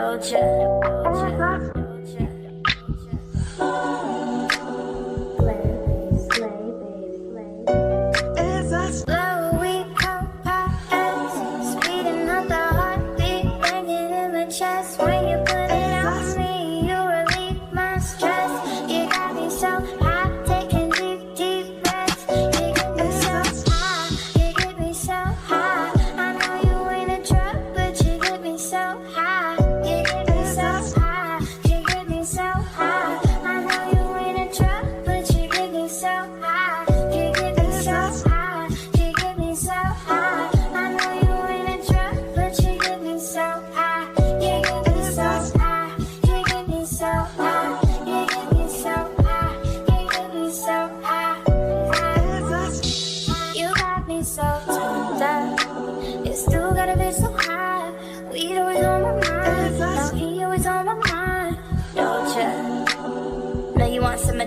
Doja.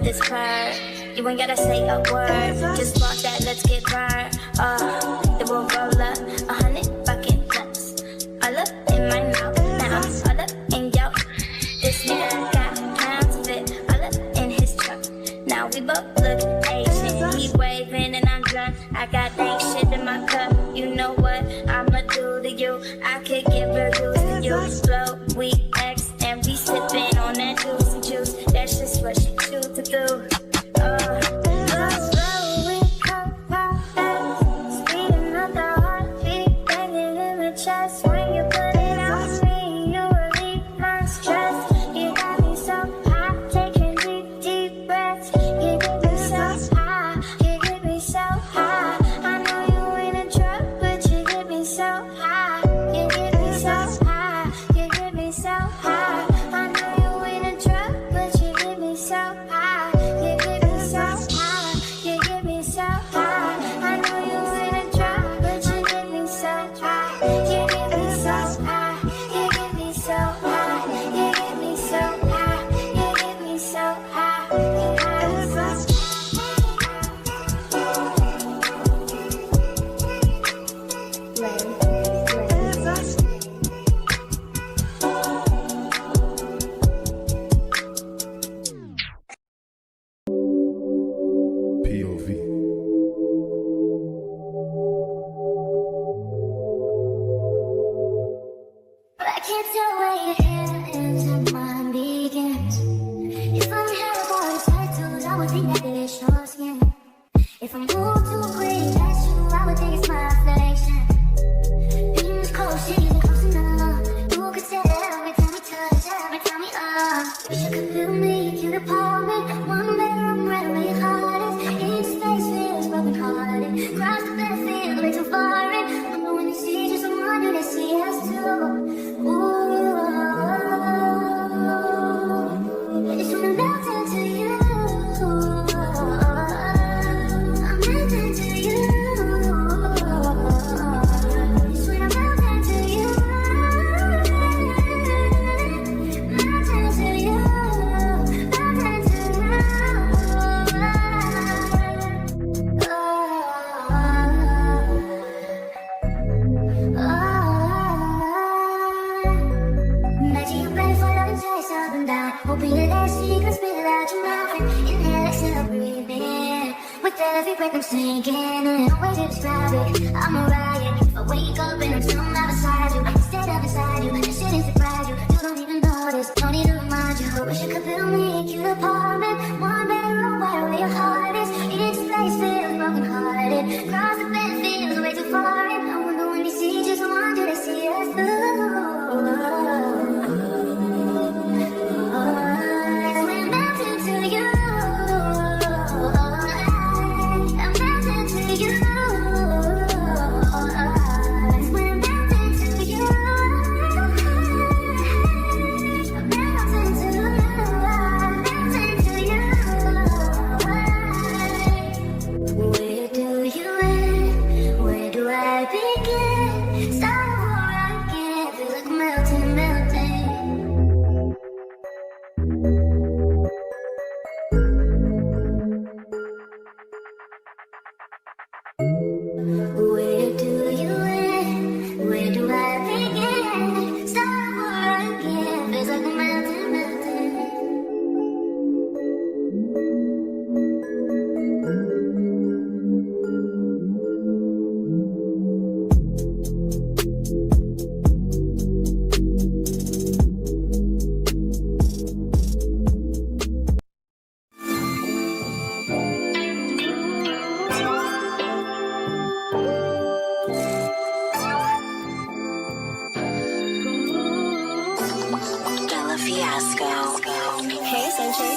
This part, you ain't gotta say a word. Just walk that, let's get burned. Then we'll roll up 100 fucking blunts. All up in my mouth, now I'm all up in yo. This nigga got pounds of it, all up in his trunk. Now we both look Asian. He waving and I'm drunk. I got dank shit in my cup. You know what I'ma do to you? I could give reviews to you. Flow, we X, and we sipping on that juice. That's just what she choose to do. You Fiasco. Hey, Century.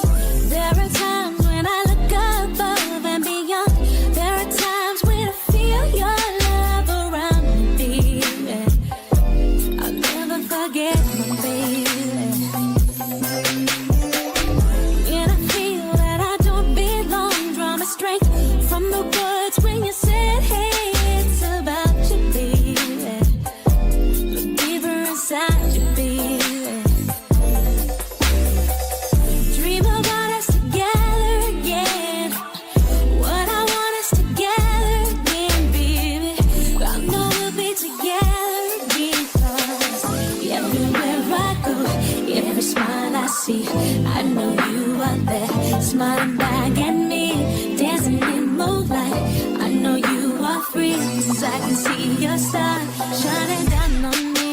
There are times when I look above and beyond. There are times when I feel your love around me, baby. I'll never forget my baby. When I feel that I don't belong, draw my strength from the words when you said, hey, it's about you, baby. Look deeper inside you, baby. Dream about us together again. What I want us together again, baby. I know we'll be together again, 'cause everywhere I go, every smile I see, I know you are there, smiling back at me, dancing in moonlight. I know you are free, 'cause I can see your star shining down on me.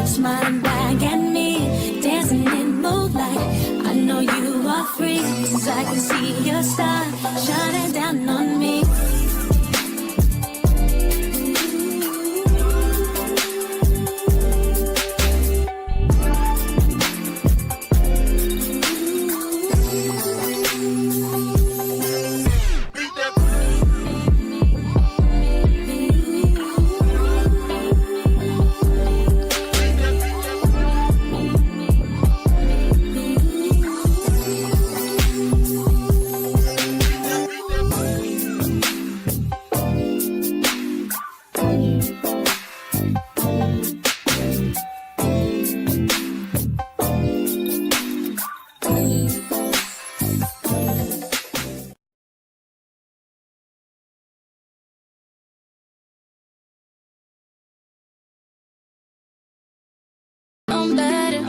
Smiling back at me, dancing in moonlight. I know you are free, 'cause I can see your star shining down on me. I'm better.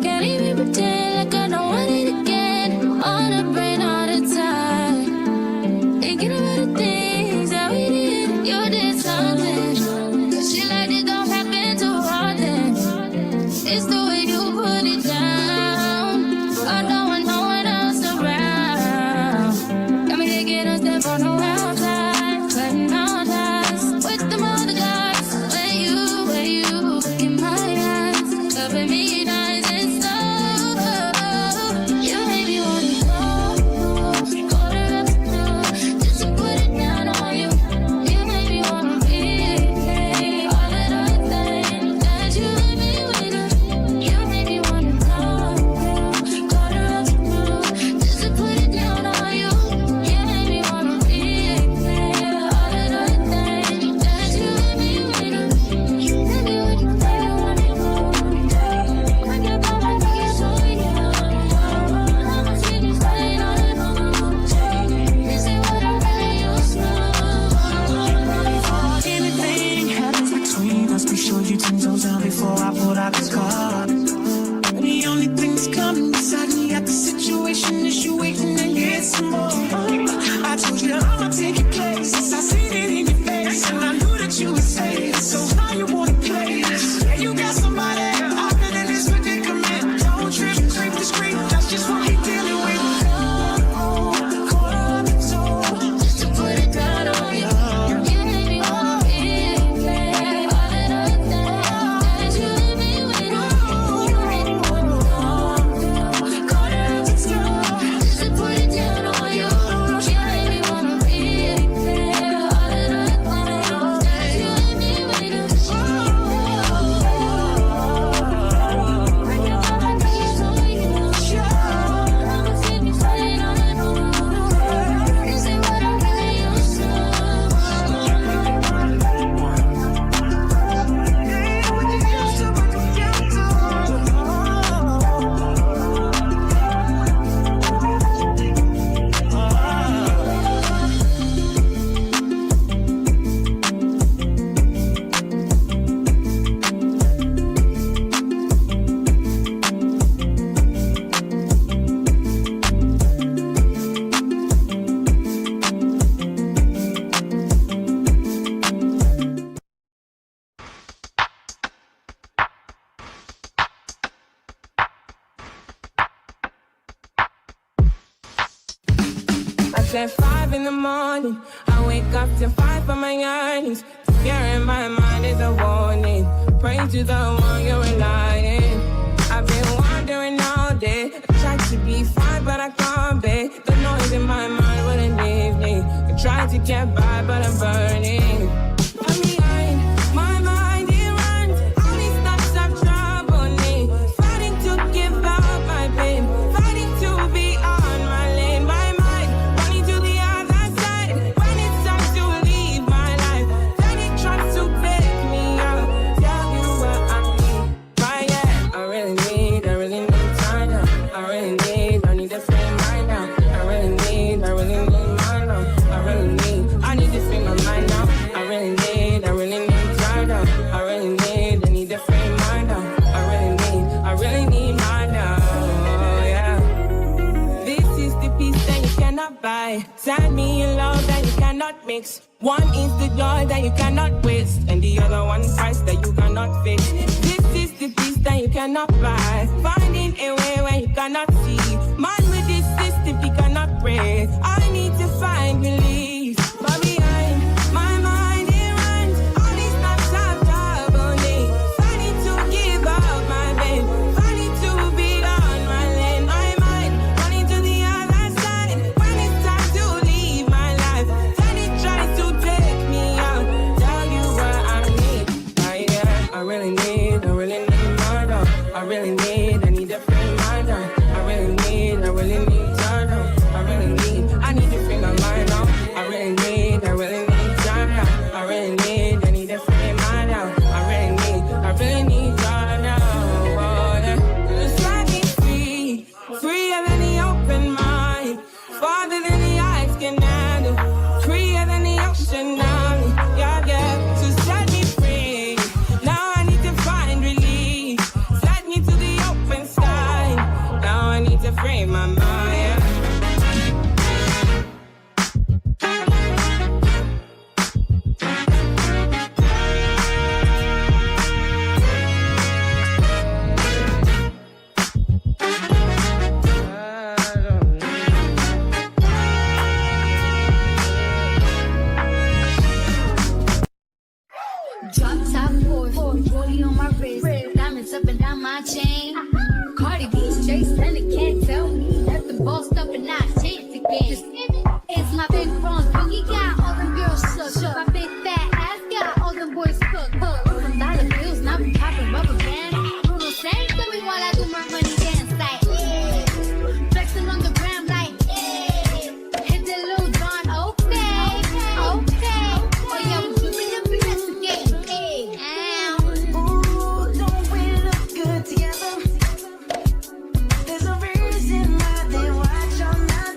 Can't even pretend like I don't want it again. On the brain all the time, thinking about the things that we did. You did something. Shit like this don't happen too often. It's the way you put it down. I don't want no one else around. Got me taking a step on the wild side, cutting all ties with them other guys. Where you in my eyes, covering me nice and slow. You made me wanna go, colder up the blue, just to put it down on you. You made me wanna be all that I think that you let me with. It's at 5 in the morning. I wake up to fight for my yearnings. Fear in my mind is a warning. Pray to the one you're relying. I've been wandering all day. I tried to be fine, but I can't be. The noise in my mind wouldn't leave me. I tried to get by, but I'm burning. I'm behind, my mind it runs. All these thoughts have troubled me. Fighting to give up my pain. Fighting to be on my lane. My mind running to the other side. When it's time to leave my life, then it tries to take me out. Tell you what I need. Right, yeah, I really need time now. I need to free mind now. I really need mine now. I need to free my mind now. I really need time now. I need to free mind now. I really need mine now. Yeah. This is the peace that you cannot buy. Sad me in love that you cannot mix. One is the joy that you cannot waste, and the other one price that you cannot fix. This is the peace that you cannot buy. Finding a way where you cannot see. Man with this system, he cannot pray. I need to find relief. But behind my mind it runs. All these thoughts have troubled me. Fighting to give up my pain. Fighting to be on my lane. My mind running to the other side. When it's time to leave my life, then it tries to take me out. Tell you what I need. I really need my dog. I need to free my dog. I really need time now. I need to free my mind now. I really need time now. I need to free my dog. I really need time now. Oh, yeah. Just let me free, freer than the open mind, farther than the eyes can handle, freer than the ocean now. Yeah, yeah. So set me free. Now I need to find relief. Set me to the open sky. Now I need to free my mind. Yeah. Drop top Porsche, rollie on my wrist, diamonds up and down my chain. Cardi B straight stunning, can't tell me nothing. Bossed up and I changed again. It's my big bronze boogie, got all them girls shook. My big fat ass got all them boys cooked. Some dollar bills, now we popping rubber bands. Bruno Sang to me while I do my money dance like yeah. Flexing on the gram like yeah. Hit the Lil Jon, okay. Oh yeah, we dripping and investigating. Ooh, don't we look good together? There's a reason why they watch all night.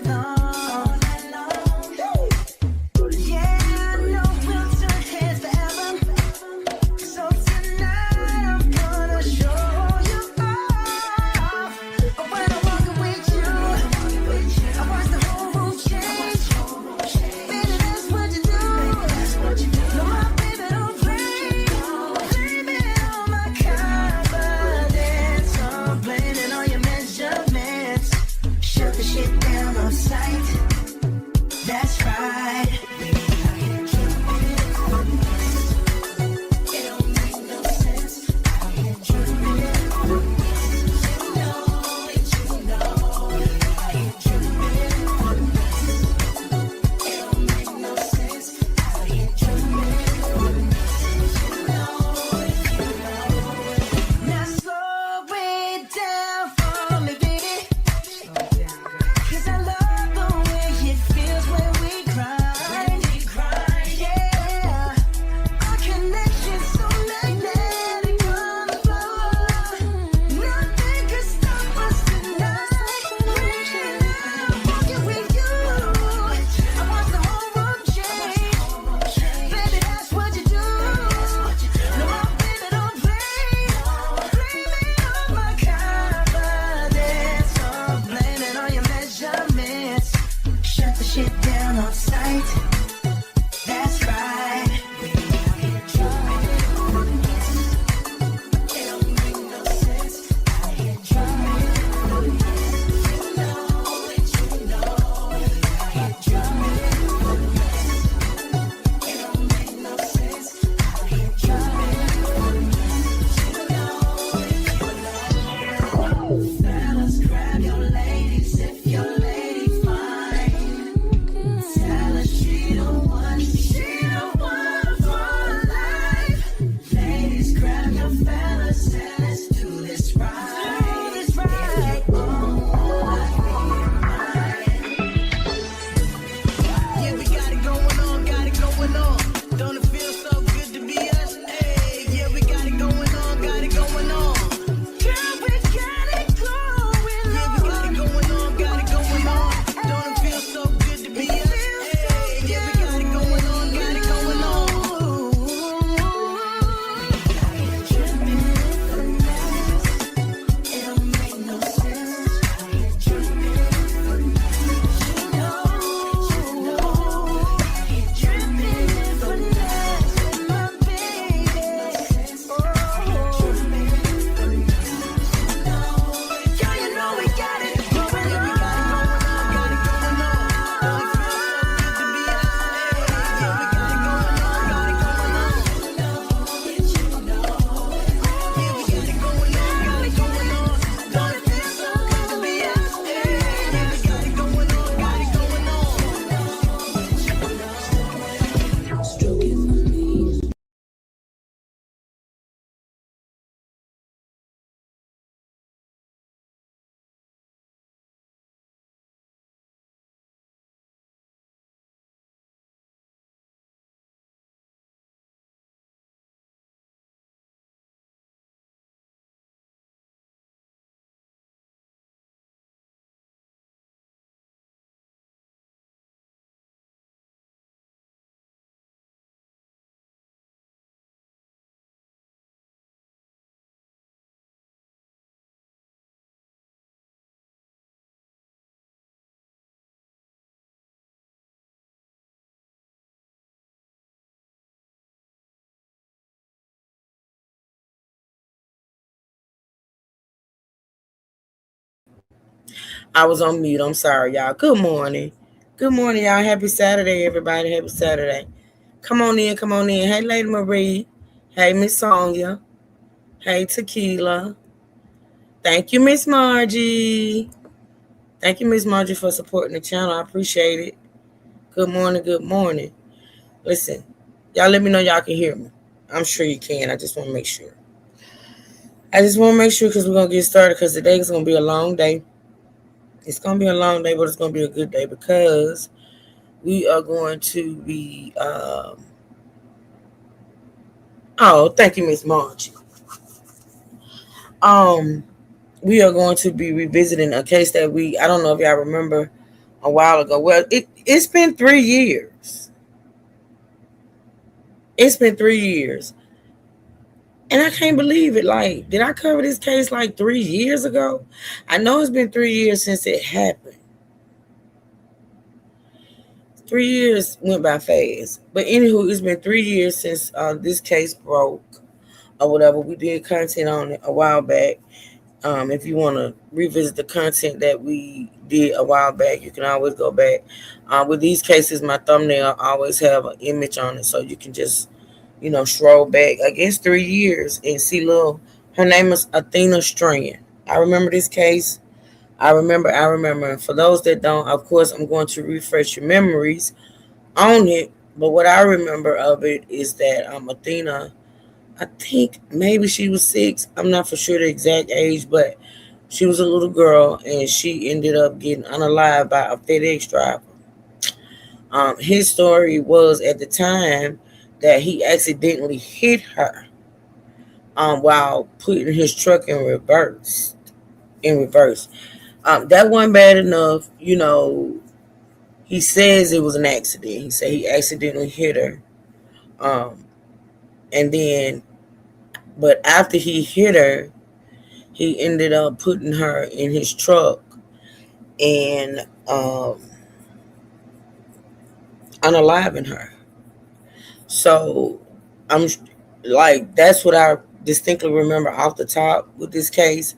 I was on mute. I'm sorry, y'all. Good morning. Good morning, y'all. Happy Saturday, everybody. Happy Saturday. Come on in. Come on in. Hey, Lady Marie. Hey, Miss Sonia. Hey, Tequila. Thank you, Miss Margie. Thank you, Miss Margie, for supporting the channel. I appreciate it. Good morning. Good morning. Listen, y'all let me know y'all can hear me. I'm sure you can. I just want to make sure. Because we're going to get started because today is going to be a long day. It's going to be a long day, but it's going to be a good day because we are going to be, thank you, Miss Margie. We are going to be revisiting a case that I don't know if y'all remember a while ago. Well, it's been 3 years. It's been 3 years. And I can't believe it. Like, did I cover this case like 3 years ago? I know it's been 3 years since it happened. 3 years went by fast. But anywho, it's been 3 years since this case broke or whatever. We did content on it a while back. If you want to revisit the content that we did a while back, you can always go back. With these cases, my thumbnail always have an image on it, so you can just, stroll back, I guess, 3 years and see her name is Athena Strand. I remember this case. I remember. And for those that don't, of course, I'm going to refresh your memories on it. But what I remember of it is that Athena, I think maybe she was 6. I'm not for sure the exact age, but she was a little girl and she ended up getting unalived by a FedEx driver. His story was at the time that he accidentally hit her while putting his truck in reverse. That wasn't bad enough. He says it was an accident. He said he accidentally hit her. But after he hit her, he ended up putting her in his truck and unaliving her. So I'm like, that's what I distinctly remember off the top with this case.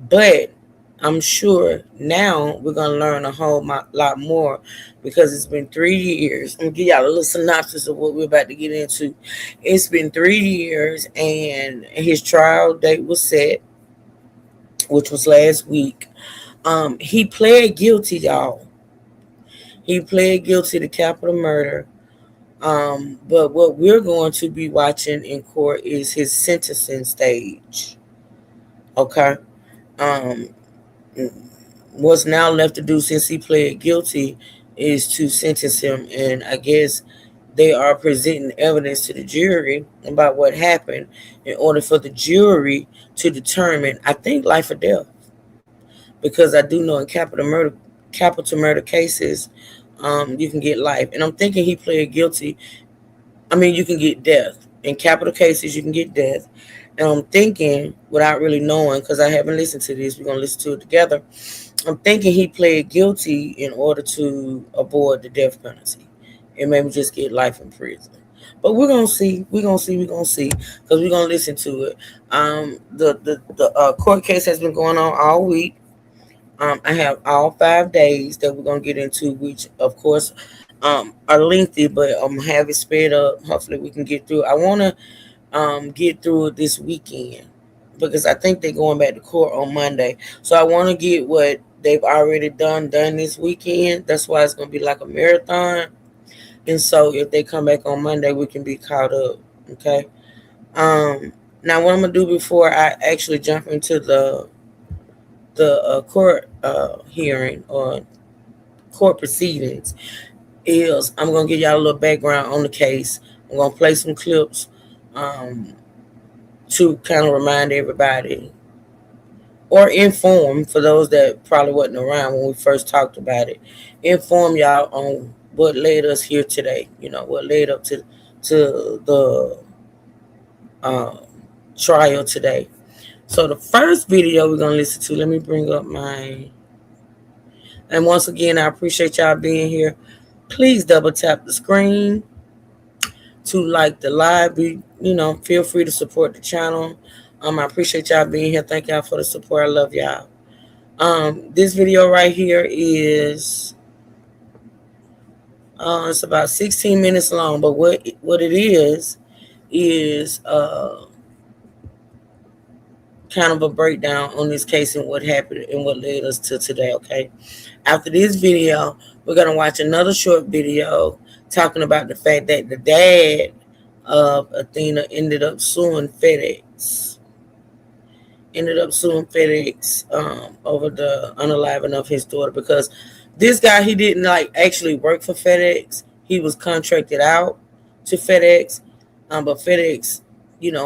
But I'm sure now we're going to learn a whole lot more because it's been 3 years. I'm going to give y'all a little synopsis of what we're about to get into. It's been 3 years and his trial date was set, which was last week. He pled guilty, y'all. He pled guilty to capital murder. But what we're going to be watching in court is his sentencing stage. Okay. What's now left to do since he pled guilty is to sentence him. And I guess they are presenting evidence to the jury about what happened in order for the jury to determine, I think, life or death. Because I do know in capital murder cases, you can get life. And I'm thinking he pled guilty. I mean, you can get death. In capital cases, you can get death. And I'm thinking, without really knowing, because I haven't listened to this, we're going to listen to it together. I'm thinking he pled guilty in order to avoid the death penalty and maybe just get life in prison. But we're going to see. We're going to see. Because we're going to listen to it. The court case has been going on all week. I have all 5 days that we're going to get into, which, of course, are lengthy, but I'm going to have it sped up. Hopefully we can get through. I want to get through it this weekend because I think they're going back to court on Monday. So I want to get what they've already done this weekend. That's why it's going to be like a marathon. And so if they come back on Monday, we can be caught up. Okay. Now what I'm going to do before I actually jump into the court hearing or court proceedings is I'm going to give y'all a little background on the case. I'm going to play some clips to kind of remind everybody or inform for those that probably wasn't around when we first talked about it. Inform y'all on what led us here today. What led up to the trial today. So the first video we're going to listen to, let me bring up and once again, I appreciate y'all being here. Please double tap the screen to like the live. Feel free to support the channel. I appreciate y'all being here. Thank y'all for the support. I love y'all. This video right here is it's about 16 minutes long, but what it is kind of a breakdown on this case and what happened and what led us to today. Okay, after this video, we're gonna watch another short video talking about the fact that the dad of Athena ended up suing FedEx. Over the unaliving of his daughter, because this guy, he didn't like actually work for FedEx. He was contracted out to FedEx, but FedEx,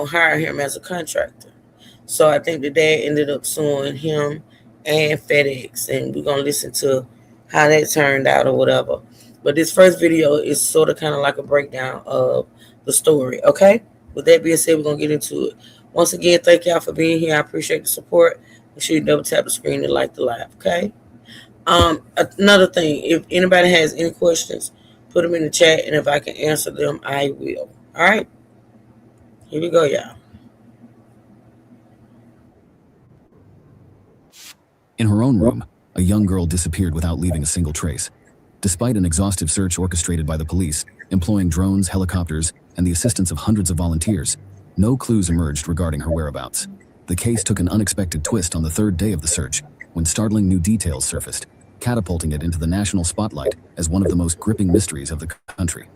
hired him as a contractor. So I think the dad ended up suing him and FedEx, and we're gonna listen to how that turned out or whatever. But this first video is sort of kind of like a breakdown of the story. Okay, with that being said, we're gonna get into it. Once again, thank y'all for being here. I appreciate the support. Make sure you double tap the screen and like the live, okay? Another thing, if anybody has any questions, put them in the chat, and if I can answer them, I will. All right? Here we go, y'all. In her own room, a young girl disappeared without leaving a single trace. Despite an exhaustive search orchestrated by the police, employing drones, helicopters, and the assistance of hundreds of volunteers, no clues emerged regarding her whereabouts. The case took an unexpected twist on the third day of the search, when startling new details surfaced, catapulting it into the national spotlight as one of the most gripping mysteries of the country.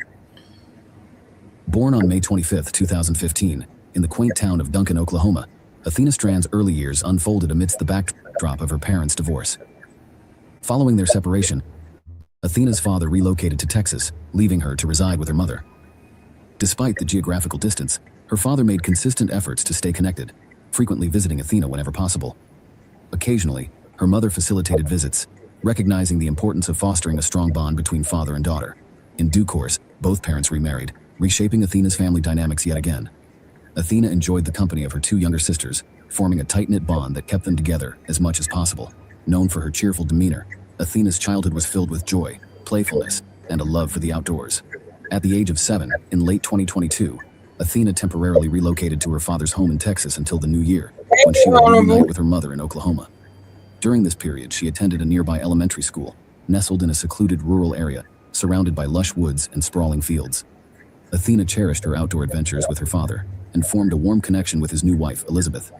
Born on May 25, 2015, in the quaint town of Duncan, Oklahoma, Athena Strand's early years unfolded amidst the backdrop of her parents' divorce. Following their separation, Athena's father relocated to Texas, leaving her to reside with her mother. Despite the geographical distance, her father made consistent efforts to stay connected, frequently visiting Athena whenever possible. Occasionally, her mother facilitated visits, recognizing the importance of fostering a strong bond between father and daughter. In due course, both parents remarried, reshaping Athena's family dynamics yet again. Athena enjoyed the company of her two younger sisters, forming a tight-knit bond that kept them together as much as possible. Known for her cheerful demeanor, Athena's childhood was filled with joy, playfulness, and a love for the outdoors. At the age of 7, in late 2022, Athena temporarily relocated to her father's home in Texas until the new year, when she would reunite with her mother in Oklahoma. During this period, she attended a nearby elementary school, nestled in a secluded rural area, surrounded by lush woods and sprawling fields. Athena cherished her outdoor adventures with her father, and formed a warm connection with his new wife, Elizabeth.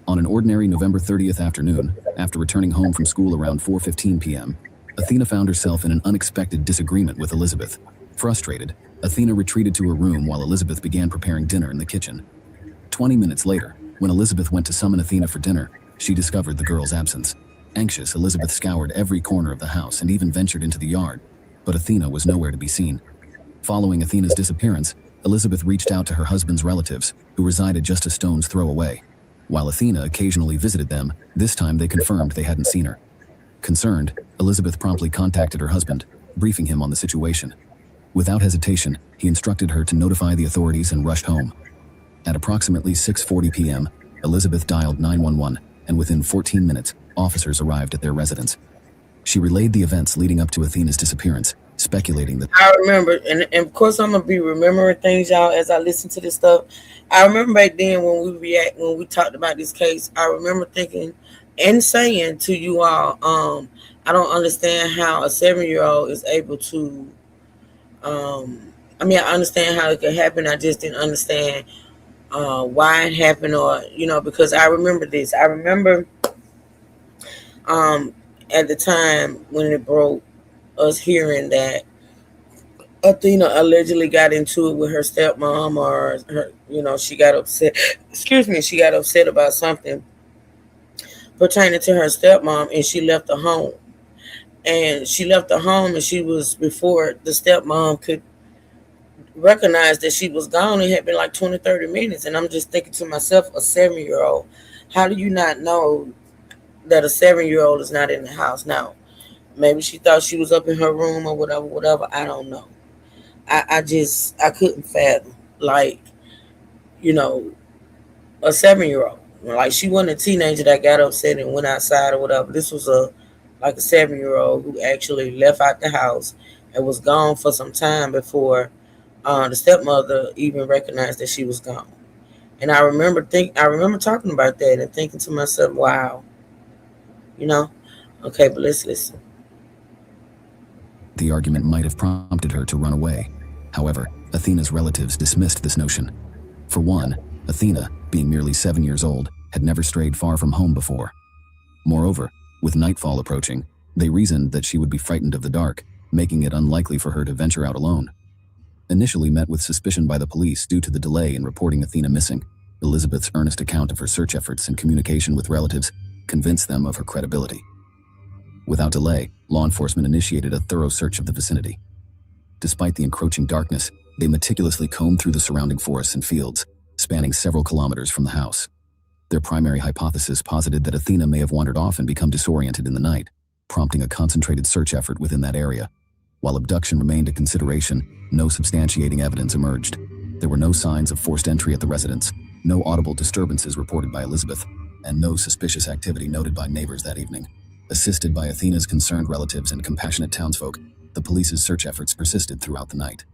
On an ordinary November 30th afternoon, after returning home from school around 4:15 p.m., Athena found herself in an unexpected disagreement with Elizabeth. Frustrated, Athena retreated to her room while Elizabeth began preparing dinner in the kitchen. 20 minutes later, when Elizabeth went to summon Athena for dinner, she discovered the girl's absence. Anxious, Elizabeth scoured every corner of the house and even ventured into the yard, but Athena was nowhere to be seen. Following Athena's disappearance, Elizabeth reached out to her husband's relatives, who resided just a stone's throw away. While Athena occasionally visited them, this time they confirmed they hadn't seen her. Concerned, Elizabeth promptly contacted her husband, briefing him on the situation. Without hesitation, he instructed her to notify the authorities and rushed home. At approximately 6:40 p.m., Elizabeth dialed 911, and within 14 minutes, officers arrived at their residence. She relayed the events leading up to Athena's disappearance, speculating that... I remember, and of course I'm going to be remembering things, y'all, as I listen to this stuff. I remember back then when we talked about this case, I remember thinking and saying to you all, I don't understand how a 7-year-old is able to... I understand how it could happen. I just didn't understand why it happened, or because I remember this. I remember at the time when it broke, us hearing that Athena allegedly got into it with her stepmom, or her, she got upset. She got upset about something pertaining to her stepmom, and she left the home. And she left the home, and she was, before the stepmom could recognize that she was gone, it had been like 20, 30 minutes. And I'm just thinking to myself, a 7-year-old, how do you not know that a 7-year-old is not in the house? Now, maybe she thought she was up in her room or whatever. I don't know. I couldn't fathom, like, a 7-year-old. Like, she wasn't a teenager that got upset and went outside or whatever. This was a 7-year-old who actually left out the house and was gone for some time before the stepmother even recognized that she was gone. And I remember talking about that and thinking to myself, wow, you know? Okay, but let's listen. The argument might have prompted her to run away. However, Athena's relatives dismissed this notion. For one, Athena, being merely 7 years old, had never strayed far from home before. Moreover, with nightfall approaching, they reasoned that she would be frightened of the dark, making it unlikely for her to venture out alone. Initially met with suspicion by the police due to the delay in reporting Athena missing, Elizabeth's earnest account of her search efforts and communication with relatives convinced them of her credibility. Without delay, law enforcement initiated a thorough search of the vicinity. Despite the encroaching darkness, they meticulously combed through the surrounding forests and fields, spanning several kilometers from the house. Their primary hypothesis posited that Athena may have wandered off and become disoriented in the night, prompting a concentrated search effort within that area. While abduction remained a consideration, no substantiating evidence emerged. There were no signs of forced entry at the residence, no audible disturbances reported by Elizabeth, and no suspicious activity noted by neighbors that evening. Assisted by Athena's concerned relatives and compassionate townsfolk, the police's search efforts persisted throughout the night.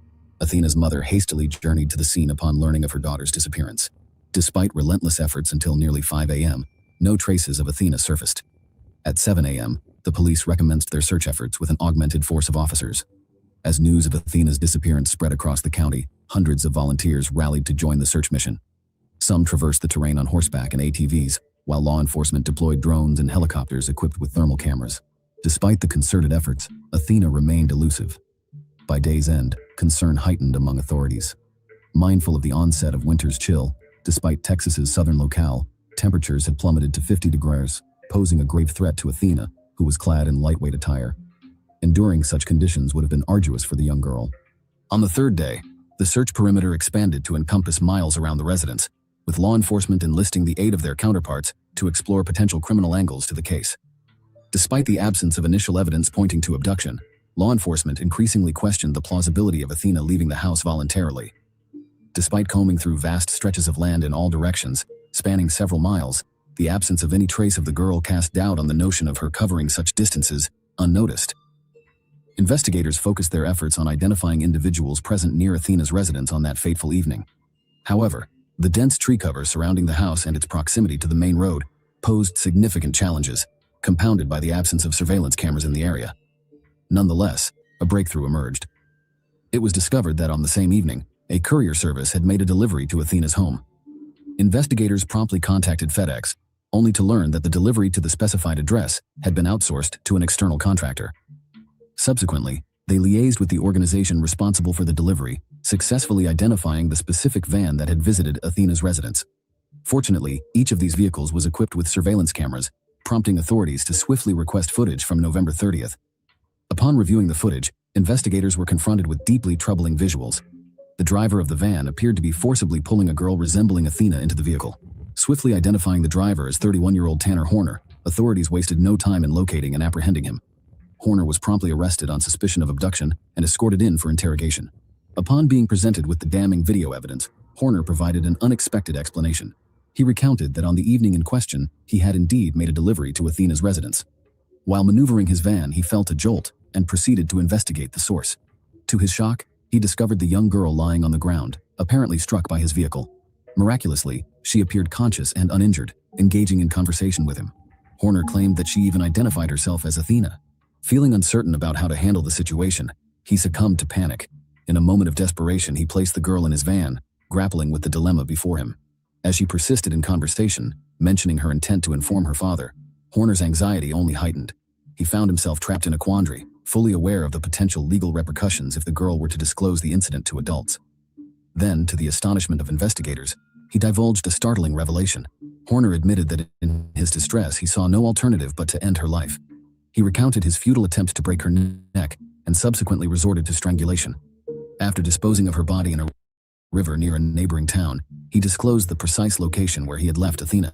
Athena's mother hastily journeyed to the scene upon learning of her daughter's disappearance. Despite relentless efforts until nearly 5 a.m., no traces of Athena surfaced. At 7 a.m., the police recommenced their search efforts with an augmented force of officers. As news of Athena's disappearance spread across the county, hundreds of volunteers rallied to join the search mission. Some traversed the terrain on horseback and ATVs, while law enforcement deployed drones and helicopters equipped with thermal cameras. Despite the concerted efforts, Athena remained elusive. By day's end, concern heightened among authorities. Mindful of the onset of winter's chill, despite Texas's southern locale, temperatures had plummeted to 50 degrees, posing a grave threat to Athena, who was clad in lightweight attire. Enduring such conditions would have been arduous for the young girl. On the third day, the search perimeter expanded to encompass miles around the residence, with law enforcement enlisting the aid of their counterparts to explore potential criminal angles to the case. Despite the absence of initial evidence pointing to abduction, law enforcement increasingly questioned the plausibility of Athena leaving the house voluntarily. Despite combing through vast stretches of land in all directions, spanning several miles, the absence of any trace of the girl cast doubt on the notion of her covering such distances unnoticed. Investigators focused their efforts on identifying individuals present near Athena's residence on that fateful evening. However, the dense tree cover surrounding the house and its proximity to the main road posed significant challenges, compounded by the absence of surveillance cameras in the area. Nonetheless, a breakthrough emerged. It was discovered that on the same evening, a courier service had made a delivery to Athena's home. Investigators promptly contacted FedEx, only to learn that the delivery to the specified address had been outsourced to an external contractor. Subsequently, they liaised with the organization responsible for the delivery, successfully identifying the specific van that had visited Athena's residence. Fortunately, each of these vehicles was equipped with surveillance cameras, prompting authorities to swiftly request footage from November 30th. Upon reviewing the footage, investigators were confronted with deeply troubling visuals. The driver of the van appeared to be forcibly pulling a girl resembling Athena into the vehicle. Swiftly identifying the driver as 31-year-old Tanner Horner, authorities wasted no time in locating and apprehending him. Horner was promptly arrested on suspicion of abduction and escorted in for interrogation. Upon being presented with the damning video evidence, Horner provided an unexpected explanation. He recounted that on the evening in question, he had indeed made a delivery to Athena's residence. While maneuvering his van, he felt a jolt and proceeded to investigate the source. To his shock, he discovered the young girl lying on the ground, apparently struck by his vehicle. Miraculously, she appeared conscious and uninjured, engaging in conversation with him. Horner claimed that she even identified herself as Athena. Feeling uncertain about how to handle the situation, he succumbed to panic. In a moment of desperation, he placed the girl in his van, grappling with the dilemma before him. As she persisted in conversation, mentioning her intent to inform her father, Horner's anxiety only heightened. He found himself trapped in a quandary, fully aware of the potential legal repercussions if the girl were to disclose the incident to adults. Then, to the astonishment of investigators, he divulged a startling revelation. Horner admitted that in his distress he saw no alternative but to end her life. He recounted his futile attempt to break her neck and subsequently resorted to strangulation. After disposing of her body in a river near a neighboring town, he disclosed the precise location where he had left Athena.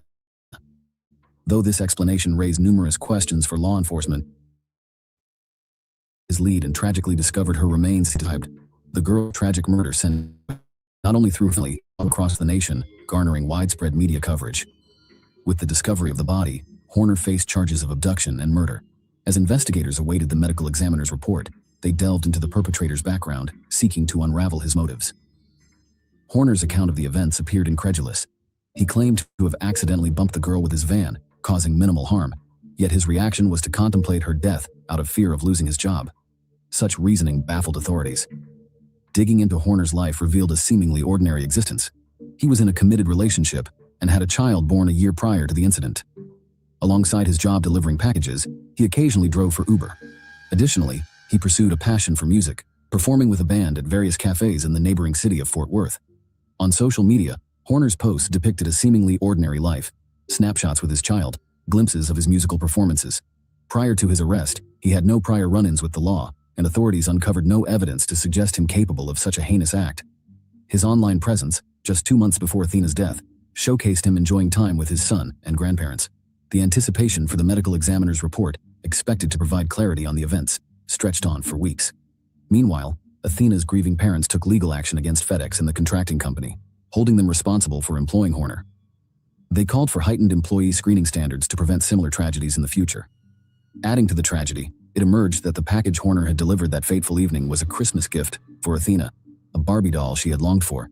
Though this explanation raised numerous questions for law enforcement, his lead and tragically discovered her remains typed. The girl's tragic murder sent not only through Philly, but across the nation, garnering widespread media coverage. With the discovery of the body, Horner faced charges of abduction and murder. As investigators awaited the medical examiner's report, they delved into the perpetrator's background, seeking to unravel his motives. Horner's account of the events appeared incredulous. He claimed to have accidentally bumped the girl with his van, causing minimal harm, yet his reaction was to contemplate her death out of fear of losing his job. Such reasoning baffled authorities. Digging into Horner's life revealed a seemingly ordinary existence. He was in a committed relationship and had a child born a year prior to the incident. Alongside his job delivering packages, he occasionally drove for Uber. Additionally, he pursued a passion for music, performing with a band at various cafes in the neighboring city of Fort Worth. On social media, Horner's posts depicted a seemingly ordinary life, snapshots with his child, glimpses of his musical performances. Prior to his arrest, he had no prior run-ins with the law, and authorities uncovered no evidence to suggest him capable of such a heinous act. His online presence, just 2 months before Athena's death, showcased him enjoying time with his son and grandparents. The anticipation for the medical examiner's report, expected to provide clarity on the events, stretched on for weeks. Meanwhile, Athena's grieving parents took legal action against FedEx and the contracting company, holding them responsible for employing Horner. They called for heightened employee screening standards to prevent similar tragedies in the future. Adding to the tragedy, it emerged that the package Horner had delivered that fateful evening was a Christmas gift for Athena, a Barbie doll she had longed for.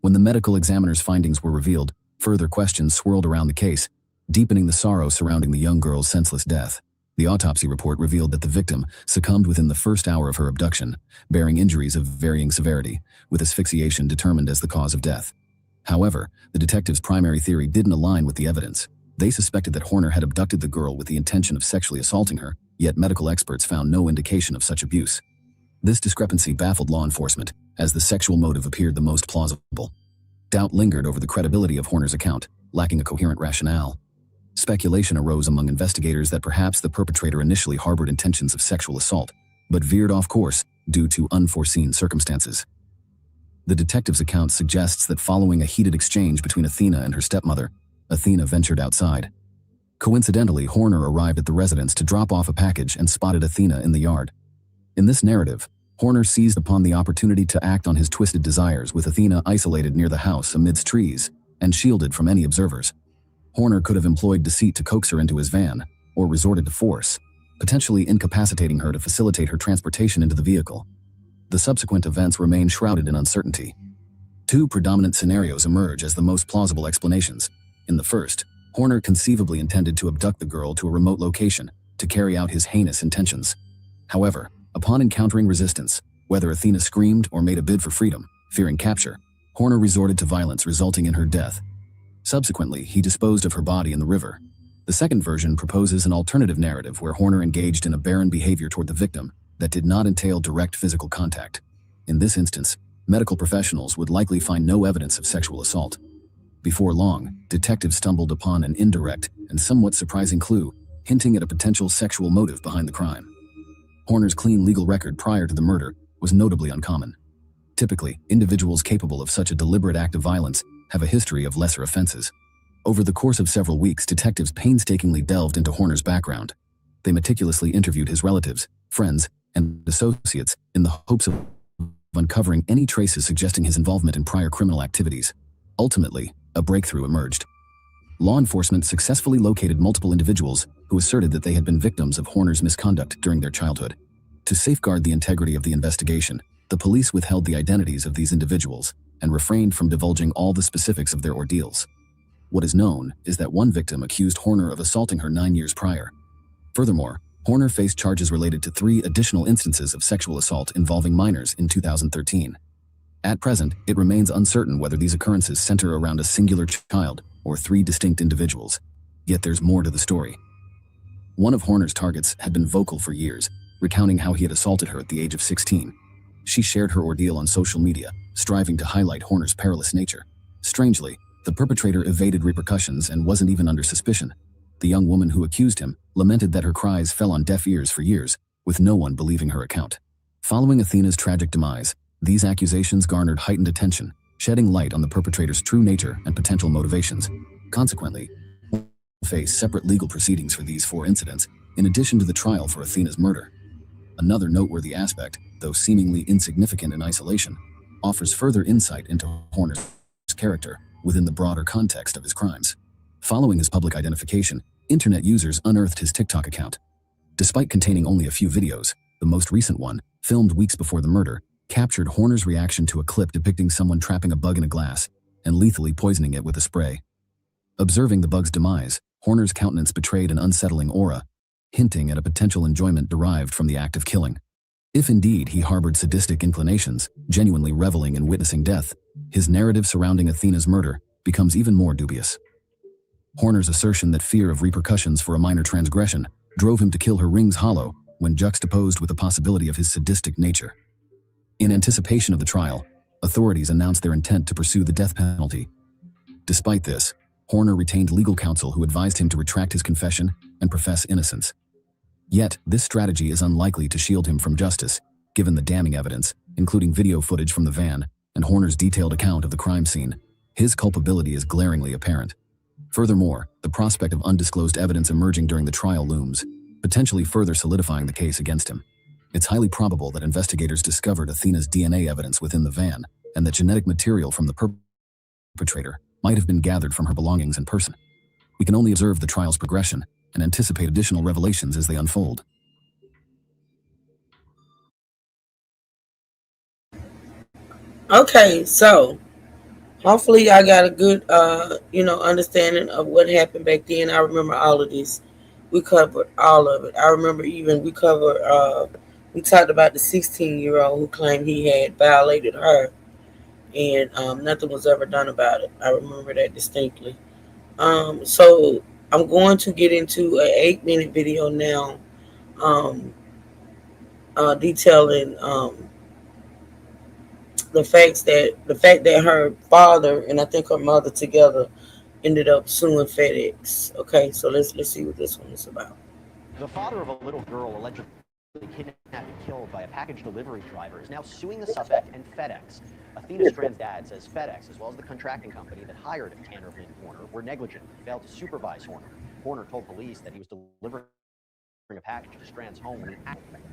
When the medical examiner's findings were revealed, further questions swirled around the case, deepening the sorrow surrounding the young girl's senseless death. The autopsy report revealed that the victim succumbed within the first hour of her abduction, bearing injuries of varying severity, with asphyxiation determined as the cause of death. However, the detectives' primary theory didn't align with the evidence. They suspected that Horner had abducted the girl with the intention of sexually assaulting her, yet medical experts found no indication of such abuse. This discrepancy baffled law enforcement, as the sexual motive appeared the most plausible. Doubt lingered over the credibility of Horner's account, lacking a coherent rationale. Speculation arose among investigators that perhaps the perpetrator initially harbored intentions of sexual assault, but veered off course due to unforeseen circumstances. The detective's account suggests that following a heated exchange between Athena and her stepmother, Athena ventured outside. Coincidentally, Horner arrived at the residence to drop off a package and spotted Athena in the yard. In this narrative, Horner seized upon the opportunity to act on his twisted desires, with Athena isolated near the house amidst trees and shielded from any observers. Horner could have employed deceit to coax her into his van, or resorted to force, potentially incapacitating her to facilitate her transportation into the vehicle. The subsequent events remain shrouded in uncertainty. Two predominant scenarios emerge as the most plausible explanations. In the first, Horner conceivably intended to abduct the girl to a remote location to carry out his heinous intentions. However, upon encountering resistance, whether Athena screamed or made a bid for freedom, fearing capture, Horner resorted to violence, resulting in her death. Subsequently, he disposed of her body in the river. The second version proposes an alternative narrative where Horner engaged in aberrant behavior toward the victim that did not entail direct physical contact. In this instance, medical professionals would likely find no evidence of sexual assault. Before long, detectives stumbled upon an indirect and somewhat surprising clue, hinting at a potential sexual motive behind the crime. Horner's clean legal record prior to the murder was notably uncommon. Typically, individuals capable of such a deliberate act of violence have a history of lesser offenses. Over the course of several weeks, detectives painstakingly delved into Horner's background. They meticulously interviewed his relatives, friends, and associates in the hopes of uncovering any traces suggesting his involvement in prior criminal activities. Ultimately, a breakthrough emerged. Law enforcement successfully located multiple individuals who asserted that they had been victims of Horner's misconduct during their childhood. To safeguard the integrity of the investigation, the police withheld the identities of these individuals and refrained from divulging all the specifics of their ordeals. What is known is that one victim accused Horner of assaulting her 9 years prior. Furthermore, Horner faced charges related to 3 additional instances of sexual assault involving minors in 2013. At present, it remains uncertain whether these occurrences center around a singular child or 3 distinct individuals. Yet there's more to the story. One of Horner's targets had been vocal for years, recounting how he had assaulted her at the age of 16. She shared her ordeal on social media, striving to highlight Horner's perilous nature. Strangely, the perpetrator evaded repercussions and wasn't even under suspicion. The young woman who accused him lamented that her cries fell on deaf ears for years, with no one believing her account. Following Athena's tragic demise, these accusations garnered heightened attention, shedding light on the perpetrator's true nature and potential motivations. Consequently, Horner faced separate legal proceedings for these 4 incidents, in addition to the trial for Athena's murder. Another noteworthy aspect, though seemingly insignificant in isolation, offers further insight into Horner's character within the broader context of his crimes. Following his public identification, internet users unearthed his TikTok account. Despite containing only a few videos, the most recent one, filmed weeks before the murder, captured Horner's reaction to a clip depicting someone trapping a bug in a glass and lethally poisoning it with a spray. Observing the bug's demise, Horner's countenance betrayed an unsettling aura, hinting at a potential enjoyment derived from the act of killing. If indeed he harbored sadistic inclinations, genuinely reveling in witnessing death, his narrative surrounding Athena's murder becomes even more dubious. Horner's assertion that fear of repercussions for a minor transgression drove him to kill her rings hollow when juxtaposed with the possibility of his sadistic nature. In anticipation of the trial, authorities announced their intent to pursue the death penalty. Despite this, Horner retained legal counsel who advised him to retract his confession and profess innocence. Yet, this strategy is unlikely to shield him from justice, given the damning evidence, including video footage from the van and Horner's detailed account of the crime scene. His culpability is glaringly apparent. Furthermore, the prospect of undisclosed evidence emerging during the trial looms, potentially further solidifying the case against him. It's highly probable that investigators discovered Athena's DNA evidence within the van, and that genetic material from the perpetrator might have been gathered from her belongings and person. We can only observe the trial's progression and anticipate additional revelations as they unfold. Okay, so hopefully I got a good, understanding of what happened back then. I remember all of this. We covered all of it. I remember even we talked about the 16-year-old who claimed he had violated her, and nothing was ever done about it. I remember that distinctly. So I'm going to get into an 8-minute video now, detailing the fact that her father and I think her mother together ended up suing FedEx. Okay, so let's see what this one is about. The father of a little girl allegedly kidnapped and killed by a package delivery driver is now suing the suspect and FedEx. Athena Strand's dad says FedEx, as well as the contracting company that hired Tanner Lynn Horner, were negligent and failed to supervise Horner. Horner told police that he was delivering a package to Strand's home when he accidentally...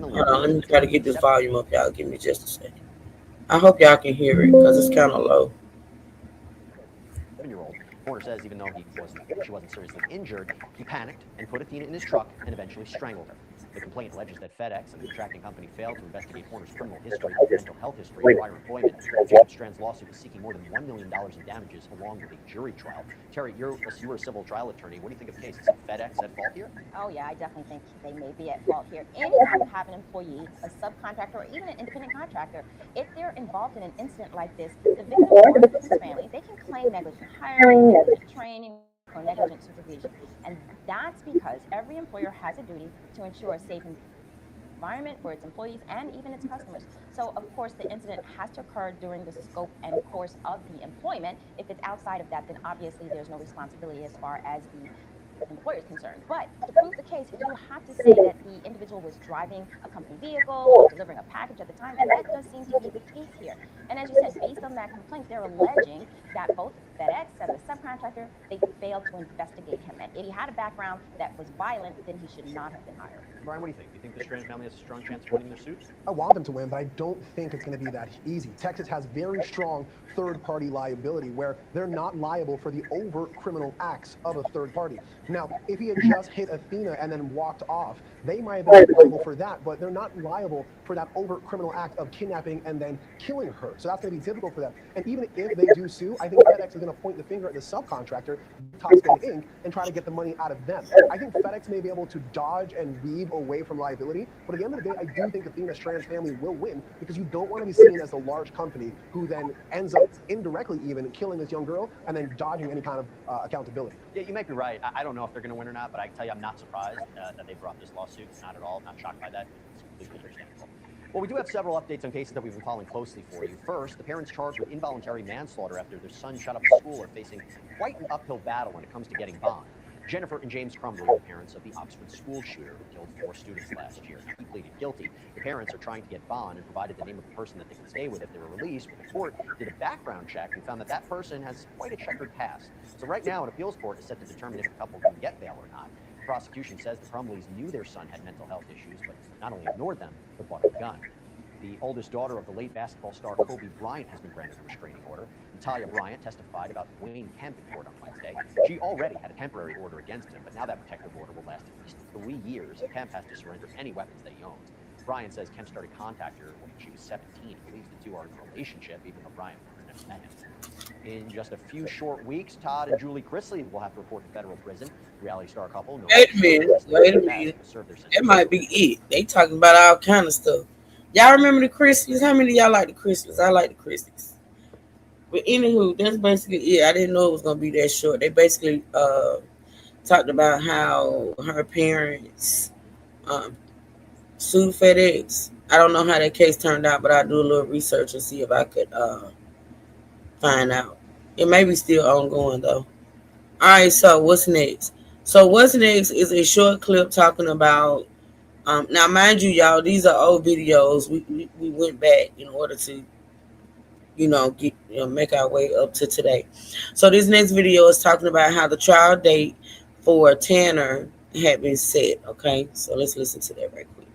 Hold on, let me try to get this volume up, y'all. Give me just a second. I hope y'all can hear it, because it's kind of low. 7-year-old. Horner says even though she wasn't seriously injured, he panicked and put Athena in his truck and eventually strangled her. The complaint alleges that FedEx and the contracting company failed to investigate Horner's criminal history, mental health history, and prior employment. Jacob Strand's lawsuit is seeking more than $1 million in damages, along with a jury trial. Terry, you were a civil trial attorney. What do you think of the case? Is FedEx at fault here? Oh, yeah, I definitely think they may be at fault here. Anytime you have an employee, a subcontractor, or even an independent contractor, if they're involved in an incident like this, the victim or the victim's family, they can claim negligent hiring, negligent training, or negligent supervision. And that's because every employer has a duty to ensure a safe environment for its employees and even its customers. So, of course, the incident has to occur during the scope and course of the employment. If it's outside of that, then obviously there's no responsibility as far as the employer is concerned. But to prove the case, you have to say that the individual was driving a company vehicle or delivering a package at the time, and that does seem to be the case here. And as you said, based on that complaint, they're alleging that both FedEx and the subcontractor, they failed to investigate him. And if he had a background that was violent, then he should not have been hired. Brian, what do you think? Do you think the Strand family has a strong chance of winning their suit? I want them to win, but I don't think it's going to be that easy. Texas has very strong third-party liability where they're not liable for the overt criminal acts of a third party. Now, if he had just hit Athena and then walked off, they might have been liable for that, but they're not liable for that overt criminal act of kidnapping and then killing her. So that's going to be typical for them. And even if they do sue, I think FedEx is going to point the finger at the subcontractor, Topspin Inc., and try to get the money out of them. I think FedEx may be able to dodge and weave away from liability, but at the end of the day, I do think Athena Strand's family will win, because you don't want to be seen as a large company who then ends up indirectly even killing this young girl and then dodging any kind of accountability. Yeah, you might be right. I don't know if they're going to win or not, but I can tell you I'm not surprised that they brought this lawsuit. Not at all. Not shocked by that. It's completely understandable. Well, we do have several updates on cases that we've been following closely for you. First, the parents charged with involuntary manslaughter after their son shut up a school are facing quite an uphill battle when it comes to getting bond. Jennifer and James Crumley are the parents of the Oxford school shooter who killed 4 students last year. He pleaded guilty. The parents are trying to get bond and provided the name of the person that they can stay with if they were released, but the court did a background check and found that that person has quite a checkered past. So right now, an appeals court is set to determine if the couple can get bail or not. The prosecution says the Crumleys knew their son had mental health issues, but not only ignored them, but bought a gun. The oldest daughter of the late basketball star Kobe Bryant has been granted a restraining order. Natalia Bryant testified about Wayne Kemp in court on Wednesday. She already had a temporary order against him, but now that protective order will last at least 3 years, and Kemp has to surrender any weapons that he owns. Bryant says Kemp started contacting her when she was 17 and believes the two are in a relationship, even though Bryant never met him. In just a few short weeks, Todd and Julie Chrisley will have to report to federal prison. Reality star couple. Wait a minute. That might be it. They talking about all kind of stuff. Y'all remember the Chrisleys? How many of y'all like the Chrisleys? I like the Chrisleys. But anywho, that's basically it. I didn't know it was gonna be that short. They basically talked about how her parents sued FedEx. I don't know how that case turned out, but I'll do a little research and see if I could find out. It may be still ongoing though. All right, so what's next? So what's next is a short clip talking about now mind you, y'all, these are old videos. We went back in order to make our way up to today. So this next video is talking about how the trial date for Tanner had been set. Okay, so let's listen to that right quick.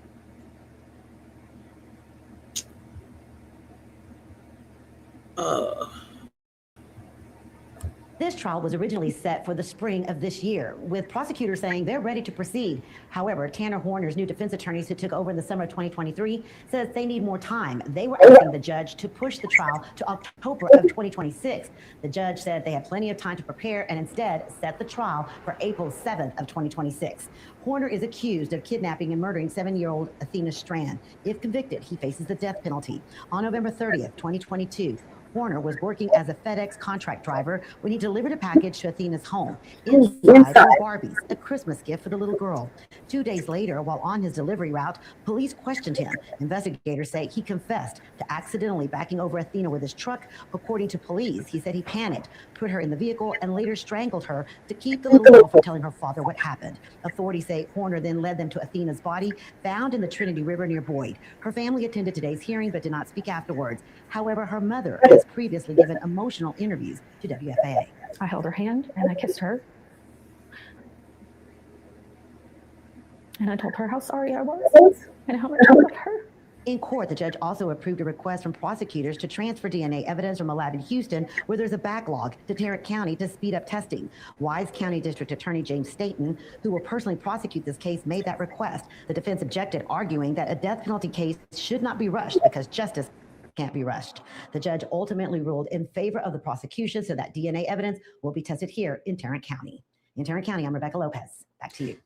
This trial was originally set for the spring of this year, with prosecutors saying they're ready to proceed. However, Tanner Horner's new defense attorneys who took over in the summer of 2023 says they need more time. They were asking the judge to push the trial to October of 2026. The judge said they had plenty of time to prepare and instead set the trial for April 7th of 2026. Horner is accused of kidnapping and murdering 7-year-old Athena Strand. If convicted, he faces the death penalty. On November 30th, 2022, Horner was working as a FedEx contract driver when he delivered a package to Athena's home. Inside were Barbies, a Christmas gift for the little girl. 2 days later, while on his delivery route, police questioned him. Investigators say he confessed to accidentally backing over Athena with his truck. According to police, he said he panicked, put her in the vehicle, and later strangled her to keep the little girl from telling her father what happened. Authorities say Horner then led them to Athena's body, found in the Trinity River near Boyd. Her family attended today's hearing but did not speak afterwards. However, her mother has previously given emotional interviews to WFAA. I held her hand and I kissed her. And I told her how sorry I was and how much I loved her. In court, the judge also approved a request from prosecutors to transfer DNA evidence from a lab in Houston, where there's a backlog, to Tarrant County to speed up testing. Wise County District Attorney James Staten, who will personally prosecute this case, made that request. The defense objected, arguing that a death penalty case should not be rushed because justice can't be rushed. The judge ultimately ruled in favor of the prosecution, so that DNA evidence will be tested here in Tarrant County. In Tarrant County, I'm Rebecca Lopez. Back to you.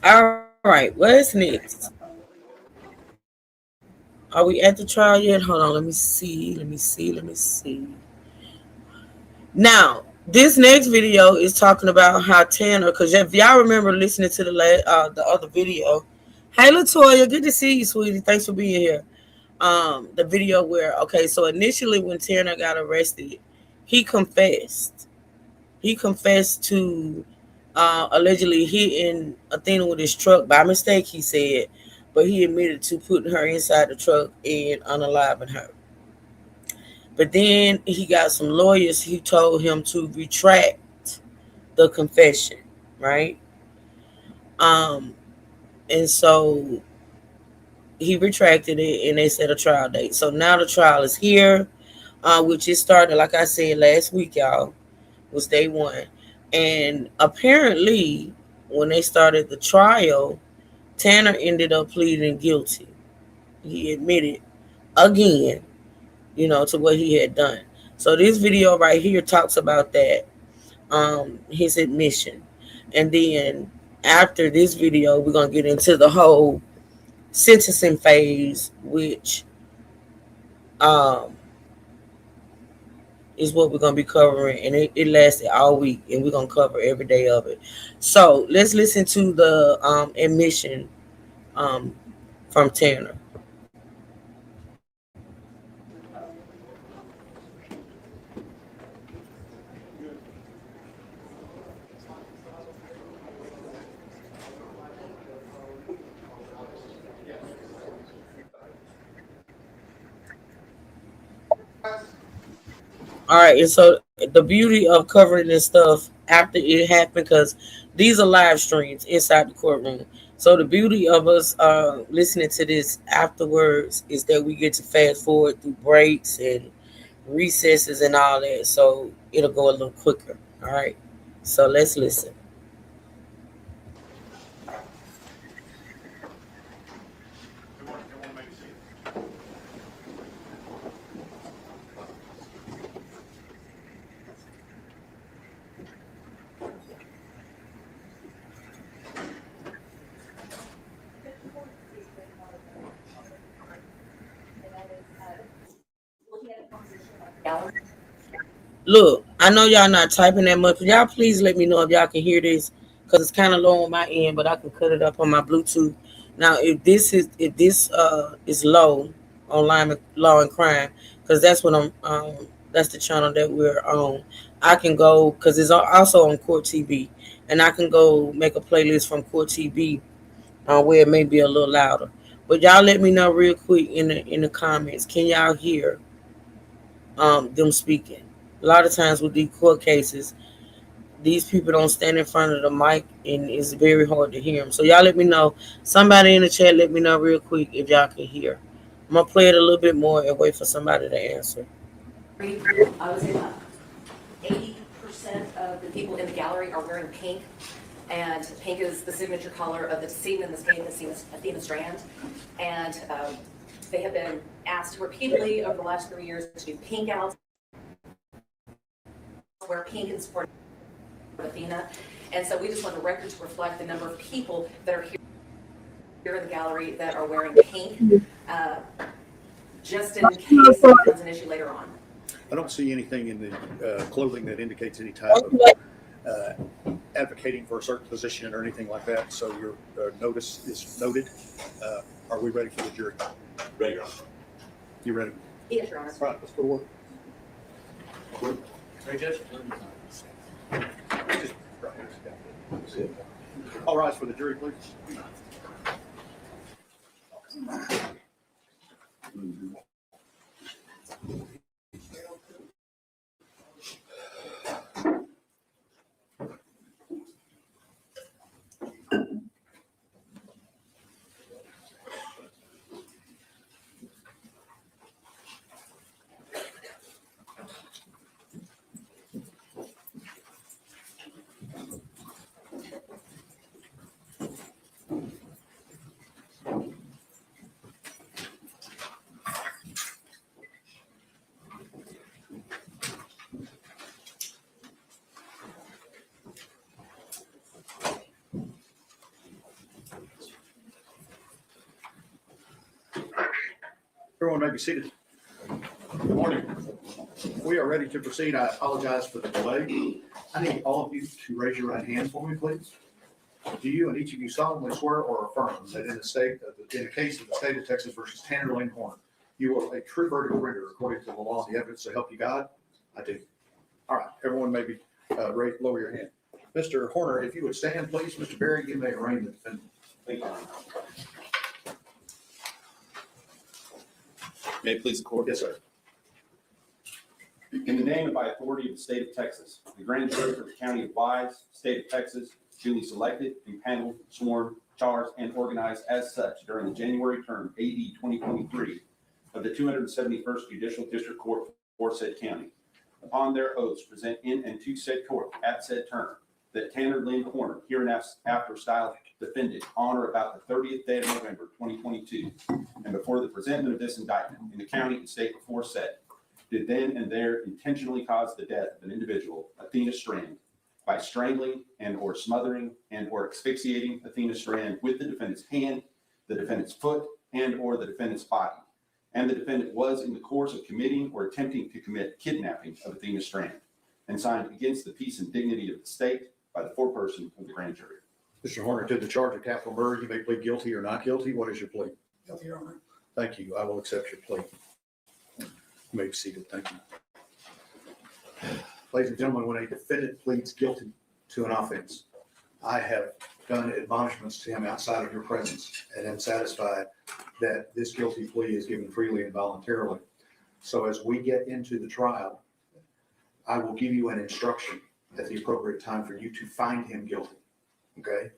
All right, what's next? Are we at the trial yet? Hold on, let me see. Now, this next video is talking about how Tanner, because if y'all remember listening to the other video, hey Latoya, good to see you, sweetie. Thanks for being here. The video where, okay, so initially when Tanner got arrested, he confessed. He confessed to allegedly hitting Athena with his truck by mistake, he said, but he admitted to putting her inside the truck and unaliving her. But then he got some lawyers who told him to retract the confession, right? And so he retracted it, and they set a trial date. So now the trial is here, which is started, like I said, last week, y'all, was day one. And apparently, when they started the trial, Tanner ended up pleading guilty. He admitted again, to what he had done. So this video right here talks about that, his admission. And then after this video, we're going to get into the whole sentencing phase, which is what we're going to be covering. And it lasted all week, and we're going to cover every day of it. So let's listen to the admission from Tanner. All right, and so the beauty of covering this stuff after it happened, because these are live streams inside the courtroom. So the beauty of us listening to this afterwards is that we get to fast forward through breaks and recesses and all that. So it'll go a little quicker. All right, so let's listen. gallery? Look, I know y'all not typing that much, but y'all please let me know if y'all can hear this, because it's kind of low on my end, but I can cut it up on my Bluetooth. Now, if this is low on Law and Crime, because that's what that's the channel that we're on. I can go, because it's also on Court TV, and I can go make a playlist from Court TV where it may be a little louder. But y'all let me know real quick in the comments. Can y'all hear them speaking? A lot of times with these court cases, these people don't stand in front of the mic, and it's very hard to hear them. So y'all let me know. Somebody in the chat, let me know real quick if y'all can hear. I'm gonna play it a little bit more and wait for somebody to answer. I would say about 80% of the people in the gallery are wearing pink, and pink is the signature color of the decedent, in this case, Athena Strand. And they have been asked repeatedly over the last 3 years to do pink out, wear pink in support of Athena. And so we just want the record to reflect the number of people that are here in the gallery that are wearing pink, just in case it becomes an issue later on. I don't see anything in the clothing that indicates any type of advocating for a certain position or anything like that. So your notice is noted. Are we ready for the jury? Ready, Your Honor. You ready? Yes, Your Honor. Right, let's go to work. All rise for the jury, please. Everyone may be seated. Good morning. We are ready to proceed. I apologize for the delay. I need all of you to raise your right hand for me, please. Do you and each of you solemnly swear or affirm that in the case of the state of Texas versus Tanner Lane Horner, you are a true verdict render according to the law and the evidence to help you God? I do. All right. Everyone may be lower your hand. Mr. Horner, if you would stand, please. Mr. Berry, you may arraign the defendant. Thank you. May it please the court? Yes, sir. In the name and by authority of the state of Texas, the grand jury for the county of Wise, state of Texas, duly selected, impaneled, sworn, charged, and organized as such during the January term AD 2023 of the 271st Judicial District Court for said county. Upon their oaths, present in and to said court at said term that Tanner Lane Horner, hereinafter styled defendant, on or about the 30th day of November 2022, and before the presentment of this indictment in the county and state before said, did then and there intentionally cause the death of an individual, Athena Strand, by strangling and or smothering and or asphyxiating Athena Strand with the defendant's hand, the defendant's foot, and or the defendant's body. And the defendant was in the course of committing or attempting to commit kidnapping of Athena Strand, and signed against the peace and dignity of the state by the foreperson of the grand jury. Mr. Horner, to the charge of capital murder, you may plead guilty or not guilty. What is your plea? Guilty, Your Honor. Thank you. I will accept your plea. You may be seated. Thank you. Ladies and gentlemen, when a defendant pleads guilty to an offense, I have done admonishments to him outside of your presence and am satisfied that this guilty plea is given freely and voluntarily. So as we get into the trial, I will give you an instruction at the appropriate time for you to find him guilty. Okay?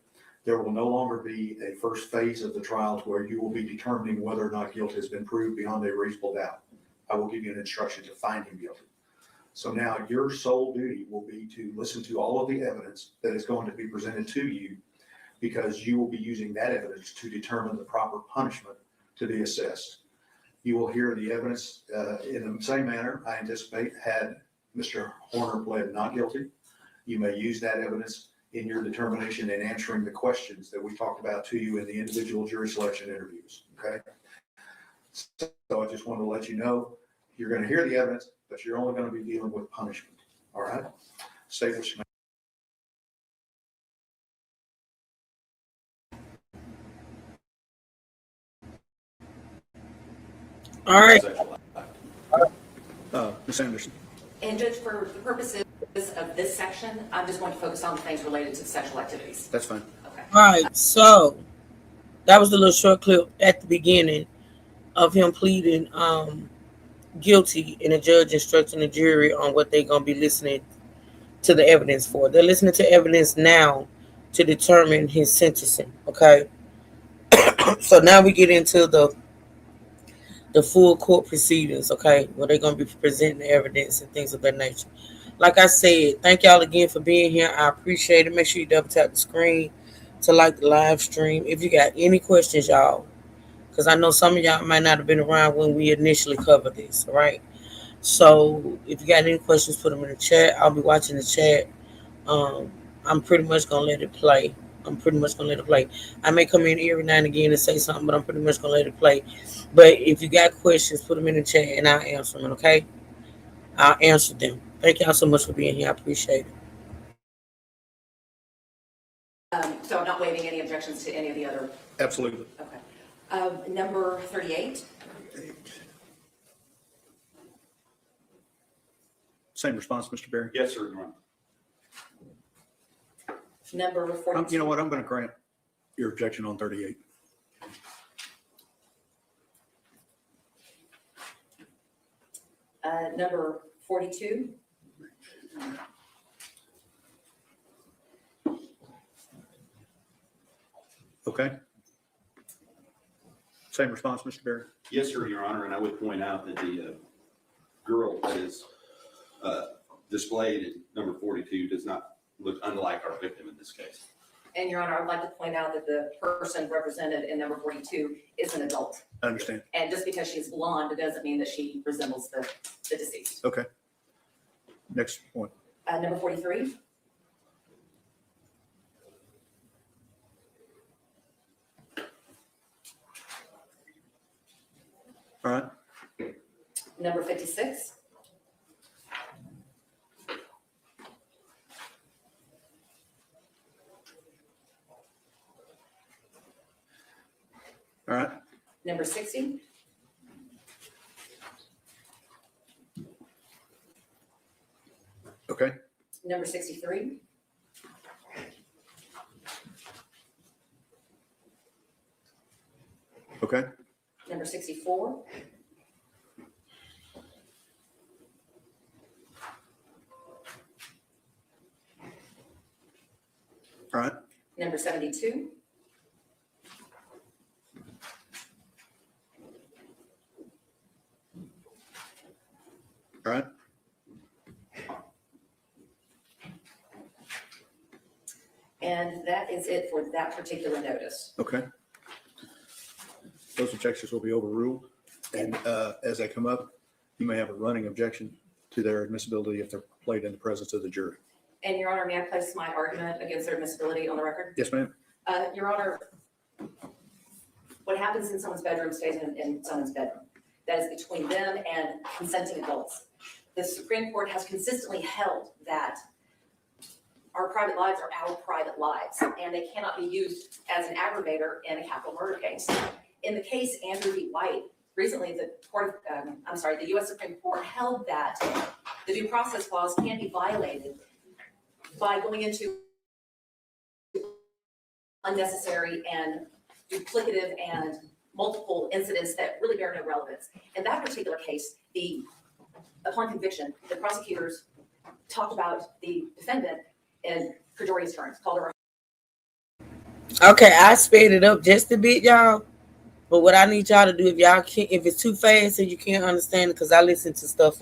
There will no longer be a first phase of the trial to where you will be determining whether or not guilt has been proved beyond a reasonable doubt. I will give you an instruction to find him guilty. So now your sole duty will be to listen to all of the evidence that is going to be presented to you, because you will be using that evidence to determine the proper punishment to be assessed. You will hear the evidence in the same manner I anticipate had Mr. Horner pled not guilty. You may use that evidence in your determination in answering the questions that we talked about to you in the individual jury selection interviews. Okay. So I just wanted to let you know You're going to hear the evidence, but you're only going to be dealing with punishment. All right? State what you mean. All right. Ms. Anderson. And Judge, for the purposes of this section, I'm just going to focus on the things related to sexual activities. That's fine. Okay. All right. So that was the little short clip at the beginning of him pleading guilty, and the judge instructing the jury on what they're going to be listening to the evidence for. They're listening to evidence now to determine his sentencing. Okay. So now we get into the full court proceedings, okay, where they're going to be presenting the evidence and things of that nature. Like I said, thank y'all again for being here. I appreciate it. Make sure you double tap the screen to like the live stream. If you got any questions, y'all, because I know some of y'all might not have been around when we initially covered this, all right? So if you got any questions, put them in the chat. I'll be watching the chat. I'm pretty much going to let it play. I may come in every now and again and say something, but I'm pretty much going to let it play. But if you got questions, put them in the chat and I'll answer them, okay? I'll answer them. Thank y'all so much for being here. I appreciate it. So I'm not waiving any objections to any of the other. Absolutely. Okay. Number 38. Same response, Mr. Berry? Yes, sir, Your Honor. Number 42. You know what? I'm going to grant your objection on 38. Number 42. Okay. Same response, Mr. Berry? Yes, sir, Your Honor, and I would point out that the girl that is displayed at number 42 does not look unlike our victim in this case. And Your Honor, I'd like to point out that the person represented in number 42 is an adult. I understand. And just because she's blonde, it doesn't mean that she resembles the deceased. Okay. Next point. Number 43. All right. Number 56. All right. Number 60. Okay. Number 63. Okay. Number 64. All right. Number 72. All right. And that is it for that particular notice. Okay. Those objections will be overruled. And as they come up, you may have a running objection to their admissibility if they're played in the presence of the jury. And Your Honor, may I place my argument against their admissibility on the record? Yes, ma'am. Your Honor, what happens in someone's bedroom stays in someone's bedroom. That is between them and consenting adults. The Supreme Court has consistently held that our private lives are our private lives, and they cannot be used as an aggravator in a capital murder case. In the case Andrew v. White, recently the U.S. Supreme Court held that the due process clause can be violated by going into unnecessary and duplicative and multiple incidents that really bear no relevance. In that particular case, upon conviction, the prosecutors talked about the defendant in pejorious terms, called her. Okay, I sped it up just a bit, y'all. But what I need y'all to do, if it's too fast and you can't understand it, because I listen to stuff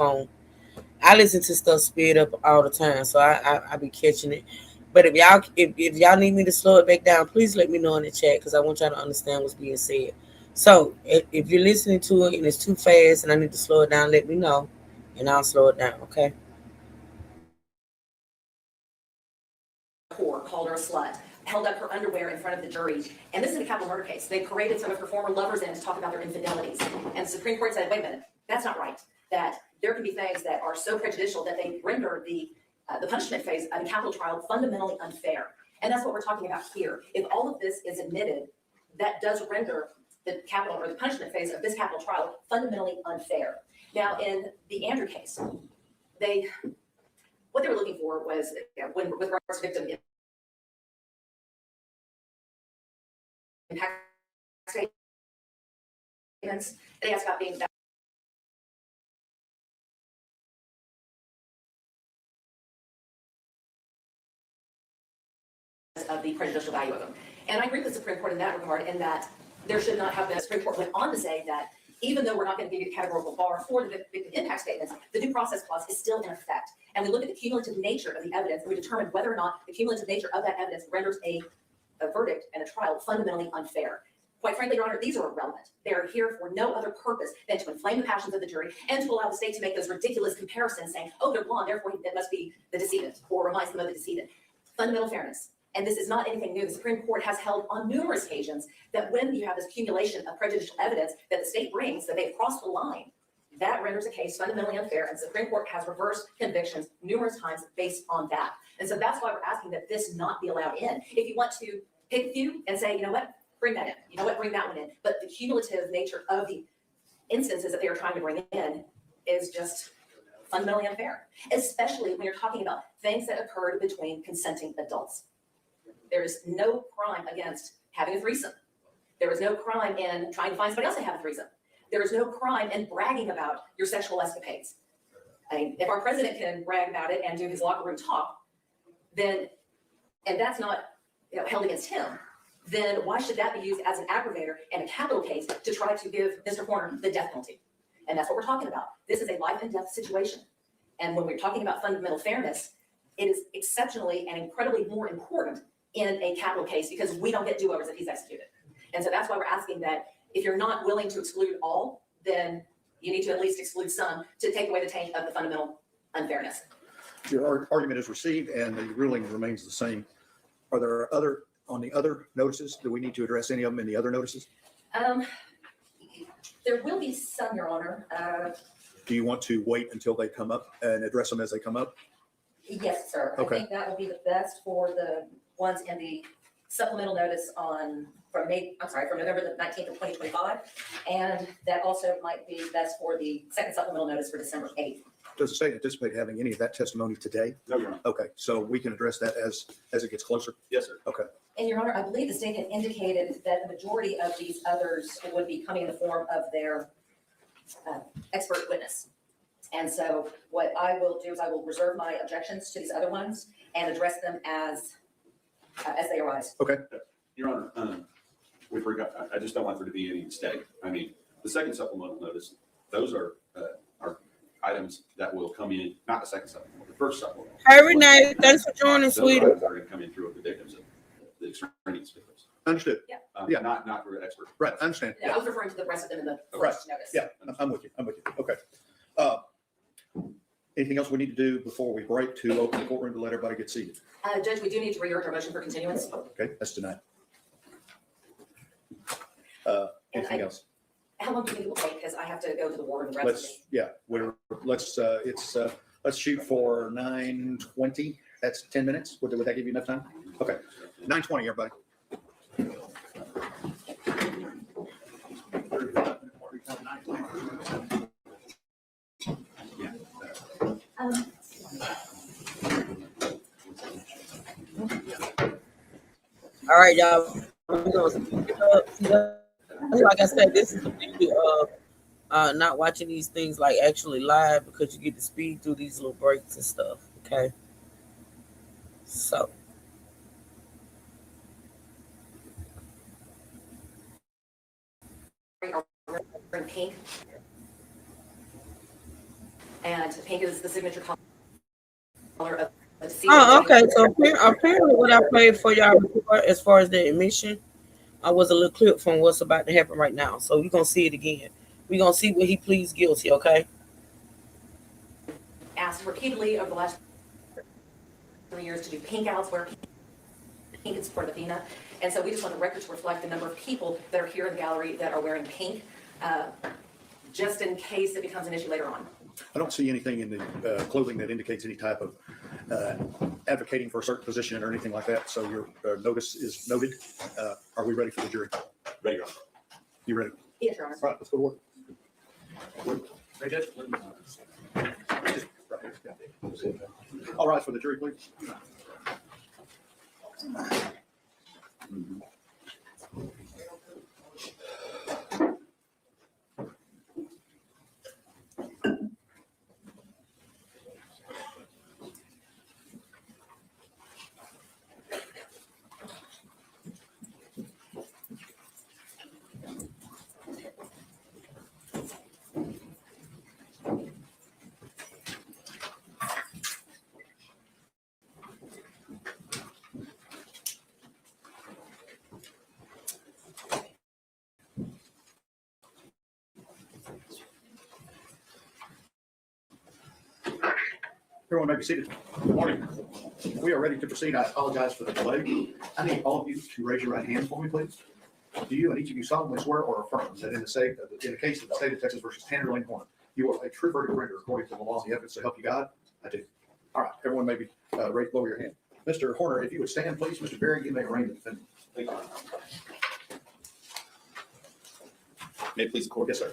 sped up all the time, so I be catching it. But if y'all need me to slow it back down, please let me know in the chat, because I want y'all to understand what's being said. So if you're listening to it and it's too fast and I need to slow it down, let me know and I'll slow it down, okay? Called her a slut, held up her underwear in front of the jury. And this is a capital murder case. They paraded some of her former lovers in to talk about their infidelities. And the Supreme Court said, wait a minute, that's not right. that there can be things that are so prejudicial that they render the punishment phase of a capital trial fundamentally unfair. And that's what we're talking about here. If all of this is admitted, that does render the capital or the punishment phase of this capital trial fundamentally unfair. Now, in the Andrew case, what they were looking for was, when with regards to victim impact statements, they asked about being of the prejudicial value of them. And I agree with the Supreme Court in that regard, in that there should not have been. The Supreme Court went on to say that even though we're not going to give you a categorical bar for the victim impact statements, the due process clause is still in effect. And we look at the cumulative nature of the evidence, and we determine whether or not the cumulative nature of that evidence renders a verdict and a trial fundamentally unfair. Quite frankly, Your Honor, these are irrelevant. They're here for no other purpose than to inflame the passions of the jury and to allow the state to make those ridiculous comparisons saying, oh, they're blonde, therefore it must be the decedent, or reminds them of the decedent. Fundamental fairness. And this is not anything new. The Supreme Court has held on numerous occasions that when you have this accumulation of prejudicial evidence that the state brings, that they've crossed the line, that renders a case fundamentally unfair. And the Supreme Court has reversed convictions numerous times based on that. And so that's why we're asking that this not be allowed in. If you want to pick a few and say, you know what, bring that in. You know what, bring that one in. But the cumulative nature of the instances that they are trying to bring in is just fundamentally unfair, especially when you're talking about things that occurred between consenting adults. There is no crime against having a threesome. There is no crime in trying to find somebody else to have a threesome. There is no crime in bragging about your sexual escapades. I mean, if our president can brag about it and do his locker room talk, then, and that's not held against him, then why should that be used as an aggravator in a capital case to try to give Mr. Horner the death penalty? And that's what we're talking about. This is a life and death situation. And when we're talking about fundamental fairness, it is exceptionally and incredibly more important in a capital case because we don't get do-overs if he's executed. And so that's why we're asking that if you're not willing to exclude all, then you need to at least exclude some to take away the taint of the fundamental unfairness. Your argument is received and the ruling remains the same. Are there on the other notices, do we need to address any of them in the other notices? There will be some, Your Honor. Do you want to wait until they come up and address them as they come up? Yes, sir. Okay. I think that will be the best for the ones in the supplemental notice from November the 19th of 2025. And that also might be best for the second supplemental notice for December 8th. Does the state anticipate having any of that testimony today? No, Your Honor. Okay, so we can address that as it gets closer? Yes, sir. Okay. And Your Honor, I believe the state had indicated that the majority of these others would be coming in the form of their expert witness. And so what I will do is I will reserve my objections to these other ones and address them as they arise. Okay. Your Honor, we forgot, I just don't want there to be any mistake. I mean, the second supplemental notice, those are items that will come in, not the second supplemental, the first supplemental. Hi, Renee. Thanks for joining, Those sweetie. items are going to come in through the victims of the extraneous victims. Understood. Yeah. Yeah. Not for expert. Right, I understand. Yeah, I was referring to the rest of them in the Right. first notice. Yeah, I'm with you. Okay. Anything else we need to do before we break to open the courtroom to let everybody get seated? Judge, we do need to rehear our motion for continuance. Okay, that's tonight. Anything else? How long do you think it will take? Because I have to go to the war room. the rest of the day. Let's shoot for 9:20. That's 10 minutes. Would that give you enough time? Okay, 9:20, everybody. All right, y'all. Like I said, this is the beauty of not watching these things like actually live because you get to speed through these little breaks and stuff. Okay. So. In pink. And pink is the signature color of the seal. Oh, okay. So apparently what I played for y'all as far as the admission was a little clip from what's about to happen right now. So we're going to see it again. We're going to see what he pleads guilty, okay? Asked repeatedly over the last 3 years to do pink outs where pink is for Latina. And so we just want the record to reflect the number of people that are here in the gallery that are wearing pink, just in case it becomes an issue later on. I don't see anything in the clothing that indicates any type of advocating for a certain position or anything like that. So your notice is noted. Are we ready for the jury? Ready, Your Honor. You ready? Yes, Your Honor. All right, let's go to work. All right, for the jury, please. Everyone may be seated. Good morning. We are ready to proceed. I apologize for the delay. I need all of you to raise your right hand for me, please. Do you and each of you solemnly swear or affirm that in the case of the state of Texas versus Tanner Lane Horner, you are a true verdict render according to the laws and the evidence to help you God? I do. All right. Everyone may be lower your hand. Mr. Horner, if you would stand, please. Mr. Berry, you may arraign the defendant. Thank you. May it please the court. Yes, sir.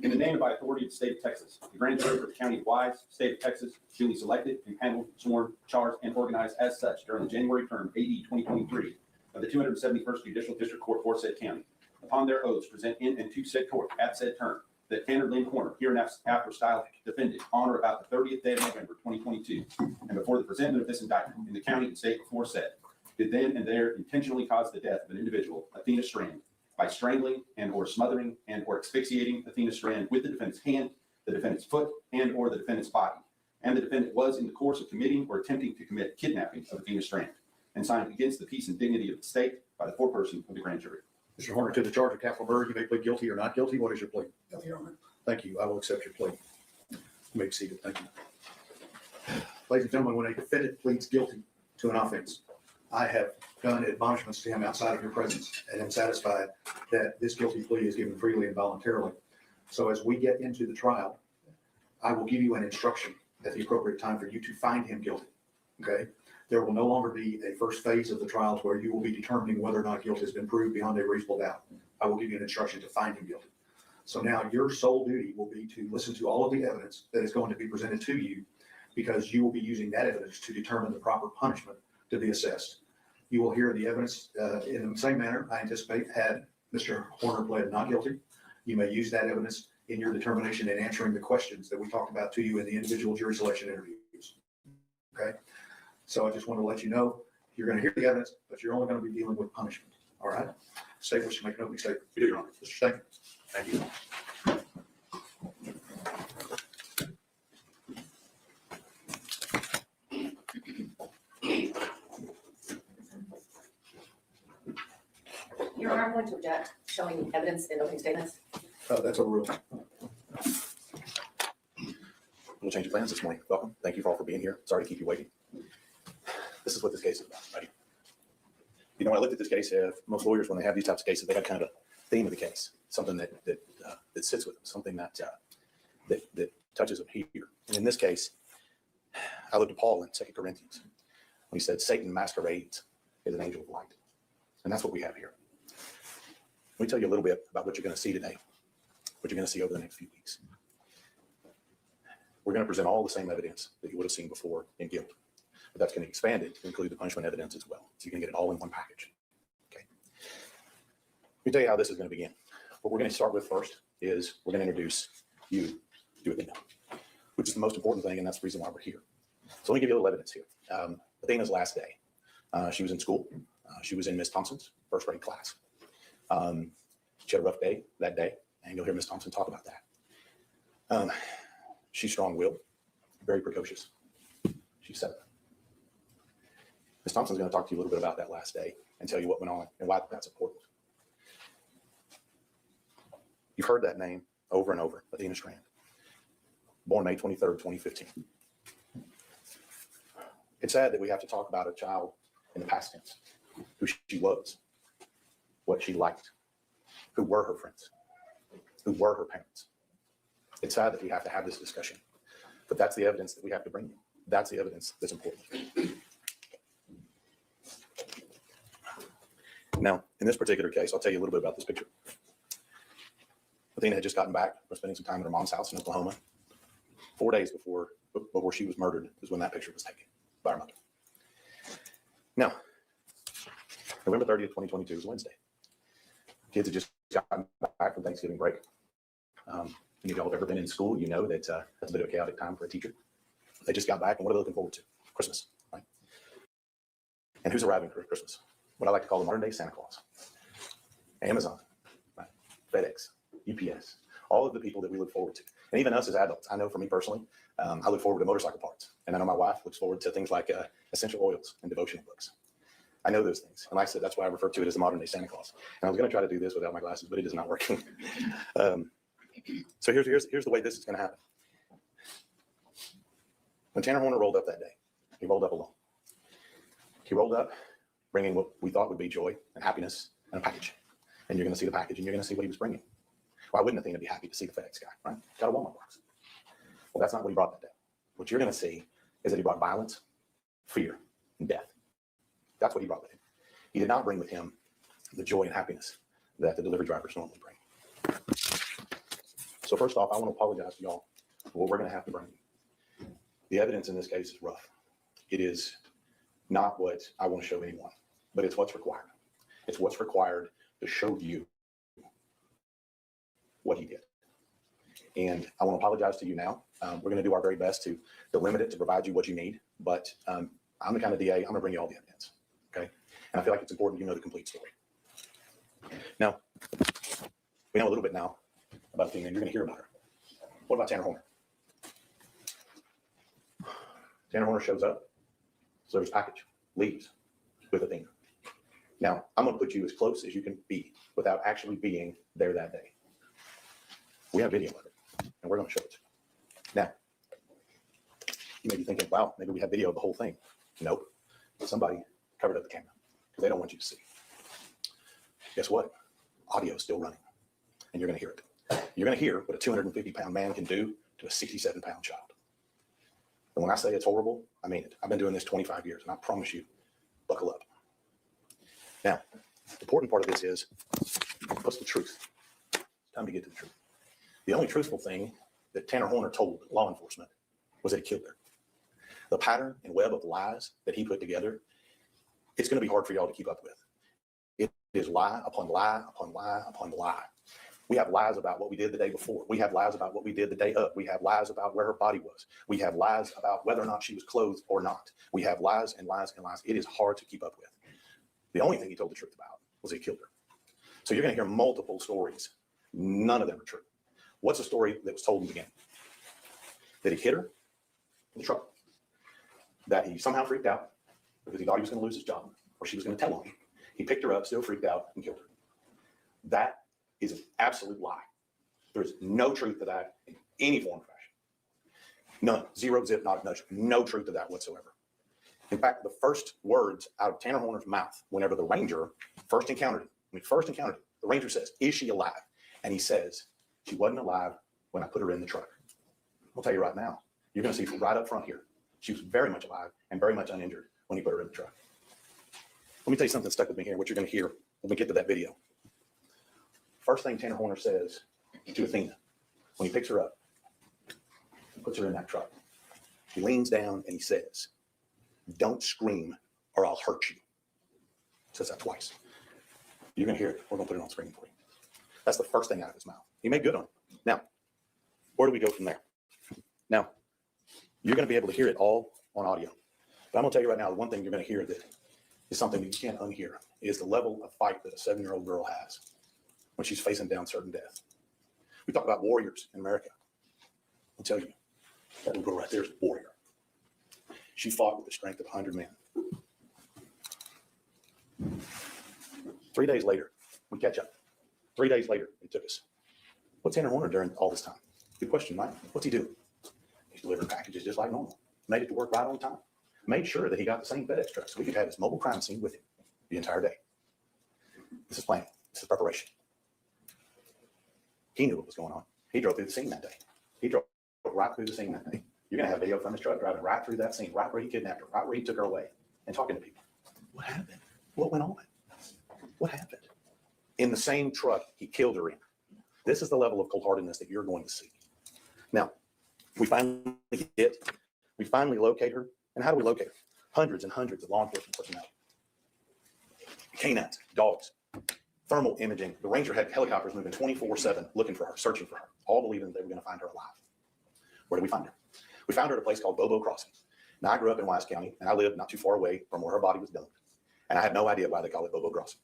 In the name and by authority of the state of Texas, the grand jury for the county of Wise, state of Texas, duly selected, impaneled, sworn, charged, and organized as such during the January term AD 2023 of the 271st Judicial District Court for said county. Upon their oaths, present in and to said court at said term that Tanner Lane Horner, hereinafter styled defendant, on or about the 30th day of November 2022, and before the presentment of this indictment in the county and state aforesaid, did then and there intentionally cause the death of an individual, Athena Strand, by strangling and or smothering and or asphyxiating Athena Strand with the defendant's hand, the defendant's foot, and or the defendant's body. And the defendant was in the course of committing or attempting to commit kidnapping of Athena Strand, and signed against the peace and dignity of the state by the foreperson of the grand jury. Mr. Horner, to the charge of capital murder, you may plead guilty or not guilty. What is your plea? Guilty, Your Honor. Thank you. I will accept your plea. You may be seated. Thank you. Ladies and gentlemen, when a defendant pleads guilty to an offense, I have done admonishments to him outside of your presence and am satisfied that this guilty plea is given freely and voluntarily. So as we get into the trial, I will give you an instruction at the appropriate time for you to find him guilty. Okay? There will no longer be a first phase of the trial where you will be determining whether or not guilt has been proved beyond a reasonable doubt. I will give you an instruction to find him guilty. So now your sole duty will be to listen to all of the evidence that is going to be presented to you, because you will be using that evidence to determine the proper punishment to be assessed. You will hear the evidence in the same manner I anticipate had Mr. Horner pled not guilty. You may use that evidence in your determination in answering the questions that we talked about to you in the individual jury selection interviews. Okay? So I just want to let you know, you're going to hear the evidence, but you're only going to be dealing with punishment. All right? State what you make an opening statement. We do, Your Honor. Mr. Stanton. Thank you. Your Honor, I'm going to object showing evidence in opening statements. That's a rule. We'll change of plans this morning. Welcome. Thank you all for being here. Sorry to keep you waiting. This is what this case is about, right? You know, when I looked at this case, most lawyers, when they have these types of cases, they have kind of a theme of the case, something that sits with them, something that touches them here. And in this case, I looked at Paul in 2 Corinthians when he said, Satan masquerades as an angel of light. And that's what we have here. Let me tell you a little bit about what you're going to see today, what you're going to see over the next few weeks. We're going to present all the same evidence that you would have seen before in guilt, but that's going to expand it to include the punishment evidence as well. So you can get it all in one package. Okay. Let me tell you how this is going to begin. What we're going to start with first is we're going to introduce you to Athena, which is the most important thing, and that's the reason why we're here. So let me give you a little evidence here. Athena's last day. She was in school. She was in Miss Thompson's first grade class. She had a rough day that day, and you'll hear Miss Thompson talk about that. She's strong-willed, very precocious. She's 7. Miss Thompson's going to talk to you a little bit about that last day and tell you what went on and why that's important. You've heard that name over and over, Athena Strand, born May 23rd, 2015. It's sad that we have to talk about a child in the past tense, who she was, what she liked, who were her friends, who were her parents. It's sad that we have to have this discussion, but that's the evidence that we have to bring you. That's the evidence that's important. Now, in this particular case, I'll tell you a little bit about this picture. Athena had just gotten back from spending some time at her mom's house in Oklahoma. 4 days before she was murdered is when that picture was taken by her mother. Now, November 30th, 2022 is Wednesday. Kids had just gotten back from Thanksgiving break. If y'all have ever been in school, you know that that's a bit of a chaotic time for a teacher. They just got back, and what are they looking forward to? Christmas, right? And who's arriving for Christmas? What I like to call the modern day Santa Claus. Amazon, right? FedEx, UPS, all of the people that we look forward to. And even us as adults, I know for me personally, I look forward to motorcycle parts. And I know my wife looks forward to things like essential oils and devotional books. I know those things. And like I said, that's why I refer to it as the modern day Santa Claus. And I was going to try to do this without my glasses, but it is not working. So here's the way this is going to happen. When Tanner Horner rolled up that day, he rolled up alone. He rolled up bringing what we thought would be joy and happiness and a package. And you're going to see the package and you're going to see what he was bringing. Why wouldn't Athena be happy to see the FedEx guy, right? Got a Walmart box. Well, that's not what he brought that day. What you're going to see is that he brought violence, fear, and death. That's what he brought with him. He did not bring with him the joy and happiness that the delivery drivers normally bring. So first off, I want to apologize to y'all for what we're going to have to bring you. The evidence in this case is rough. It is not what I want to show anyone, but it's what's required. It's what's required to show you what he did. And I want to apologize to you now. We're going to do our very best to limit it, to provide you what you need. But I'm the kind of DA, I'm going to bring you all the evidence. Okay. And I feel like it's important you know the complete story. Now, we know a little bit now about Athena, and you're going to hear about her. What about Tanner Horner? Tanner Horner shows up, delivers package, leaves with Athena. Now, I'm going to put you as close as you can be without actually being there that day. We have video of it, and we're going to show it to you. Now, you may be thinking, wow, maybe we have video of the whole thing. Nope. Somebody covered up the camera because they don't want you to see. Guess what? Audio is still running, and you're going to hear it. You're going to hear what a 250-pound man can do to a 67-pound child. And when I say it's horrible, I mean it. I've been doing this 25 years, and I promise you, buckle up. Now, the important part of this is, what's the truth? It's time to get to the truth. The only truthful thing that Tanner Horner told law enforcement was that he killed her. The pattern and web of lies that he put together, it's going to be hard for y'all to keep up with. It is lie upon lie upon lie upon lie. We have lies about what we did the day before. We have lies about what we did the day of. We have lies about where her body was. We have lies about whether or not she was clothed or not. We have lies and lies and lies. It is hard to keep up with. The only thing he told the truth about was he killed her. So you're going to hear multiple stories. None of them are true. What's the story that was told in the beginning? That he hit her in the truck. That he somehow freaked out because he thought he was going to lose his job or she was going to tell on him. He picked her up, still freaked out, and killed her. That is an absolute lie. There's no truth to that in any form or fashion. None. Zero, zip, not no truth to that whatsoever. In fact, the first words out of Tanner Horner's mouth, whenever the ranger first encountered him, the ranger says, "Is she alive?" And he says, "She wasn't alive when I put her in the truck." I'll tell you right now, you're going to see right up front here, she was very much alive and very much uninjured when he put her in the truck. Let me tell you something that stuck with me here, what you're going to hear when we get to that video. First thing Tanner Horner says to Athena when he picks her up and puts her in that truck, he leans down and he says, "Don't scream or I'll hurt you." He says that twice. You're going to hear it. We're going to put it on screen for you. That's the first thing out of his mouth. He made good on it. Now, where do we go from there? Now, you're going to be able to hear it all on audio. But I'm going to tell you right now, the one thing you're going to hear that is something that you can't unhear is the level of fight that a 7-year-old girl has when she's facing down certain death. We talk about warriors in America. I'll tell you, that little girl right there is a warrior. She fought with the strength of 100 men. 3 days later, we catch up. 3 days later, it took us. What's Tanner Horner during all this time? Good question, Mike. What's he do? He's delivering packages just like normal. Made it to work right on time. Made sure that he got the same FedEx truck so we could have his mobile crime scene with him the entire day. This is planning. This is preparation. He knew what was going on. He drove through the scene that day. He drove right through the scene that day. You're going to have video from his truck driving right through that scene, right where he kidnapped her, right where he took her away, and talking to people. What happened? What went on? What happened? In the same truck he killed her in. This is the level of cold-heartedness that you're going to see. Now, we finally locate her. And how do we locate her? Hundreds and hundreds of law enforcement personnel. Canines, dogs, thermal imaging. The Ranger had helicopters moving 24/7 looking for her, searching for her, all believing they were going to find her alive. Where did we find her? We found her at a place called Bobo Crossing. Now, I grew up in Wise County, and I lived not too far away from where her body was dumped. And I had no idea why they call it Bobo Crossing.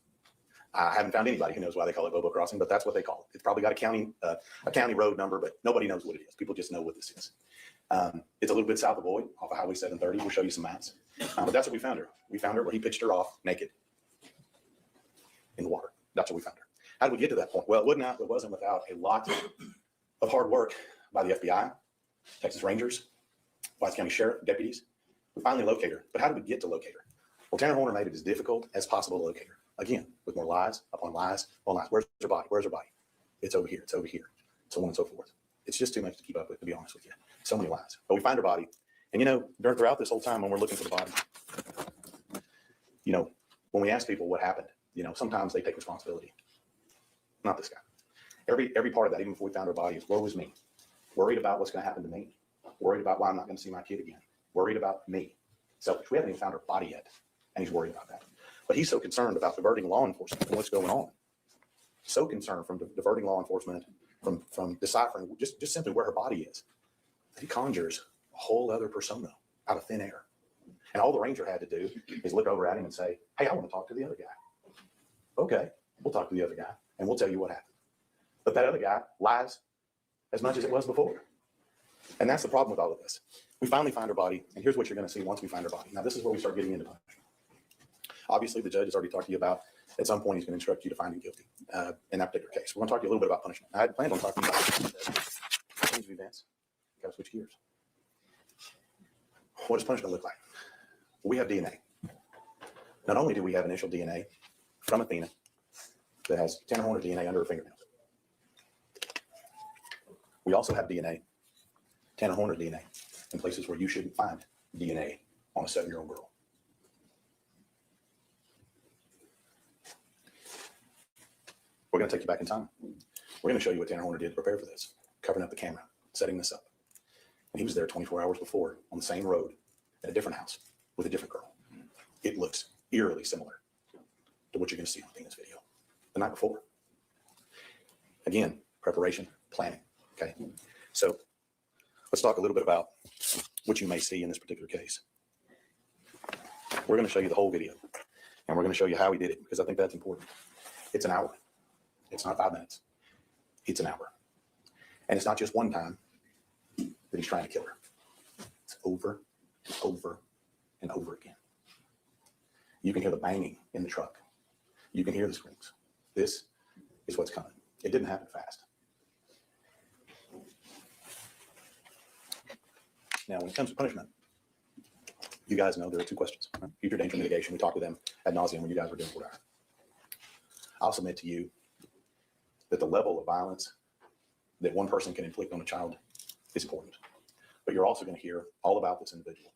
I haven't found anybody who knows why they call it Bobo Crossing, but that's what they call it. It's probably got a county road number, but nobody knows what it is. People just know what this is. It's a little bit south of Boyd, off of Highway 730. We'll show you some maps. But that's what we found her. We found her where he pitched her off naked in the water. That's what we found her. How did we get to that point? Well, it wasn't without a lot of hard work by the FBI, Texas Rangers, Wise County Sheriff, deputies. We finally located her. But how did we get to locate her? Well, Tanner Horner made it as difficult as possible to locate her. Again, with more lies upon lies upon lies. Where's her body? Where's her body? It's over here. It's over here. So on and so forth. It's just too much to keep up with, to be honest with you. So many lies. But we find her body. And, throughout this whole time when we're looking for the body, when we ask people what happened, sometimes they take responsibility. Not this guy. Every part of that, even before we found her body, is woe is me. Worried about what's going to happen to me. Worried about why I'm not going to see my kid again. Worried about me. Selfish. We haven't even found her body yet. And he's worried about that. But he's so concerned about diverting law enforcement and what's going on. So concerned from diverting law enforcement, from deciphering just simply where her body is, that he conjures a whole other persona out of thin air. And all the Ranger had to do is look over at him and say, hey, I want to talk to the other guy. Okay, we'll talk to the other guy and we'll tell you what happened. But that other guy lies as much as it was before. And that's the problem with all of this. We finally find her body, and here's what you're going to see once we find her body. Now, this is where we start getting into punishment. Obviously, the judge has already talked to you about, at some point, he's going to instruct you to find him guilty in that particular case. We're going to talk to you a little bit about punishment. I had planned on talking about change of events. Got to switch gears. What does punishment look like? We have DNA. Not only do we have initial DNA from Athena that has Tanner Horner DNA under her fingernails, we also have DNA, Tanner Horner DNA, in places where you shouldn't find DNA on a 7-year-old girl. We're going to take you back in time. We're going to show you what Tanner Horner did to prepare for this, covering up the camera, setting this up. And he was there 24 hours before on the same road at a different house with a different girl. It looks eerily similar to what you're going to see on Athena's video the night before. Again, preparation, planning. Okay, so let's talk a little bit about what you may see in this particular case. We're going to show you the whole video, and we're going to show you how he did it, because I think that's important. It's an hour. It's not 5 minutes. It's an hour. And it's not just one time that he's trying to kill her. It's over and over and over again. You can hear the banging in the truck. You can hear the screams. This is what's coming. It didn't happen fast. Now, when it comes to punishment, you guys know there are 2 questions. Right? Future danger mitigation. We talked to them ad nauseum when you guys were doing Fort Hour. I'll submit to you that the level of violence that one person can inflict on a child is important. But you're also going to hear all about this individual.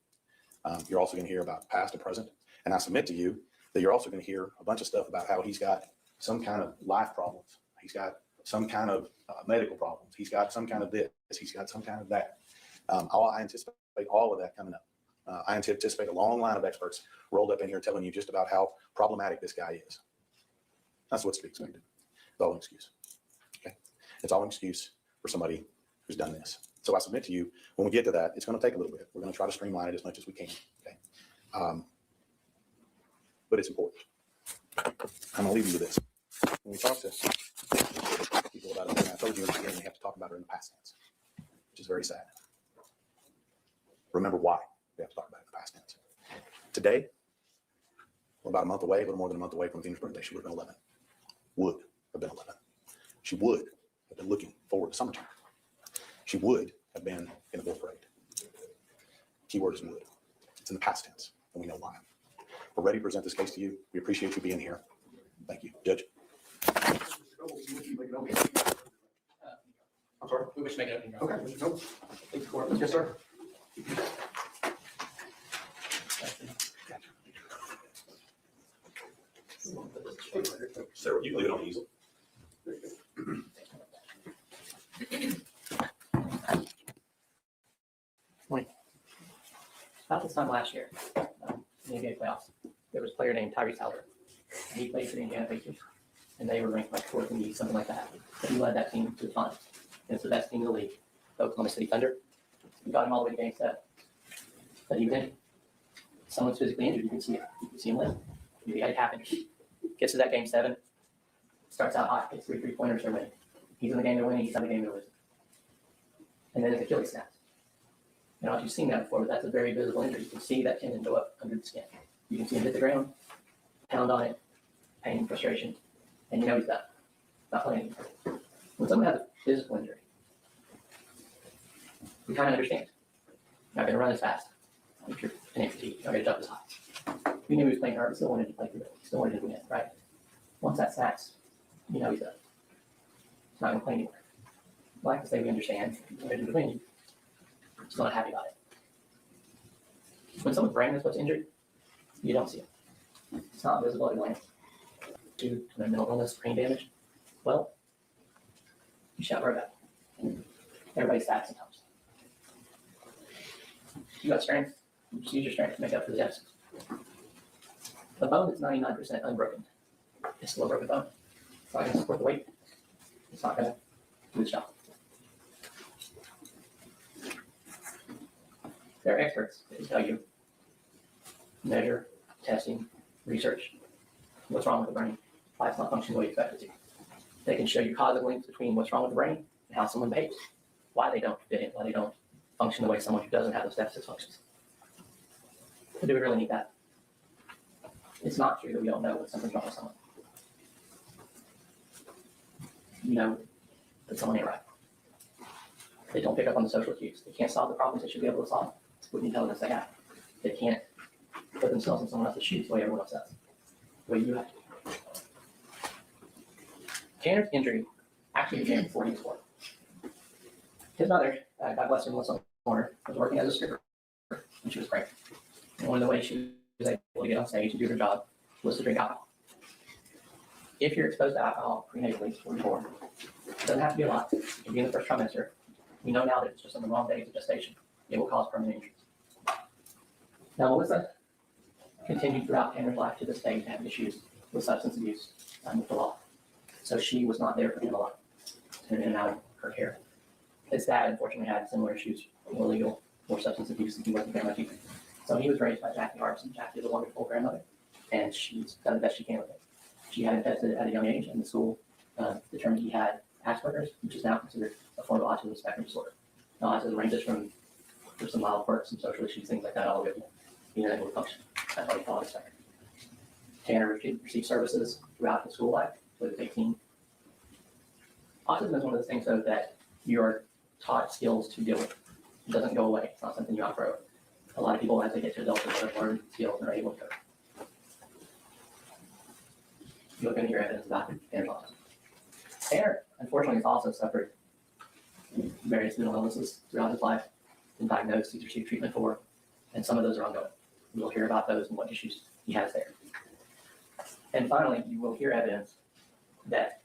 You're also going to hear about past and present. And I submit to you that you're also going to hear a bunch of stuff about how he's got some kind of life problems. He's got some kind of medical problems. He's got some kind of this. He's got some kind of that. I anticipate all of that coming up. I anticipate a long line of experts rolled up in here telling you just about how problematic this guy is. That's what's to be expected. It's all an excuse. Okay? It's all an excuse for somebody who's done this. So I submit to you, when we get to that, it's going to take a little bit. We're going to try to streamline it as much as we can. Okay? But it's important. I'm going to leave you with this. When we talk to people about it, I told you in the beginning, we have to talk about it in the past tense, which is very sad. Remember why we have to talk about it in the past tense. Today, we're about a month away, a little more than a month away from Athena's birthday. She would have been 11. Would have been 11. She would have been looking forward to summertime. She would have been in the 4th grade. Keyword is would. It's in the past tense, and we know why. We're ready to present this case to you. We appreciate you being here. Thank you. Judge. I'm sorry? We wish to make an opening. Okay, nope. Please, the court. Yes, sir. Sarah, you can leave it on the easel. About this time last year, in the NBA playoffs, there was a player named Tyrese Halliburton. He played for the Indiana Pacers, and they were ranked like fourth in the East, something like that. But he led that team to the finals. And it's the best team in the league, the Oklahoma City Thunder. We got him all the way to game 7. But he was injured. Someone's physically injured. You can see it. You can see him limp. It happens. Gets to that game 7. Starts out hot. Gets 3 3-pointers to win. He's in the game to win. He's in the game to lose. And then his Achilles snaps. I don't know if you've seen that before, but that's a very visible injury. You can see that tendon go up under the skin. You can see him hit the ground, pound on it, pain, frustration, and you know he's done. Not playing anymore. When someone has a physical injury, we kind of understand. You're not going to run as fast. If you're an amputee, you're not going to jump as high. We knew he was playing hard, but still wanted to play through it. Still wanted to win, right? Once that snaps, you know he's done. He's not going to play anymore. I like to say we understand. We're ready to win. Just not happy about it. When someone's brain is what's injured, you don't see it. It's not visible at a glance. Due to mental illness, brain damage, well, you should not worry about it. Everybody's sad sometimes. You got strength, you just use your strength to make up for the deficit. The bone is 99% unbroken. It's still a broken bone. It's not going to support the weight. It's not going to do its job. There are experts that can tell you, measure, testing, research, what's wrong with the brain, why it's not functioning the way you expect it to. They can show you causal links between what's wrong with the brain and how someone behaves, why they don't fit in, why they don't function the way someone who doesn't have those deficits functions. But do we really need that? It's not true that we don't know when something's wrong with someone. You know that someone ain't right. They don't pick up on the social cues. They can't solve the problems they should be able to solve with the intelligence they have. They can't put themselves in someone else's shoes the way everyone else does, the way you have to. Tanner's injury actually began before he was born. His mother, God bless her, Melissa Warner, was working as a stripper when she was pregnant. And one of the ways she was able to get on stage and do her job was to drink alcohol. If you're exposed to alcohol prenatally before you're born, it doesn't have to be a lot. It can be in the first trimester. We know now that it's just on the wrong days of gestation. It will cause permanent injuries. Now, Melissa continued throughout Tanner's life to this day to have issues with substance abuse and with the law. So she was not there for him a lot, in and out of her care. His dad, unfortunately, had similar issues, more legal, more substance abuse, and he wasn't very much either. So he was raised by Jackie Harbison. Jackie is a wonderful grandmother, and she's done the best she can with it. She had him tested at a young age, and the school determined he had Asperger's, which is now considered a form of autism spectrum disorder. Now, autism ranges from some mild quirks, some social issues, things like that, all the way to being unable to function. That's why we call it a spectrum. Tanner received services throughout his school life, till he was 18. Autism is one of those things, though, that you're taught skills to deal with. It doesn't go away. It's not something you outgrow. A lot of people, as they get to adulthood, have learned skills and are able to cope. You're going to hear evidence about Tanner's autism. Tanner, unfortunately, has also suffered various mental illnesses throughout his life, been diagnosed, he's received treatment for, and some of those are ongoing. We'll hear about those and what issues he has there. And finally, you will hear evidence that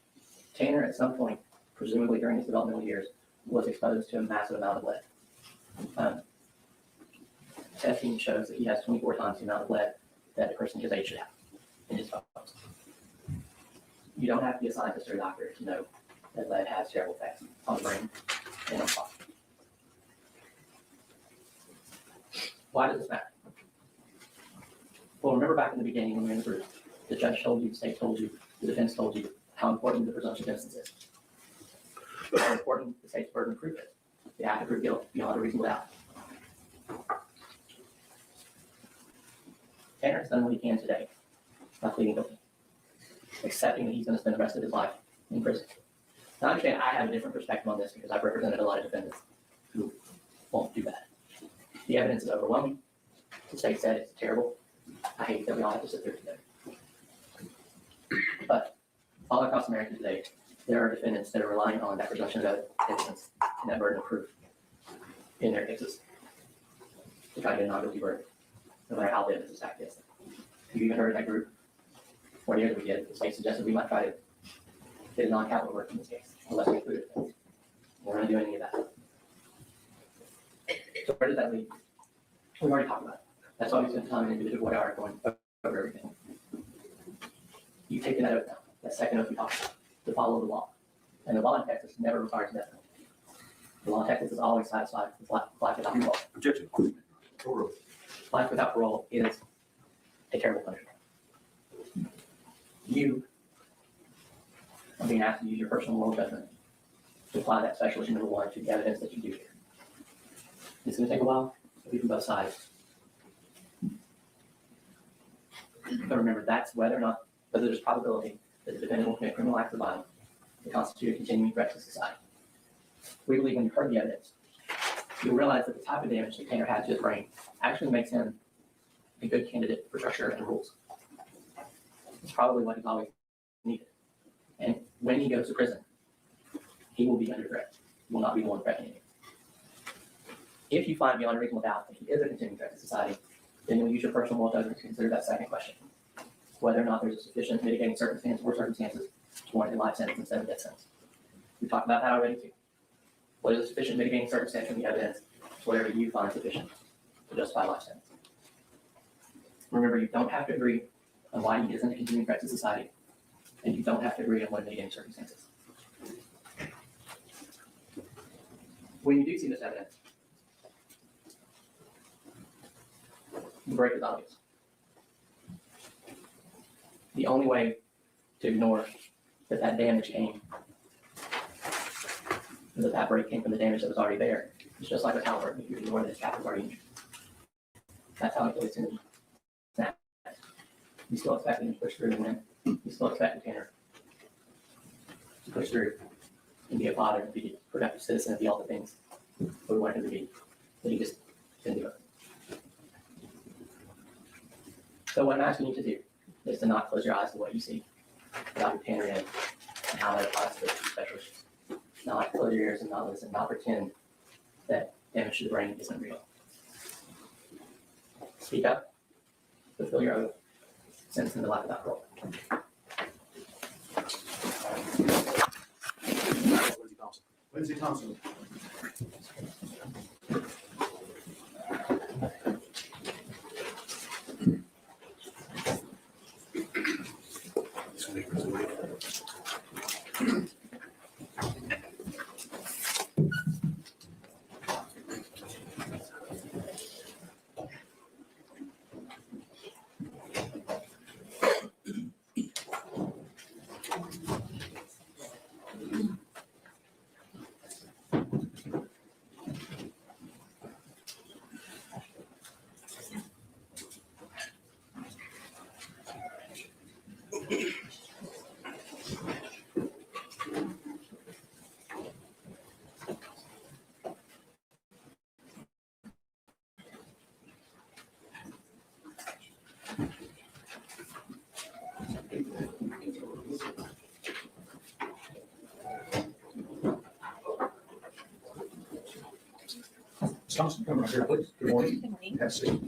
Tanner, at some point, presumably during his developmental years, was exposed to a massive amount of lead. Testing shows that he has 24 times the amount of lead that a person his age should have in his bones. You don't have to be a scientist or a doctor to know that lead has terrible effects on the brain and on the body. Why does this matter? Well, remember back in the beginning when we were in the group, the judge told you, the state told you, the defense told you how important the presumption of innocence is. How important the state's burden of proof is. They have to prove guilt beyond a reasonable doubt. Tanner has done what he can today by pleading guilty, accepting that he's going to spend the rest of his life in prison. Now, I understand I have a different perspective on this because I've represented a lot of defendants who won't do that. The evidence is overwhelming. The state said it's terrible. I hate that we all have to sit there together. But all across America today, there are defendants that are relying on that presumption of innocence and that burden of proof in their cases to try to get a non-guilty verdict, no matter how big this attack is. You've even heard that group, 40 years we did, this case suggested we might try to get a non-capital verdict in this case, unless we include it. We're not doing any of that. So where does that lead? We've already talked about it. That's why we spent time in individual OIR going over everything. You've taken that oath now, that second oath we talked about, to follow the law. And the law in Texas never requires death penalty. The law in Texas is always satisfied with life without parole. Objection. Life without parole is a terrible punishment. You are being asked to use your personal moral judgment to apply that special issue number 1 to the evidence that you do here. It's going to take a while, but from both sides. But remember, that's whether there's probability that the defendant will commit criminal acts of violence that constitute a continuing threat to society. We believe when you heard the evidence, you'll realize that the type of damage that Tanner had to his brain actually makes him a good candidate for structure and rules. It's probably what he's always needed. And when he goes to prison, he will be under threat. He will not be the one threatening you. If you find beyond a reasonable doubt that he is a continuing threat to society, then you'll use your personal moral judgment to consider that second question, whether or not there's a sufficient mitigating circumstance or circumstances to warrant a life sentence instead of a death sentence. We talked about that already too. What is a sufficient mitigating circumstance from the evidence to whatever you find sufficient to justify a life sentence? Remember, you don't have to agree on why he isn't a continuing threat to society, and you don't have to agree on what mitigating circumstances. When you do see this evidence, the break is obvious. The only way to ignore that damage came, that break came from the damage that was already there. It's just like with Halliburton, if you ignore that his cap was already injured. That's how it goes in. You still expect him to push through and win. You still expect Tanner to push through and be a father and be a productive citizen and be all the things we wanted him to be. But he just didn't do it. So what I'm asking you to do is to not close your eyes to what you see about your Tanner in and how that applies to those two special issues. Not close your ears and not listen, not pretend that damage to the brain isn't real. Speak up, fulfill your oath, sentence him to life without parole. Lindsey Thompson. Thompson, come up here, please. Good morning. Good morning. Have a seat.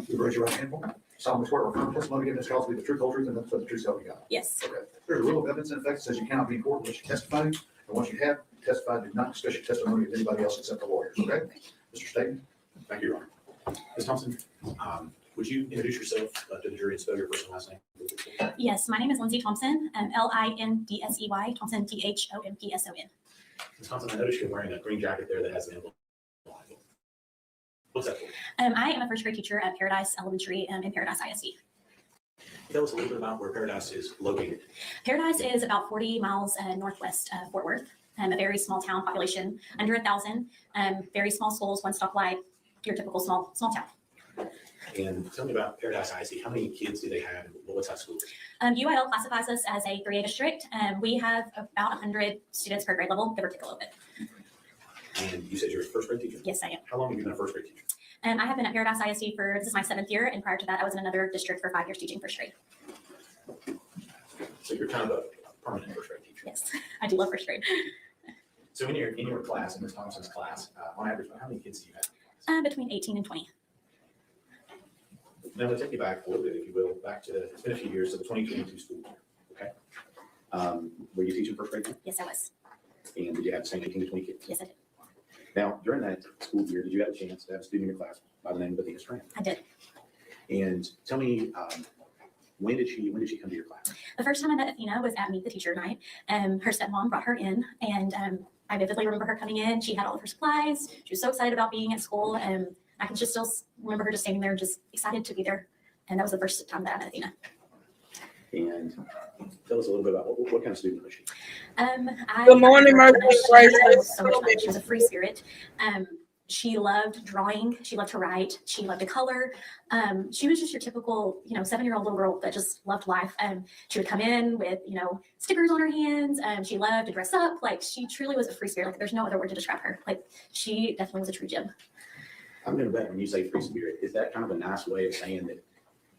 You raise your right hand for me. Solemnly swear or affirm testimony given in this call to be the truth, whole truth, and nothing but the truth, so help you God. Yes. Okay. There's a rule of evidence in effect that says you cannot be in court unless you testify, and once you have testified, do not discuss your testimony with anybody else except the lawyers, okay? Mr. Staten? Thank you, Your Honor. Ms. Thompson, would you introduce yourself to the jury and spell your first and last name? Yes, my name is Lindsey Thompson, Lindsey, Thompson, Thompson. Ms. Thompson, I noticed you're wearing a green jacket there that has an emblem. What's that for? I am a first grade teacher at Paradise Elementary in Paradise ISD. Tell us a little bit about where Paradise is located. Paradise is about 40 miles northwest of Fort Worth, a very small town, population under 1,000, very small schools, one stoplight, your typical small town. And tell me about Paradise ISD. How many kids do they have? What's that school? UIL classifies us as a 3A district. We have about 100 students per grade level, give or take a little bit. And you said you're a first grade teacher? Yes, I am. How long have you been a first grade teacher? I have been at Paradise ISD this is my 7th year, and prior to that, I was in another district for 5 years teaching first grade. So you're kind of a permanent first grade teacher? Yes, I do love first grade. So in your class, in Ms. Thompson's class, on average, how many kids do you have? Between 18 and 20. Now, to take you back a little bit, if you will, back to, it's been a few years, so the 2022 school year, okay? Were you teaching first grade? Yes, I was. And did you have the same 18 to 20 kids? Yes, I did. Now, during that school year, did you have a chance to have a student in your class by the name of Athena Strand? I did. And tell me, when did she come to your class? The first time I met Athena was at Meet the Teacher night. Her stepmom brought her in, and I vividly remember her coming in. She had all of her supplies. She was so excited about being at school, and I can just still remember her just standing there, just excited to be there. And that was the first time that I met Athena. And tell us a little bit about what kind of student was she? Good morning, Mercy. So much fun. She was a free spirit. She loved drawing. She loved to write. She loved to color. She was just your typical, 7-year-old little girl that just loved life. She would come in with, stickers on her hands. She loved to dress up. Like, she truly was a free spirit. Like, there's no other word to describe her. Like, she definitely was a true gem. I'm going to bet when you say free spirit, is that kind of a nice way of saying that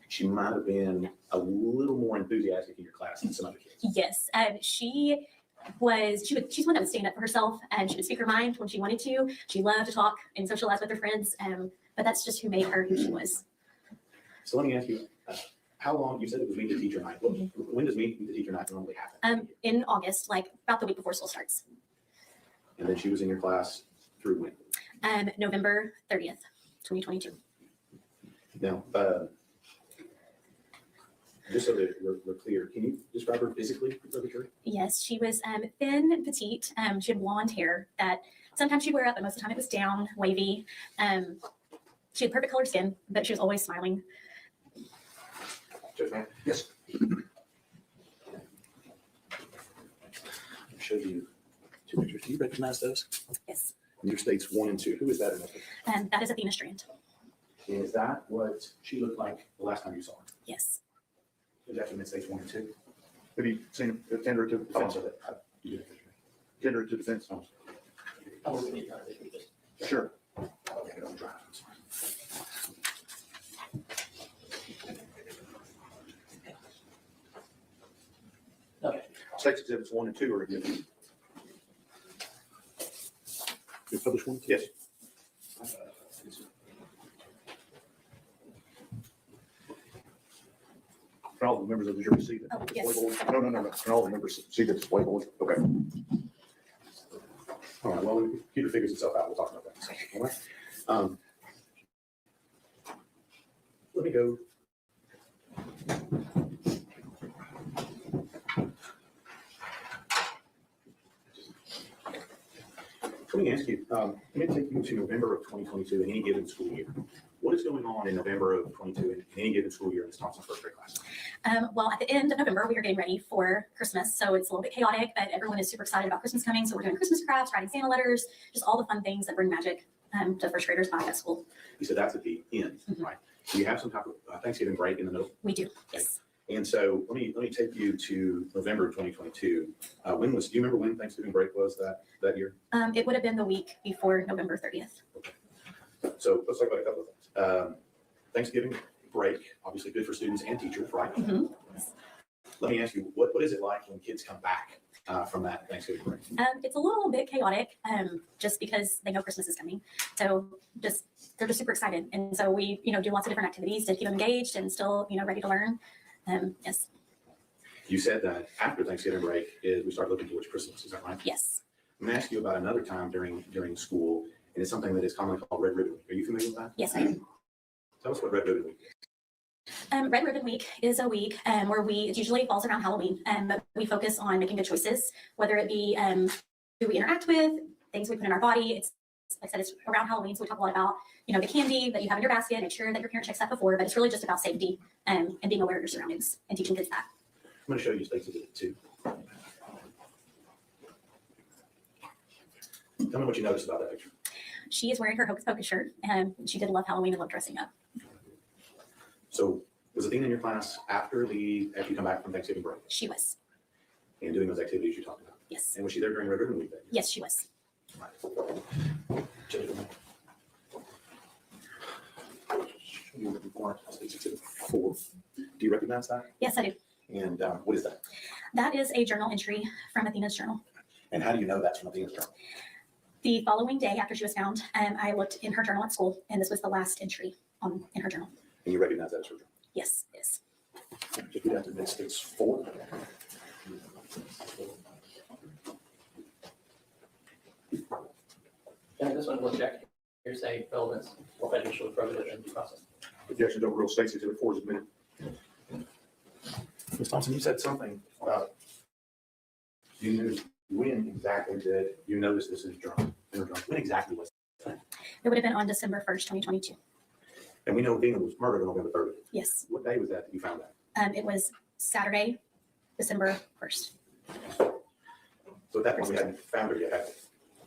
she might have been a little more enthusiastic in your class than some other kids? Yes. She's one that would stand up for herself, and she would speak her mind when she wanted to. She loved to talk and socialize with her friends. But that's just who made her who she was. So let me ask you, how long, you said it was Meet the Teacher night. When does Meet the Teacher night normally happen? In August, like about the week before school starts. And then she was in your class through when? November 30th, 2022. Now, just so that we're clear, can you describe her physically? Yes, she was thin and petite. She had blonde hair that sometimes she'd wear up, but most of the time it was down, wavy. She had perfect colored skin, but she was always smiling. Yes. I'll show you two pictures. Do you recognize those? Yes. Your states 1 and 2. Who is that? That is Athena Strand. Is that what she looked like the last time you saw her? Yes. Is that mid states 1 and 2? Have you seen Tender to Defense? Tender to Defense? Sure. Okay, don't drive. I'm sorry. Okay. States Exhibits 1 and 2 are given. You published one? Yes. Can all the members of the jury see that? Oh, yes. No. Can all the members see the display board? Okay. All right, well, when the computer figures itself out, we'll talk about that in a second. All right. Let me go. Let me ask you, let me take you to November of 2022 in any given school year. What is going on in November of 22 in any given school year in Ms. Thompson's first grade class? Well, at the end of November, we are getting ready for Christmas. So it's a little bit chaotic, but everyone is super excited about Christmas coming. So we're doing Christmas crafts, writing Santa letters, just all the fun things that bring magic to first graders back at school. You said that's at the end, right? Do you have some type of Thanksgiving break in the middle? We do, yes. And so let me take you to November of 2022. Do you remember when Thanksgiving break was that year? It would have been the week before November 30th. So let's talk about a couple of things. Thanksgiving break, obviously good for students and teachers, right? Mm-hmm. Let me ask you, what is it like when kids come back from that Thanksgiving break? It's a little bit chaotic, just because they know Christmas is coming. So they're just super excited. And so we, do lots of different activities to keep them engaged and still, ready to learn. Yes. You said that after Thanksgiving break we start looking towards Christmas. Is that right? Yes. I'm going to ask you about another time during school, and it's something that is commonly called Red Ribbon Week. Are you familiar with that? Yes, I am. Tell us what Red Ribbon Week is. Red Ribbon Week is a week where it usually falls around Halloween, but we focus on making good choices, whether it be who we interact with, things we put in our body. It's like I said, it's around Halloween, so we talk a lot about, the candy that you have in your basket, make sure that your parent checks that before, but it's really just about safety and being aware of your surroundings and teaching kids that. I'm going to show you States Exhibit 2. Tell me what you noticed about that picture. She is wearing her Hocus Pocus shirt, and she did love Halloween and love dressing up. So was Athena in your class after you come back from Thanksgiving break? She was. And doing those activities you talked about? Yes. And was she there during Red Ribbon Week then? Yes, she was. Right. States Exhibit 4. Do you recognize that? Yes, I do. And what is that? That is a journal entry from Athena's journal. And how do you know that's from Athena's journal? The following day after she was found, I looked in her journal at school, and this was the last entry in her journal. And you recognize that as her journal? Yes, it is. If you have to admit states 4. And this one will check hearsay, relevance, or prejudicial prohibited in due process. Objection to overrule States Exhibit 4 is admitted. Ms. Thompson, you said something about you knew when exactly did you notice this is journal? When exactly was that? It would have been on December 1st, 2022. And we know Athena was murdered on November 30th. Yes. What day was that you found that? It was Saturday, December 1st. So at that point, we hadn't found her yet, had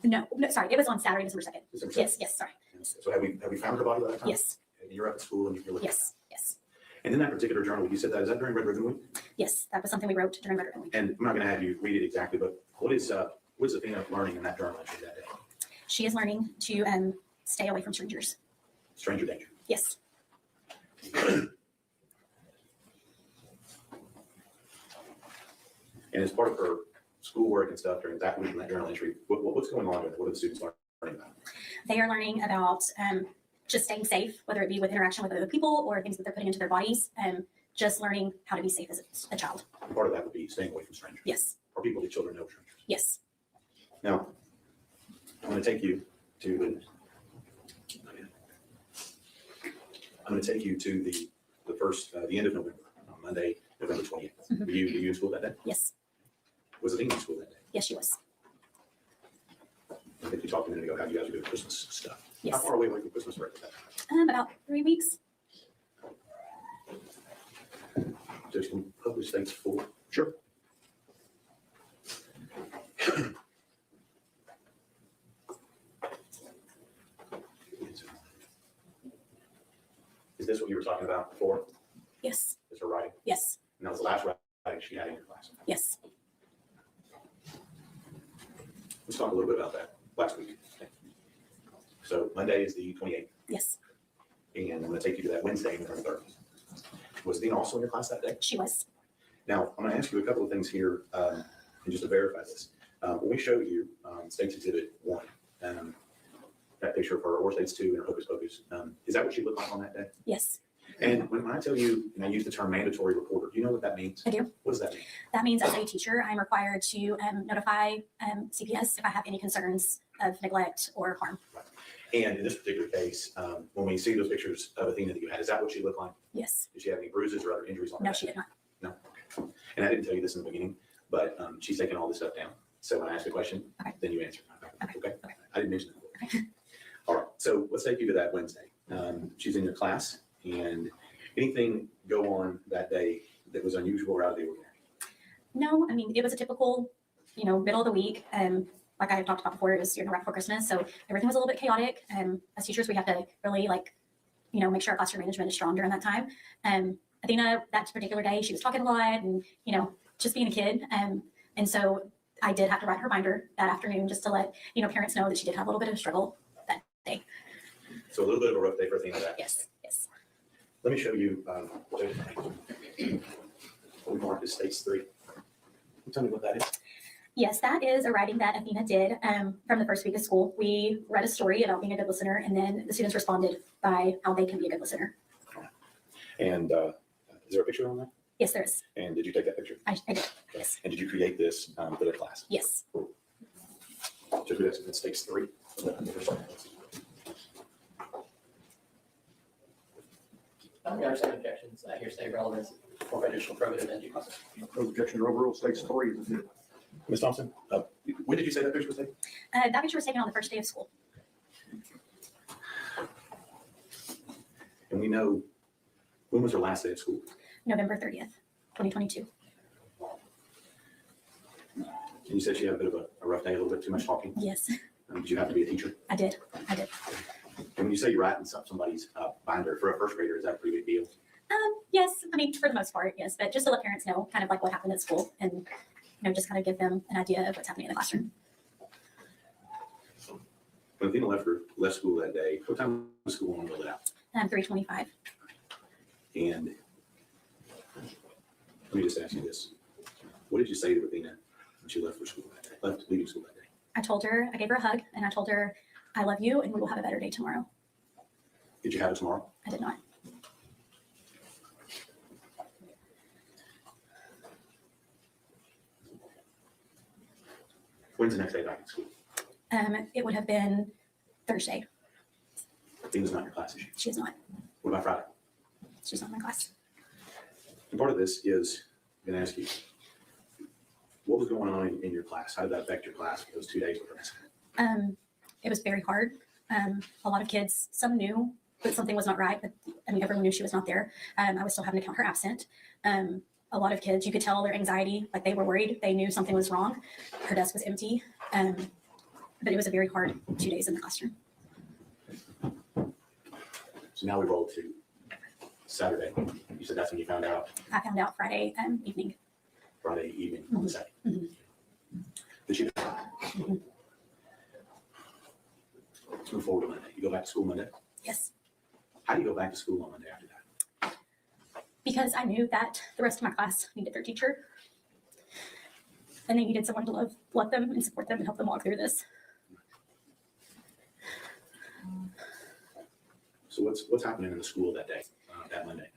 we? No, sorry, it was on Saturday, December 2nd. December 2nd. Yes, sorry. So have we found her body by that time? Yes. And you're up at school and you're looking. Yes, yes. And in that particular journal, you said that, is that during Red Ribbon Week? Yes, that was something we wrote during Red Ribbon Week. And I'm not going to have you read it exactly, but what is Athena learning in that journal entry that day? She is learning to stay away from strangers. Stranger danger. Yes. And as part of her schoolwork and stuff during that week in that journal entry, what's going on there? What are the students learning about? They are learning about just staying safe, whether it be with interaction with other people or things that they're putting into their bodies. Just learning how to be safe as a child. And part of that would be staying away from strangers. Yes. Or people that children know strangers. Yes. Now, I'm going to take you to the end of November, on Monday, November 28th. Mhm. Were you in school that day? Yes. Was Athena in school that day? Yes, she was. I think you talked a minute ago how you guys were doing Christmas stuff. Yes. How far away were you from Christmas break at that time? About 3 weeks. Just can publish things for. Sure. Is this what you were talking about before? Yes. Is her writing? Yes. And that was the last writing she had in your class. Yes. Let's talk a little bit about that last week. So Monday is the 28th, Yes. and I'm going to take you to that Wednesday, November 3rd. Was Athena also in your class that day? She was. Now, I'm going to ask you a couple of things here, and just to verify this. When we showed you States Exhibit 1, that picture of her, or States 2 in her Hocus Pocus, is that what she looked like on that day? Yes. And when I tell you, and I use the term mandatory reporter, do you know what that means? I do. What does that mean? That means as a teacher, I'm required to notify CPS if I have any concerns of neglect or harm. And in this particular case, when we see those pictures of Athena that you had, is that what she looked like? Yes. Did she have any bruises or other injuries on her No, back? she did not. No. Okay. And I didn't tell you this in the beginning, but she's taking all this stuff down. So when I ask a question, then you answer. Okay. I didn't mention that. Okay. All right. So let's take you to that Wednesday. She's in your class, and anything go on that day that was unusual or out of the ordinary? No, I mean, it was a typical, middle of the week. Like I had talked about before, it was right before Christmas. So everything was a little bit chaotic. As teachers, we have to really make sure our classroom management is strong during that time. Athena, that particular day, she was talking a lot and, just being a kid. And so I did have to write her reminder that afternoon just to let, parents know that she did have a little bit of a struggle that day. So a little bit of a rough day for Athena that. Yes, yes. Let me show you what we marked as States 3. Tell me what that is. Yes, that is a writing that Athena did from the first week of school. We read a story about being a good listener, and then the students responded by how they can be a good listener. And is there a picture on that? Yes, there is. And did you take that picture? I did. Okay. Yes. And did you create this for the class? Yes. Just because it States 3. I don't understand objections, hearsay, relevance, or prejudicial prohibited in due process. Objection to overrule States 3 is admitted. Ms. Thompson, when did you say that picture was taken? That picture was taken on the first day of school. And we know, when was her last day of school? November 30th, 2022. And you said she had a bit of a rough day, a little bit too much talking. Yes, Did you have to be a teacher? I did. And when you say you're writing somebody's binder for a first grader, is that a pretty big deal? Yes, I mean, for the most part, yes, but just to let parents know kind of like what happened at school and, just kind of give them an idea of what's happening in the classroom. When Athena left school that day, what time was school on let out? 3:25. And let me just ask you this. What did you say to Athena when she left for school that day, leaving school that day? I told her, I gave her a hug, and I told her, I love you, and we will have a better day tomorrow. Did you have it tomorrow? I did not. When's the next day back at school? It would have been Thursday. Athena's not in your class, is she? She is not. What about Friday? She's not in my class. And part of this is, I'm going to ask you, what was going on in your class? How did that affect your class for those 2 days with her? It was very hard. A lot of kids, some knew that something was not right, but I mean, everyone knew she was not there. I was still having to count her absent. A lot of kids, you could tell their anxiety, like they were worried. They knew something was wrong. Her desk was empty. But it was a very hard 2 days in the classroom. So now we roll to Saturday. You said that's when you found out. I found out Friday evening. Friday evening on the second. Did she? Let's move forward to Monday. You go back to school Monday? Yes. How do you go back to school on Monday after that? Because I knew that the rest of my class needed their teacher. And they needed someone to love them and support them and help them walk through this. So what's happening in the school that day, that Monday?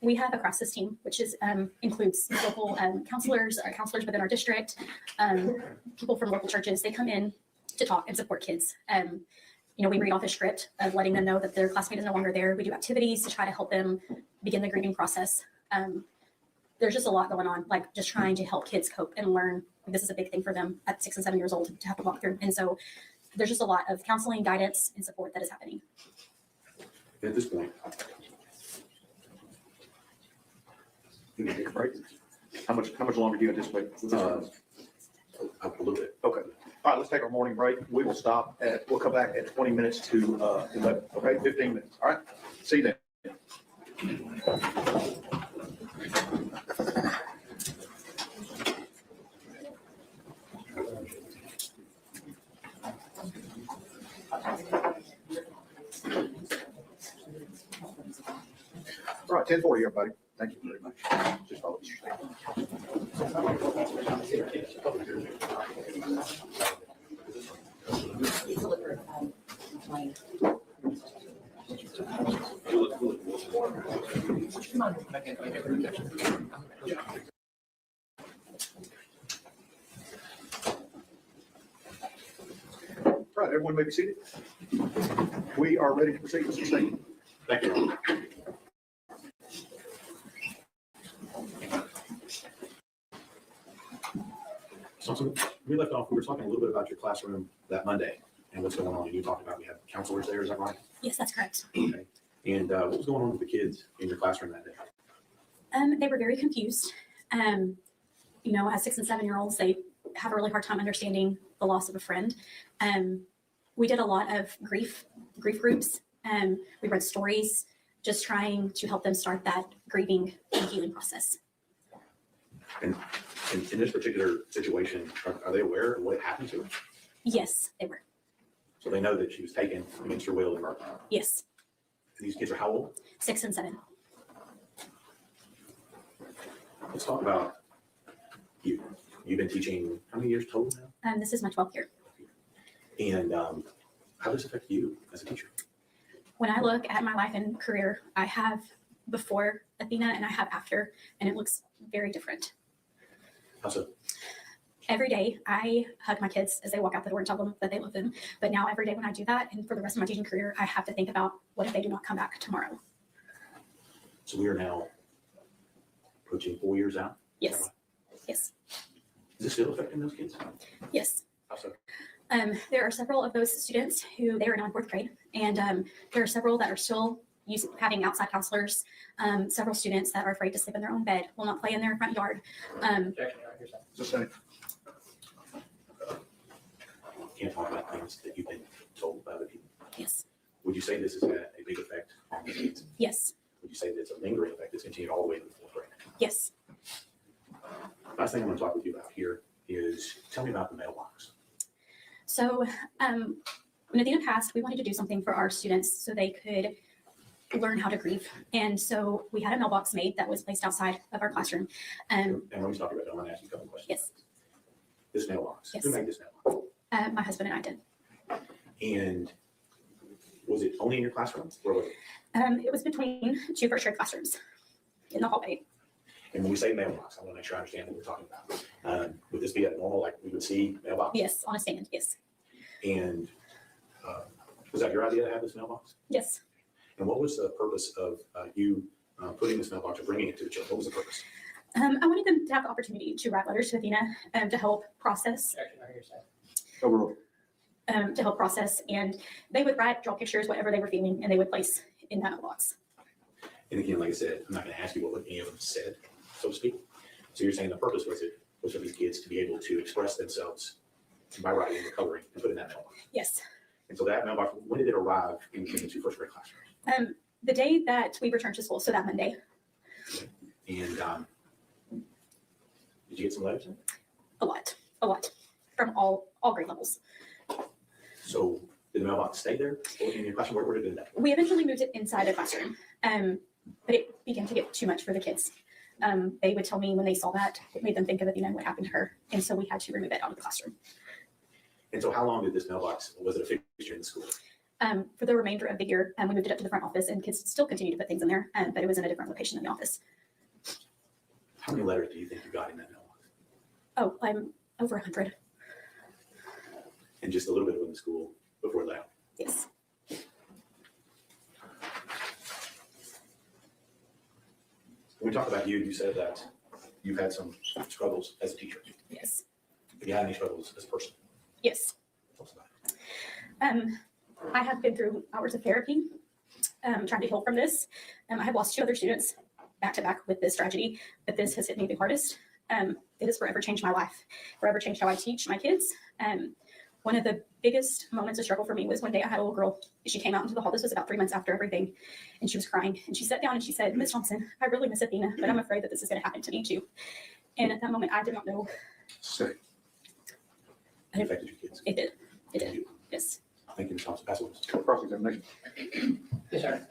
We have a crisis team, which is includes local counselors within our district, people from local churches. They come in to talk and support kids. We read off a script of letting them know that their classmate is no longer there. We do activities to try to help them begin the grieving process. There's just a lot going on, like just trying to help kids cope and learn. This is a big thing for them at 6 and 7 years old to have to walk through. And so there's just a lot of counseling, guidance, and support that is happening. At this point, you need to take a break. How much longer do you anticipate? A little bit. Okay. All right, let's take our morning break. We will stop we'll come back at 20 minutes to 11. Okay, 15 minutes. All right. See you then. All right, 10:40, everybody. Thank you very much. Just follow this. All right, everyone may be seated. We are ready to proceed, Mr. State. Thank you. So we left off, we were talking a little bit about your classroom that Monday and what's going on. And you talked about we have counselors there, is that right? Yes, that's correct. Okay. And what was going on with the kids in your classroom that day? They were very confused. As 6 and 7 year olds, they have a really hard time understanding the loss of a friend. We did a lot of grief groups. We read stories, just trying to help them start that grieving and healing process. And in this particular situation, are they aware of what happened to her? Yes, they were. So they know that she was taken against her will and murdered? Yes. These kids are how old? 6 and 7. Let's talk about you. You've been teaching how many years total now? This is my 12th year. And how does this affect you as a teacher? When I look at my life and career, I have before Athena and I have after, and it looks very different. How so? Every day I hug my kids as they walk out the door and tell them that they love them. But now every day when I do that, and for the rest of my teaching career, I have to think about what if they do not come back tomorrow. So we are now approaching 4 years out? Yes. Yes. Is this still affecting those kids? Yes. How so? There are several of those students who they are now in 4th grade, and there are several that are still having outside counselors. Several students that are afraid to sleep in their own bed, will not play in their front yard. Can't talk about things that you've been told by other people. Yes. Would you say this has had a big effect on the kids? Yes. Would you say that it's a lingering effect that's continued all the way to the 4th grade? Yes. Last thing I'm going to talk with you about here is tell me about the mailbox. So when Athena passed, we wanted to do something for our students so they could learn how to grieve. And so we had a mailbox made that was placed outside of our classroom. And let me stop you right there. I want to ask you a couple of questions. Yes. This mailbox, Yes. who made this mailbox? My husband and I did. And was it only in your classroom? Where was it? It was between two first grade classrooms in the hallway. And when we say mailbox, I want to make sure I understand what we're talking about. Would this be a normal, like we would see mailbox? Yes, on a stand, yes. And was that your idea to have this mailbox? Yes. And what was the purpose of you putting this mailbox or bringing it to the children? What was the purpose? I wanted them to have the opportunity to write letters to Athena to help process. To help process, and they would write, draw pictures, whatever they were feeling, and they would place in that mailbox. And again, like I said, I'm not going to ask you what any of them said, so to speak. So you're saying the purpose was for these kids to be able to express themselves by writing and coloring and put in that mailbox. Yes. And so that mailbox, when did it arrive in the two first grade classrooms? The day that we returned to school, so that Monday. And did you get some letters? A lot, from all grade levels. So did the mailbox stay there in your classroom? Where did it end? We eventually moved it inside the classroom, but it began to get too much for the kids. They would tell me when they saw that, it made them think of Athena and what happened to her, and so we had to remove it out of the classroom. And so how long did this mailbox, was it a fixture in the school? For the remainder of the year, we moved it up to the front office, and kids still continue to put things in there, but it was in a different location in the office. How many letters do you think you got in that mailbox? Oh, I'm over 100. And just a little bit of it in the school before that? Yes. When we talk about you, you said that you've had some struggles as a teacher. Yes. Have you had any struggles as a person? Yes. I have been through hours of therapy, trying to heal from this. I have lost 2 other students back to back with this tragedy, but this has hit me the hardest. It has forever changed my life, forever changed how I teach my kids. One of the biggest moments of struggle for me was one day I had a little girl. She came out into the hall. This was about 3 months after everything, and she was crying. And she sat down and she said, "Miss Thompson, I really miss Athena, but I'm afraid that this is going to happen to me too." And at that moment, I did not know. Sick. It affected your kids. It did. It did. Yes. Thank you, Ms. Thompson. Pass it. Cross-examination. Yes, sir.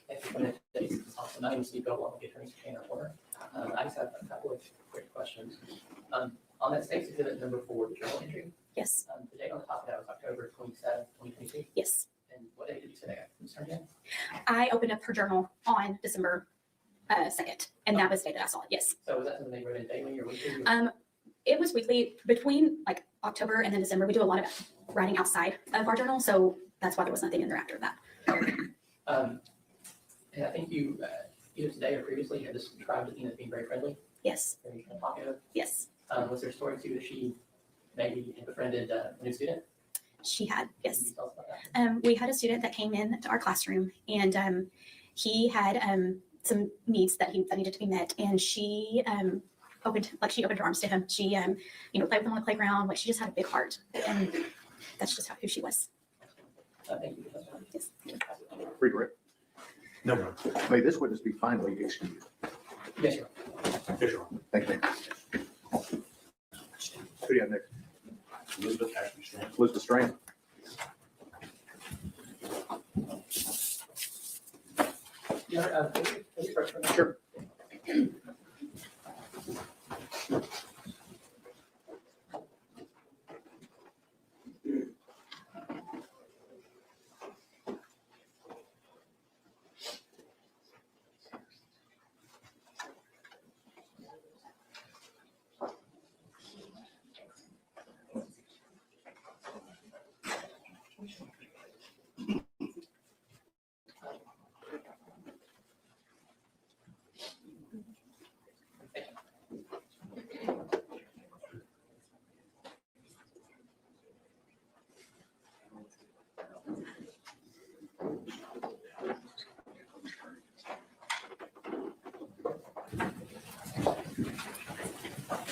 Thank you for that. My name is Steve Gold, I'm the attorney for Tanner Horner. I just have a couple of quick questions. On that state's exhibit number 4, the journal entry. Yes. The date on the top of that was October 27, 2022. Yes. And what date did you say that was turned in? I opened up her journal on December 2nd, and that was the day that I saw it. Yes. So was that something they wrote in daily or weekly? It was weekly. Between like October and then December, we do a lot of writing outside of our journal, so that's why there was nothing in there after that. And I think you either today or previously had described Athena as being very friendly. Yes. Very kind of talkative. Yes. Was there a story too that she maybe had befriended a new student? She had, yes. Can you tell us about that? We had a student that came in to our classroom, and he had some needs that needed to be met, and she opened her arms to him. She played with him on the playground. Like, she just had a big heart, and that's just who she was. Thank you. Yes. Regret. No, no. May this witness be finally excused. Yes, sir. Yes, Your Honor. Thank you. Who do you have next? Elizabeth Ashley Strand. Elizabeth Strand. Your Honor, can you first? Sure.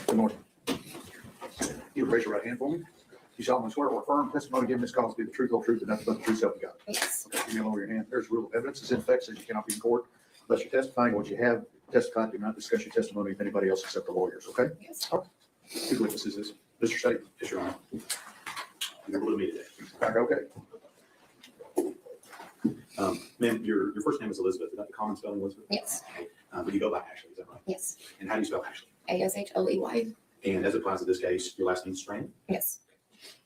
Good morning. You raise your right hand for me. You solemnly swear or affirm testimony given this cause to be the truth, whole truth, and nothing but the truth, so help you God. Yes. Okay, give me a lower your hand. There's a rule of evidence. It's in effect, says you cannot be in court unless you're testifying what you have testified. Do not discuss your testimony with anybody else except the lawyers, okay? Yes. All right. Two witnesses is Mr. State. Yes, Your Honor. You're with me today. Okay. Ma'am, your first name is Elizabeth. Is that the common spelling, Elizabeth? Yes. Okay. But you go by Ashley, is that right? Yes. And how do you spell Ashley? ASHLEY. And as it applies to this case, your last name is Strand? Yes.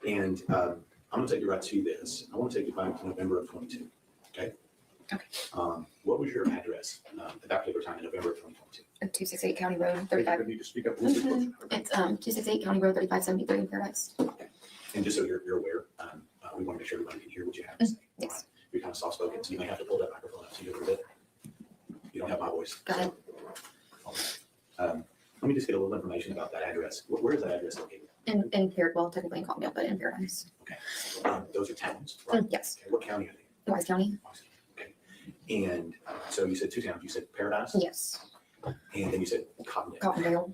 And I'm going to take you right to this. I want to take you back to November of 22. Okay? Okay. What was your address at that particular time in November of 2022? 268 County Road, 35. You need to speak up a little bit closer. It's 268 County Road, 3573 in Paradise. And just so you're aware, we want to make sure everybody can hear what you have to say. Yes. You're kind of soft spoken, so you may have to pull that microphone up to you a little bit. You don't have my voice. Go ahead. Let me just get a little information about that address. Where is that address located? In Paradise, well, technically in Caldwell, but in Paradise. Okay. Those are towns, right? Yes. Okay. What county are they Wise County. in? And so you said two towns. You said Paradise? Yes. And then you said Cottondale. Cottondale.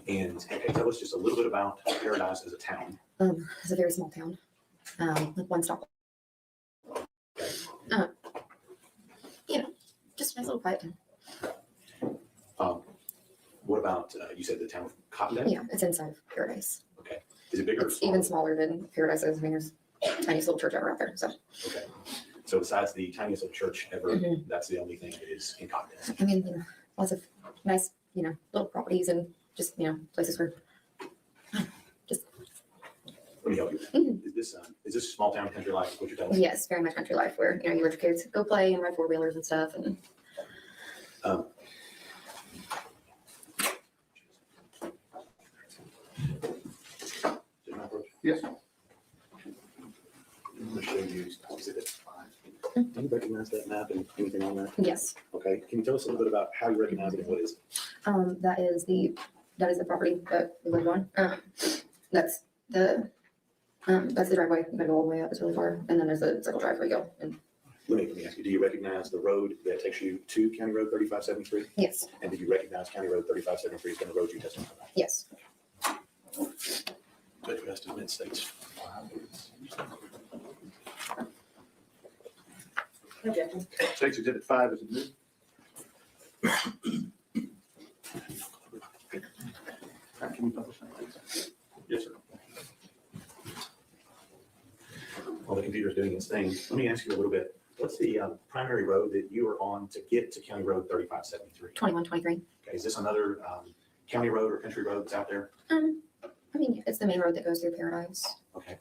And okay, tell us just a little bit about Paradise as a town. It's a very small town. Like one stop. Just a nice little quiet town. What about, you said the town of Cottondale? Yeah, it's inside of Paradise. Okay. Is it bigger or It's smaller? even smaller than Paradise is. I mean, there's a tiny little church ever out there. So, Okay. So besides the tiniest little church ever, Mhm. that's the only thing that is in Cottondale. I mean, lots of nice, little properties and just, places where Let me help you. Mhm. Is this small town country life, what you're telling me? yes, very much country life where, you let your kids go play and ride four wheelers and stuff. And Um, Yes. I'm going to show you Exhibit 5. Do you recognize that map and anything on that? yes, Okay. Can you tell us a little bit about how you recognize it and what is it? that is the property that we live on. That's the driveway. You gotta go all the way up. It's really far. And then there's a circle drive where you go. And Let me ask you, do you recognize the road that takes you to County Road 3573? yes, And do you recognize County Road 3573 is going to road you testify about? yes. But you has to admit states. Objection. State's Exhibit 5 is admitted. Can you publish that, please? Yes, sir. While the computer's doing its thing, let me ask you a little bit. What's the primary road that you are on to get to County Road 3573? 2123. Okay, is this another county road or country road that's out there? I mean, it's the main road that goes through Paradise. Okay.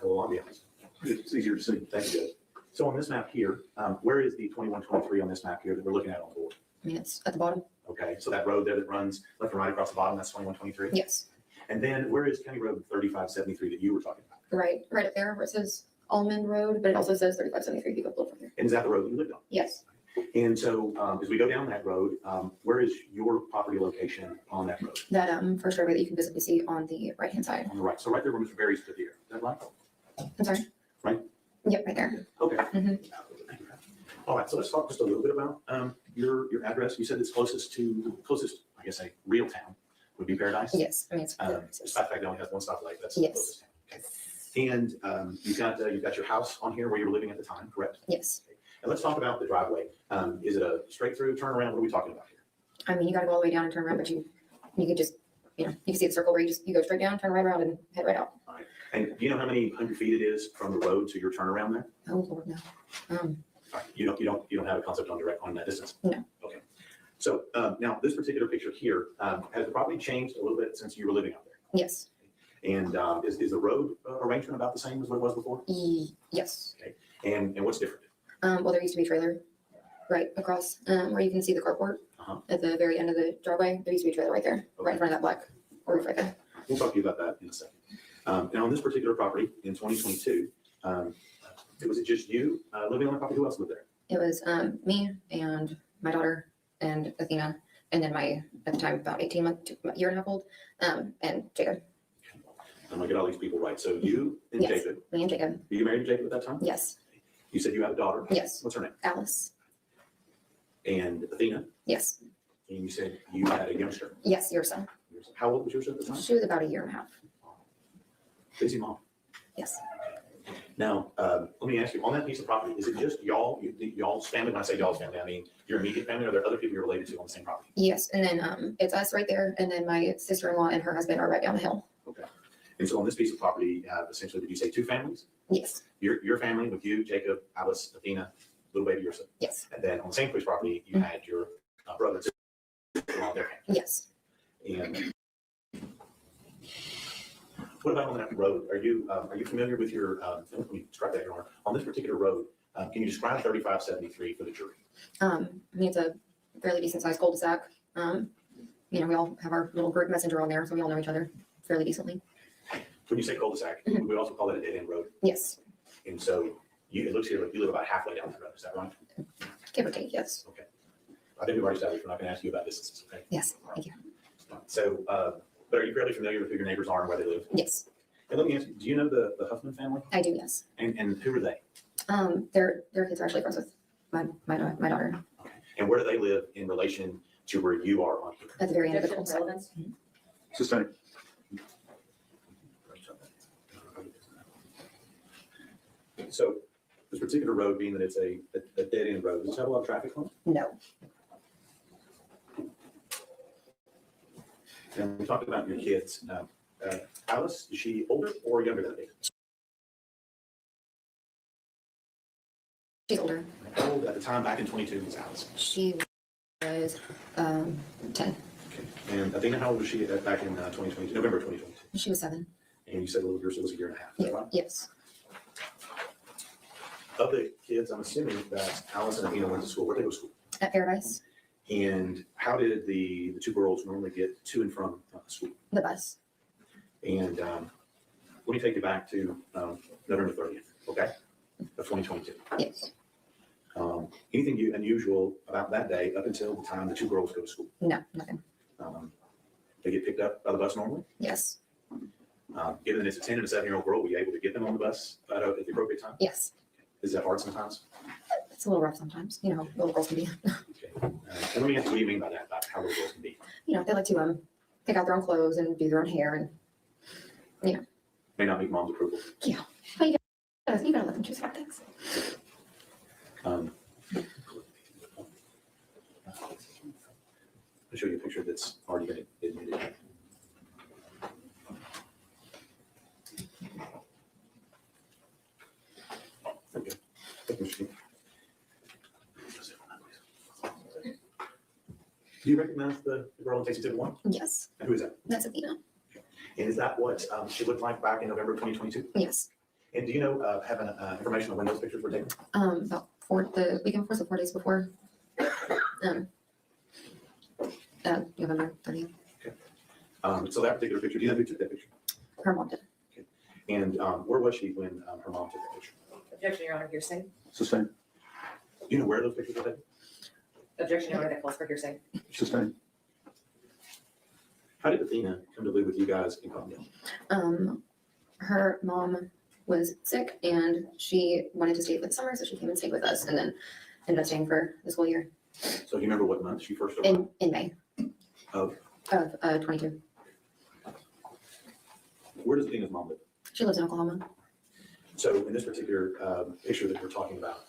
Well, I'll be honest. It's easier to see. Thank you, Judge. So on this map here, where is the 2123 on this map here that we're looking at on the board? I mean, it's at the bottom. Okay, so that road there that runs left and right across the bottom, that's 2123? Yes. And then where is County Road 3573 that you were talking about? Right up there where it says Almond Road, but it also says 3573 if you go a little further. And is that the road that you lived on? Yes. And so as we go down that road, where is your property location on that road? That first driveway that you can visibly see on the right-hand side. On the right. So right there where Mr. Berry's stood here. Is that right? I'm sorry? Right? Yep, right there. Okay. Mhm. All right. So let's talk just a little bit about your address. You said it's closest, I guess, a real town would be Paradise? Yes. I mean, it's Despite the fact it only has one stoplight, that's the Yes. closest town. Okay. And you've got your house on here where you were living at the time, correct? Yes. And let's talk about the driveway. Is it a straight through turnaround? What are we talking about here? I mean, you got to go all the way down and turn around, but you can just, you can see the circle where you go straight down, turn right around, and head right out. All right. And do you know how many hundred feet it is from the road to your turnaround there? Oh Lord, no. All right. You don't have a concept on that distance? No. Okay. So now this particular picture here, has the property changed a little bit since you were living out there? Yes. And is the road arrangement about the same as what it was before? Yes. Okay. And what's different? Well, there used to be a trailer right across where you can see the carport at the very end of the driveway. There used to be a trailer right there, right in front of that black roof right there. We'll talk to you about that in a second. And on this particular property in 2022, was it just you living on the property? Who else lived there? It was me and my daughter and Athena, and then my, at the time, about 18 months, year and a half old, and Jacob. I'm gonna get all these people right. So you and Yes, Jacob. me and Jacob. Were you married to Jacob at that time? Yes. You said you have a daughter? Yes. What's her name? Alice. And Athena? Yes. And you said you had a youngster. Yes, your son. How old was yours at the time? She was about a year and a half. Busy mom. Yes. Now, let me ask you, on that piece of property, is it just y'all, y'all's family? When I say y'all's family, I mean your immediate family, or are there other people you're related to on the same property? Yes, and then it's us right there, and then my sister-in-law and her husband are right down the hill. Okay. And so on this piece of property, essentially, did you say two families? Yes. Your family with you, Jacob, Alice, Athena, little baby Ursa. Yes. And then on the St. Louis property, you had your brother and sister on their family. Yes. And what about on that road? Are you familiar with your, let me describe that here, on this particular road, can you describe 3573 for the jury? I mean, it's a fairly decent sized cul-de-sac. You know, we all have our little group messenger on there, so we all know each other fairly decently. When you say cul-de-sac, we also call it a dead-end road. Yes. And so it looks here like you live about halfway down that road, is that right? Give or take, yes. Okay. I think we've already established we're not going to ask you about distances, okay? Yes, thank you. So, but are you fairly familiar with who your neighbors are and where they live? Yes. And let me ask you, do you know the Huffman family? I do, yes. And who are they? Their kids are actually friends with my daughter. And where do they live in relation to where you are on here? At the very end of the cul-de-sac. Sustained. So this particular road, being that it's a dead end road, does it have a lot of traffic on it? No. And we talked about your kids. Alice, is she older or younger than me? She's older. How old at the time back in 22 was Alice? She was 10. Okay. And Athena, how old was she back in 2022, November 2022? She was 7. And you said little Ursa was a year and a half, is that right? Yes. Of the kids, I'm assuming that Alice and Athena went to school. Where'd they go to school? At Paradise. And how did the two girls normally get to and from school? The bus. And let me take you back to November 30th, okay, of 2022. Yes. Anything unusual about that day up until the time the two girls go to school? No, nothing. They get picked up by the bus normally? Yes. Given that it's a 10 and a 7-year-old girl, were you able to get them on the bus at the appropriate time? Yes. Is that hard sometimes? It's a little rough sometimes. You know, little girls can be. And let me ask you, what do you mean by that, about how little girls can be? You know, they like to pick out their own clothes and do their own hair and, you know. May not meet mom's approval. Yeah. But you gotta let them choose about things. I'll show you a picture that's already been admitted. Okay. Do you recognize the girl in Tasty Tip 1? Yes. And who is that? That's Athena. And is that what she looked like back in November 2022? Yes. And do you know, have information on when those pictures were taken? About the weekend before, so 4 days before. November 30th. So that particular picture, do you know who took that picture? Her mom did. And where was she when her mom took that picture? Objection, Your Honor, hearsay. Sustained. Do you know where those pictures were taken? Objection, Your Honor, that calls for hearsay. Sustained. How did Athena come to live with you guys in Cottonville? Her mom was sick and she wanted to stay for the summer, so she came and stayed with us and then ended up staying for the school year. So do you remember what month she first arrived? In May Of 22. where does Athena's mom live? She lives in Oklahoma. So in this particular picture that we're talking about,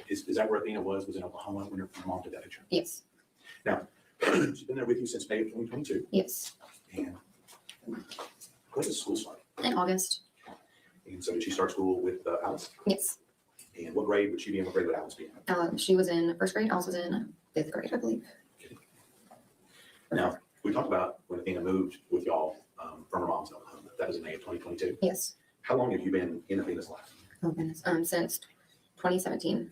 is that where Athena was in Oklahoma when her mom took that picture? Yes. Now, she's been there with you since May of 2022. Yes. And when does school start? In August. And so did she start school with Alice? Yes. And what grade would she be in? What grade would Alice be in? She was in 1st grade. Alice was in 5th grade, I believe. Now, we talked about when Athena moved with y'all from her mom's home. That was in May of 2022. Yes. How long have you been in Athena's life? Oh goodness. Since 2017.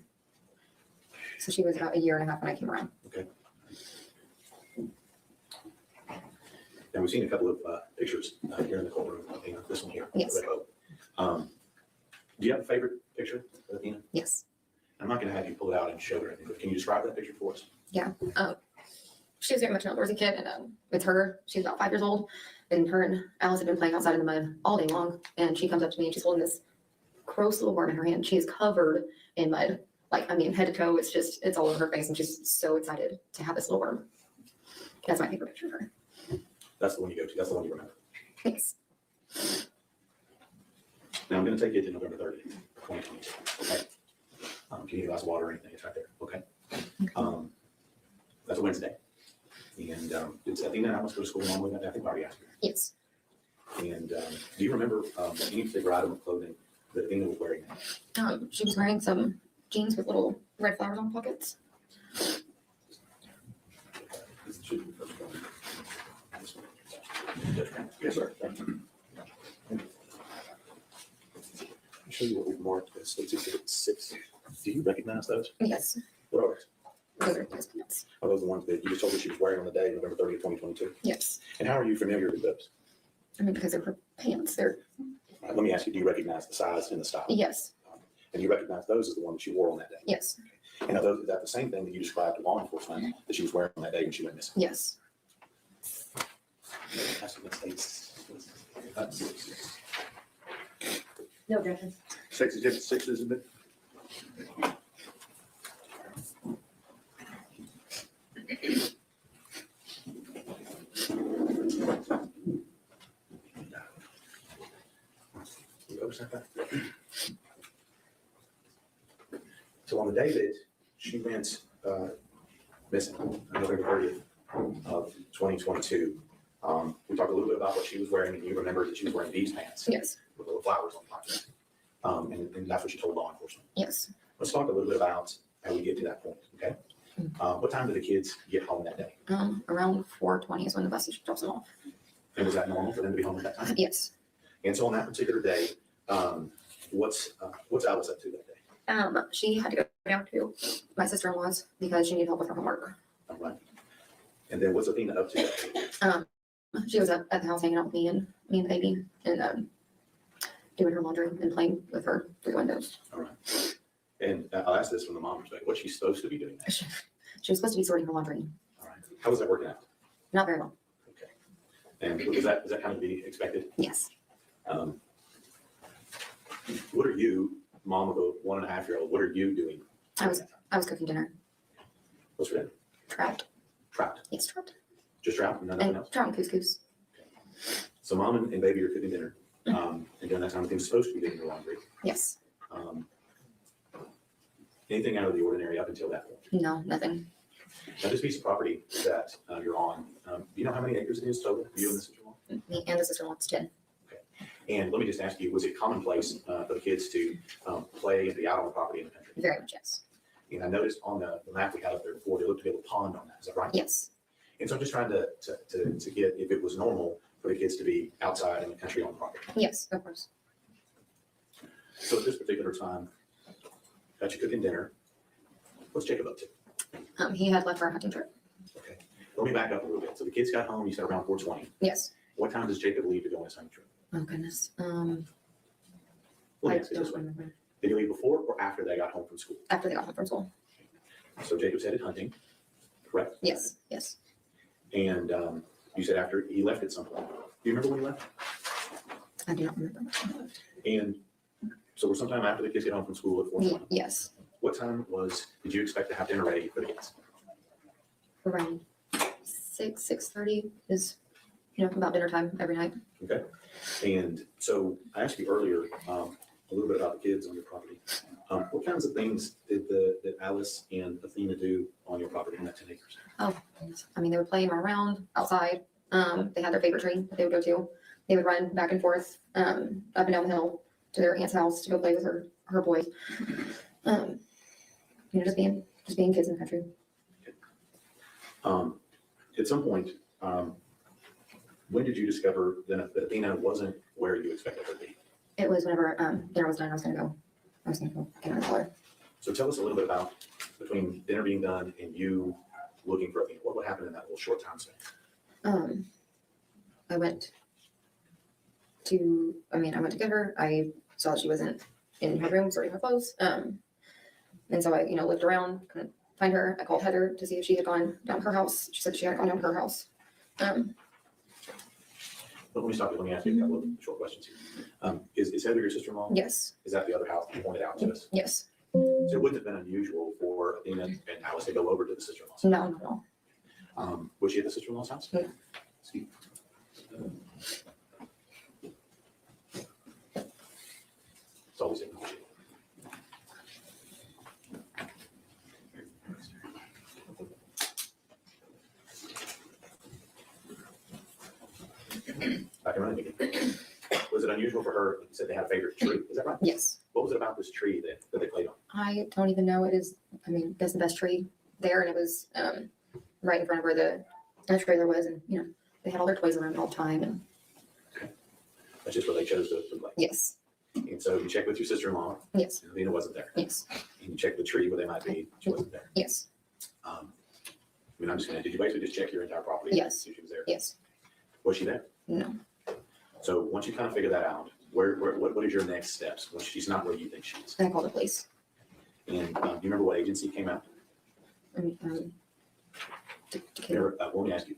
So she was about a year and a half when I came around. Okay. Now we've seen a couple of pictures here in the courtroom. Athena, this one here. Yes. Red Hope. Do you have a favorite picture of Athena? Yes. I'm not going to have you pull it out and show her. But can you describe that picture for us? Yeah. She was very much an outdoorsy kid, and with her, she's about 5 years old, and her and Alice had been playing outside in the mud all day long, and she comes up to me and she's holding this gross little worm in her hand. She is covered in mud, like, I mean, head to toe. It's all over her face, and she's so excited to have this little worm. That's my favorite picture of her. That's the one you go to. That's the one you remember. Thanks. Now I'm going to take you to November 30th, 2022. Okay. If you need a glass of water or anything, it's right there. Okay. That's a Wednesday. And did Athena and Alice go to school normally that day? I think I already asked you. Yes. And do you remember any particular item of clothing that Athena was wearing? She was wearing some jeans with little red flowers on pockets. Yes, sir. Thank you. I'll show you what we've marked as State's Exhibit 6. Do you recognize those? Yes. What are those? Those are his pants. Are those the ones that you just told us she was wearing on the day, November 30th, 2022? Yes. And how are you familiar with those? I mean, because they're her pants. They're, Let me ask you, do you recognize the size and the style? yes. And you recognize those as the one that she wore on that day? Yes. And are those, is that the same thing that you described to law enforcement that she was wearing on that day when she went missing? Yes. No objections. State's Exhibit 6, isn't it? So on the day that she went missing, on November 30th of 2022, we talked a little bit about what she was wearing, and you remember that she was wearing these pants. Yes. With little flowers on pockets. And that's what you told law enforcement. Yes. Let's talk a little bit about how we get to that point, okay? What time did the kids get home that day? Around 4:20 is when the bus drops them off. And was that normal for them to be home at that time? Yes. And so on that particular day, what's Alice up to that day? She had to go down to my sister-in-law's because she needed help with her homework. All right. And then what's Athena up to that day? She was up at the house hanging out with me and the baby and doing her laundry and playing with her through the windows. All right. And I'll ask this from the mom perspective. What's she supposed to be doing next? She was supposed to be sorting her laundry. All right. How was that working out? Not very well. And is that kind of be expected? Yes. What are you, mom of a 1.5-year-old, what are you doing? I was cooking dinner. What's for dinner? Trout. Trout. Yes, trout. Just trout and nothing else? Trout and couscous. So mom and baby are cooking dinner. And during that time, Athena's supposed to be doing her laundry. Yes. Anything out of the ordinary up until that point? No, nothing. Now, this piece of property that you're on, do you know how many acres it is total, you and the sister-in-law? Me and the sister-in-law's 10. And let me just ask you, was it commonplace for the kids to play and be out on the property in the country? Very much, yes. And I noticed on the map we had up there before, there looked to be a little pond on that, is that right? Yes. And so I'm just trying to get if it was normal for the kids to be outside in the country on the property. Yes, of course. So at this particular time, got you cooking dinner, what's Jacob up to? He had left for a hunting trip. Okay, let me back up a little bit. So the kids got home, you said around 4:20. Yes. What time does Jacob leave to go on his hunting trip? Oh, goodness. Let I me ask it this don't way. remember. Did he leave before or after they got home from school? After they got home from school. So Jacob's headed hunting, correct? Yes, yes. And you said after he left at some point. Do you remember when he left? I do not remember. And so we're sometime after the kids get home from school at 4:20. Yes. What time did you expect to have dinner ready for the kids? Around 6:30 is, about dinner time every night. Okay. And so I asked you earlier a little bit about the kids on your property. What kinds of things did Alice and Athena do on your property in that 10 acres? Oh, I mean, they were playing around outside. They had their favorite tree that they would go to. They would run back and forth up and down the hill to their aunt's house to go play with her boys. Just being kids in the country. At some point, when did you discover that Athena wasn't where you expected her to be? It was whenever dinner was done. I was gonna go get her color. So tell us a little bit about between dinner being done and you looking for Athena. What happened in that little short time span? I went to get her. I saw she wasn't in her room sorting her clothes. And so I, looked around, couldn't find her. I called Heather to see if she had gone down to her house. She said she had gone down to her house. Let me stop you. Let me ask you a couple of short questions here. Is Heather your sister-in-law? Yes. Is that the other house that you pointed out to us? Yes. So it wouldn't have been unusual for Athena and Alice to go over to the sister-in-law's. No. Was she at the sister-in-law's house? No. See. It's always in. Back and running again. Was it unusual unusual for her. You said they had a favorite tree. Is that right? Yes. What was it about this tree that they played on? I don't even know. It is, I mean, that's the best tree there. And it was right in front of where the trailer was. And, you know, they had all their toys around all the time. And That's just where they chose to play. yes, And so you checked with your sister-in-law. yes, And Lena wasn't there. yes, And you checked the tree where they might be. She wasn't there. yes, I mean, I'm just gonna, did you basically just check your entire property? Yes. See if she was there? yes, Was she there? no. So once you kind of figure that out, what is your next steps when she's not where you think she is? I called the police. And do you remember what agency came out? Remember, let me ask you.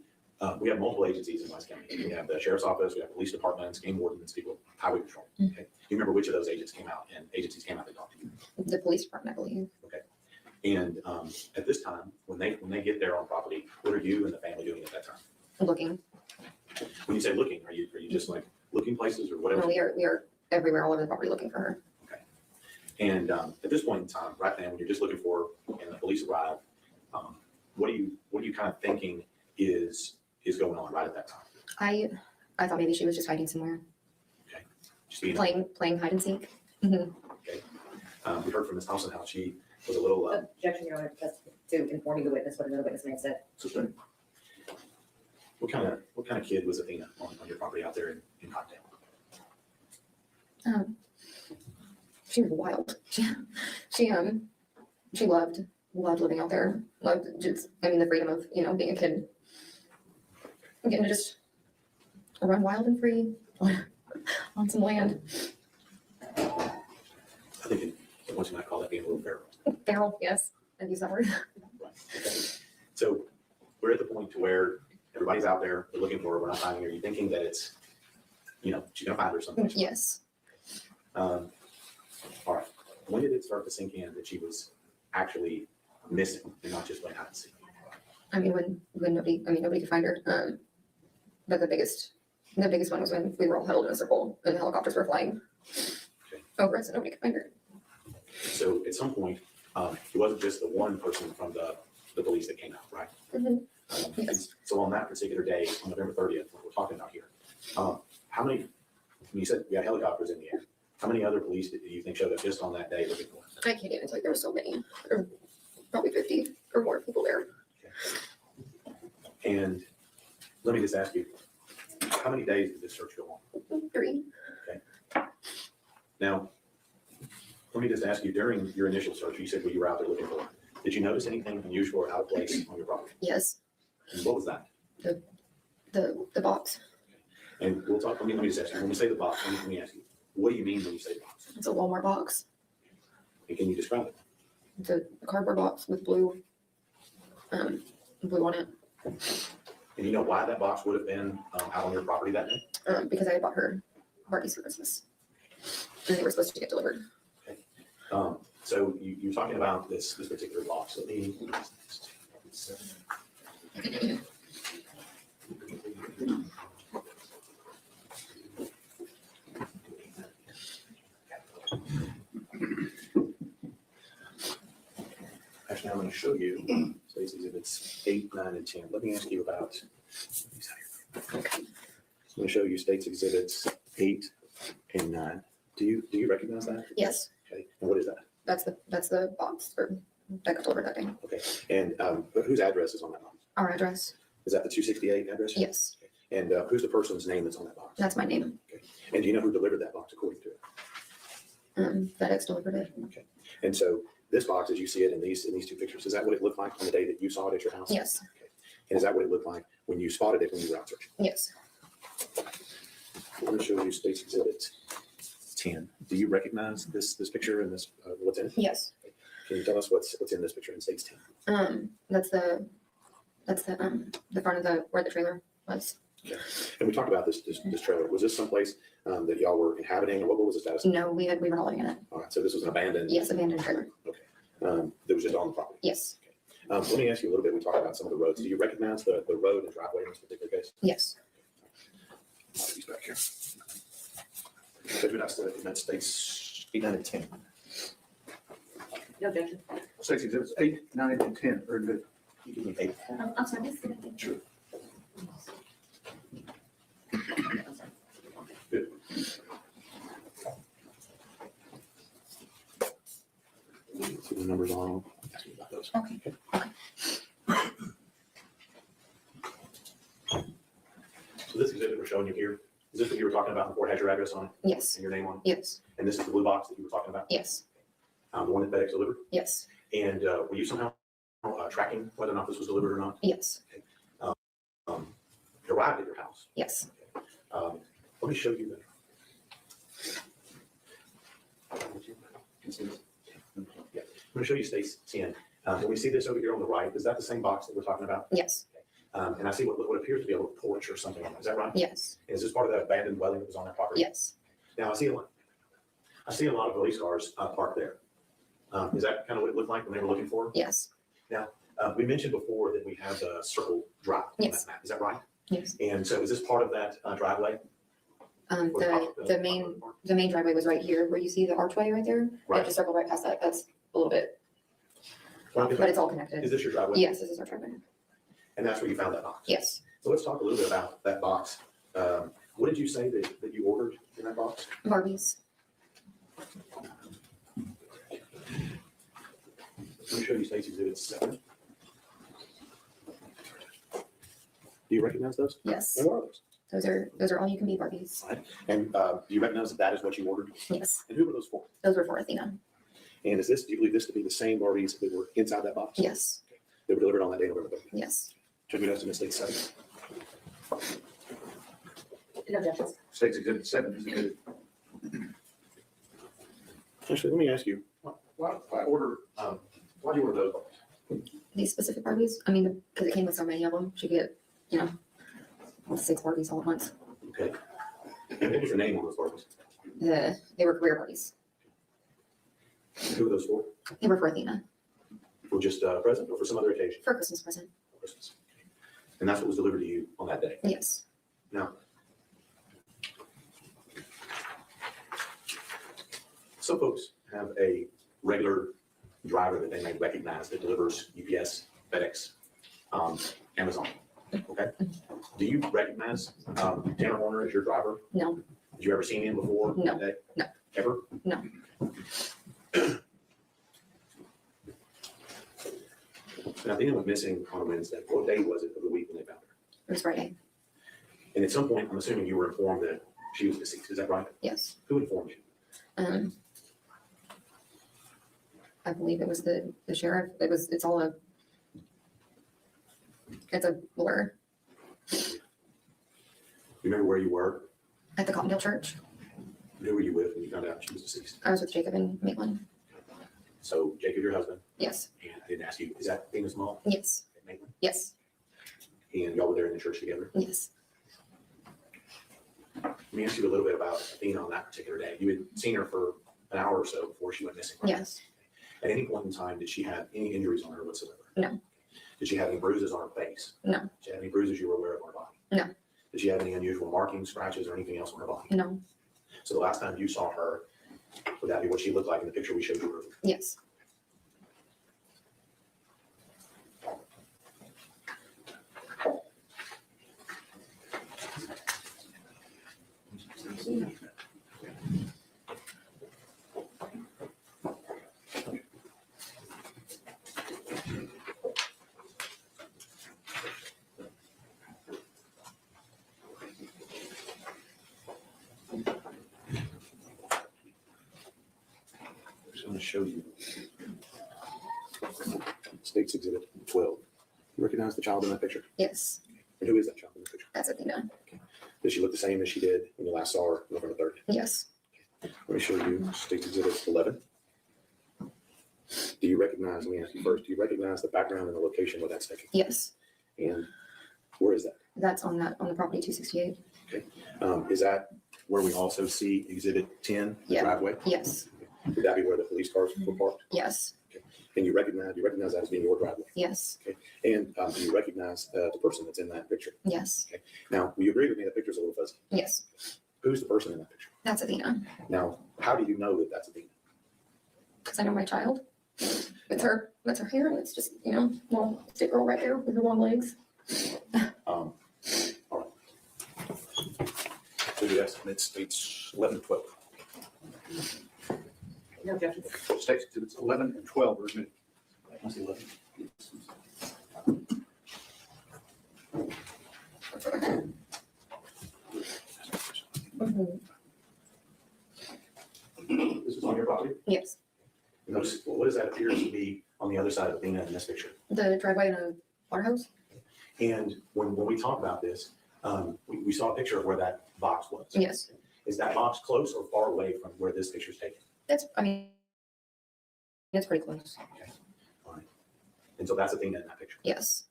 We have multiple agencies in Wise County. We have the sheriff's office, we have police departments, game wardens, people, highway patrol. Okay. Do you remember which of those agents came out and agencies came out to talk to you? The police department, I believe. Okay. And at this time, when they get there on property, what are you and the family doing at that time? Looking. When you say looking, are you just like looking places or whatever? No, we are everywhere all over the property looking for her. And at this point in time, right now, when you're just looking for her and the police arrive, what are you kind of thinking is going on right at that time? I thought maybe she was just hiding somewhere. Just being Playing hide and seek. Mhm. we heard from Ms. Thompson how she was a little Objection, Your Honor, just to informing the witness what another witness may have said. suspended. What kind of kid was Athena on your property out there in Cottondale? She was wild. She loved living out there. Loved just, I mean, the freedom of, you know, being a kid. Getting to just run wild and free on some land. I think once you might call that being a little feral. Feral, yes, I'd use that word. So we're at the point to where everybody's out there, they're looking for her, we're not finding her. You're thinking that it's, you know, she's gonna find her someplace. Yes. All right. When did it start to sink in that she was actually missing and not just playing hide and seek? I mean, when nobody could find her. But the biggest one was when we were all huddled in a circle and the helicopters were flying over us and nobody could find her. So at some point, it wasn't just the one person from the police that came out, right? Yes. So on that particular day, on November 30th, what we're talking about here, how many, when you said we had helicopters in the air, how many other police do you think showed up just on that day looking for her? I can't even tell you, there were so many. There were probably 50 or more people there. And let me just ask you, how many days did this search go on? 3. Okay. Now, let me just ask you, during your initial search, you said you were out there looking for her. Did you notice anything unusual or out of place on your property? Yes. And what was that? The box. And we'll talk, let me just ask you, when you say the box, let me ask you, what do you mean when you say box? It's a Walmart box. And can you describe it? It's a cardboard box with blue on it. And you know why that box would have been out on your property that day? Because I had bought her Barbies for Christmas. And they were supposed to get delivered. So you're talking about this particular box. Let me. Actually, I'm going to show you State's Exhibits 8, 9, and 10. Let me ask you about. I'm going to show you State's Exhibits 8 and 9. Do you recognize that? Yes. Okay. And what is that? That's the box that got delivered that day. Okay. And whose address is on that box? Our address. Is that the 268 address? Yes. And who's the person's name that's on that box? That's my name. And do you know who delivered that box according to it? FedEx delivered it. Okay. And so this box, as you see it in these two pictures, is that what it looked like on the day that you saw it at your house? Yes. Okay. And is that what it looked like when you spotted it when you were out searching? Yes. I'm going to show you State's Exhibit 10. Do you recognize this picture and this what's in it? Yes. Can you tell us what's in this picture in State's 10? That's the front of where the trailer was. Okay. And we talked about this trailer. Was this someplace that y'all were inhabiting, or what was the status? No, we were not living in it. All right. So this was an abandoned. Yes, abandoned trailer. Okay. That was just on the property. Yes. Let me ask you a little bit. We talked about some of the roads. Do you recognize the road and driveway in this particular case? Yes. He's back here. That's State's 8, 9, and 10. No objection. State's Exhibits 8, 9, and 10 are good. You give me 8. I'm sorry, this is Sure. Good. the numbers are on. Ask me about those. Okay. So this exhibit we're showing you here, is this what you were talking about before it had your address on it? Yes. And your name on it? Yes. And this is the blue box that you were talking about? Yes. The one that FedEx delivered? Yes. And were you somehow tracking whether or not this was delivered or not? Yes. It arrived at your house? Yes. Let me show you that. Yeah, I'm going to show you space 10. When we see this over here on the right, is that the same box that we're talking about? Yes. And I see what appears to be a little porch or something on it. Is that right? Yes. Is this part of that abandoned dwelling that was on that property? Yes. Now, I see a lot of police cars parked there. Is that kind of what it looked like when they were looking for? Yes. Now, we mentioned before that we have the circle drive on Yes. that map. Is that right? Yes. And so is this part of that driveway? The main driveway was right here, where you see the archway right there. I have to circle right past that. That's a little bit, but it's all connected. Is this your driveway? Yes, this is our driveway. And that's where you found that box? Yes. So let's talk a little bit about that box. What did you say that you ordered in that box? Barbies. Let me show you Stacy Exhibit 7. Do you recognize those? Yes. And what are those? Those are all you can be Barbies. Right. And do you recognize that that is what you ordered? Yes. And who were those for? Those were for Athena. And do you believe this to be the same Barbies that were inside that box? Yes. They were delivered on that day, November 30th? Yes. Should we notice in State 7? No objections. State's Exhibit 7 is good. Actually, let me ask you, why do you order those Barbies? These specific Barbies, I mean, because it came with so many of them, she could get, 6 Barbies all at once. Okay. And what was the name on those Barbies? They were career Barbies. Who were those for? They were for Athena, For just a present or for some other occasion? for a Christmas present. Christmas. And that's what was delivered to you on that day? Yes. Now, some folks have a regular driver that they may recognize that delivers UPS, FedEx, Amazon. Okay. Do you recognize Tanner Horner as your driver? No. Did you ever seen him before? No. That day? No. Ever? No. Now, Athena went missing on a Wednesday. What day was it of the week when they found her? It was Friday. And at some point, I'm assuming you were informed that she was deceased. Is that right? Yes. Who informed you? I believe it was the sheriff. It's a blur. You remember where you were? At the Cottondale Church. Who were you with when you found out she was deceased? I was with Jacob and Maitland. So Jacob, your husband? Yes. And I didn't ask you, is that Athena's mom? Yes. Maitland? Yes. And y'all were there in the church together? Yes. Let me ask you a little bit about Athena on that particular day. You had seen her for an hour or so before she went missing. Right? Yes. At any point in time, did she have any injuries on her whatsoever? No. Did she have any bruises on her face? No. Did she have any bruises you were aware of on her body? No. Did she have any unusual markings, scratches, or anything else on her body? No. So the last time you saw her, would that be what she looked like in the picture we showed you earlier? Yes. I'm going to show you State's Exhibit 12. You recognize the child in that picture? Yes. And who is that child in the picture? That's Athena. Does she look the same as she did when you last saw her November 30th? Yes. Let me show you State's Exhibit 11. Do you recognize, let me ask you first, do you recognize the background and the location where that's taken? Yes. And where is that? That's on the property 268. Okay. Is that where we also see Exhibit 10, the Yeah. driveway? Yes. Would that be where the police cars were parked? Yes. And you recognize that as being your driveway? Yes. Okay. And do you recognize the person that's in that picture? Yes. Okay. Now, will you agree with me that picture's a little fuzzy? Yes. Who's the person in that picture? That's Athena. Now, how do you know that that's Athena? Because I know my child. It's her. That's her hair. And it's just, little stick girl right there with her long legs. All right. So the estimates, it's 11 to 12. No objections. State's Exhibits 11 and 12 are admitted. Must be 11. This is on your property? Yes. Notice, what does that appear to be on the other side of Athena in this picture? The driveway and a water hose? And when we talk about this, we saw a picture of where that box was. Yes. Is that box close or far away from where this picture is taken? It's pretty close. Okay, all right. And so that's Athena in that picture. Yes.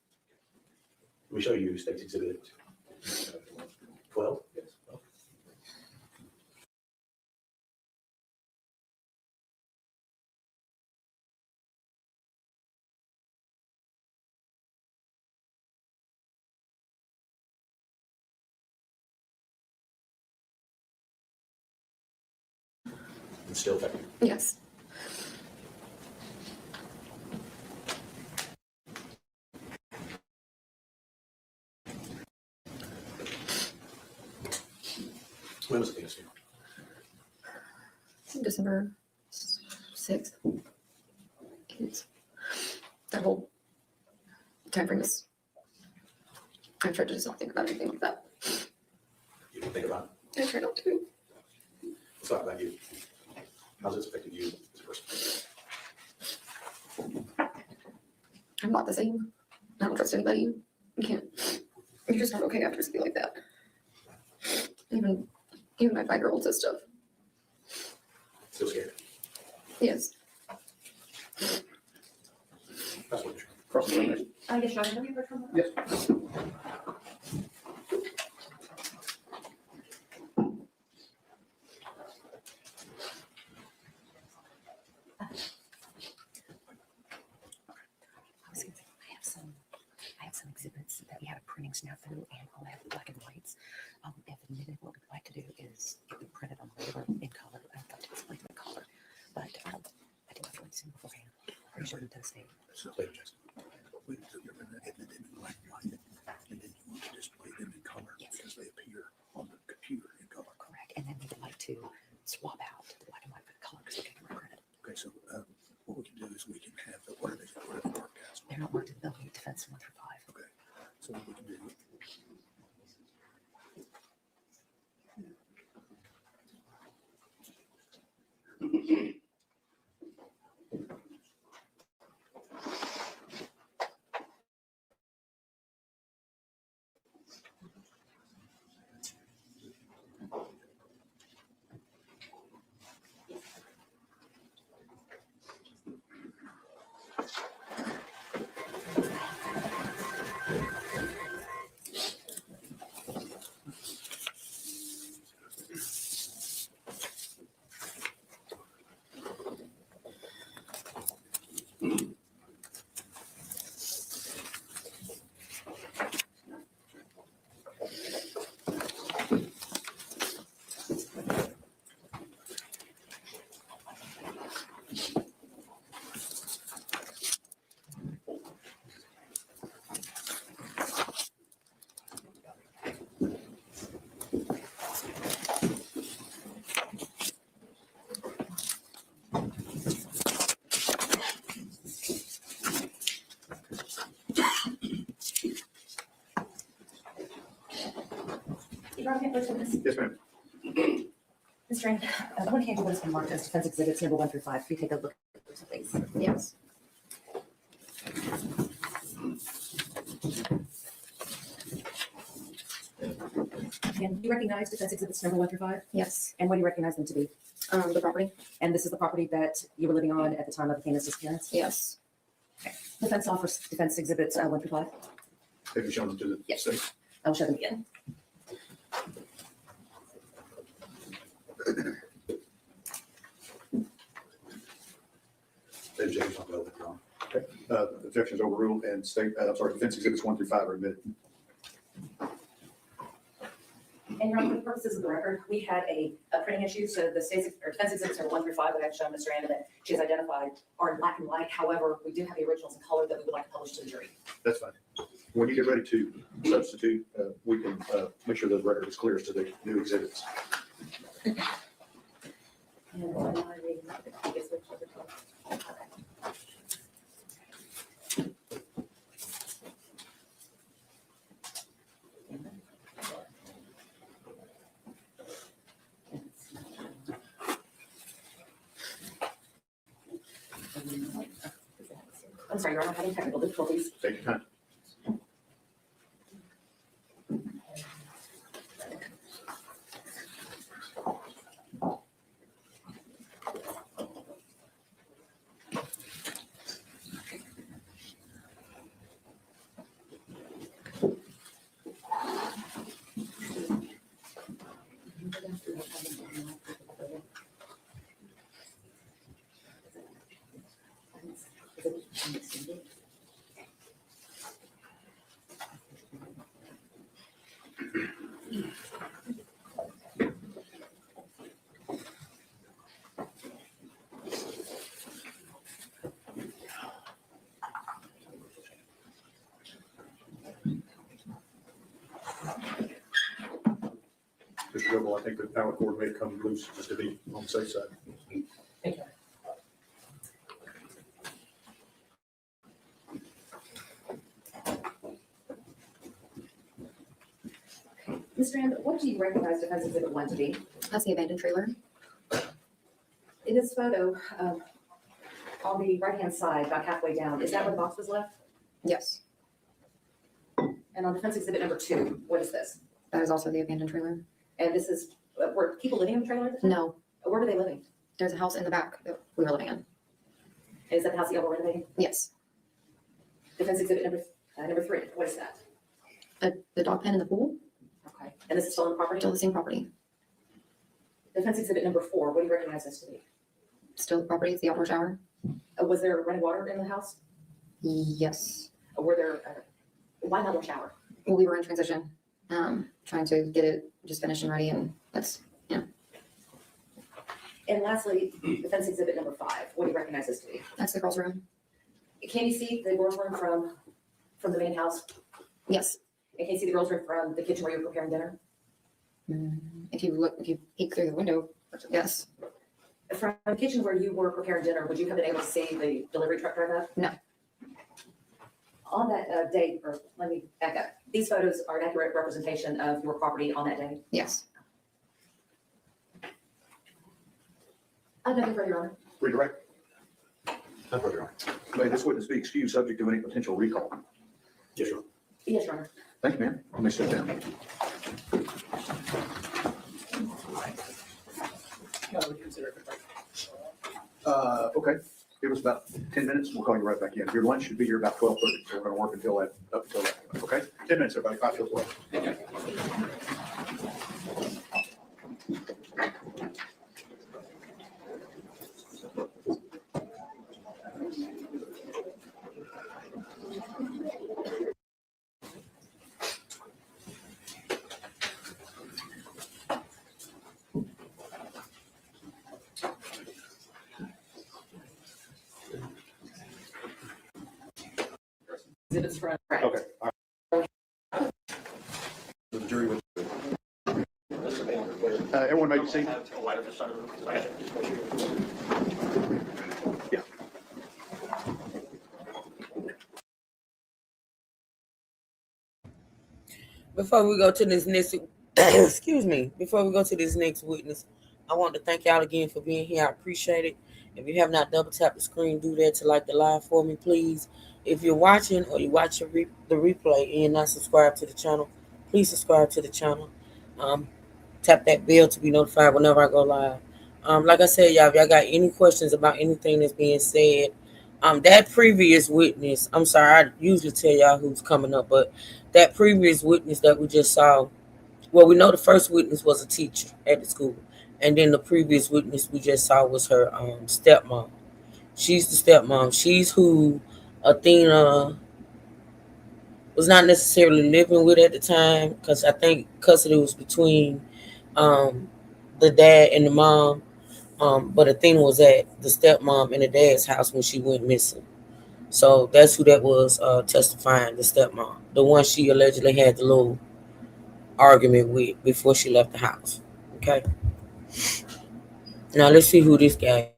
Let me show you State's Exhibit 12. Yes. It's still there. Yes. When was Athena's funeral? December 6th. It's that whole time frame is. I tried to just not think about anything like that. You didn't think about it? I try not to. Let's talk about you. How's this affected you as a person? I'm not the same. I don't trust anybody. You can't. You're just not okay after something like that. Even my 5-year-old says stuff. Still scared? Yes. That's what Cross the line. Yes, Sean, have you heard from her? Yes. I have some exhibits that we had a printing snafu, and I'll have the black and whites. If admitted, what we'd like to do is get them printed on paper in color. I thought to explain the color, but I didn't have to see beforehand. Pretty sure it does say. Wait until you're going to edit them in black and white, and then you want to display them in color because they appear on the computer in color. Correct, and then we would like to swap out the black and white for the color because they're getting reprinted. Okay, so what we can do is we can have the, what are they marked as? They're not marked in building defense 1 through 5. Okay, so what we can do. Yes, ma'am. Mr. Rand, I want to hand you what has been marked as defense exhibits number 1 through 5. If you take a look at those, please. Yes. And do you recognize defense exhibits number 1 through 5? Yes. And what do you recognize them to be? The property. And this is the property that you were living on at the time of Athena's disappearance? Yes. Okay. Defense offers defense exhibits 1 through 5. Have you shown them to the state? I will show them again. The objection's not relevant, Your Honor. Okay, objections overruled and defense exhibits 1 through 5 are admitted. And Your Honor, for the purposes of the record, we had a printing issue, so the defense exhibits are 1 through 5 that I've shown Mr. Randa that she has identified are in black and white. However, we do have the originals in color that we would like to publish to the jury. That's fine. When you get ready to substitute, we can make sure the record is clear as to the new exhibits. And I guess I'm sorry, Your Honor, I'm having technical difficulties. Take your time. Mr. Goodall, I think the power cord may come loose just to be on the safe side. Thank you. Ms. Strand, what do you recognize Defense Exhibit 1 to be? That's the abandoned trailer. In this photo, on the right-hand side, about halfway down, is that where the box was left? Yes, And on Defense Exhibit number 2, what is this? that is also the abandoned trailer. And this is, were people living in the trailer at the time? No, Where were they living? there's a house in the back that we were living in. Is that the house that y'all were renovating? Yes, Defense Exhibit number 3, what is that? the dog pen in the pool, Okay. And this is stolen property? still the same property. Defense Exhibit number 4, what do you recognize this to be? Still the property, it's the outdoor shower. Was there running water in the house? Yes, Were there, why not a shower? well, we were in transition, trying to get it just finished and ready, and that's, And lastly, Defense Exhibit number 5, what do you recognize this to be? that's the girls' room. Can you see the girls' room from the main house? Yes. And can you see the girls' room from the kitchen where you're preparing dinner? If you peek through the window, yes. From the kitchen where you were preparing dinner, would you have been able to see the delivery truck drive up? No. On that day, or let me back up, these photos are an accurate representation of your property on that day? Yes. I have nothing further, Your Honor. Redirect. No further, Your Honor. May this witness be excused subject to any potential recall? Yes, Your Honor. Yes, Your Honor. Thank you, ma'am. Let me sit down. Okay, give us about 10 minutes. We'll call you right back in. Your lunch should be here about 12:30, so we're gonna work up until that, okay? 10 minutes, everybody. 5 till 12. Exhibits from. Okay, all right. The jury was. Everyone may be seated. Yeah. Before we go to this next, excuse me, before we go to this next witness, I want to thank y'all again for being here. I appreciate it. If you have not double tapped the screen, do that to like the live for me, please. If you're watching or you watch the replay and you're not subscribed to the channel, please subscribe to the channel. Tap that bell to be notified whenever I go live. Like I said, y'all, if y'all got any questions about anything that's being said, that previous witness, I'm sorry, I usually tell y'all who's coming up, but that previous witness that we just saw, well, we know the first witness was a teacher at the school, and then the previous witness we just saw was her stepmom. She's the stepmom. She's who Athena was not necessarily living with at the time, because I think custody was between the dad and the mom, but Athena was at the stepmom and the dad's house when she went missing. So that's who that was testifying, the stepmom, the one she allegedly had the little argument with before she left the house. Okay. Now let's see who this guy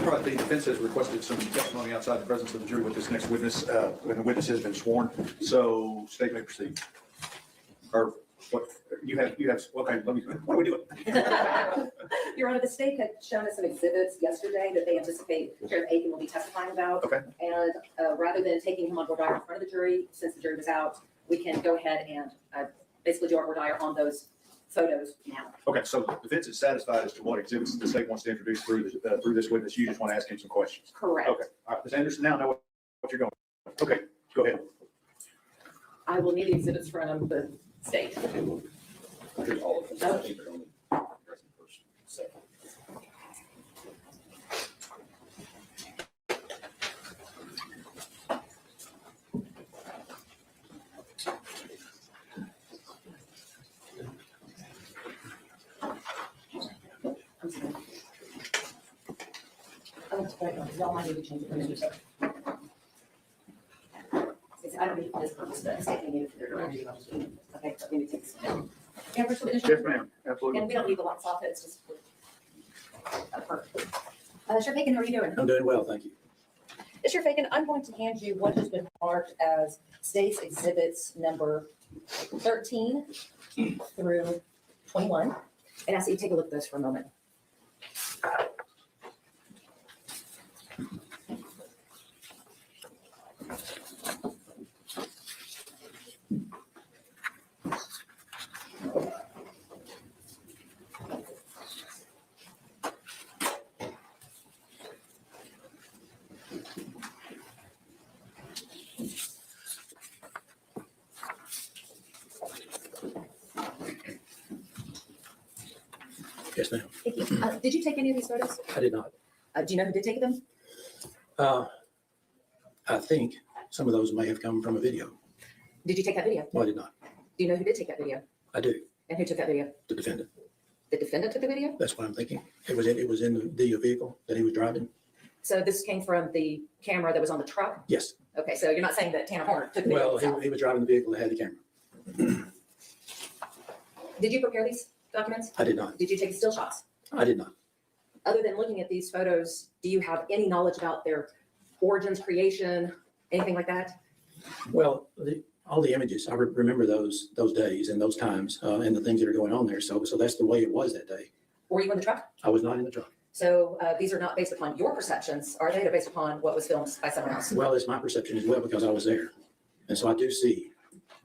All right, the defense has requested some testimony outside the presence of the jury with this next witness, when the witness has been sworn. So state may proceed. Or what, you have, okay, what are we doing? Your Honor, the state had shown us some exhibits yesterday that they anticipate Sheriff Aiken will be testifying about. Okay. And rather than taking him on voir dire in front of the jury, since the jury was out, we can go ahead and basically do our voir dire on those photos now. Okay, so the defense is satisfied as to what exhibits the state wants to introduce through this witness. You just want to ask him some questions. Correct. Okay, all right, Ms. Anderson, now know what you're going. Okay, go ahead. I will need the exhibits from the state. Here's all of them. I think they're only present first, second. Y'all might need to change it. I don't need this purpose, but the state may need it for their direction. Okay, so we need to take this down. And for Yes, ma'am, absolutely. And we don't need the lights off, it's just. Perfect. Sheriff Aiken, how are you doing? I'm doing well, thank you. Sheriff Aiken, I'm going to hand you what has been marked as State's Exhibits number 13 through 21. And ask that you take a look at those for a moment. Yes, ma'am. Thank you. Did you take any of these photos? I did not. Do you know who did take them? I think some of those may have come from a video. Did you take that video? No, I did not. Do you know who did take that video? I do. And who took that video? The defendant. The defendant took the video? That's what I'm thinking. It was in the vehicle that he was driving. So this came from the camera that was on the truck? Yes. Okay, so you're not saying that Tanner Horner took the video Well, himself? he was driving the vehicle that had the camera. Did you prepare these documents? I did not. Did you take still shots? I did not. Other than looking at these photos, do you have any knowledge about their origins, creation, anything like that? Well, all the images, I remember those days and those times and the things that are going on there. So that's the way it was that day. Were you in the truck? I was not in the truck. So these are not based upon your perceptions, are they? They're based upon what was filmed by someone else? Well, it's my perception as well because I was there. And so I do see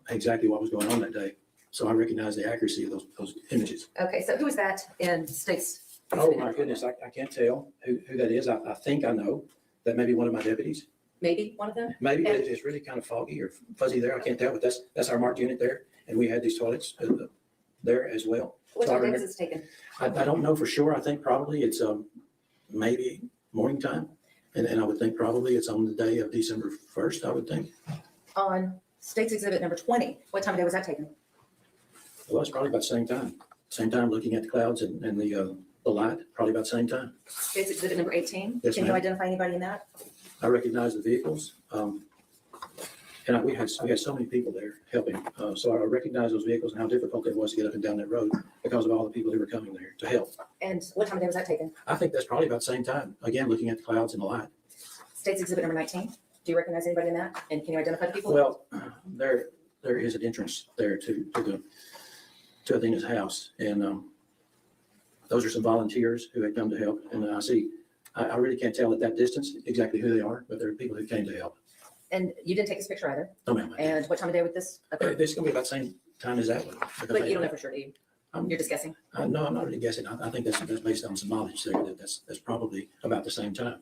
exactly what was going on that day. So I recognize the accuracy of those images. Okay, so who is that in State's? Oh, my goodness, I can't tell who that is. I think I know. That may be one of my deputies. Maybe one of them? Maybe, but And- it's really kind of foggy or fuzzy there. I can't tell, but that's our marked unit there. And we had these toilets there as well. What So I time was remember- this taken? I don't know for sure. I think probably it's maybe morning time. And I would think probably it's on the day of December 1st, I would think. On State's Exhibit number 20, what time of day was that taken? Well, it's probably about the same time. Same time looking at the clouds and the light, probably about the same time. State's Exhibit number 18? Yes, Can you ma'am. identify anybody in that? I recognize the vehicles. And we had so many people there helping. So I recognize those vehicles and how difficult it was to get up and down that road because of all the people who were coming there to help. And what time of day was that taken? I think that's probably about the same time. Again, looking at the clouds and the light. State's Exhibit number 19? Do you recognize anybody in that? And can you identify the people? Well, there is an entrance there to Athena's house. And those are some volunteers who had come to help. And I really can't tell at that distance exactly who they are, but there are people who came to help. And you didn't take this picture either? No, ma'am. And what time of day would this occur? This is going to be about the same time as that one. But you don't know for sure, do you? You're just guessing? No, I'm not really guessing. I think that's based on some knowledge there. That's probably about the same time.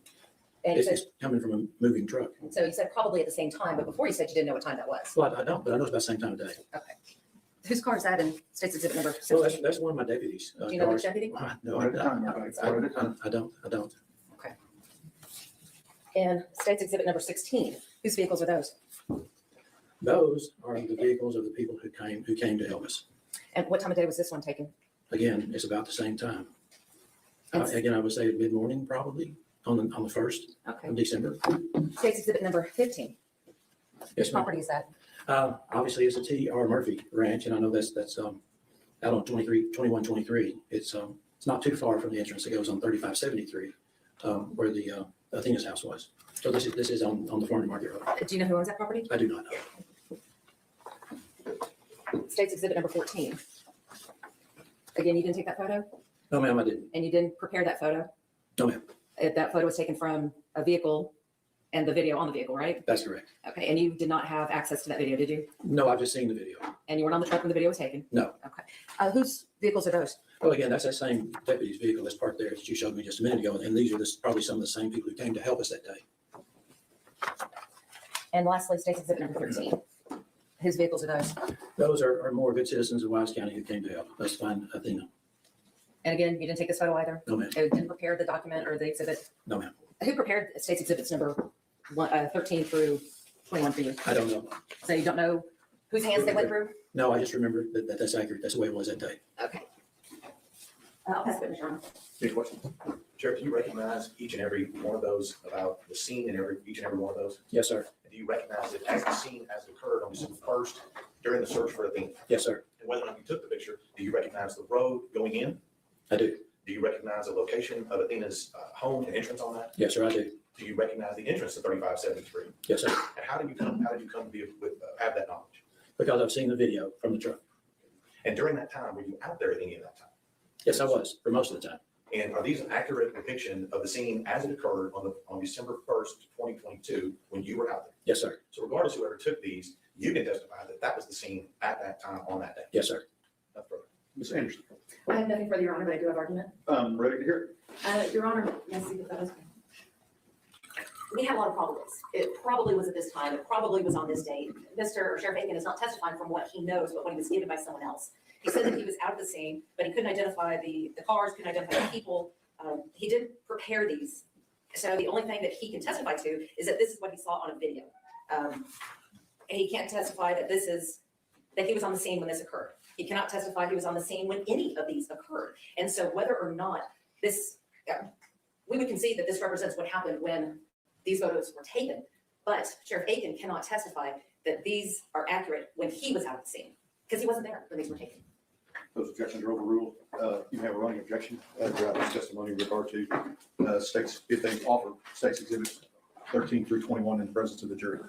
And you It's coming from a moving truck. So you said probably at the same time, but before you said you didn't know what time that was. Well, I don't, but I know it's about the same time of day. Okay. Whose car is that in State's Exhibit number Well, 16? that's one of my deputies. Do you know which cars. deputy? No, One at a time, right? I don't. Okay. And State's Exhibit number 16, whose vehicles are those? Those are the vehicles of the people who came to help us. And what time of day was this one taken? Again, it's about the same time. And- Again, I would say mid-morning probably on the 1st Okay. of December. State's Exhibit number 15, Yes, which ma'am. property is that? Obviously, it's a T.R. Murphy ranch, and I know that's out on 2123. It's not too far from the entrance that goes on 3573 where the Athena's house was. So this is on the farm to market road. Do you know who owns that property? I do not know. State's exhibit number 14. Again, you didn't take that photo No, ma'am, I didn't. and you didn't prepare that photo? No, ma'am. That photo was taken from a vehicle and the video on the vehicle, right? That's correct. Okay, and you did not have access to that video, did you? No, I've just seen the video. And you weren't on the truck when the video was taken? No. Okay. Whose vehicles are those? Well, again, that's that same deputy's vehicle that's parked there that you showed me just a minute ago. And these are probably some of the same people who came to help us that day. And lastly, State's exhibit number 13. Whose vehicles are those? Those are more good citizens of Wise County who came to help us find Athena. And again, you didn't take this photo either? No, ma'am. Didn't prepare the document or the exhibit? No, ma'am. Who prepared State's exhibits number 13 through 21 for you? I don't know. So you don't know whose hands they went through? No, I just remember that's accurate. That's the way it was that day. Okay. I'll pass it to Mr. Arnold. Any questions? Sheriff, do you recognize each and every one of those about the scene in each and every one of those? Yes, sir. And do you recognize it as the scene as it occurred on December 1st during the search for Athena? Yes, sir. And whether or not you took the picture, do you recognize the road going in? I do. Do you recognize the location of Athena's home and entrance on that? Yes, sir, I do. Do you recognize the entrance to 3573? Yes, sir. And how did you come to be have that knowledge? Because I've seen the video from the truck. And during that time, were you out there at any of that time? Yes, I was for most of the time. And are these an accurate depiction of the scene as it occurred on December 1st, 2022, when you were out there? Yes, sir. So regardless of whoever took these, you can testify that that was the scene at that time on that day. Yes, sir. Nothing further. Ms. Anderson, I have nothing further, Your Honor, but I do have argument. ready to hear it? Your Honor, yes, see the photos. We have a lot of probables. It probably was at this time. It probably was on this date. Sheriff Aiken is not testifying from what he knows, but what he was given by someone else. He said that he was out of the scene, but he couldn't identify the cars, couldn't identify the people. He didn't prepare these. So the only thing that he can testify to is that this is what he saw on a video. He can't testify that that he was on the scene when this occurred. He cannot testify he was on the scene when any of these occurred. And so whether or not we would concede that this represents what happened when these photos were taken, but Sheriff Aiken cannot testify that these are accurate when he was out of the scene, because he wasn't there when these were taken. Those objections are overruled. You have a running objection throughout this testimony in regard to states, if they offer states exhibits 13 through 21 in the presence of the jury.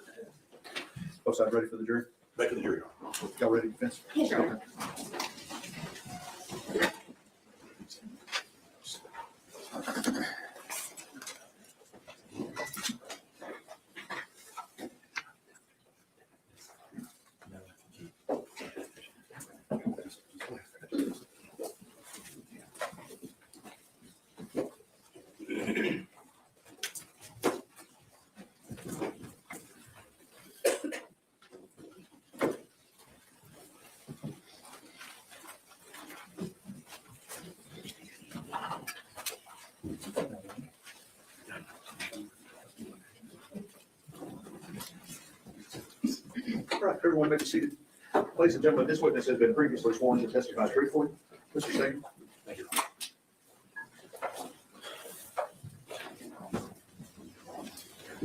Both sides ready for the jury? Back to the jury. Y'all ready, defense? Yes, Your Honor. All right, everyone may be seated. Ladies and gentlemen, this witness has been previously sworn to testify truthfully. Mr. Sagan. Thank you.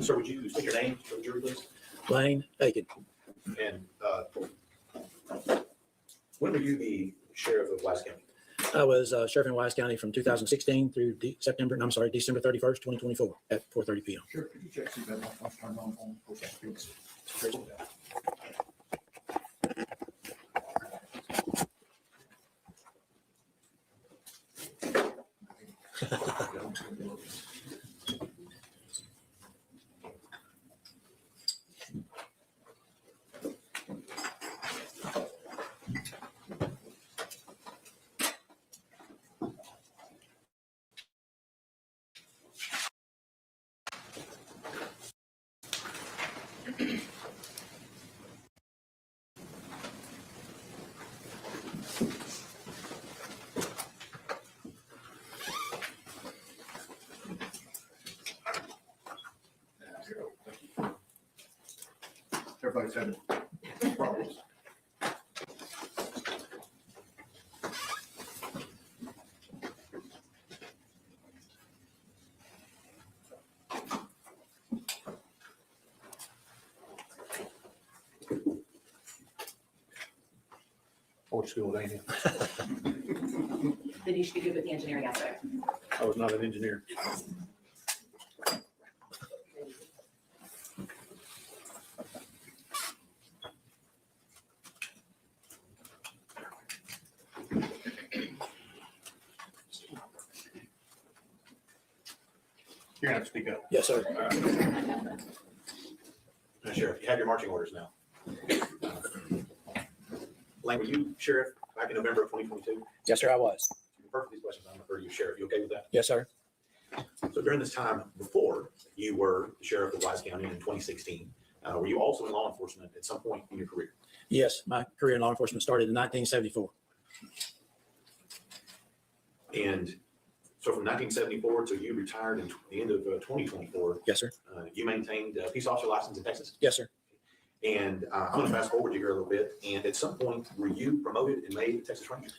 Sir, would you state your name for the jury, please? Lane Aiken. And when were you the sheriff of Wise County? I was sheriff in Wise County from 2016 through December 31st, 2024 at 4:30 p.m. Sure, could you check see that light turned on? Everybody's having problems. Old school, ain't it? Then you should be good with the engineering aspect. I was not an engineer. You're gonna have to speak up. Yes, sir. Sheriff, you have your marching orders now. Lane, were you sheriff back in November of 2022? Yes, sir, I was. Perfect, these questions, I'm gonna refer to you, Sheriff. You okay with that? Yes, sir. So during this time before you were the sheriff of Wise County in 2016, were you also in law enforcement at some point in your career? Yes, my career in law enforcement started in 1974. And so from 1974 till you retired in the end of 2024, Yes, sir. You maintained a peace officer license in Texas? Yes, sir. And I'm going to fast forward you here a little bit. And at some point, were you promoted and made a Texas Ranger?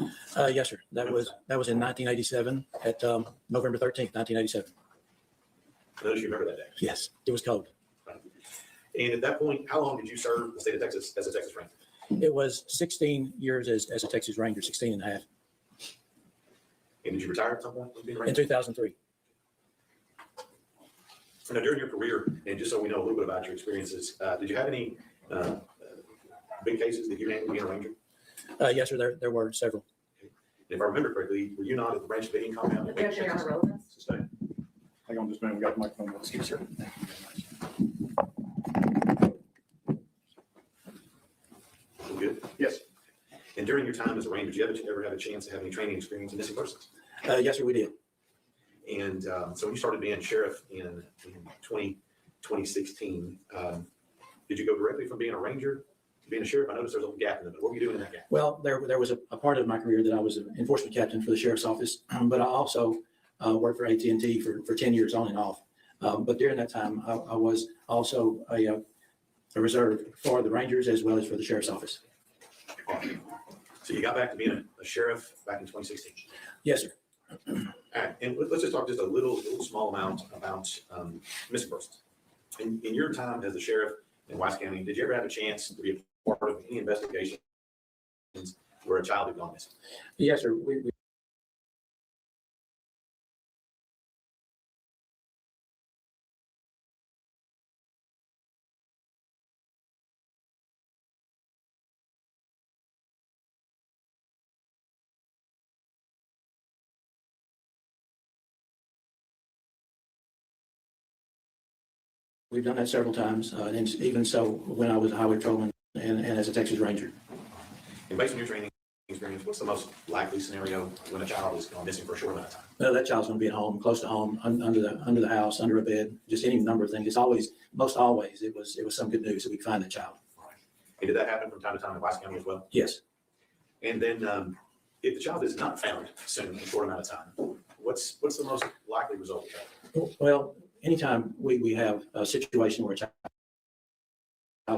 Yes, sir. That was in 1987 at November 13th, 1987. I notice you remember that day. Yes, it was cold. And at that point, how long did you serve the state of Texas as a Texas Ranger? It was 16 years as a Texas Ranger, 16 and a half. And did you retire at some point? Being a In Ranger? 2003. Now, during your career, and just so we know a little bit about your experiences, did you have any big cases that you handled being a Ranger? Yes, sir. There were several. And if I remember correctly, were you not at the Branch Davidian compound? Did you actually have a relevance? Sustained. Hang on just a minute, we got the microphone. Excuse sir. Good. Yes. And during your time as a Ranger, did you ever have a chance to have any training experience in missing persons? Yes, sir, we did. And so when you started being sheriff in 2016, did you go directly from being a Ranger to being a sheriff? I noticed there's a little gap in it. What were you doing in that gap? Well, there was a part of my career that I was an enforcement captain for the sheriff's office, but I also worked for AT&T for 10 years on and off. But during that time, I was also a reserve for the Rangers as well as for the sheriff's office. So you got back to being a sheriff back in 2016. Yes, sir. All right, and let's just talk just a little small amount about missing persons. In your time as the sheriff in Wise County, did you ever have a chance to be a part of any investigations where a child had gone missing? Yes, sir. We We've done that several times, and even so, when I was a highway patrolman and as a Texas Ranger. And based on your training experience, what's the most likely scenario when a child is gone missing for a short amount of time? Well, that child's going to be at home, close to home, under the house, under a bed, just any number of things. It's always, most always, it was some good news that we could find that child. And did that happen from time to time in Wise County as well? Yes. And then if the child is not found soon, in a short amount of time, what's the most likely result of that? Well, anytime we have a situation where a child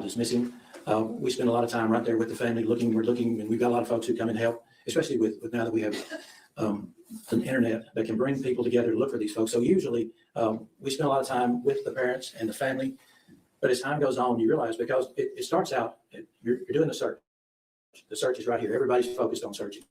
is missing, we spend a lot of time right there with the family looking, and we've got a lot of folks who come and help, especially with now that we have an internet that can bring people together to look for these folks. So usually we spend a lot of time with the parents and the family, but as time goes on, you realize because it starts out, you're doing the search. The search is right here. Everybody's focused on searching.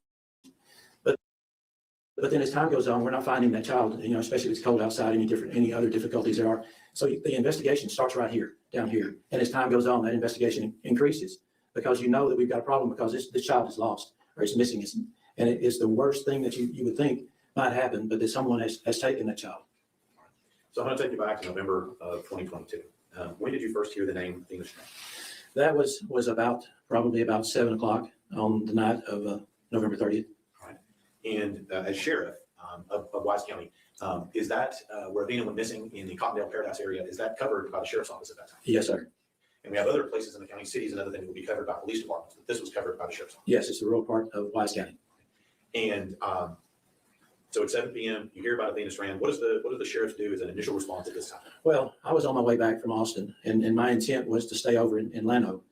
But then as time goes on, we're not finding that child, especially if it's cold outside, any other difficulties there are. So the investigation starts right here, down here. And as time goes on, that investigation increases because you know that we've got a problem because this child is lost or is missing. And it is the worst thing that you would think might happen, but that someone has taken that child. So I'm going to take you back to November of 2022. When did you first hear the name Athena Strand? That was probably about 7 o'clock on the night of November 30th. And as sheriff of Wise County, is that where Athena went missing in the Cottondale Paradise area? Is that covered by the sheriff's office at that time? Yes, sir. And we have other places in the county, cities and other things will be covered by police departments, but this was covered by the sheriff's office. Yes, it's the rural part of Wise County. And so at 7 p.m., you hear about Athena Strand. What does the sheriff do as an initial response at this time? Well, I was on my way back from Austin, and my intent was to stay over in Llano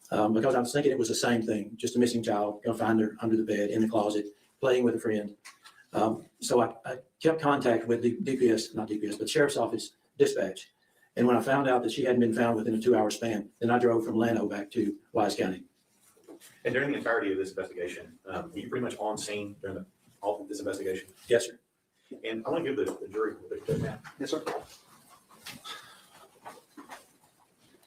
because I was thinking it was the same thing, just a missing child, gonna find her under the bed, in the closet, playing with a friend. So I kept contact with the not DPS, but Sheriff's Office dispatch. And when I found out that she hadn't been found within a 2-hour span, then I drove from Llano back to Wise County. And during the entirety of this investigation, were you pretty much on scene during all of this investigation? Yes, sir. And I want to give the jury a quick map. Yes, sir.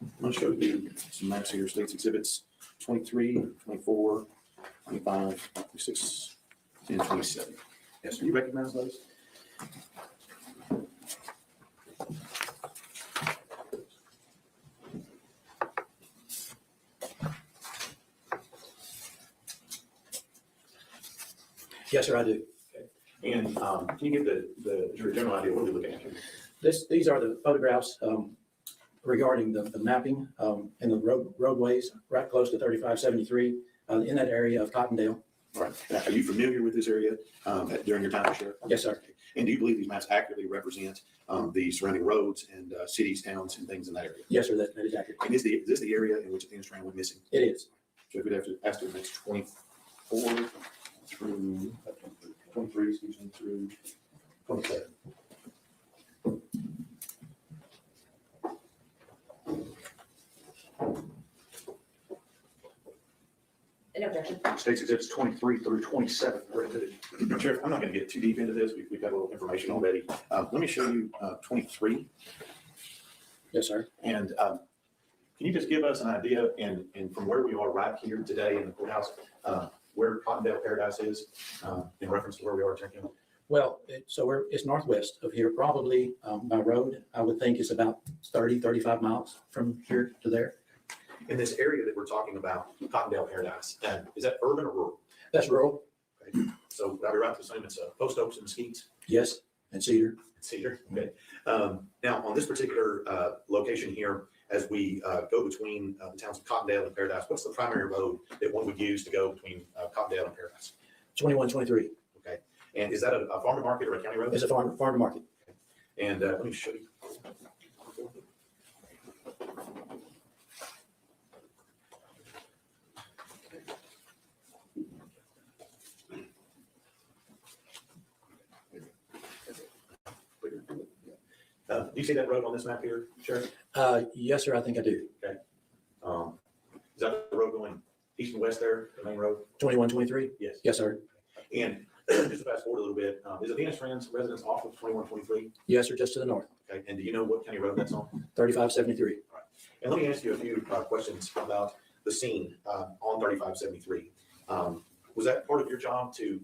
I'm going to show you some maps here, states exhibits 23, 24, 25, 26, and 27. Yes, do you recognize those? Yes, sir, I do. And can you give the general idea what we're looking at here? These are the photographs regarding the mapping and the roadways right close to 3573 in that area of Cottondale. All right. Now, are you familiar with this area during your time as sheriff? Yes, sir. And do you believe these maps accurately represent the surrounding roads and cities, towns, and things in that area? Yes, sir, that is accurate. And is this the area in which Athena Strand went missing? It is. So if we'd have to ask the next 24 through 23, excuse me, through 27. No objection. States Exhibits 23 through 27 were admitted. Sheriff, I'm not going to get too deep into this. We've got a little information already. Let me show you 23. Yes, sir. And can you just give us an idea, and from where we are right here today in the courthouse, where Cottondale Paradise is in reference to where we are in Tempe? Well, it's northwest of here, probably by road. I would think it's about 30, 35 miles from here to there. In this area that we're talking about, Cottondale Paradise, is that urban or rural? That's rural. Okay. So would I be right to assume it's Post Oaks and Mesquites? Yes, and Cedar. Cedar, okay. Now, on this particular location here, as we go between the towns of Cottondale and Paradise, what's the primary road that one would use to go between Cottondale and Paradise? 2123. Okay. And is that a farm to market or a county road? It's a farm to market. Okay. And let me show you. Do you see that road on this map here, Sheriff? Yes, sir, I think I do. Okay. Is that the road going east and west there, the main road? 2123? Yes. Yes, sir. And just to fast forward a little bit, is Athena Strand's residence off of 2123? Yes, sir, just to the north. Okay. And do you know what county road that's on? 3573. All right. And let me ask you a few questions about the scene on 3573. Was that part of your job to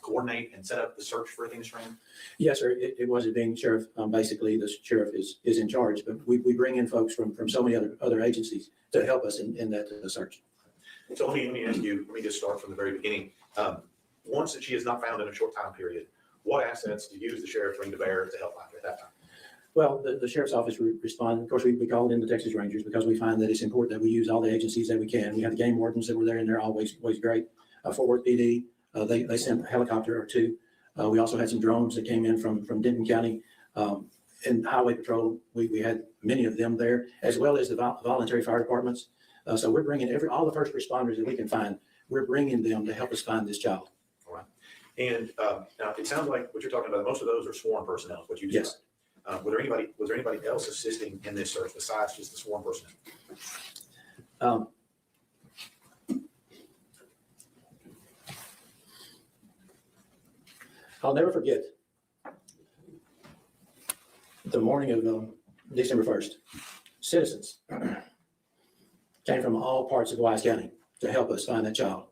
coordinate and set up the search for Athena Strand? Yes, sir. It wasn't being sheriff. Basically, the sheriff is in charge, but we bring in folks from so many other agencies to help us in that search. So let me ask you, let me just start from the very beginning. Once that she is not found in a short time period, what assets do you as the sheriff bring to bear to help out at that time? Well, the sheriff's office responded. Of course, we called in the Texas Rangers because we find that it's important that we use all the agencies that we can. We have the game wardens that were there, and they're always great. Fort Worth PD, they sent a helicopter or two. We also had some drones that came in from Denton County. And Highway Patrol, we had many of them there, as well as the voluntary fire departments. So we're bringing all the first responders that we can find. We're bringing them to help us find this child. All right. And now it sounds like what you're talking about, most of those are sworn personnel, what you described. Yes. Was there anybody else assisting in this search besides just the sworn personnel? I'll never forget the morning of December 1st. Citizens came from all parts of Wise County to help us find that child.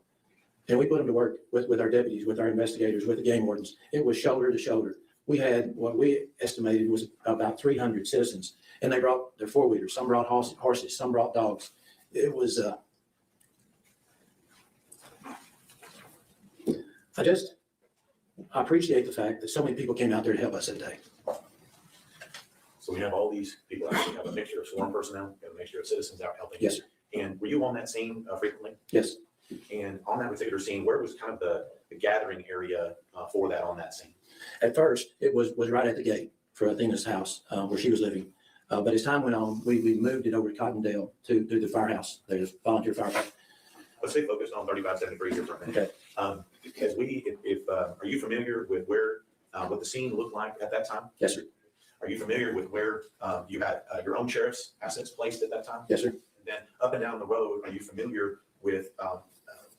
And we put them to work with our deputies, with our investigators, with the game wardens. It was shoulder to shoulder. We had what we estimated was about 300 citizens, and they brought their four-wheelers. Some brought horses, some brought dogs. It was, I appreciate the fact that so many people came out there to help us that day. So we have all these people out there. We have a mixture of sworn personnel, we have a mixture of citizens out helping. Yes, sir. And were you on that scene frequently? Yes. And on that particular scene, where was kind of the gathering area for that on that scene? At first, it was right at the gate for Athena's house where she was living. But as time went on, we moved it over to Cottondale to the firehouse. There's volunteer firehouse. Let's stay focused on 3573 here for a minute. Okay. Are you familiar with where, what the scene looked like at that time? Yes, sir. Are you familiar with where you had your own sheriff's assets placed at that time? Yes, sir. And then up and down the road, are you familiar with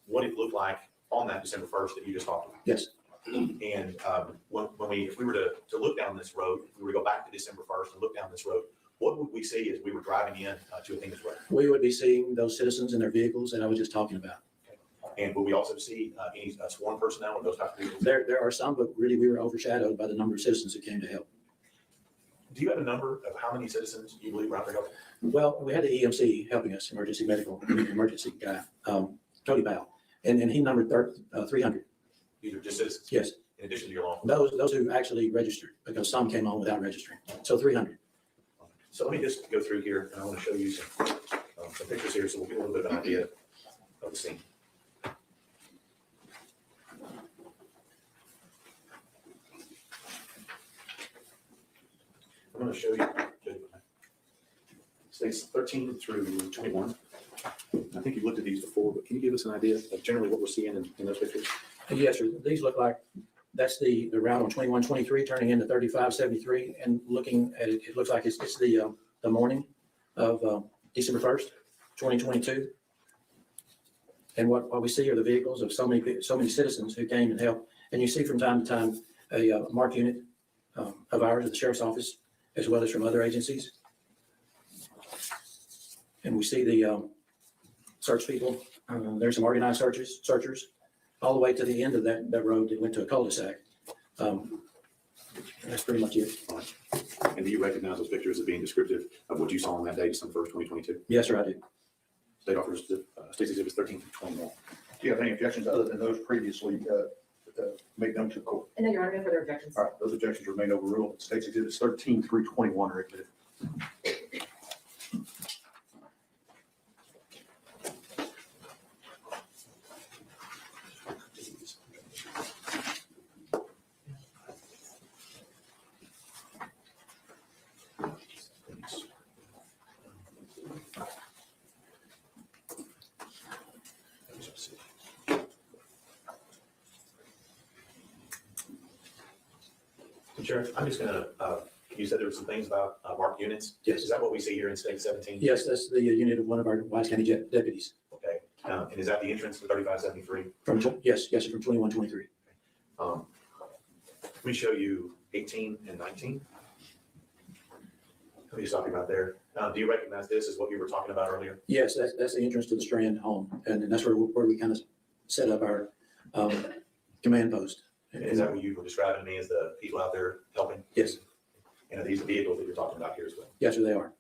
what it looked like on that December 1st that you just talked about? Yes. And if we were to look down this road, if we were to go back to December 1st and look down this road, what would we see as we were driving in to Athena's Road? We would be seeing those citizens in their vehicles that I was just talking about. And will we also see any sworn personnel in those types of vehicles? There are some, but really we were overshadowed by the number of citizens who came to help. Do you have a number of how many citizens you believe were out there helping? Well, we had the EMC helping us, emergency guy, Cody Bowell, and he numbered 300. These are just citizens? Yes. In addition to your law enforcement? Those who actually registered, because some came on without registering. So 300. So let me just go through here, and I want to show you some pictures here, so we'll get a little bit of an idea of the scene. I'm going to show you states 13 through 21. I think you've looked at these before, but can you give us an idea of generally what we're seeing in those pictures? Yes, sir. These look like, that's the route on 2123 turning into 3573, and looking at it, it looks like it's the morning of December 1st, 2022. And what we see are the vehicles of so many citizens who came and helped. And you see from time to time a marked unit of ours at the sheriff's office, as well as from other agencies. And we see the search people. There's some organized searchers, all the way to the end of that road that went to a cul-de-sac. That's pretty much it. And do you recognize those pictures as being descriptive of what you saw on that day, December 1st, 2022? Yes, sir, I do. State offers, State Exhibits 13 through 21. Do you have any objections other than those previously made known to the court? And then, Your Honor, no further objections. All right, those objections remain overruled. States Exhibits 13 through 21 are admitted. Sheriff, I'm just gonna, you said there were some things about marked units? Yes. Is that what we see here in State 17? Yes, that's the unit of one of our Wise County deputies. Okay, and is that the entrance to 3573? Yes, sir, from 2123. Let me show you 18 and 19. Let me just talk about there. Do you recognize this as what you were talking about earlier? Yes, that's the entrance to the Strand home, and that's where we kind of set up our command post. Is that what you were describing to me as the people out there helping? Yes. And are these the vehicles that you're talking about here as well? Yes, sir, they are.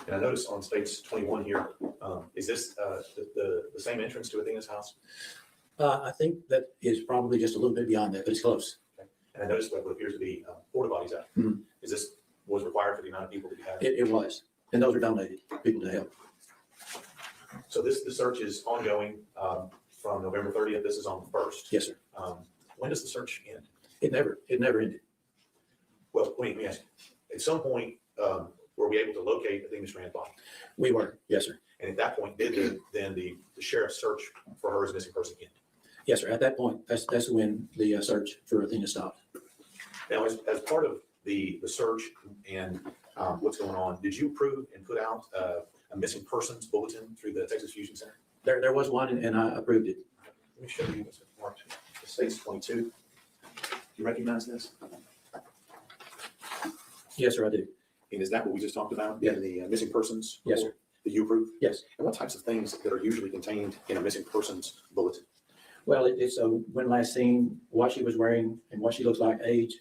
And I notice on States 21 here, is this the same entrance to Athena's house? I think that is probably just a little bit beyond that, but it's close. Okay. And I noticed what appears to be porta potties out. Mhm. Is this was required for the amount of people that you have? It was, and those are donated, people to help. So the search is ongoing from November 30th. This is on the 1st. Yes, sir. When does the search end? It never ended. Well, let me ask you. At some point, were we able to locate Athena Strand's body? We were, yes, sir. And at that point, did then the sheriff's search for her as a missing person end? Yes, sir. At that point, that's when the search for Athena stopped. Now, as part of the search and what's going on, did you approve and put out a missing persons bulletin through the Texas Fusion Center? There was one, and I approved it. Let me show you what's marked. It states 22. Do you recognize this? Yes, sir, I do. And is that what we just talked about? Yeah. In the missing persons? Yes, report that you approve? Yes. And what types of things that are usually contained in a missing persons bulletin? Well, it's when last seen, what she was wearing, and what she looks like, age,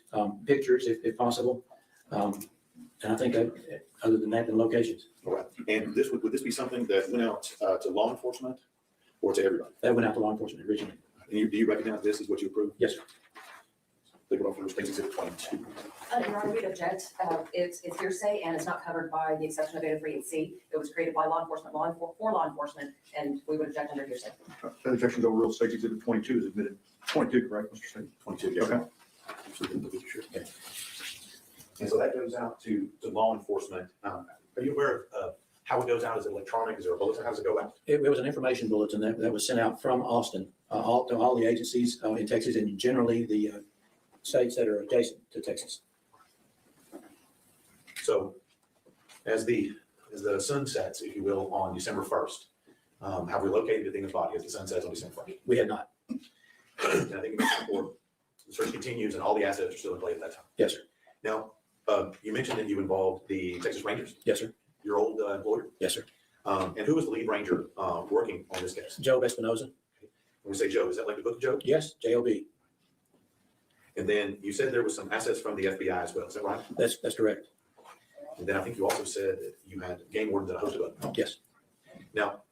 pictures if possible. And I think that, other than that, the locations. All right. And this would this be something that went out to law enforcement or to everybody? That went out to law enforcement originally. And do you recognize this as what you approved? Yes, sir. Legal officer States Exhibit 22. Your Honor, we'd object. It's hearsay and it's not covered by the exception of 803(c). It was created by law enforcement, for law enforcement, and we would object under hearsay. That objection's overruled. States Exhibit 22 is admitted. 22, correct, Mr. State? 22, yes. Okay. Okay. And so that goes out to law enforcement. Are you aware of how it goes out? Is it electronic? Is there a bulletin? How does it go out? It was an information bulletin that was sent out from Austin, to all the agencies in Texas, and generally the states that are adjacent to Texas. So as the sun sets, if you will, on December 1st, have we located Athena's body as the sun sets on December 1st? We had not. And I think it mentioned before, the search continues and all the assets are still in play at that time. Yes, sir. Now, you mentioned that you involved the Texas Rangers, Yes, sir. your old employer. Yes, sir. And who was the lead ranger working on this case? Joe Espinoza. When we say Joe, is that like the book Joe? Yes, JOB. And then you said there was some assets from the FBI as well. Is that right? That's correct. And then I think you also said that you had game wardens and a host of other. Yes. Now,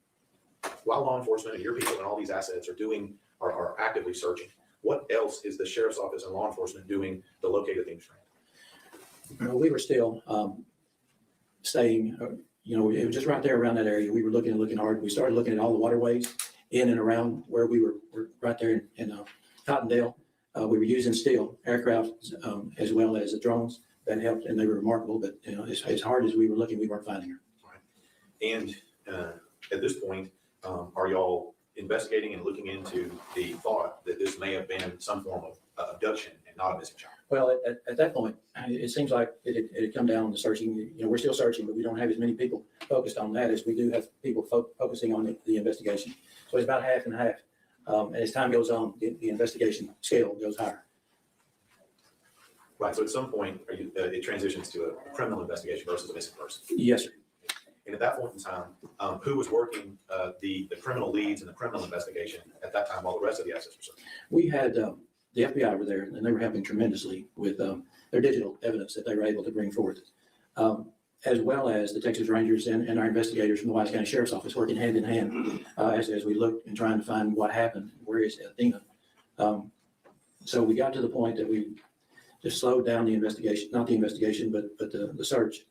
while law enforcement and your people and all these assets are actively searching, what else is the sheriff's office and law enforcement doing to locate Athena Strand? We were still staying, it was just right there around that area. We were looking hard. We started looking at all the waterways in and around where we were right there in Cottondale. We were using still aircraft as well as the drones. That helped, and they were remarkable. But as hard as we were looking, we weren't finding her. And at this point, are y'all investigating and looking into the thought that this may have been some form of abduction and not a missing child? Well, at that point, it seems like it had come down to searching. We're still searching, but we don't have as many people focused on that as we do have people focusing on the investigation. So it's about half and half. And as time goes on, the investigation scale goes higher. Right. So at some point, it transitions to a criminal investigation versus a missing person. Yes, sir. And at that point in time, who was working the criminal leads in the criminal investigation at that time while the rest of the assets were searched? We had the FBI were there, and they were helping tremendously with their digital evidence that they were able to bring forth, as well as the Texas Rangers and our investigators from the Wise County Sheriff's Office working hand in hand as we looked and trying to find what happened. Where is Athena? So we got to the point that we just slowed down the investigation, not the investigation, but the search.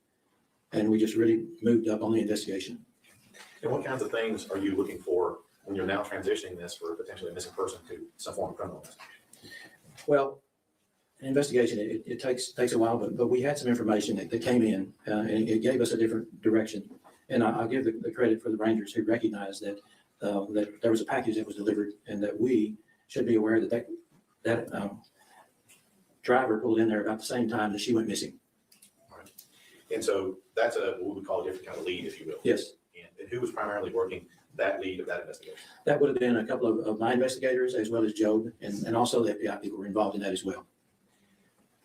And we just really moved up on the investigation. And what kinds of things are you looking for when you're now transitioning this for potentially a missing person to some form of criminal investigation? Well, an investigation, it takes a while, but we had some information that came in and it gave us a different direction. And I'll give the credit for the Rangers who recognized that there was a package that was delivered and that we should be aware that driver pulled in there about the same time that she went missing. And so that's what we call a different kind of lead, if you will. Yes. And who was primarily working that lead of that investigation? That would have been a couple of my investigators as well as Job, and also the FBI people were involved in that as well.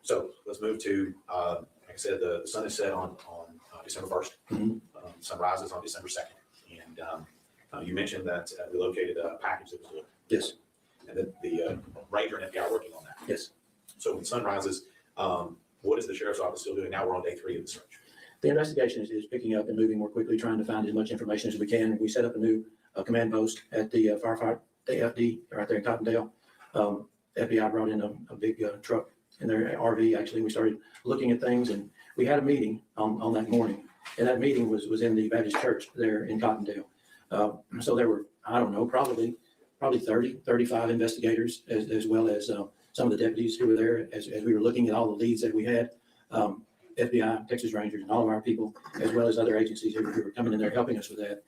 So let's move to, like I said, the sun is set on December 1st. Mm-hmm. Sun rises on December 2nd. And you mentioned that we located a package that was delivered. Yes. And that the Ranger and FBI are working on that. Yes. So when sun rises, what is the sheriff's office still doing? Now we're on day 3 of the search. The investigation is picking up and moving more quickly, trying to find as much information as we can. We set up a new command post at the firefight, the FD, right there in Cottondale. FBI brought in a big truck in their RV. Actually, we started looking at things, and we had a meeting on that morning. And that meeting was in the Baptist church there in Cottondale. So there were, I don't know, probably 30, 35 investigators, as well as some of the deputies who were there as we were looking at all the leads that we had. FBI, Texas Rangers, and all of our people, as well as other agencies who were coming in there helping us with that.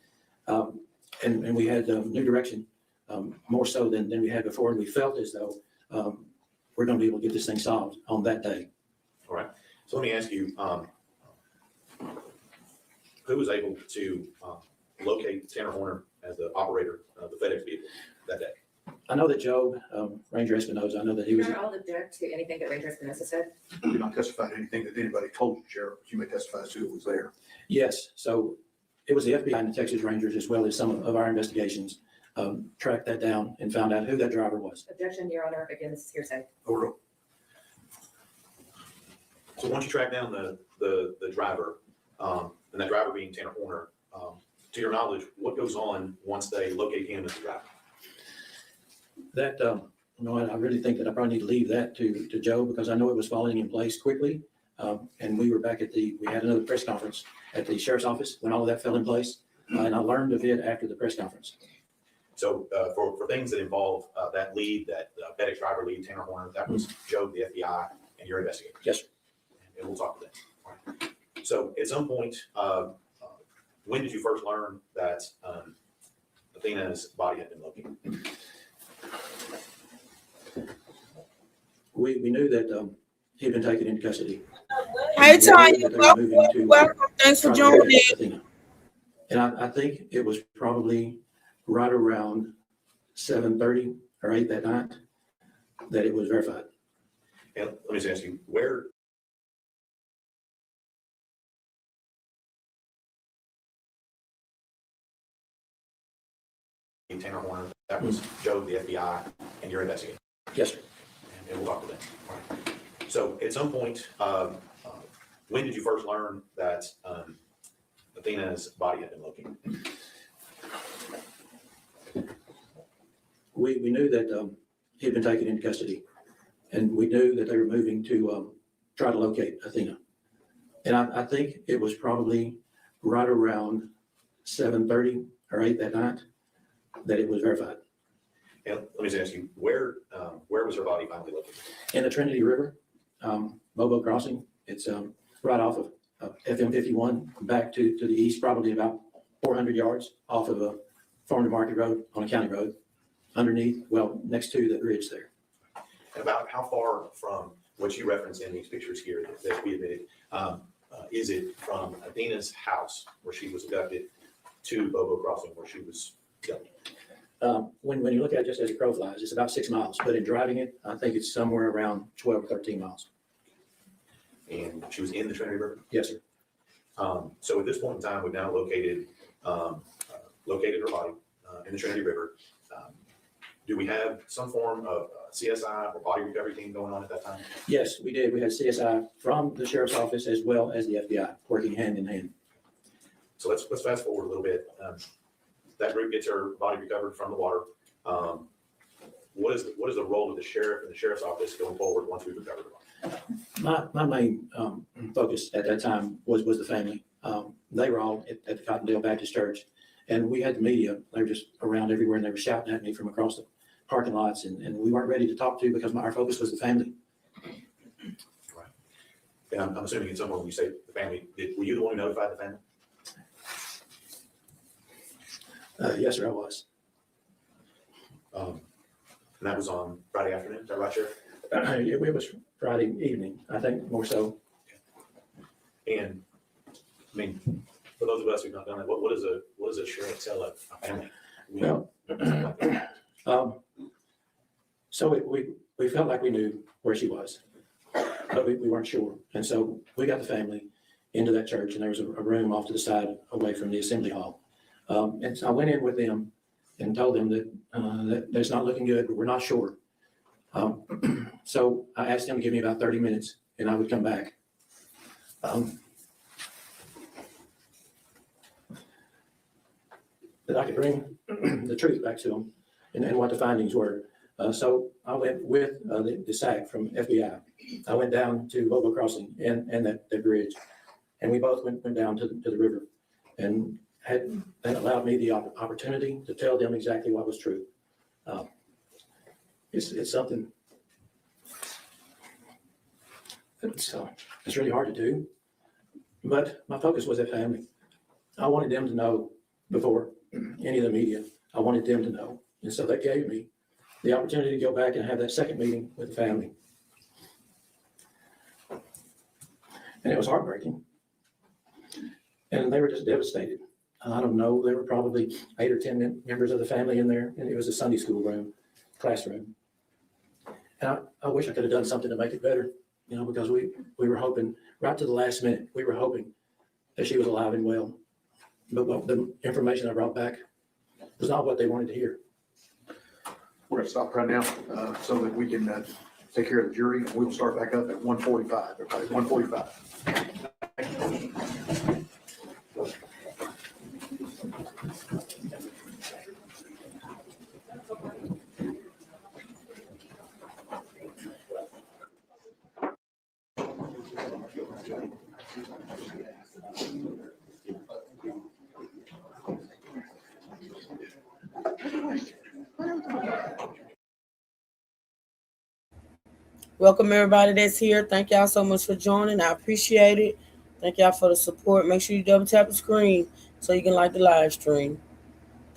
And we had new direction, more so than we had before. And we felt as though we're going to be able to get this thing solved on that day. All right. So let me ask you, who was able to locate Tanner Horner as the operator of the FedEx vehicle that day? I know that Job, Ranger Espinoza, I know that he was. You're not all object to anything that Ranger Espinoza said? You did not testify to anything that anybody told you, Sheriff, but you may testify to who was there. Yes. So it was the FBI and the Texas Rangers, as well as some of our investigations, tracked that down and found out who that driver was. Objection, Your Honor. Again, this is hearsay. Overruled. So once you track down the driver, and that driver being Tanner Horner, to your knowledge, what goes on once they locate him as the driver? That, I really think that I probably need to leave that to Joe, because I know it was falling in place quickly. And we were back we had another press conference at the sheriff's office when all of that fell in place. And I learned of it after the press conference. So for things that involve that lead, that FedEx driver lead, Tanner Horner, that was Joe, the FBI, and your investigator. Yes, sir. And we'll talk to that. All right. So at some point, when did you first learn that Athena's body had been located? We knew that he had been taken into custody. Hey, Tanya, welcome. Thanks for joining. And I think it was probably right around 7:30 or 8 that night that it was verified. And let me just ask you, where Tanner Horner, that was Joe, the FBI, and your investigator? Yes, sir. And we'll talk to them. All right. So at some point, When did you first learn that Athena's body had been located? We knew that he had been taken into custody, and we knew that they were moving to try to locate Athena. And I think it was probably right around 7:30 or 8 that night that it was verified. And let me just ask you, where was her body finally located? In the Trinity River, Bobo Crossing. It's right off of FM 51 back to the east, probably about 400 yards off of a farm to market road on a county road, underneath, well, next to the bridge there. And about how far from what you reference in these pictures here that we admitted, is it from Athena's house where she was abducted to Bobo Crossing where she was killed? When you look at it just as a crow flies, it's about 6 miles, but in driving it, I think it's somewhere around 12 or 13 miles. And she was in the Trinity River? Yes, sir. So at this point in time, we've now located her body in the Trinity River. Do we have some form of CSI or body recovery team going on at that time? Yes, we did. We had CSI from the sheriff's office as well as the FBI working hand in hand. So let's fast forward a little bit. That group gets her body recovered from the water. What is the role of the sheriff and the sheriff's office going forward once we've recovered the body? My main focus at that time was the family. They were all at the Cottondale Baptist Church, and we had the media. They were just around everywhere, and they were shouting at me from across the parking lots, and we weren't ready to talk to because our focus was the family. Right. And I'm assuming at some point when you say the family, were you the one who notified the family? Yes, sir, I was. And that was on Friday afternoon, is that right, Sheriff? It was Friday evening, I think, more so. And I mean, for those of us who've not done that, what does a sheriff tell a family? Well, so we felt like we knew where she was, but we weren't sure. And so we got the family into that church, and there was a room off to the side away from the assembly hall. And so I went in with them and told them that it's not looking good, but we're not sure. So I asked them to give me about 30 minutes and I would come back. That I could bring the truth back to them and what the findings were. So I went with the SAC from FBI. I went down to Bobo Crossing and that bridge. And we both went down to the river and that allowed me the opportunity to tell them exactly what was true. It's something it's really hard to do, but my focus was that family. I wanted them to know before any of the media. I wanted them to know, and so that gave me the opportunity to go back and have that second meeting with the family, and it was heartbreaking. And they were just devastated. I don't know. There were probably 8 or 10 members of the family in there, and it was a Sunday school classroom. And I wish I could have done something to make it better, because we were hoping right to the last minute, we were hoping that she was alive and well. But the information I brought back was not what they wanted to hear. We're going to stop right now so that we can take care of the jury. We will start back up at 1:45. Everybody, 1:45. Welcome everybody that's here. Thank y'all so much for joining. I appreciate it. Thank y'all for the support. Make sure you double tap the screen so you can like the live stream.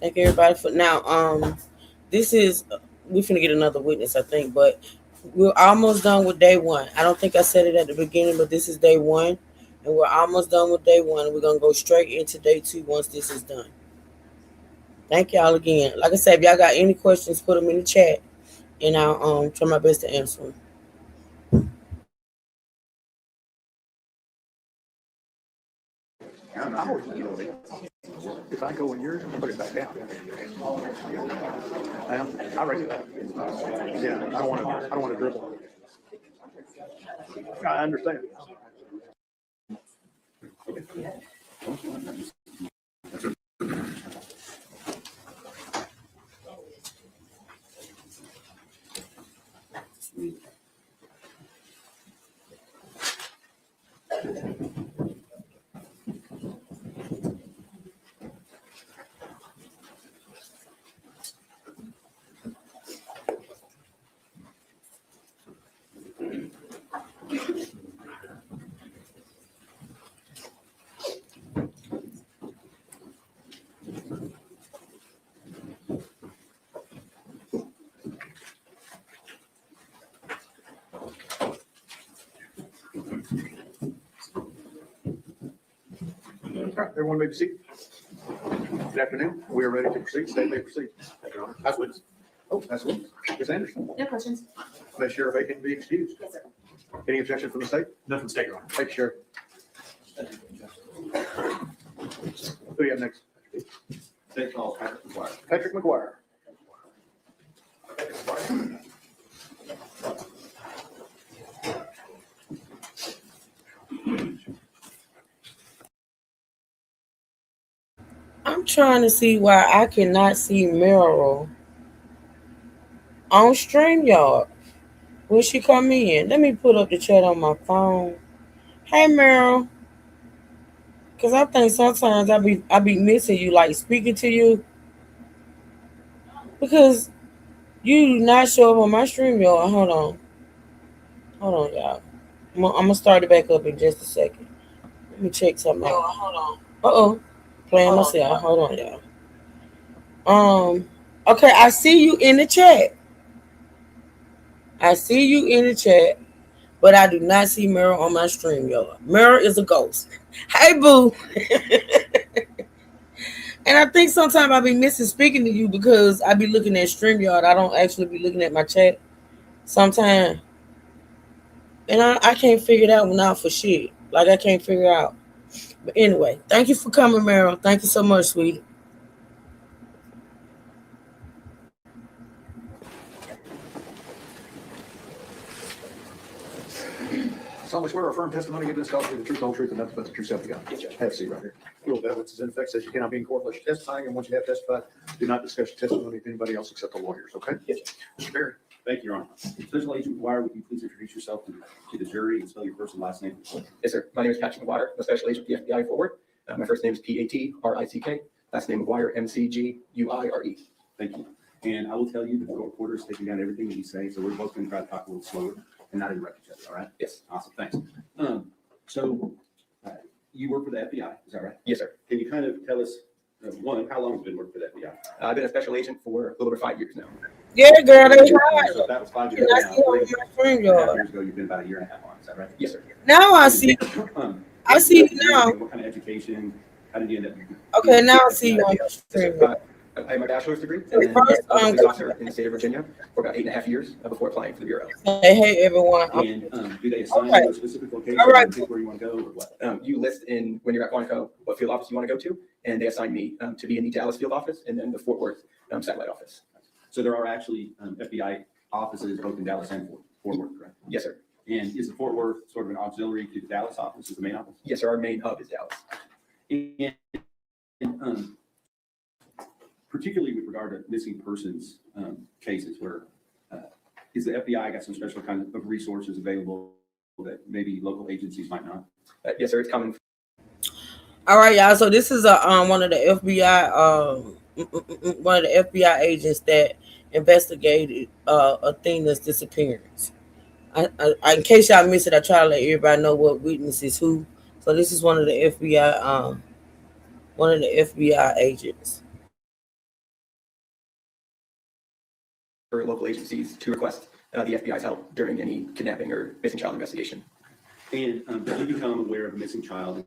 Thank everybody for now. This is we're finna get another witness, I think, but we're almost done with day one. I don't think I said it at the beginning, but this is day one, and we're almost done with day one. We're gonna go straight into day two once this is done. Thank y'all again. Like I said, if y'all got any questions, put them in the chat, and I'll try my best to answer them. If I go in yours, put it back down. I raise it up. Yeah, I don't want to dribble. I understand. All right, everyone may be seated. Good afternoon. We are ready to proceed. State may proceed. Thank you, Your Honor. That's witness. Oh, that's witness. Ms. Anderson. No questions. May Sheriff Aiken be excused. Yes, sir. Any objection from the state? None from the state, Your Honor. Thank you, Sheriff. Who do you have next? State call Patrick McGuire. Patrick McGuire. I'm trying to see why I cannot see Meryl on StreamYard when she come in. Let me put up the chat on my phone. Hey Meryl. Cause I think sometimes I be missing you, like speaking to you. Because you do not show up on my StreamYard. Hold on, y'all. I'm gonna start it back up in just a second. Let me check something out. Hold on. Playing myself. Hold on, y'all. Okay, I see you in the chat. But I do not see Meryl on my StreamYard. Meryl is a ghost. Hey, boo. And I think sometimes I be missing speaking to you because I be looking at StreamYard. I don't actually be looking at my chat sometimes. And I can't figure it out for shit. Like, I can't figure it out. But anyway, thank you for coming, Meryl. Thank you so much, sweetie. Solemnly swear or affirm testimony given in this call to be the truth, whole truth, and nothing but the truth, self you got. Have a seat right here. Rule of evidence is in effect, says you cannot be in court unless you're testifying, and once you have testified, do not discuss your testimony with anybody else except the lawyers, okay? Yes. Mr. Barry. Thank you, Your Honor. Special Agent McGuire, would you please introduce yourself to the jury and spell your first and last name? Yes, sir. My name is Patrick McGuire. I'm a special agent with the FBI Fort Worth. My first name is Patrick. Last name McGuire, McGuire. Thank you. And I will tell you that the reporter is taking down everything that you say, so we're both going to try to talk a little slower and not interrupt each other, all right? Yes. Awesome, thanks. So you work for the FBI, is that right? Yes, sir. Can you kind of tell us, one, how long have you been working for the FBI? I've been a special agent for a little over 5 years now. Yeah, girl, they tried. So that was 5 years I ago. see on my StreamYard. Years ago, you've been about a year and a half on, is that right? Yes, sir. Now I see. I see you now. What kind of education? How did you end up? Okay, now I see you on my StreamYard. I have my bachelor's degree and then First, I was a police officer in the state of Virginia for about 8.5 years before applying for the Bureau. Hey, everyone. And do they assign Okay. you a specific location? All right. Pick where you want to go or what? You list in when you're at Quantico what field office you want to go to, and they assign me to be in the Dallas field office and then the Fort Worth satellite office. So there are actually FBI offices both in Dallas and Fort Worth, correct? Yes, sir. And is the Fort Worth sort of an auxiliary to the Dallas office, is the main office? Yes, sir. Our main hub is Dallas. And particularly with regard to missing persons cases where is the FBI got some special kind of resources available that maybe local agencies might not? Yes, sir. It's common. All right, y'all. So this is one of the FBI agents that investigated Athena's disappearance. In case y'all missed it, I try to let everybody know what witness is who. So this is one of the FBI agents. For local agencies to request the FBI's help during any kidnapping or missing child investigation. And did you become aware of a missing child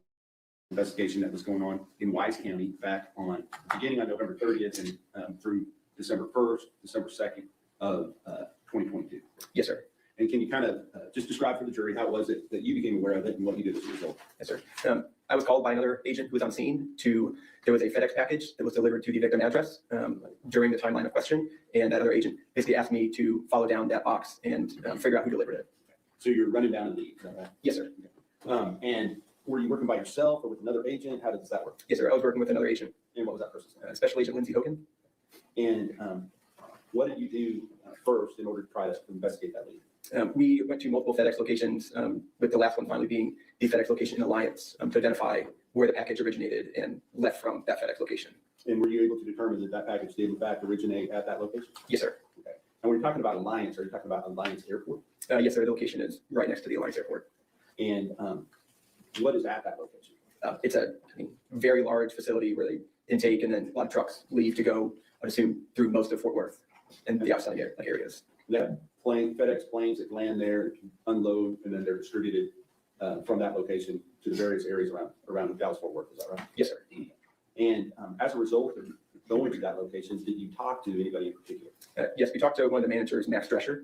investigation that was going on in Wise County back on beginning on November 30th and through December 1st, December 2nd of 2022? Yes, sir. And can you kind of just describe for the jury how was it that you became aware of it and what you did as a result? Yes, sir. I was called by another agent who was on scene there was a FedEx package that was delivered to the victim address during the timeline of question. And that other agent basically asked me to follow down that box and figure out who delivered it. So you're running down a lead, is that right? Yes, sir. And were you working by yourself or with another agent? How does that work? Yes, sir. I was working with another agent, And what was that person's name? Special Agent Lindsey Hogan. And what did you do first in order to try to investigate that lead? We went to multiple FedEx locations, with the last one finally being the FedEx location in Alliance, to identify where the package originated and left from that FedEx location. And were you able to determine that that package did in fact originate at that location? Yes, sir. Okay. And when you're talking about Alliance, are you talking about Alliance Airport? Yes, sir. The location is right next to the Alliance Airport. And what is at that location? It's a very large facility where they intake and then a lot of trucks leave to go, I'd assume, through most of Fort Worth and the outside areas. That plane, FedEx planes that land there, unload, and then they're distributed from that location to the various areas around Dallas Fort Worth. Is that right? Yes, sir. And as a result of going to that location, did you talk to anybody in particular? Yes, we talked to one of the managers, Max Drescher.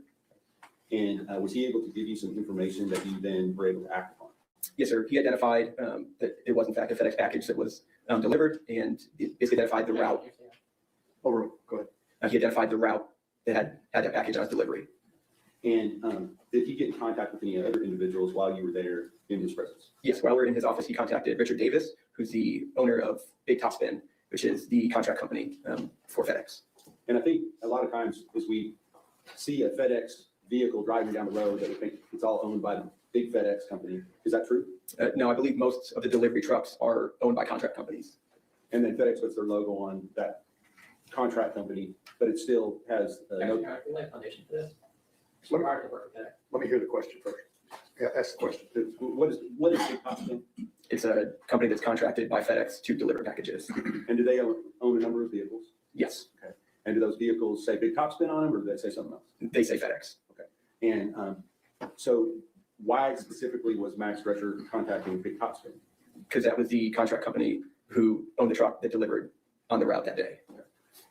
And was he able to give you some information that you then were able to act upon? Yes, sir. He identified that it was in fact a FedEx package that was delivered, and it basically identified the route. Oh, go ahead. He identified the route that had that package on its delivery. And did he get in contact with any other individuals while you were there in his presence? Yes, while we were in his office, he contacted Richard Davis, who's the owner of Big Topspin, which is the contract company for FedEx. And I think a lot of times as we see a FedEx vehicle driving down the road that we think it's all owned by the big FedEx company. Is that true? No, I believe most of the delivery trucks are owned by contract companies. And then FedEx puts their logo on that contract company, but it still has no. We lay a foundation for this. Let me- Prior to work with FedEx. Let me hear the question first. Yeah, ask the question. What is Big Topspin? It's a company that's contracted by FedEx to deliver packages. And do they own a number of vehicles? Yes. Okay. And do those vehicles say Big Topspin on them, or do they say something else? They say FedEx. Okay. And so why specifically was Max Drescher contacting Big Topspin? Because that was the contract company who owned the truck that delivered on the route that day.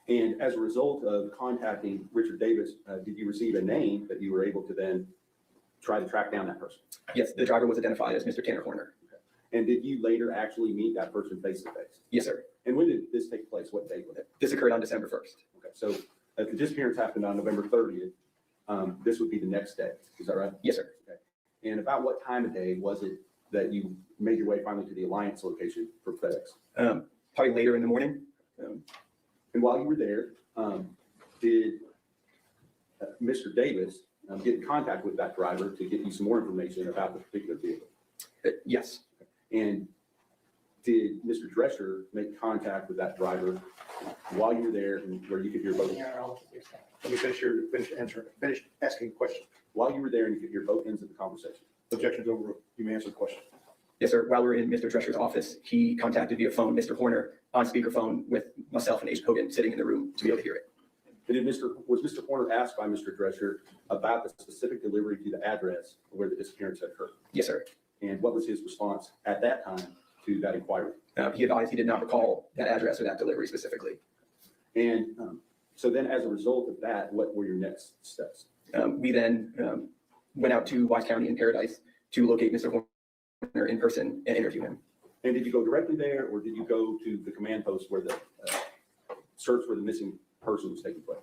And as a result of contacting Richard Davis, did you receive a name that you were able to then try to track down that person? Yes, the driver was identified as Mr. Tanner Horner. Okay. And did you later actually meet that person face to face? Yes, sir. And when did this take place? What date was it? This occurred on December 1st. Okay, so if the disappearance happened on November 30th, this would be the next day. Is that right? Yes, sir. Okay. And about what time of day was it that you made your way finally to the Alliance location for FedEx? Probably later in the morning. And while you were there, did Mr. Davis get in contact with that driver to get you some more information about the particular vehicle? Yes. And did Mr. Drescher make contact with that driver while you were there and where you could hear both? Let me finish asking the question. While you were there and you could hear both ends of the conversation? Objections overruled. You may answer the question. Yes, sir. While we were in Mr. Drescher's office, he contacted via phone Mr. Horner on speakerphone with myself and Agent Hogan sitting in the room to be able to hear it. And was Mr. Horner asked by Mr. Drescher about the specific delivery to the address where the disappearance had occurred? Yes, sir. And what was his response at that time to that inquiry? He advised he did not recall that address or that delivery specifically. And so then as a result of that, what were your next steps? We then went out to Wise County in Paradise to locate Mr. Horner in person and interview him. And did you go directly there, or did you go to the command post where the search for the missing person was taking place?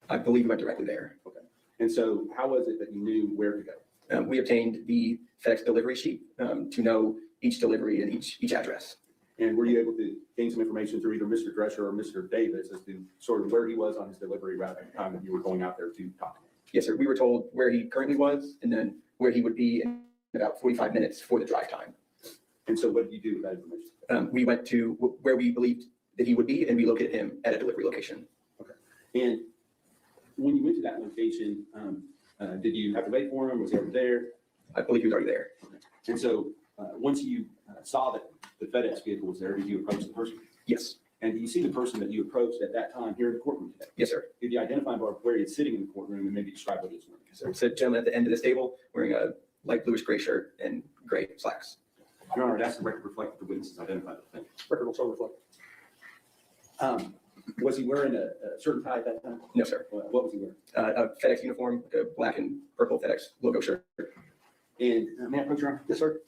I believe we went directly there. Okay. And so how was it that you knew where to go? We obtained the FedEx delivery sheet to know each delivery and each address. And were you able to gain some information through either Mr. Drescher or Mr. Davis as to sort of where he was on his delivery route at the time that you were going out there to talk to him? Yes, sir. We were told where he currently was and then where he would be in about 45 minutes for the drive time. And so what did you do with that information? We went to where we believed that he would be, and we located him at a delivery location. Okay. And when you went to that location, did you have to wait for him? Was he already there? I believe he was already there. Okay. And so once you saw that the FedEx vehicle was there, did you approach the person? Yes. And do you see the person that you approached at that time here in the courtroom today? Yes, sir. Did you identify where he's sitting in the courtroom and maybe describe what he's wearing? So it's a gentleman at the end of this table wearing a light bluish gray shirt and gray slacks. Your Honor, that's the record reflect that the witnesses identified the thing. Record will so reflect. Was he wearing a shirt and tie at that time? No, sir. What was he wearing? A FedEx uniform, like a black and purple FedEx logo shirt. And may I approach, Your Honor? Yes, sir.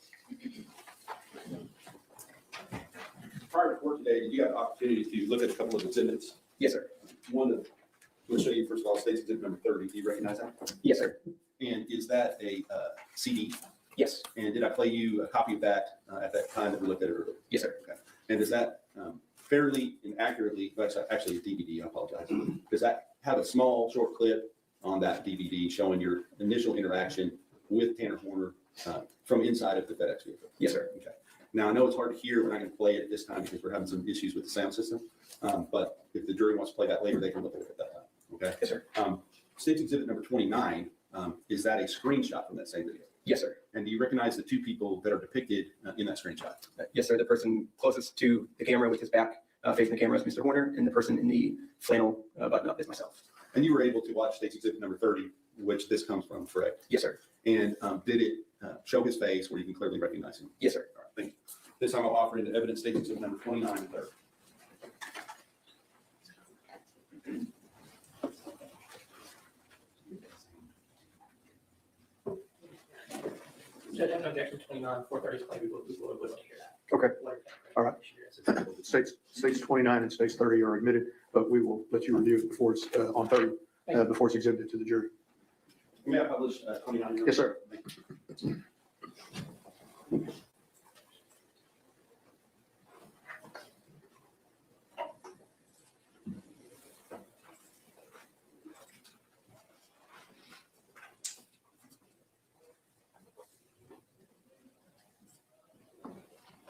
Prior to court today, did you have the opportunity to look at a couple of exhibits? Yes, sir. One of, we'll show you first of all, State's Exhibit number 30. Do you recognize that? Yes, sir. And is that a CD? Yes. And did I play you a copy of that at that time that we looked at it earlier? Yes, sir. Okay. And does that fairly and accurately, well, it's actually a DVD, I apologize. Does that have a small short clip on that DVD showing your initial interaction with Tanner Horner from inside of the FedEx vehicle? Yes, sir. Okay. Now, I know it's hard to hear. We're not going to play it this time because we're having some issues with the sound system. But if the jury wants to play that later, they can look at it at that time. Okay? Yes, sir. State's Exhibit number 29, is that a screenshot from that same video? Yes, sir. And do you recognize the two people that are depicted in that screenshot? Yes, sir. The person closest to the camera with his back facing the camera is Mr. Horner, and the person in the flannel button up is myself. And you were able to watch State's Exhibit number 30, which this comes from, correct? Yes, sir. And did it show his face where you can clearly recognize him? Yes, sir. All right, thank you. This time I'll offer into evidence State's Exhibit number 29 and 30. Judge, I have no objection to 29, 430 is plenty. We would want to hear that. Okay. All right. States 29 and states 30 are admitted, but we will let you review it before it's on 30, before it's exhibited to the jury. May I publish 29? Yes, sir.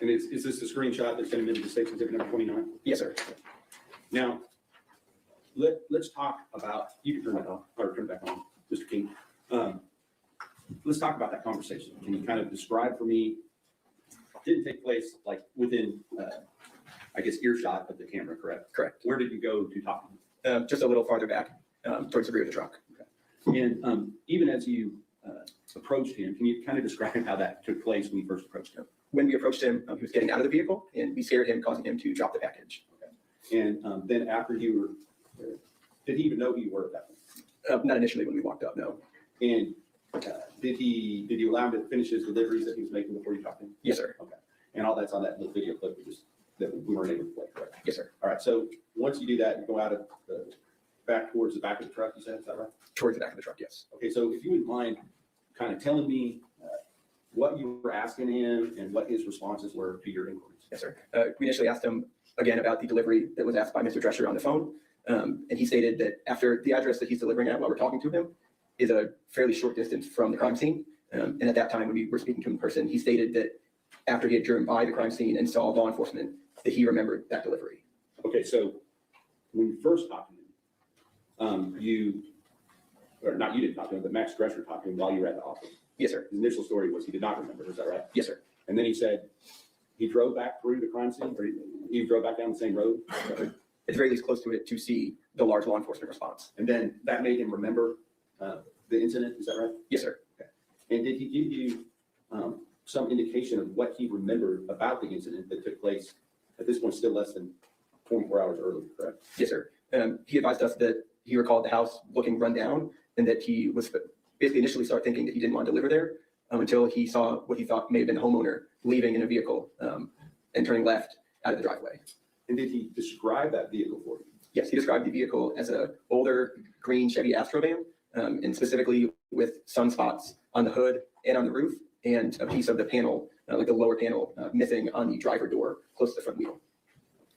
And is this the screenshot that's been admitted to State's Exhibit number 29? Yes, sir. Now, let's talk about, you can turn that off, or turn it back on, Mr. King. Let's talk about that conversation. Can you kind of describe for me, didn't take place like within, I guess, earshot of the camera, correct? Correct. Where did you go to talk to him? Just a little farther back, towards the rear of the truck. Okay. And even as you approached him, can you kind of describe how that took place when you first approached him? When we approached him, he was getting out of the vehicle, and we scared him, causing him to drop the package. Okay. And then after you were, did he even know who you were at that point? Not initially when we walked up, no. And did you allow him to finish his deliveries that he was making before you talked to him? Yes, sir. Okay. And all that's on that little video clip that we weren't able to play, correct? Yes, sir. All right. So once you do that, you go out of back towards the back of the truck, you said, is that right? Towards the back of the truck, yes. Okay. So if you wouldn't mind kind of telling me what you were asking him and what his responses were to your inquiries. Yes, sir. We initially asked him again about the delivery that was asked by Mr. Drescher on the phone. And he stated that after the address that he's delivering at while we're talking to him is a fairly short distance from the crime scene. And at that time, when we were speaking to him in person, he stated that after he had driven by the crime scene and saw law enforcement, that he remembered that delivery. Okay. So when you first talked to him, you didn't talk to him, but Max Drescher talked to him while you were at the office. Yes, sir. His initial story was he did not remember. Is that right? Yes, sir. And then he said he drove back through the crime scene, or he drove back down the same road. At the very least close to it to see the large law enforcement response. And then that made him remember the incident. Is that right? Yes, sir. Okay. And did he give you some indication of what he remembered about the incident that took place at this point, still less than 24 hours earlier, correct? Yes, sir. He advised us that he recalled the house looking run down and that he was basically initially started thinking that he didn't want to deliver there until he saw what he thought may have been a homeowner leaving in a vehicle and turning left out of the driveway. And did he describe that vehicle for you? Yes, he described the vehicle as an older green Chevy Astrovan, and specifically with sunspots on the hood and on the roof, and a piece of the panel, like the lower panel, missing on the driver door close to the front wheel.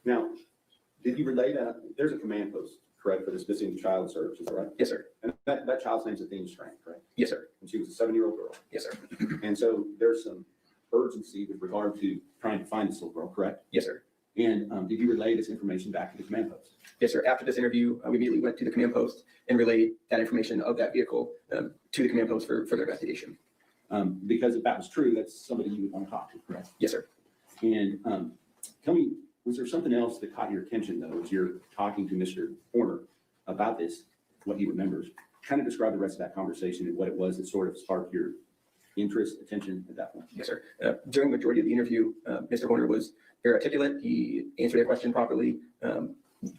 Now, did you relay that? There's a command post, correct, for this missing child search, is that right? Yes, sir. And that child's name's Athena Strang, correct? Yes, sir. And she was a 7-year-old girl. Yes, sir. And so there's some urgency with regard to trying to find this little girl, correct? Yes, sir. And did you relay this information back to the command post? Yes, sir. After this interview, we immediately went to the command post and relayed that information of that vehicle to the command post for further investigation. Because if that was true, that's somebody you would want to talk to, correct? Yes, sir. And tell me, was there something else that caught your attention, though, as you're talking to Mr. Horner about this, what he remembers? Kind of describe the rest of that conversation and what it was that sort of sparked your interest, attention at that point. Yes, sir. During the majority of the interview, Mr. Horner was very articulate. He answered a question properly,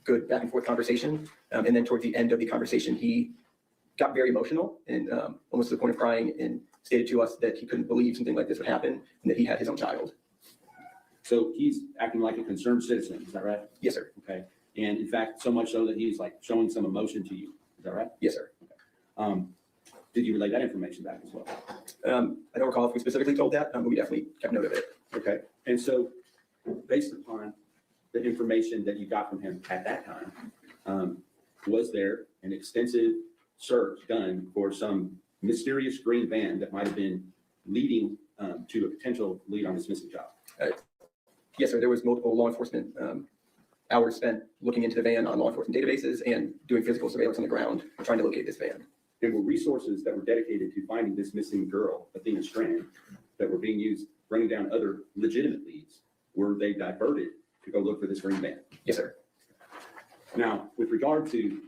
good back and forth conversation. And then towards the end of the conversation, he got very emotional and almost to the point of crying and stated to us that he couldn't believe something like this would happen and that he had his own child. So he's acting like a concerned citizen, is that right? Yes, sir. Okay. And in fact, so much so that he's like showing some emotion to you. Is that right? Yes, sir. Okay. Did you relay that information back as well? I don't recall if we specifically told that, but we definitely kept note of it. Okay, and so based upon the information that you got from him at that time, was there an extensive search done for some mysterious green van that might have been leading to a potential lead on this missing child? Yes, sir. There was multiple law enforcement hours spent looking into the van on law enforcement databases and doing physical surveillance on the ground, trying to locate this van. There were resources that were dedicated to finding this missing girl, Athena Strand, that were being used running down other legitimate leads. Were they diverted to go look for this green van? Yes, sir. Now, with regard to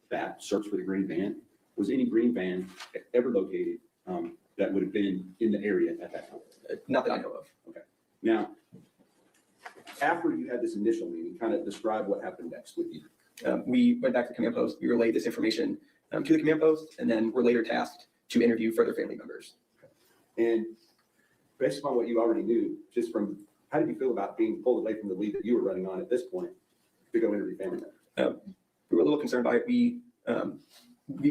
that search for the green van, was any green van ever located that would have been in the area at that time? Not that I know of. Okay. Now, after you had this initial meeting, kind of describe what happened next with you. We went back to the command post. We relayed this information to the command post, and then were later tasked to interview further family members. And based upon what you already knew, just from, how did you feel about being pulled away from the lead that you were running on at this point to go interview family members? We were a little concerned by it. We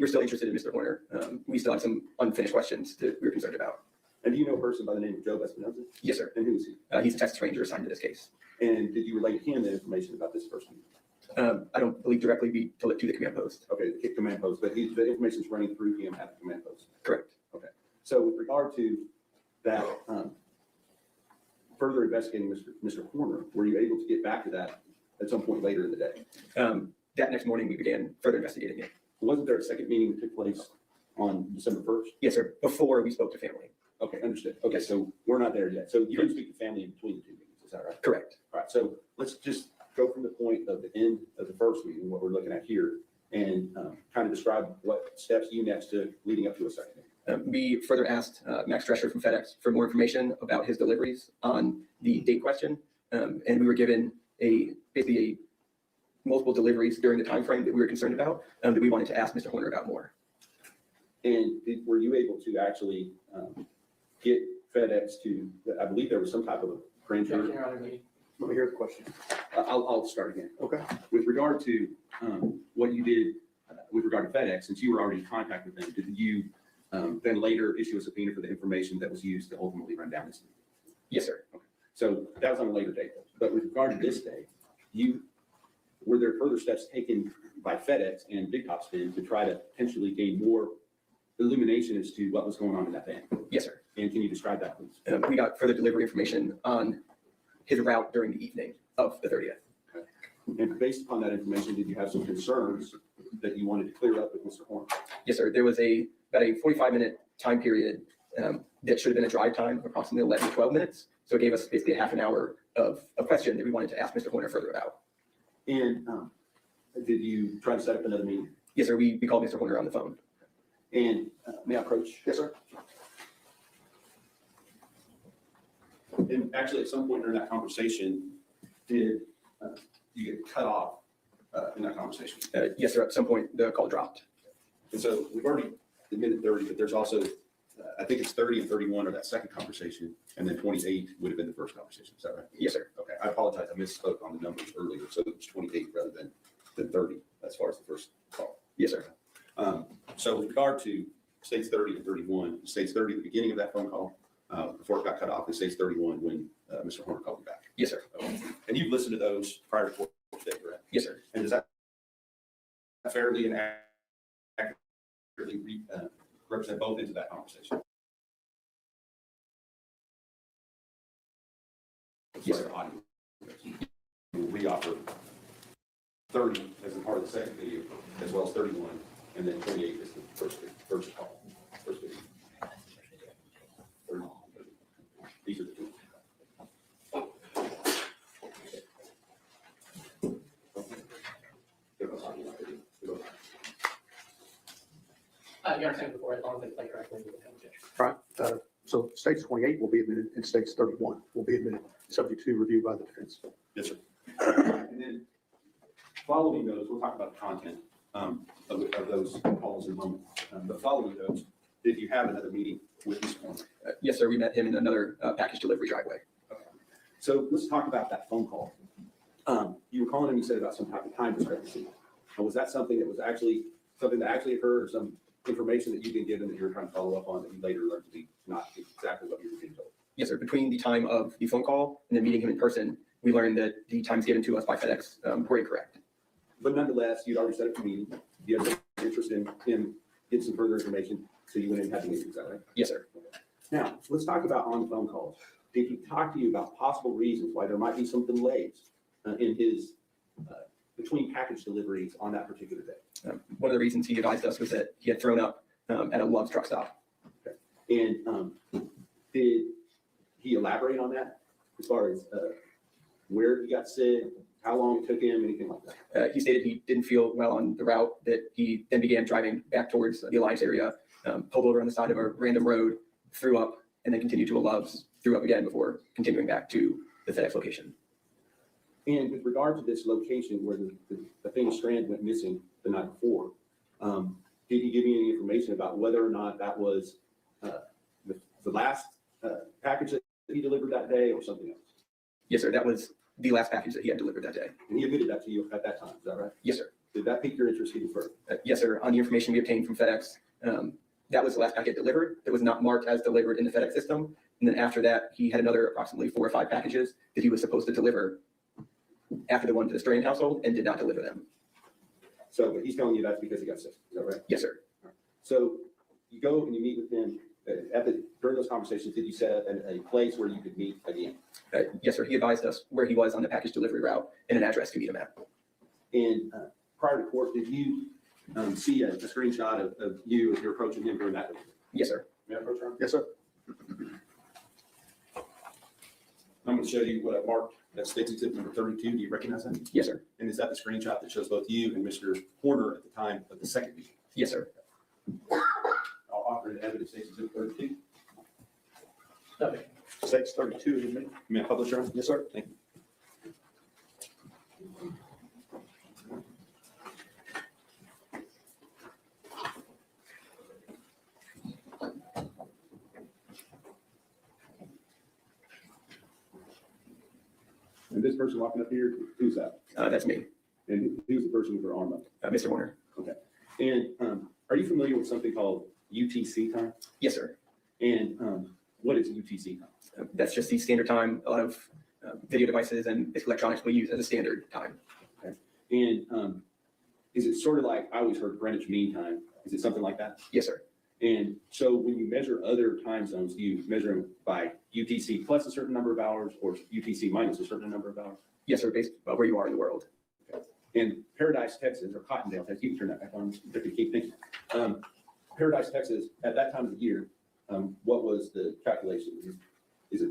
were still interested in Mr. Horner. We still had some unfinished questions that we were concerned about. And do you know a person by the name of Joe Espinoza? Yes, sir. And who is he? He's a Texas Ranger assigned to this case. And did you relate him the information about this person? I don't believe directly. We told it to the command post. Okay, the command post, but the information is running through him at the command post. Correct. Okay. So with regard to that, further investigating Mr. Horner, were you able to get back to that at some point later in the day? That next morning, we began further investigating it. Wasn't there a second meeting that took place on December 1st? Yes, sir. Before we spoke to family. Okay, understood. Okay, so we're not there yet. So you didn't speak to family in between the two meetings, is that right? Correct. All right, so let's just go from the point of the end of the first meeting, what we're looking at here, and kind of describe what steps you next took leading up to a second meeting. We further asked Max Drescher from FedEx for more information about his deliveries on the date question, and we were given basically multiple deliveries during the time frame that we were concerned about, that we wanted to ask Mr. Horner about more. And were you able to actually get FedEx to, I believe there was some type of a grand jury? Let me hear the question. I'll start again. Okay. With regard to what you did with regard to FedEx, since you were already in contact with them, did you then later issue a subpoena for the information that was used to ultimately run down this? Yes, sir. Okay. So that was on a later date. But with regard to this day, were there further steps taken by FedEx and Big Top Spin to try to potentially gain more illumination as to what was going on in that van? Yes, sir. And can you describe that, please? We got further delivery information on his route during the evening of the 30th. Okay. And based upon that information, did you have some concerns that you wanted to clear up with Mr. Horner? Yes, sir. There was about a 45-minute time period that should have been a drive time of approximately 11 to 12 minutes. So it gave us basically a half an hour of a question that we wanted to ask Mr. Horner further about. And did you try to set up another meeting? Yes, sir. We called Mr. Horner on the phone. And may I approach? Yes, sir. And actually, at some point during that conversation, did you get cut off in that conversation? Yes, sir. At some point, the call dropped. And so we've already admitted 30, but there's also, I think it's 30 and 31 are that second conversation, and then 28 would have been the first conversation. Is that right? Yes, sir. Okay. I apologize. I misspoke on the numbers earlier. So it was 28 rather than 30 as far as the first call. Yes, sir. So with regard to states 30 and 31, it states 30 at the beginning of that phone call, before it got cut off, it states 31 when Mr. Horner called you back. Yes, sir. Okay. And you've listened to those prior to court today, correct? Yes, sir. And does that fairly and accurately represent both ends of that conversation? Yes, sir. We'll re-offer 30 as a part of the second video, as well as 31, and then 28 is the first call, first video. 30. These are the two. You understand before, as long as they play correctly, we can judge. Right. So states 28 will be admitted and states 31 will be admitted, subject to review by the defense. Yes, sir. And then following those, we'll talk about the content of those calls in a moment. But following those, did you have another meeting with Mr. Horner? Yes, sir. We met him in another package delivery driveway. Okay. So let's talk about that phone call. You were calling him, you said about some type of time discrepancy. Was that something that was actually, something that actually occurred, or some information that you've been given that you're trying to follow up on that you later learned to be not exactly what you were being told? Yes, sir. Between the time of the phone call and then meeting him in person, we learned that the times given to us by FedEx were incorrect. But nonetheless, you'd already set up a meeting. You had interest in him getting some further information, so you went in and had the meeting, is that right? Yes, sir. Now, let's talk about on phone calls. Did he talk to you about possible reasons why there might be some delays in his between package deliveries on that particular day? One of the reasons he advised us was that he had thrown up at a Love's truck stop. And did he elaborate on that as far as where he got sick, how long it took him, anything like that? He stated he didn't feel well on the route, that he then began driving back towards the Alliance area, pulled over on the side of a random road, threw up, and then continued to a Love's, threw up again before continuing back to the FedEx location. And with regard to this location where the famous strand went missing the night before, did he give you any information about whether or not that was the last package that he delivered that day or something else? Yes, sir. That was the last package that he had delivered that day. And he admitted that to you at that time, is that right? Yes, sir. Did that pique your interest even further? Yes, sir. On the information we obtained from FedEx, that was the last packet delivered. It was not marked as delivered in the FedEx system. And then after that, he had another approximately 4 or 5 packages that he was supposed to deliver after the one to the Strand household and did not deliver them. So, but he's telling you that's because he got sick, is that right? Yes, sir. So you go and you meet with him during those conversations, did you set up a place where you could meet again? Yes, sir. He advised us where he was on the package delivery route and an address to meet him at. And prior to court, did you see a screenshot of you as you're approaching him during that? Yes, sir. May I approach him? Yes, sir. I'm going to show you what I marked. That's State's Exhibit number 32. Do you recognize that? Yes, sir. And is that the screenshot that shows both you and Mr. Horner at the time of the second meeting? Yes, sir. I'll offer an evidence State's Exhibit 32. Okay. State's 32, isn't it? May I publish your? Yes, sir. Thank you. And this person walking up here, who's that? That's me. And who's the person with their arm up? Mr. Horner. Okay. And are you familiar with something called UTC time? Yes, sir. And what is UTC time? That's just the standard time a lot of video devices and electronics will use as a standard time. Okay. And is it sort of like, I always heard Greenwich Mean Time. Is it something like that? Yes, sir. And so when you measure other time zones, do you measure them by UTC plus a certain number of hours or UTC minus a certain number of hours? Yes, sir, based on where you are in the world. Okay. In Paradise, Texas, or Cottondale, Texas, you can turn that back on if you keep thinking. Paradise, Texas, at that time of the year, what was the calculation? Is it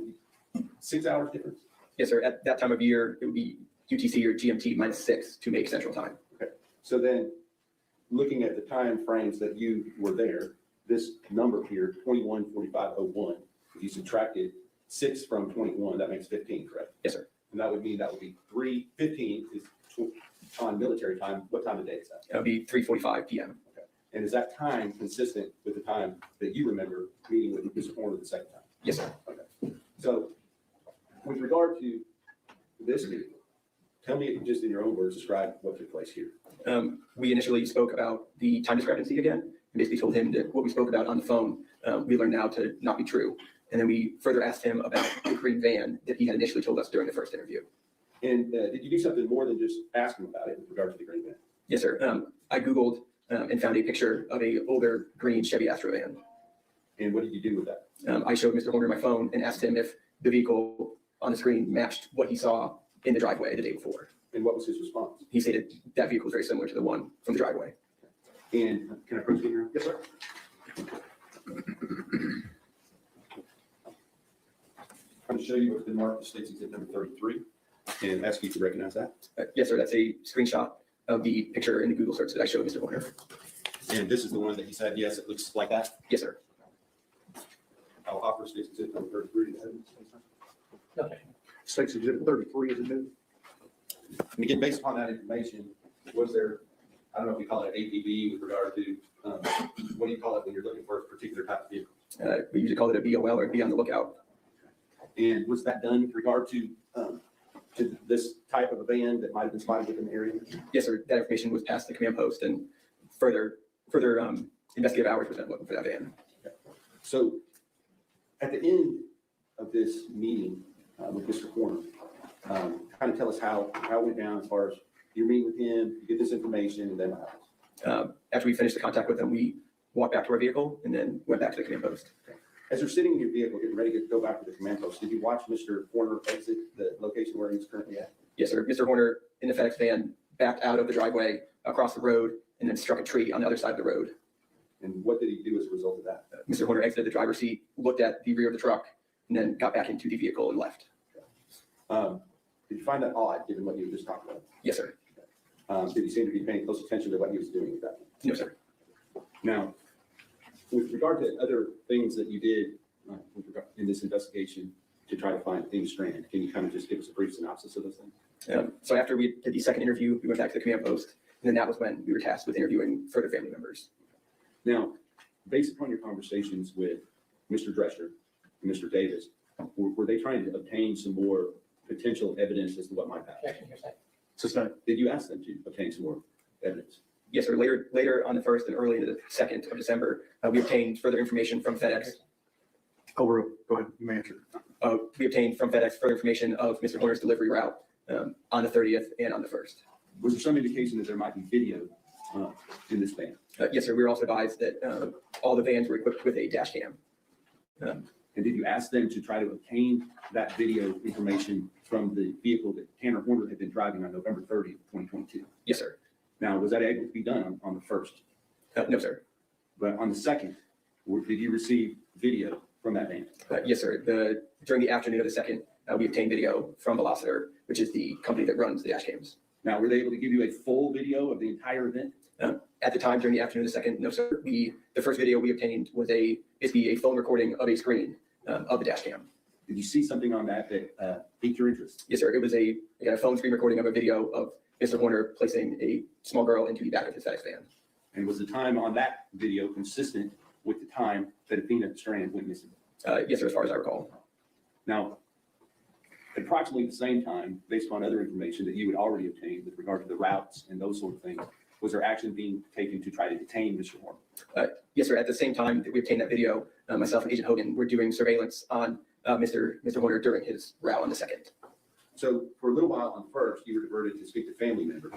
6 hours difference? Yes, sir. At that time of year, it would be UTC or GMT -6 to make Central Time. Okay. So then looking at the time frames that you were there, this number here, 21:45:01, if you subtracted 6 from 21, that makes 15, correct? Yes, sir. And that would mean that would be 3:15 is on military time. What time of day is that? That would be 3:45 p.m. Okay. And is that time consistent with the time that you remember meeting with Mr. Horner the second time? Yes, sir. Okay. So with regard to this meeting, tell me just in your own words, describe what took place here. We initially spoke about the time discrepancy again, and basically told him that what we spoke about on the phone, we learned now to not be true. And then we further asked him about the green van that he had initially told us during the first interview. And did you do something more than just ask him about it with regard to the green van? Yes, sir. I Googled and found a picture of a older green Chevy Astro van. And what did you do with that? I showed Mr. Horner my phone and asked him if the vehicle on the screen matched what he saw in the driveway the day before. And what was his response? He stated that vehicle was very similar to the one from the driveway. And can I approach you here? Yes, sir. I'm going to show you what's been marked as State's Exhibit number 33 and ask you to recognize that. Yes, sir. That's a screenshot of the picture in the Google search that I showed Mr. Horner. And this is the one that he said, yes, it looks like that. Yes, sir. I'll offer State's Exhibit number 33 to evidence. Okay. State's Exhibit 33 is a new. And again, based upon that information, was there, I don't know if you call it APB with regard to, what do you call it when you're looking for a particular type of vehicle? We usually call it a BOL or be on the lookout. And was that done with regard to this type of a van that might have been spotted within the area? Yes, sir. That information was passed to the command post and further investigative hours were spent looking for that van. So at the end of this meeting with Mr. Horner, kind of tell us how it went down as far as you're meeting with him, you get this information, and then what happens? After we finished the contact with him, we walked back to our vehicle and then went back to the command post. As you're sitting in your vehicle, getting ready to go back to the command post, did you watch Mr. Horner exit the location where he's currently at? Yes, sir. Mr. Horner in the FedEx van backed out of the driveway across the road and then struck a tree on the other side of the road. And what did he do as a result of that? Mr. Horner exited the driver's seat, looked at the rear of the truck, and then got back into the vehicle and left. Did you find that odd, given what you just talked about? Yes, sir. Did he seem to be paying close attention to what he was doing at that point? No, sir. Now, with regard to other things that you did in this investigation to try to find Athena Strand, can you kind of just give us a brief synopsis of those things? So after we did the second interview, we went back to the command post, and then that was when we were tasked with interviewing further family members. Now, based upon your conversations with Mr. Drescher and Mr. Davis, were they trying to obtain some more potential evidence as to what might happen? Did you ask them to obtain some more evidence? Yes, sir. Later on the 1st and early into the 2nd of December, we obtained further information from FedEx. Go ahead, you may answer. We obtained from FedEx further information of Mr. Horner's delivery route on the 30th and on the 1st. Was there some indication that there might be video in this van? Yes, sir. We were also advised that all the vans were equipped with a dash cam. And did you ask them to try to obtain that video information from the vehicle that Tanner Horner had been driving on November 30th, 2022? Yes, sir. Now, was that able to be done on the 1st? No, sir. But on the 2nd, did you receive video from that van? Yes, sir. During the afternoon of the 2nd, we obtained video from Velociter, which is the company that runs the dash cams. Now, were they able to give you a full video of the entire event? At the time, during the afternoon of the 2nd, no, sir. The first video we obtained was basically a phone recording of a screen of the dash cam. Did you see something on that that piqued your interest? Yes, sir. It was a phone screen recording of a video of Mr. Horner placing a small girl into the back of his FedEx van. And was the time on that video consistent with the time that Athena Strand went missing? Yes, sir, as far as I recall. Now, approximately the same time, based on other information that you had already obtained with regard to the routes and those sort of things, was there action being taken to try to detain Mr. Horner? Yes, sir. At the same time that we obtained that video, myself and Agent Hogan were doing surveillance on Mr. Horner during his route on the 2nd. So for a little while on first, you were diverted to speak to family members.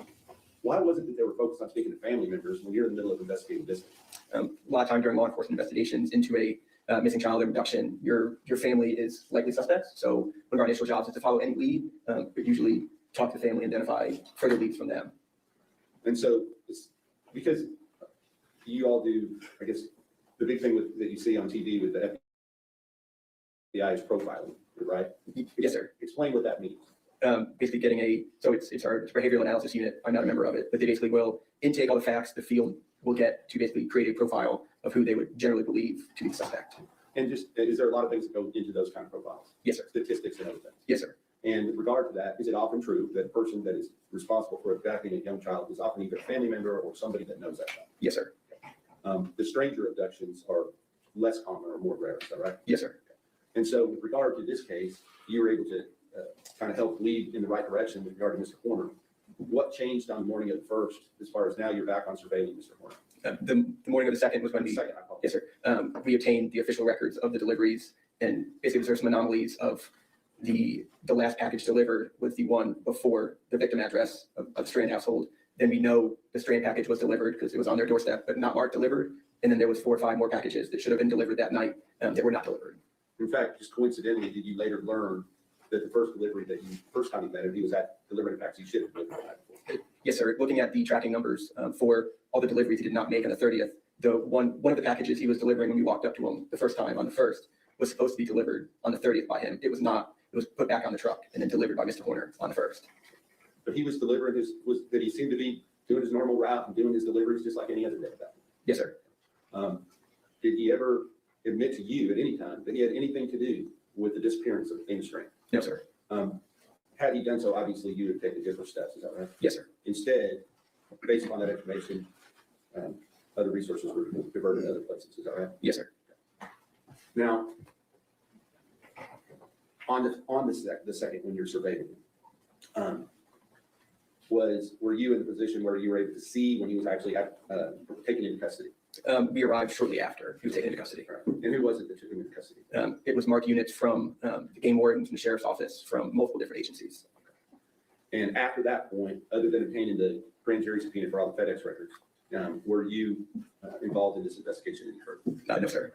Why was it that they were focused on speaking to family members when you're in the middle of investigating this? A lot of time during law enforcement investigations into a missing child abduction, your family is likely suspects. So one of our initial jobs is to follow any lead, but usually talk to the family, identify further leads from them. And so it's because you all do, I guess, the big thing that you see on TV with the FBI is profiling, right? Yes, sir. Explain what that means. Basically getting it's our behavioral analysis unit. I'm not a member of it, but they basically will intake all the facts the field will get to basically create a profile of who they would generally believe to be the suspect. And just, is there a lot of things that go into those kind of profiles? Yes, sir. Statistics and other things? Yes, sir. And with regard to that, is it often true that a person that is responsible for abducting a young child is often either a family member or somebody that knows that child? Yes, sir. The stranger abductions are less common or more rare, is that right? Yes, sir. And so with regard to this case, you were able to kind of help lead in the right direction with regard to Mr. Horner. What changed on the morning of the 1st as far as now you're back on surveilling Mr. Horner? The morning of the 2nd was when yes, sir. We obtained the official records of the deliveries, and basically there's some anomalies of the last package delivered was the one before the victim address of the Strand household. Then we know the Strand package was delivered because it was on their doorstep, but not marked delivered. And then there was 4 or 5 more packages that should have been delivered that night that were not delivered. In fact, just coincidentally, did you later learn that the first delivery that you first time you met him, he was at delivering a package he should have delivered the night before? Yes, sir. Looking at the tracking numbers for all the deliveries he did not make on the 30th, the one of the packages he was delivering when we walked up to him the first time on the 1st was supposed to be delivered on the 30th by him. It was not. It was put back on the truck and then delivered by Mr. Horner on the 1st. But he was delivering that he seemed to be doing his normal route and doing his deliveries just like any other day. Yes, sir. Did he ever admit to you at any time that he had anything to do with the disappearance of Athena Strand? No, sir. Had he done so, obviously you would have taken different steps, is that right? Yes, sir. Instead, based upon that information, other resources were diverted to other places, is that right? Yes, sir. Now, on the second when you're surveilling, were you in the position where you were able to see when he was actually taken into custody? We arrived shortly after he was taken into custody. And who was it that took him into custody? It was marked units from the game warden, from the sheriff's office, from multiple different agencies. And after that point, other than obtaining the grand jury subpoena for all the FedEx records, were you involved in this investigation any further? No, sir.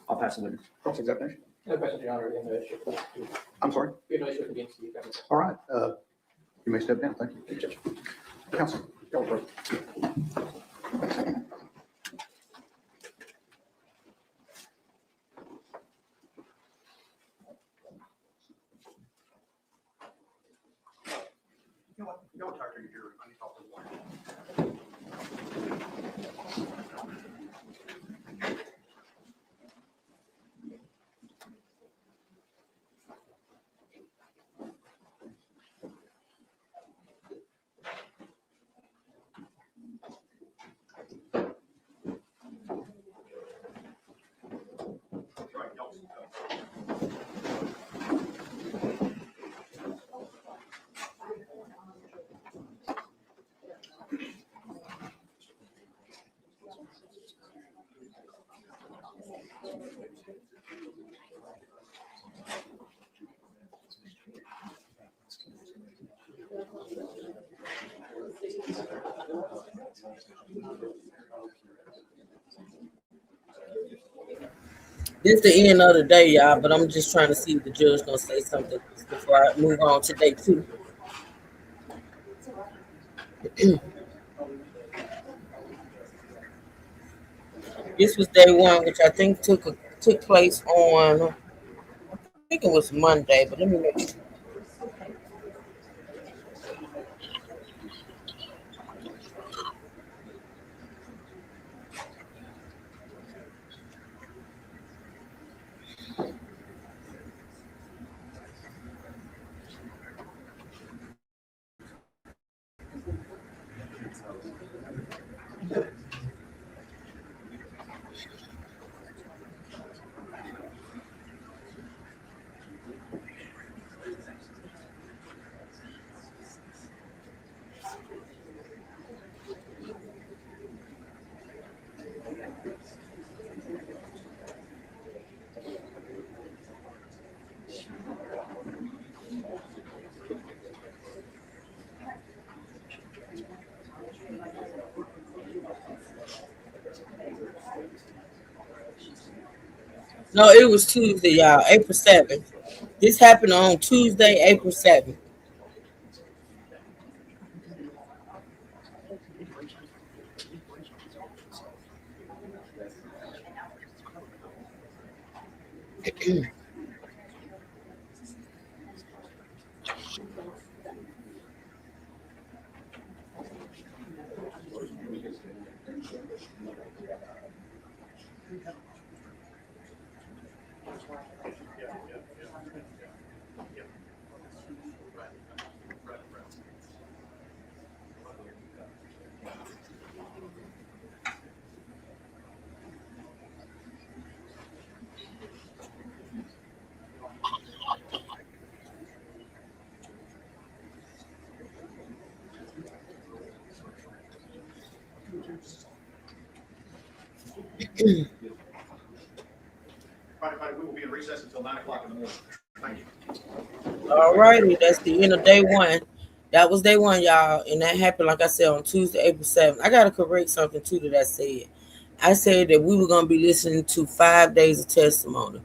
I'll pass the witness. Cross-examination. No question, Your Honor. We have no issue. I'm sorry? We have no issue with the DNC. All right, you may step down. Thank you. Judge. Counsel. Go for it. You know what? Don't talk to your jury. I need to talk to the lawyer. This is the end of the day, y'all, but I'm just trying to see if the judge gonna say something before I move on to day 2. This was day 1, which I think took place on, I think it was Monday, but let me make sure. No, it was Tuesday, y'all, April 7th. This happened on Tuesday, April 7th. We will be in recess until 9 o'clock in the morning. Thank you. All righty, that's the end of day 1. That was day 1, y'all, and that happened, like I said, on Tuesday, April 7th. I got to correct something, too, that I said. I said that we were going to be listening to 5 days of testimony.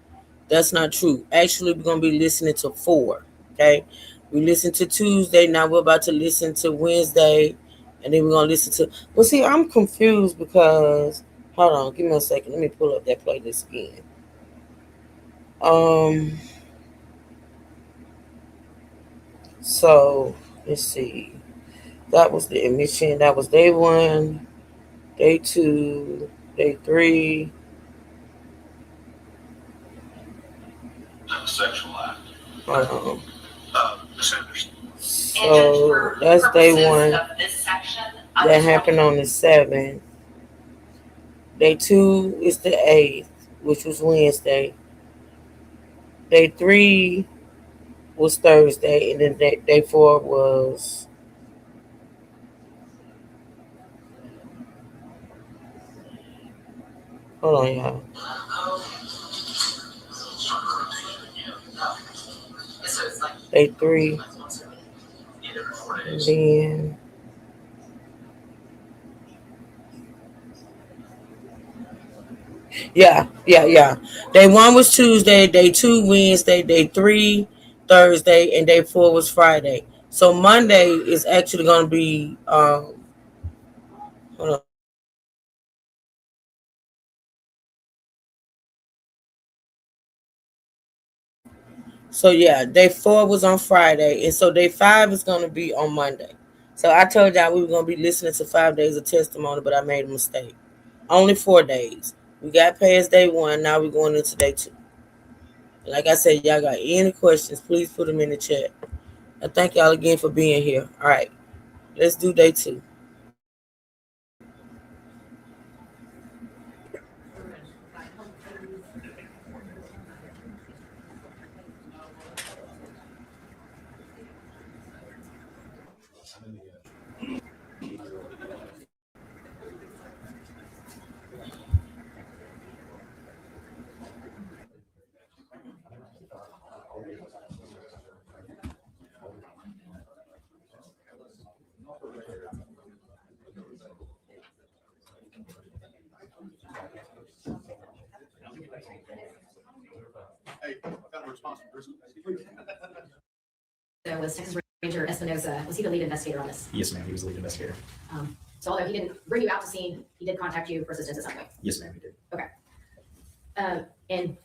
That's not true. Actually, we're going to be listening to 4, okay? We listened to Tuesday. Now we're about to listen to Wednesday, and then we're going to listen to... Well, see, I'm confused because... Hold on, give me a second. Let me pull up that playlist again. So, let's see. That was the admission. That was day 1, day 2, day 3. Sexual act. Hold on. Offenders. So, that's day 1. That happened on the 7th. Day 2 is the 8th, which was Wednesday. Day 3 was Thursday, and then day 4 was Hold on, y'all. Day 3. And then yeah. Day 1 was Tuesday, day 2 Wednesday, day 3 Thursday, and day 4 was Friday. So Monday is actually gonna be hold on. So yeah, day 4 was on Friday, and so day 5 is gonna be on Monday. So I told y'all we were gonna be listening to 5 days of testimony, but I made a mistake. Only 4 days. We got past day 1. Now we're going into day 2. Like I said, y'all got any questions, please put them in the chat. I thank y'all again for being here. All right, let's do day 2. Hey, I got a response from Chris. So was Texas Ranger Espinoza, was he the lead investigator on this? Yes, ma'am, he was the lead investigator. So although he didn't bring you out to scene, he did contact you for assistance at some point. Yes, ma'am, he did. Okay. And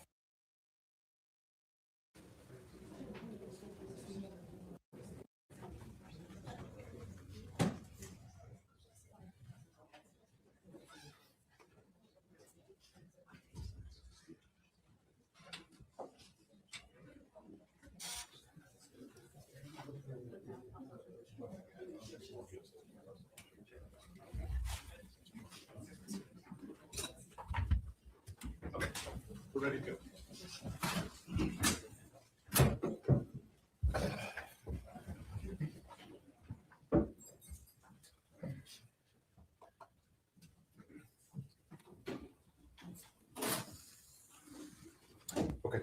We're ready to go. Okay.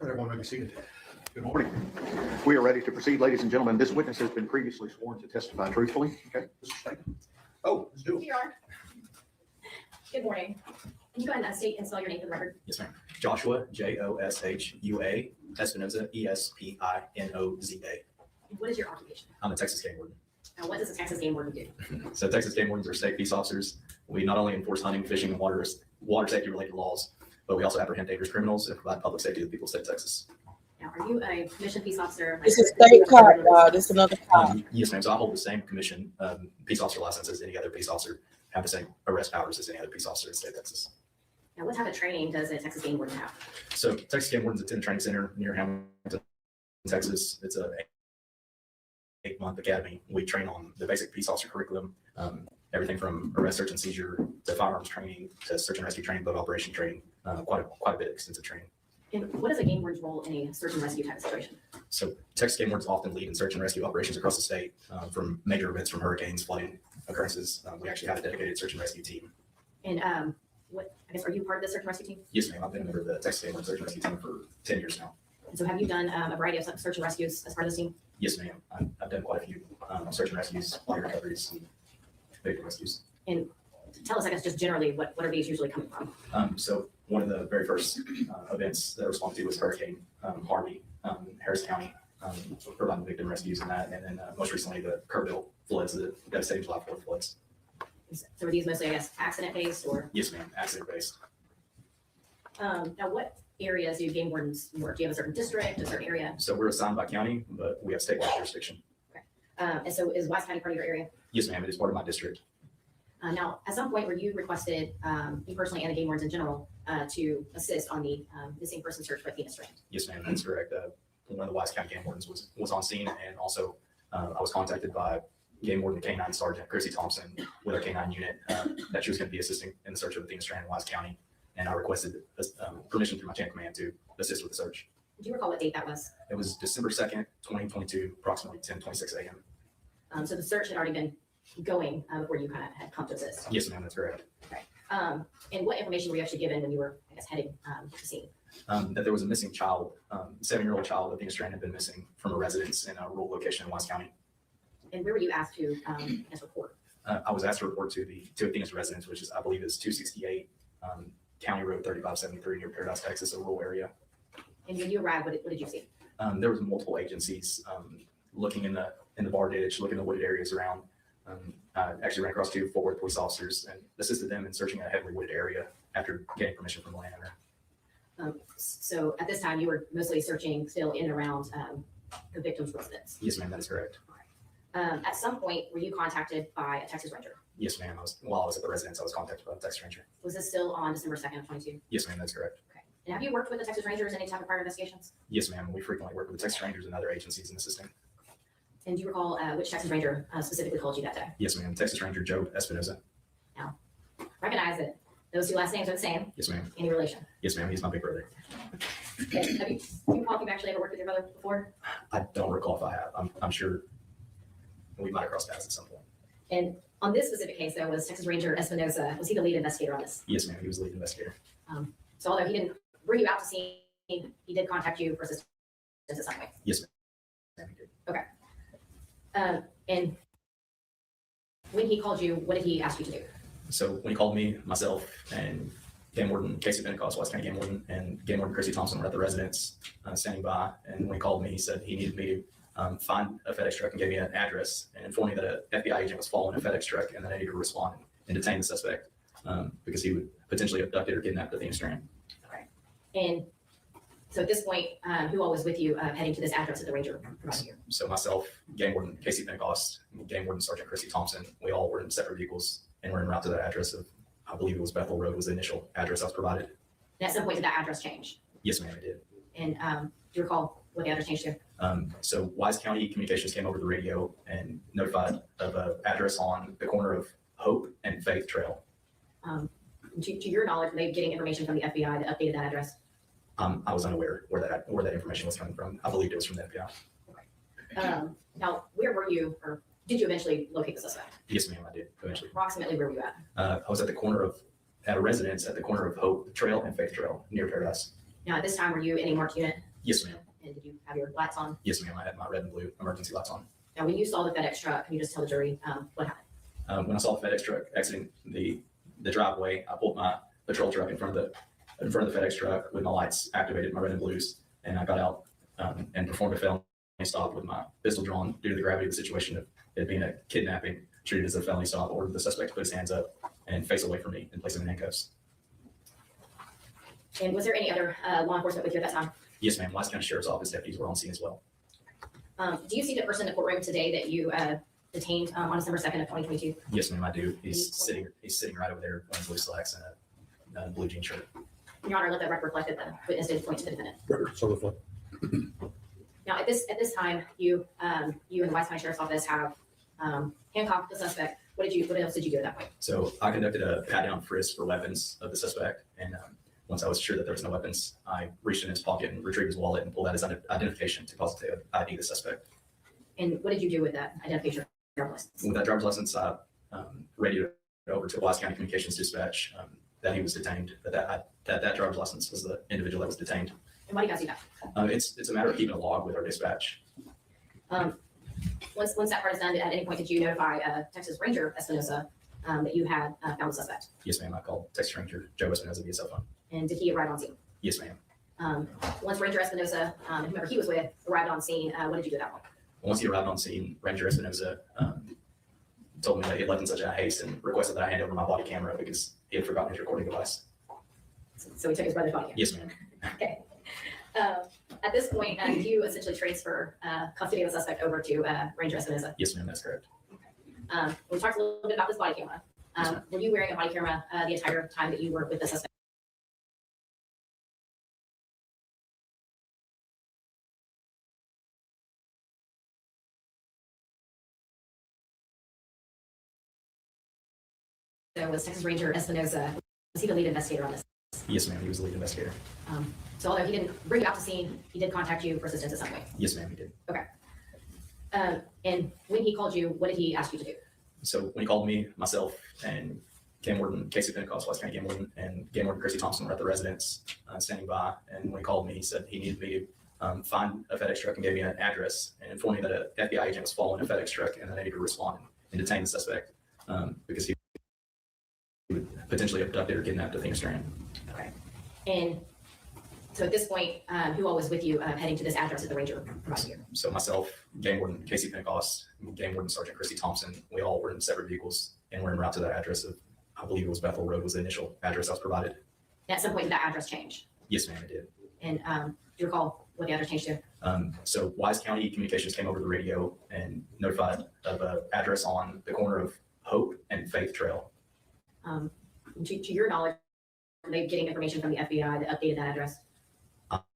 Everyone may be seated. Good morning. We are ready to proceed, ladies and gentlemen. This witness has been previously sworn to testify truthfully. Okay, Mr. Staten. Oh, let's do it. here you are. Good morning. Can you go ahead and state and spell your name for the record? Yes, ma'am. Joshua, Joshua, Espinoza, Espinoza. What is your occupation? I'm a Texas game warden. Now, what does a Texas game warden do? So Texas game wardens are state peace officers. We not only enforce hunting, fishing, and water safety related laws, but we also apprehend dangerous criminals and provide public safety to the people of the state of Texas. Now, are you a commissioned peace officer? This is state card, y'all. This is another card. Yes, ma'am. So I hold the same commission peace officer license as any other peace officer, have the same arrest powers as any other peace officer in the state of Texas. Now, what type of training does a Texas game warden have? So Texas Game Wardens attend a training center near Hamilton, Texas. It's a 8-month academy. We train on the basic peace officer curriculum, everything from arrest, search, and seizure to firearms training to search and rescue training, boat operation training, quite a bit of extensive training. And what is a game warden's role in a search and rescue type of situation? So Texas Game Wardens often lead in search and rescue operations across the state, from major events, from hurricanes, flooding occurrences. We actually have a dedicated search and rescue team. And are you part of the search and rescue team? Yes, ma'am. I've been a member of the Texas Game Wardens search and rescue team for 10 years now. And so have you done a variety of search and rescues as part of this team? Yes, ma'am. I've done quite a few search and rescues, body recoveries, and victim rescues. And tell us, I guess, just generally, what are these usually coming from? So one of the very first events that I responded to was Hurricane Harvey, Harris County, providing victim rescues and that. And then most recently, the Kerrville floods, the devastating July 4th floods. So are these mostly, I guess, accident-based or? Yes, ma'am, accident-based. Now, what areas do game wardens work? Do you have a certain district, a certain area? So we're assigned by county, but we have statewide jurisdiction. And so is Wise County part of your area? Yes, ma'am, it is part of my district. Now, at some point were you requested, you personally and the game wardens in general, to assist on the missing person search for Athena Strand? Yes, ma'am, that's correct. one of the Wise County game wardens was on scene, and also I was contacted by Game Warden K-9 Sergeant Chrissy Thompson with our K-9 unit that she was going to be assisting in the search of Athena Strand in Wise County, and I requested permission through my chain of command to assist with the search. Do you recall what date that was? It was December 2nd, 2022, approximately 10:26 a.m. So the search had already been going before you kind of had come to this. Yes, ma'am, that's correct. And what information were you actually given when you were, I guess, heading to the scene? That there was a missing child, 7-year-old child, Athena Strand had been missing from a residence in a rural location in Wise County. And where were you asked to, I guess, report? I was asked to report to Athena's residence, which is, I believe, is 268 County Road 3573 near Paradise, Texas, a rural area. And when you arrived, what did you see? There was multiple agencies looking in the bar ditch, looking in the wooded areas around. I actually ran across 2 Fort Worth police officers and assisted them in searching a heavily wooded area after getting permission from the landowner. So at this time, you were mostly searching still in and around the victim's residence. Yes, ma'am, that is correct. At some point, were you contacted by a Texas Ranger? Yes, ma'am. While I was at the residence, I was contacted by the Texas Ranger. Was this still on December 2nd of 22? Yes, ma'am, that's correct. Okay. And have you worked with the Texas Rangers in any type of prior investigations? Yes, ma'am. We frequently work with the Texas Rangers and other agencies in assisting. And do you recall which Texas Ranger specifically called you that day? Yes, ma'am. Texas Ranger Joe Espinoza. Now, recognize that those 2 last names are the same. Yes, ma'am. Any relation? Yes, ma'am. He's my big brother. Okay. Do you recall if you've actually ever worked with your brother before? I don't recall if I have. I'm sure we might have crossed paths at some point. And on this specific case, though, was Texas Ranger Espinoza, was he the lead investigator on this? Yes, ma'am. He was the lead investigator. So although he didn't bring you out to see, he did contact you for assistance at some point. Yes, ma'am. He did. Okay. And when he called you, what did he ask you to do? So when he called me, myself, and Game Warden Casey Pentecost, West County Game Warden, and Game Warden Chrissy Thompson were at the residence standing by. And when he called me, he said he needed me to find a FedEx truck and gave me an address and informed me that an FBI agent was following a FedEx truck and that I needed to respond and detain the suspect because he would potentially abducted or kidnapped Athena Strand. Okay. And so at this point, who all was with you heading to this address that the Ranger provided you? So myself, Game Warden Casey Pentecost, Game Warden Sergeant Chrissy Thompson, we all were in separate vehicles and were en route to that address of, I believe it was Bethel Road was the initial address I was provided. And at some point, did that address change? Yes, ma'am, it did. And do you recall what the address changed to? So Wise County Communications came over the radio and notified of an address on the corner of Hope and Faith Trail. To your knowledge, were they getting information from the FBI that updated that address? I was unaware where that information was coming from. I believed it was from the FBI. Now, where were you, or did you eventually locate the suspect? Yes, ma'am, I did eventually. Approximately where were you at? I was at a residence at the corner of Hope Trail and Faith Trail near Paradise. Now, at this time, were you in a marked unit? Yes, ma'am. And did you have your lights on? Yes, ma'am. I had my red and blue emergency lights on. Now, when you saw the FedEx truck, can you just tell the jury what happened? When I saw the FedEx truck exiting the driveway, I pulled my patrol truck in front of the FedEx truck with my lights activated, my red and blues, and I got out and performed a felony stop with my pistol drawn due to the gravity of the situation of it being a kidnapping treated as a felony stop. Ordered the suspect to put his hands up and face away from me and place him in handcuffs. And was there any other law enforcement with you at that time? Yes, ma'am. Wise County Sheriff's Office deputies were on scene as well. Do you see the person in the courtroom today that you detained on December 2nd of 2022? Yes, ma'am, I do. He's sitting right over there wearing blue slacks and a blue jean shirt. Your Honor, let that record reflect that the witness did point to the defendant. Record, so reflect. Now, at this time, you and the Wise County Sheriff's Office have handcuffed the suspect. What else did you do at that point? So I conducted a pat down frisk for weapons of the suspect, and once I was sure that there was no weapons, I reached in his pocket and retrieved his wallet and pulled out his identification to positive ID the suspect. And what did you do with that identification driver's license? With that driver's license, I radioed it over to Wise County Communications Dispatch that he was detained, that driver's license was the individual that was detained. And why do you guys do that? It's a matter of keeping a log with our dispatch. Once that part is done, at any point did you notify Texas Ranger Espinoza that you had found the suspect? Yes, ma'am. I called Texas Ranger Joe Espinoza via cell phone. And did he arrive on scene? Yes, ma'am. Once Ranger Espinoza and whomever he was with arrived on scene, what did you do at that point? Once he arrived on scene, Ranger Espinoza told me that he had left in such a haste and requested that I hand over my body camera because he had forgotten his recording device. So he took his brother's body camera? Yes, ma'am. Okay. At this point, you essentially transfer custody of the suspect over to Ranger Espinoza. Yes, ma'am, that's correct. We talked a little bit about this body camera. Were you wearing a body camera the entire time that you were with the suspect? was Texas Ranger Espinoza. Was he the lead investigator on this? Yes, ma'am, he was the lead investigator. So although he didn't bring you out to scene, he did contact you for assistance in some way. Yes, ma'am, he did. Okay. And when he called you, what did he ask you to do? So when he called me, myself, and Game Warden Casey Pentecost, West County Game Warden, and Game Warden Chrissy Thompson were at the residence standing by. And when he called me, he said he needed me to find a FedEx truck and gave me an address and informed me that an FBI agent was following a FedEx truck and that I needed to respond and detain the suspect because he would potentially abducted or kidnapped Athena Strand. Okay. And so at this point, who all was with you heading to this address that the Ranger provided you? So myself, Game Warden Casey Pentecost, Game Warden Sergeant Christy Thompson, we all were in separate vehicles and we're en route to that address of, I believe it was Bethel Road was the initial address I was provided. And at some point, did that address change? Yes, ma'am, it did. And do you recall what the address changed to? So Wise County Communications came over the radio and notified of an address on the corner of Hope and Faith Trail. To your knowledge, were they getting information from the FBI that updated that address?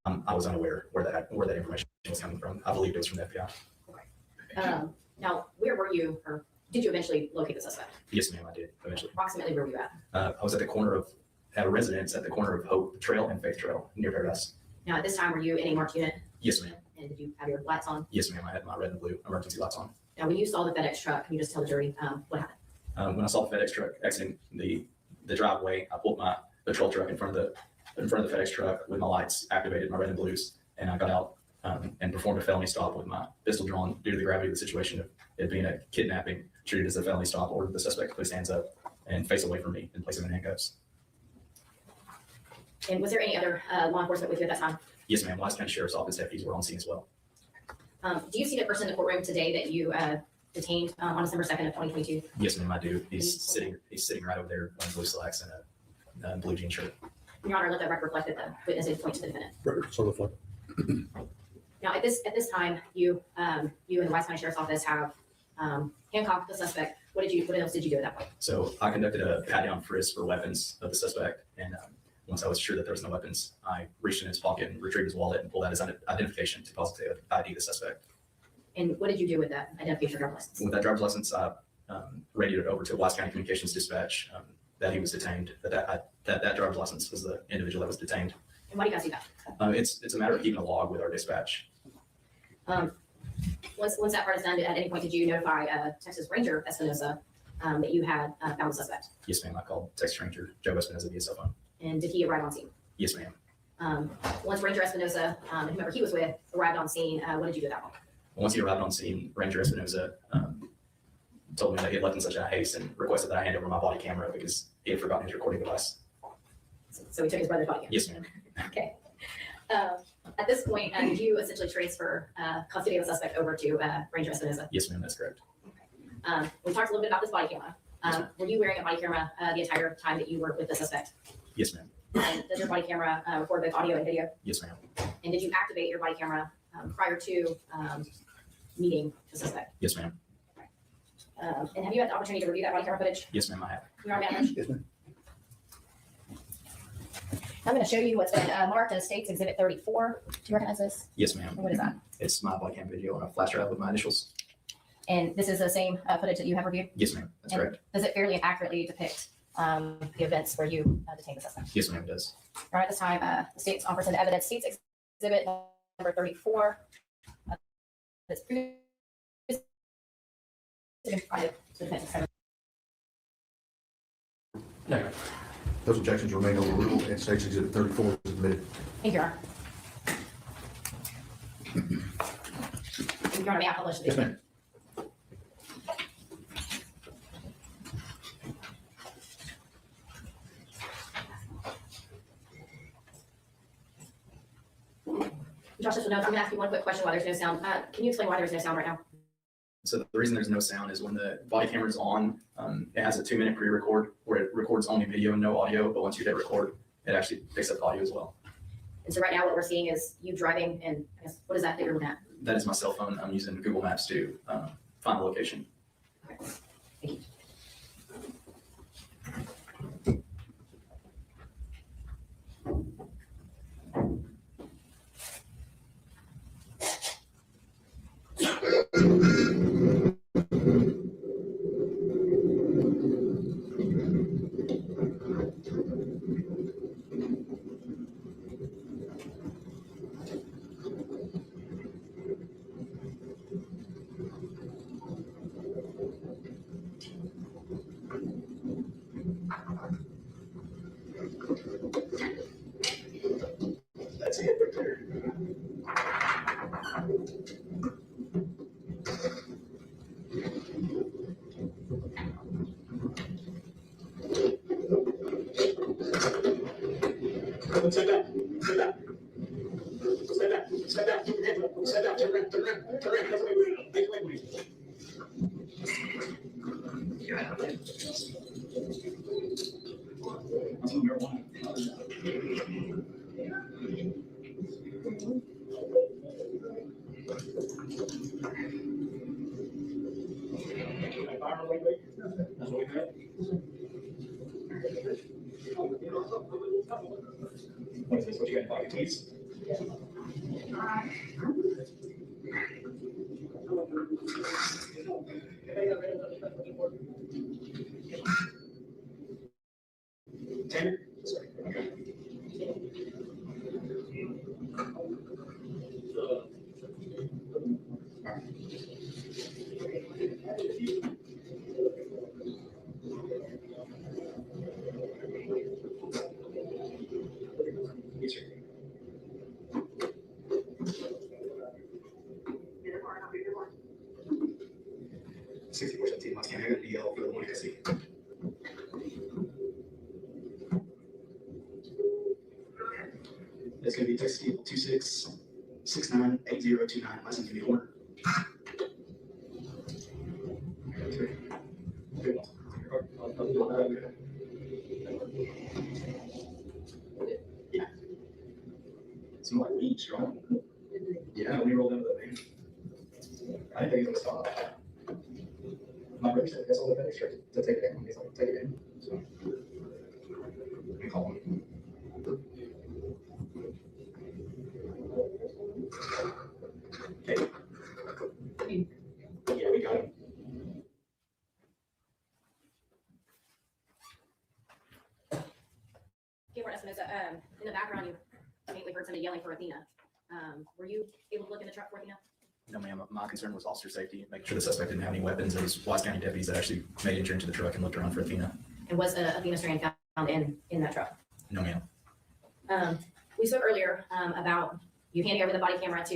I was unaware where that information was coming from. I believed it was from the FBI. Now, where were you, or did you eventually locate the suspect? Yes, ma'am, I did eventually. Approximately where were you at? I was at a residence at the corner of Hope Trail and Faith Trail near Paradise. Now, at this time, were you in a marked unit? Yes, ma'am. And did you have your lights on? Yes, ma'am. I had my red and blue emergency lights on. Now, when you saw the FedEx truck, can you just tell the jury what happened? When I saw the FedEx truck exiting the driveway, I pulled my patrol truck in front of the FedEx truck with my lights activated, my red and blues, and I got out and performed a felony stop with my pistol drawn due to the gravity of the situation of it being a kidnapping treated as a felony stop. Ordered the suspect to put his hands up and face away from me and place him in handcuffs. And was there any other law enforcement with you at that time? Yes, ma'am. Wise County Sheriff's Office deputies were on scene as well. Do you see the person in the courtroom today that you detained on December 2nd of 2022? Yes, ma'am, I do. He's sitting right over there wearing blue slacks and a blue jean shirt. Your Honor, let that record reflect that the witness did point to the defendant. Record certified. Now, at this time, you and the Wise County Sheriff's Office have handcuffed the suspect. What else did you do at that point? So I conducted a pat down frisk for weapons of the suspect, and once I was sure that there was no weapons, I reached in his pocket and retrieved his wallet and pulled out his identification to positively ID the suspect. And what did you do with that identification driver's license? With that driver's license, I radioed it over to Wise County Communications Dispatch that he was detained. That driver's license was the individual that was detained. And why do you guys do that? It's a matter of keeping a log with our dispatch. Once that part is done, at any point did you notify Texas Ranger Espinoza that you had found the suspect? Yes, ma'am. I called Texas Ranger Joe Espinoza via cell phone. And did he arrive on scene? Yes, ma'am. Once Ranger Espinoza and whomever he was with arrived on scene, what did you do at that point? Once he arrived on scene, Ranger Espinoza told me that he had left in such a haste and requested that I hand over my body camera because he had forgotten his recording device. So he took his brother's body camera? Yes, ma'am. Okay. At this point, did you essentially transfer custody of the suspect over to Ranger Espinoza? Yes, ma'am, that's correct. We talked a little bit about this body camera. Were you wearing a body camera the entire time that you were with the suspect? Yes, ma'am. And does your body camera record both audio and video? Yes, ma'am. And did you activate your body camera prior to meeting the suspect? Yes, ma'am. And have you had the opportunity to review that body camera footage? Yes, ma'am, I have. Your Honor, may I finish? Yes, ma'am. I'm going to show you what's been marked as State's Exhibit 34. Do you recognize this? Yes, ma'am. What is that? It's my body cam video on a flash drive with my initials. And this is the same footage that you have reviewed? Yes, ma'am. That's And correct. does it fairly and accurately depict the events where you detained the suspect? Yes, ma'am, it does. All right, at this time, the state's offers into evidence State's Exhibit number 34. That's previously been provided to the defense. No. Those objections remain overruled and State's Exhibit 34 is admitted. Thank you, Your Honor. Your Honor, may I publish the Yes, ma'am. Josh, this will note, I'm going to ask you one quick question while there's no sound. Can you explain why there's no sound right now? So the reason there's no sound is when the body camera is on, it has a 2-minute pre-record where it records only video and no audio, but once you hit record, it actually picks up audio as well. And so right now what we're seeing is you driving, and I guess, what is that you're looking at? That is my cell phone. I'm using Google Maps to find the location. Thank you. It's gonna be Texas People 26698029. License gonna be Horner. Yeah. Seemed like weed strong. Yeah, when he rolled into the van. I didn't think he was gonna stop. My brother said, that's all the vendors to take it in. He's like, take it in. So, we call him. Okay. Yeah, we got him. Gabriel Espinosa, in the background, you faintly heard somebody yelling for Athena. Were you able to look in the truck for Athena? No, ma'am. My concern was officer safety, making sure the suspect didn't have any weapons. There was Wise County deputies that actually made entry into the truck and looked around for Athena. And was Athena strand found in that truck? No, ma'am. We spoke earlier about you handing over the body camera to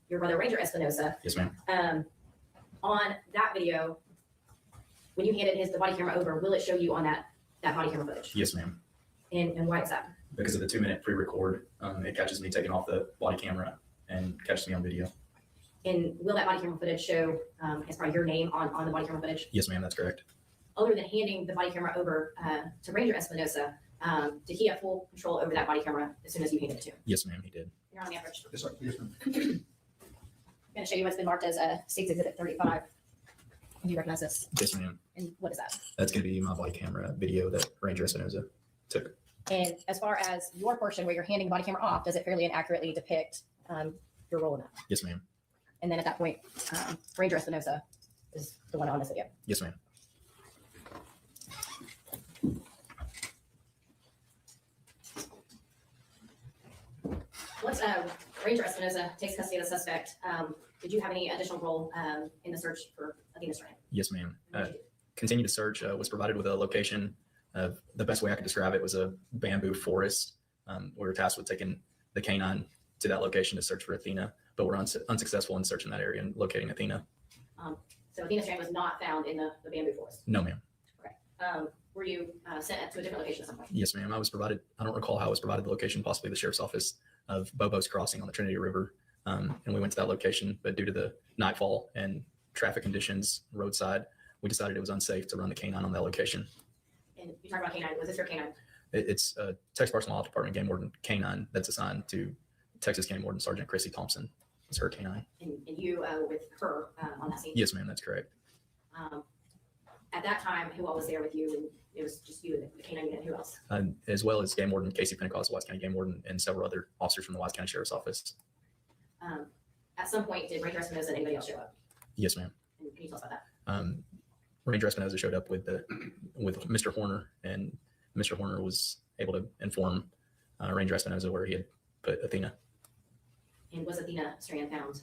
your brother Ranger Espinosa. Yes, ma'am. On that video, when you handed the body camera over, will it show you on that body camera footage? Yes, ma'am. And why is that? Because of the 2-minute pre-record, it catches me taking off the body camera and catches me on video. And will that body camera footage show as part of your name on the body camera footage? Yes, ma'am. That's correct. Other than handing the body camera over to Ranger Espinosa, did he have full control over that body camera as soon as you handed it to him? Yes, ma'am. He did. You're on the average. Yes, sir. Yes, ma'am. I'm going to show you what's been marked as State's Exhibit 35. Do you recognize this? Yes, ma'am. And what is that? That's going to be my body camera video that Ranger Espinosa took. And as far as your portion where you're handing the body camera off, does it fairly and accurately depict your role in that? Yes, ma'am. And then at that point, Ranger Espinosa is the one on this video. Yes, ma'am. Once Ranger Espinosa takes custody of the suspect, did you have any additional role in the search for Athena Strand? Yes, ma'am. Continue to search. Was provided with a location. The best way I could describe it was a bamboo forest. We were tasked with taking the canine to that location to search for Athena, but we're unsuccessful in searching that area and locating Athena. So Athena Strand was not found in the bamboo forest. No, ma'am. Were you sent to a different location at some point? Yes, ma'am. I was provided, I don't recall how I was provided the location, possibly the sheriff's office of Bobo's Crossing on the Trinity River. And we went to that location, but due to the nightfall and traffic conditions roadside, we decided it was unsafe to run the canine on that location. And you talked about canine. Was this your canine? It's a Texas Parks and Wildlife Department game warden canine that's assigned to Texas Game Warden Sergeant Chrissy Thompson. It's her canine. And you were with her on that scene? Yes, ma'am. That's correct. At that time, who all was there with you? And it was just you and the canine unit. Who else? As well as Game Warden Casey Pentecost, Wise County Game Warden, and several other officers from the Wise County Sheriff's Office. At some point, did Ranger Espinosa and anybody else show up? Yes, ma'am. And can you tell us about that? Ranger Espinosa showed up with Mr. Horner, and Mr. Horner was able to inform Ranger Espinosa where he had put Athena. And was Athena Strand found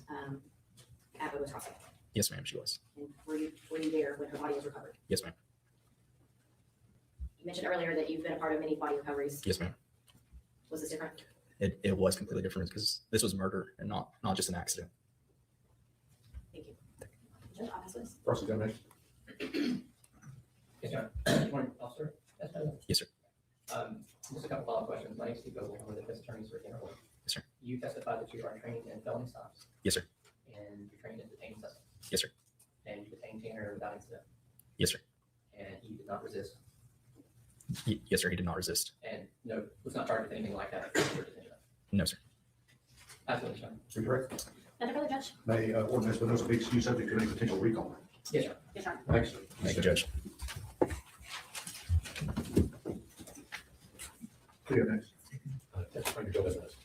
at Bobo's Crossing? Yes, ma'am, she was. And were you there when her body was recovered? Yes, ma'am. You mentioned earlier that you've been a part of many body recoveries. Yes, ma'am. Was this different? It was completely different because this was murder and not just an accident. Thank you. Judge, I'll pass this. Cross examination. Yes, sir. Good morning, officer. Yes, sir. Just a couple follow-up questions. My name is Steve Vogel. I'm one of the defense attorneys for Tanner Horn. Yes, sir. You testified that you are trained in felony stops. Yes, sir. Yes, sir. He did not resist. And no, was not charged with anything like that. No, sir. Absolutely, sir. Incorrect. Another further, Judge? May ordinance but no be excused subject to any potential recall. Yes, sir. Yes, sir. Thanks. Thank you, Judge. Who you got next? Texas Ranger Joe Espinosa.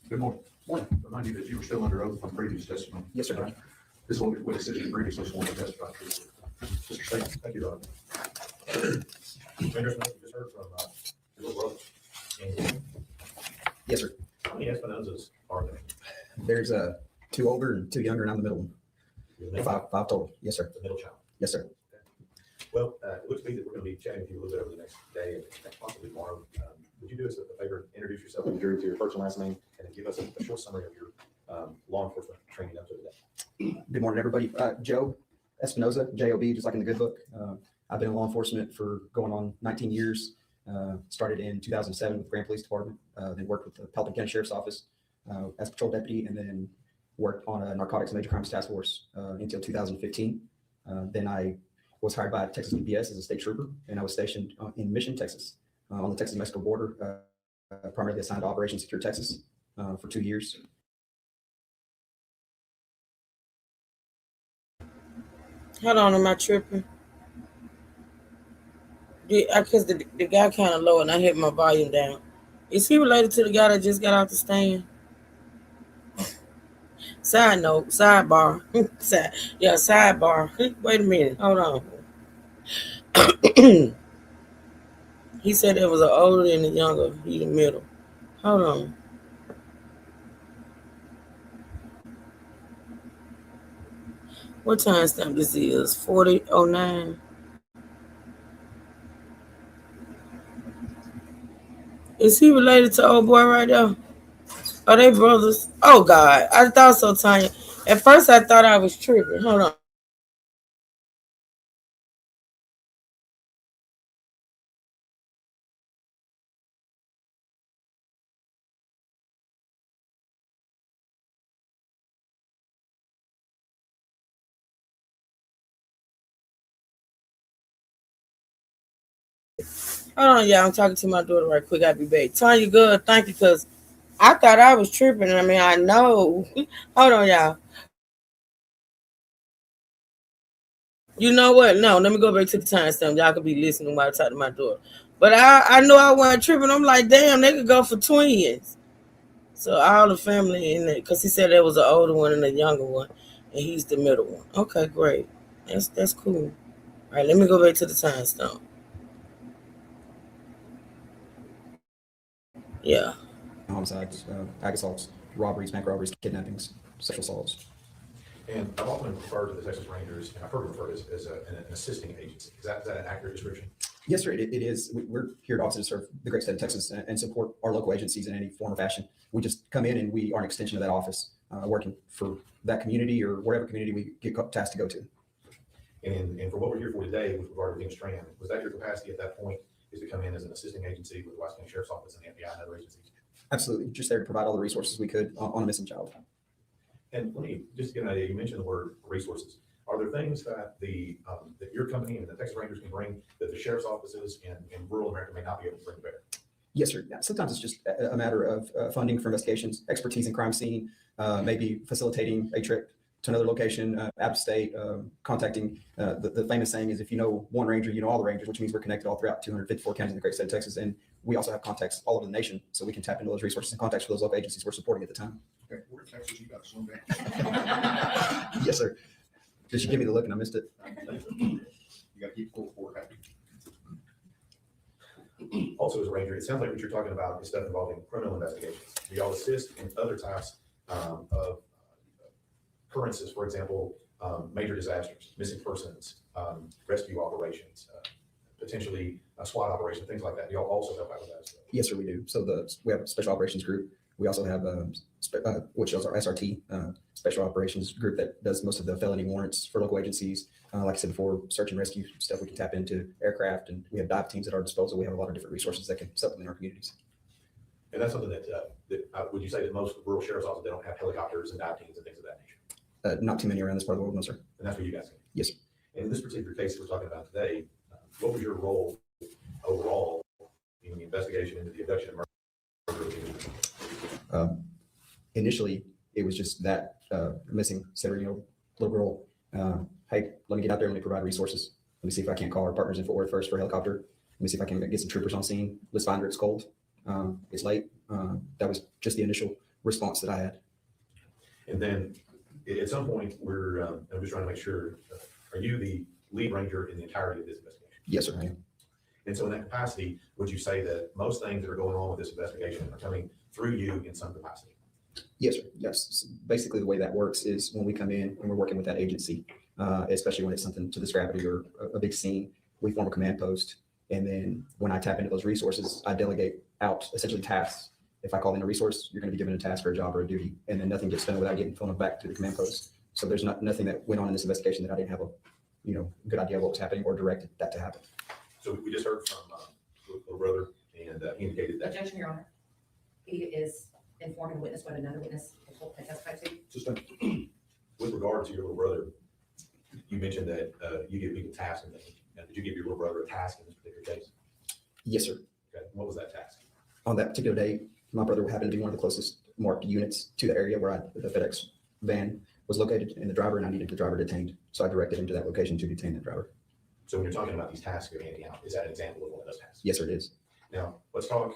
Good morning. Morning. Remind you that you were still under oath on previous testimony. Yes, sir. This is what we witnessed you previously sworn to testify to. Mr. State, thank you, Rob. Ranger Espinosa, you just heard from your little brother. And Yes, sir. how many Espinosas are there? There's two older and two younger, and I'm the middle one. You're the middle- Five total. Yes, sir. The middle child. Yes, sir. Well, it looks to me that we're going to be chatting with you a little bit over the next day and possibly tomorrow. Would you do us a favor, introduce yourself to the jury, to your first and last name, and then give us a short summary of your law enforcement training up to today? Good morning, everybody. Joe Espinosa, J-O-B, just like in the good book. I've been in law enforcement for going on 19 years. Started in 2007 with Grand Police Department, then worked with the Pelican County Sheriff's Office as patrol deputy, and then worked on a narcotics and major crimes task force until 2015. Then I was hired by Texas DPS as a state trooper, and I was stationed in Mission, Texas, on the Texas-Mexico border, primarily assigned to Operation Secure Texas for 2 years. Hold on, am I tripping? Because the guy kind of low and I hit my volume down. Is he related to the guy that just got out the stand? Side note, sidebar. Sidebar. Wait a minute. Hold on. He said there was an older and a younger. He the middle. Hold on. What time stamp this is? 40:09. Is he related to old boy right there? Are they brothers? Oh God, I thought so, Tanya. At first I thought I was tripping. Hold on. Hold on, y'all. I'm talking to my daughter right quick. I'll be back. Tanya, good. Thank you, because I thought I was tripping. I mean, I know. Hold on, y'all. You know what? No, let me go back to the timestamp. Y'all could be listening while I talk to my daughter. But I know I wasn't tripping. I'm like, damn, they could go for twins. So all the family in it, because he said there was an older one and a younger one, and he's the middle one. Okay, great. That's cool. All right, let me go back to the timestamp. Yeah. Homicides, ag assaults, robberies, bank robberies, kidnappings, sexual assaults. And I've often referred to the Texas Rangers, and I've heard it referred to as an assisting agency. Is that an accurate description? Yes, sir. It is. We're here to also serve the great state of Texas and support our local agencies in any form or fashion. We just come in and we are an extension of that office, working for that community or wherever community we get tasked to go to. And for what we're here for today with regard to Dean Strand, was that your capacity at that point, is to come in as an assisting agency with the Washington Sheriff's Office and the FBI and other agencies? Absolutely. Just there to provide all the resources we could on a missing child. And let me just get an idea. You mentioned the word resources. Are there things that that your company and the Texas Rangers can bring that the sheriff's offices in rural America may not be able to bring to bear? Yes, sir. Yeah, sometimes it's just a matter of funding for investigations, expertise in crime scene, maybe facilitating a trip to another location, out of state, contacting. The famous saying is, if you know one ranger, you know all the rangers, which means we're connected all throughout 254 counties in the great state of Texas. And we also have contacts all over the nation, so we can tap into those resources and contacts for those local agencies we're supporting at the time. Okay, we're in Texas, you got to slow down. Yes, sir. Did you give me the look and I missed it? You got to keep full forward happy. Also, as a ranger, it sounds like what you're talking about is stuff involving criminal investigations. Do y'all assist in other types of occurrences, for example, major disasters, missing persons, rescue operations, potentially a SWAT operation, things like that? Do y'all also help out with that as well? Yes, sir, we do. So we have a special operations group. We also have which is our SRT, special operations group that does most of the felony warrants for local agencies. Like I said before, search and rescue stuff we can tap into, aircraft, and we have dive teams at our disposal. We have a lot of different resources that can supplement our communities. And that's something that would you say that most rural sheriff's offices, they don't have helicopters and dive teams and things of that nature? Not too many around this part of the world, no, sir. And that's what you guys do? Yes, sir. And in this particular case we're talking about today, what was your role overall in the investigation into the abduction and murder? Initially, it was just that missing 7-year-old little girl. Hey, let me get out there. Let me provide resources. Let me see if I can't call our partners in Fort Worth first for a helicopter. Let me see if I can get some troopers on scene. Let's find her. It's cold. It's late. That was just the initial response that I had. And then at some point, I'm just trying to make sure, are you the lead ranger in the entirety of this investigation? Yes, sir, I am. And so in that capacity, would you say that most things that are going on with this investigation are coming through you in some capacity? Yes, sir. Yes. Basically, the way that works is when we come in and we're working with that agency, especially when it's something to this gravity or a big scene, we form a command post. And then when I tap into those resources, I delegate out essentially tasks. If I call in a resource, you're going to be given a task or a job or a duty, and then nothing gets done without getting funneled back to the command post. So there's nothing that went on in this investigation that I didn't have a good idea of what was happening or directed that to happen. So we just heard from little brother, and he indicated that. Objection, Your Honor. He is informing the witness what another witness has testified to. Just with regard to your little brother, you mentioned that you give people tasks and things. Now, did you give your little brother a task in this particular case? Yes, sir. Okay. What was that task? On that particular day, my brother happened to be one of the closest marked units to the area where the FedEx van was located, and I needed the driver detained. So I directed him to that location to detain that driver. So when you're talking about these tasks you're handing out, is that an example of one of those tasks? Yes, sir, it is. Now, let's talk.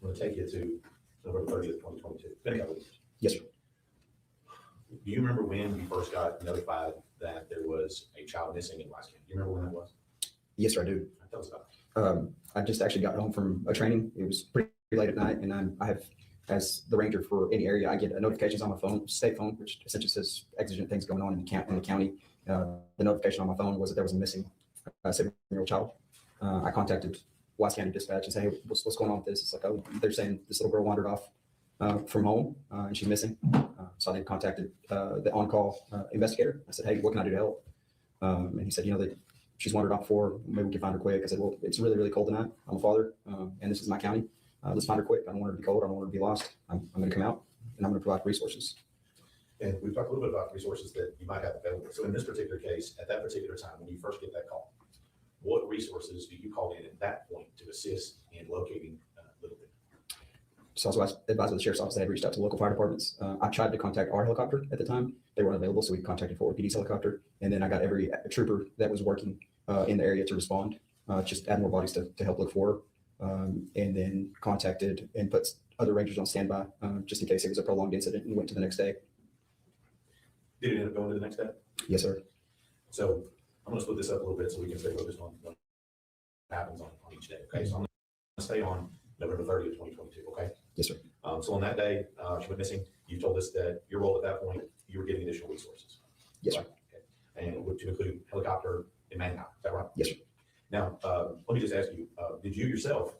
I'm going to take you to November 30th, 2022. It's been a couple of years. Yes, sir. Do you remember when you first got notified that there was a child missing in Wise County? Do you remember when that was? Yes, sir, I do. Tell us about it. I just actually got home from a training. It was pretty late at night, and I have, as the ranger for any area, I get notifications on my phone, state phone, which essentially says exigent things going on in the county. The notification on my phone was that there was a missing 7-year-old child. I contacted Wise County Dispatch and said, hey, what's going on with this? It's like, oh, they're saying this little girl wandered off from home and she's missing. So I then contacted the on-call investigator. I said, hey, what can I do to help? And he said, that she's wandered off before. Maybe we can find her quick. I said, well, it's really, really cold tonight. I'm a father, and this is my county. Let's find her quick. I don't want her to be cold. I don't want her to be lost. I'm going to come out, and I'm going to provide resources. And we've talked a little bit about resources that you might have available. So in this particular case, at that particular time, when you first get that call, what resources do you call in at that point to assist in locating Little Bit? So also advised by the sheriff's office, they had reached out to local fire departments. I tried to contact our helicopter at the time. They weren't available, so we contacted Fort Worth PD's helicopter. And then I got every trooper that was working in the area to respond, just add more bodies to help look for her. And then contacted and put other rangers on standby just in case it was a prolonged incident, and went to the next day. Did it end up going to the next day? Yes, sir. So I'm going to split this up a little bit so we can stay focused on what happens on each day. Okay, so I'm going to stay on November 30th, 2022. Okay. Yes, sir. So on that day, she went missing. You told us that your role at that point, you were getting additional resources. Yes, right? sir. Okay. And to include helicopter and manpower. Is that right? Yes, sir. Now, let me just ask you, did you yourself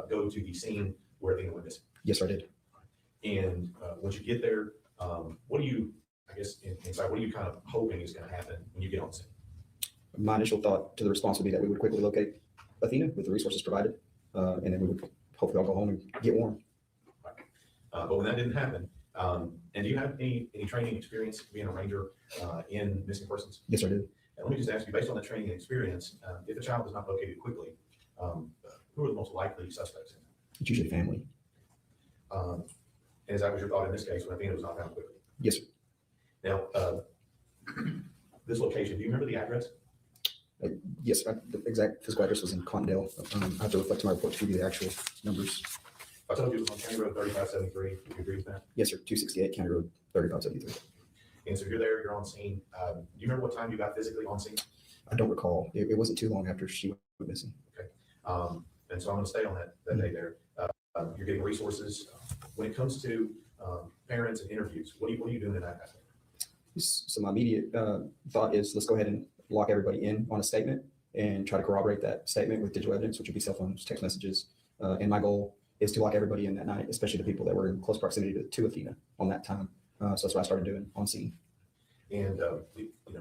go to the scene where Athena went missing? Yes, sir, I did. And once you get there, what do you, I guess, inside, what are you kind of hoping is going to happen when you get on the scene? My initial thought to the response would be that we would quickly locate Athena with the resources provided, and then we would hopefully all go home and get warm. Right. But when that didn't happen, and do you have any training experience being a ranger in missing persons? Yes, I do. And let me just ask you, based on that training and experience, if a child is not located quickly, who who are the most likely suspects? It's usually family. And is that what your thought in this case when Athena was not found quickly? Yes, sir. Now, this location, do you remember the address? Yes, the exact physical address was in Cottondale. I have to reflect to my report to give you the actual numbers. I told you it was on County Road 3573. Do you agree with that? Yes, sir. 268 County Road 3573. And so you're there, you're on scene. Do you remember what time you got physically on scene? I don't recall. It wasn't too long after she went missing. Okay. And so I'm going to stay on that day there. You're getting resources. When it comes to parents and interviews, what are you doing in that aspect? So my immediate thought is let's go ahead and lock everybody in on a statement and try to corroborate that statement with digital evidence, which would be cell phones, text messages. And my goal is to lock everybody in that night, especially the people that were in close proximity to Athena on that time. So that's what I started doing on scene. And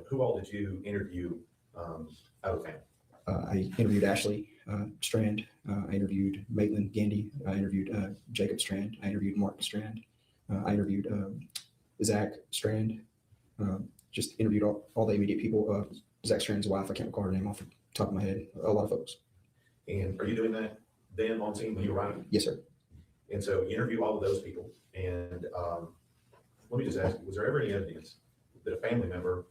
who all did you interview out of family? I interviewed Ashley Strand. I interviewed Maitland Gandy. I interviewed Jacob Strand. I interviewed Mark Strand. I interviewed Zach Strand. Just interviewed all the immediate people. Zach Strand's wife, I can't recall her name off the top of my head. A lot of folks. And are you doing that then on scene when you arrive? Yes, sir. And so you interview all of those people. And let me just ask you, was there ever any evidence that a family member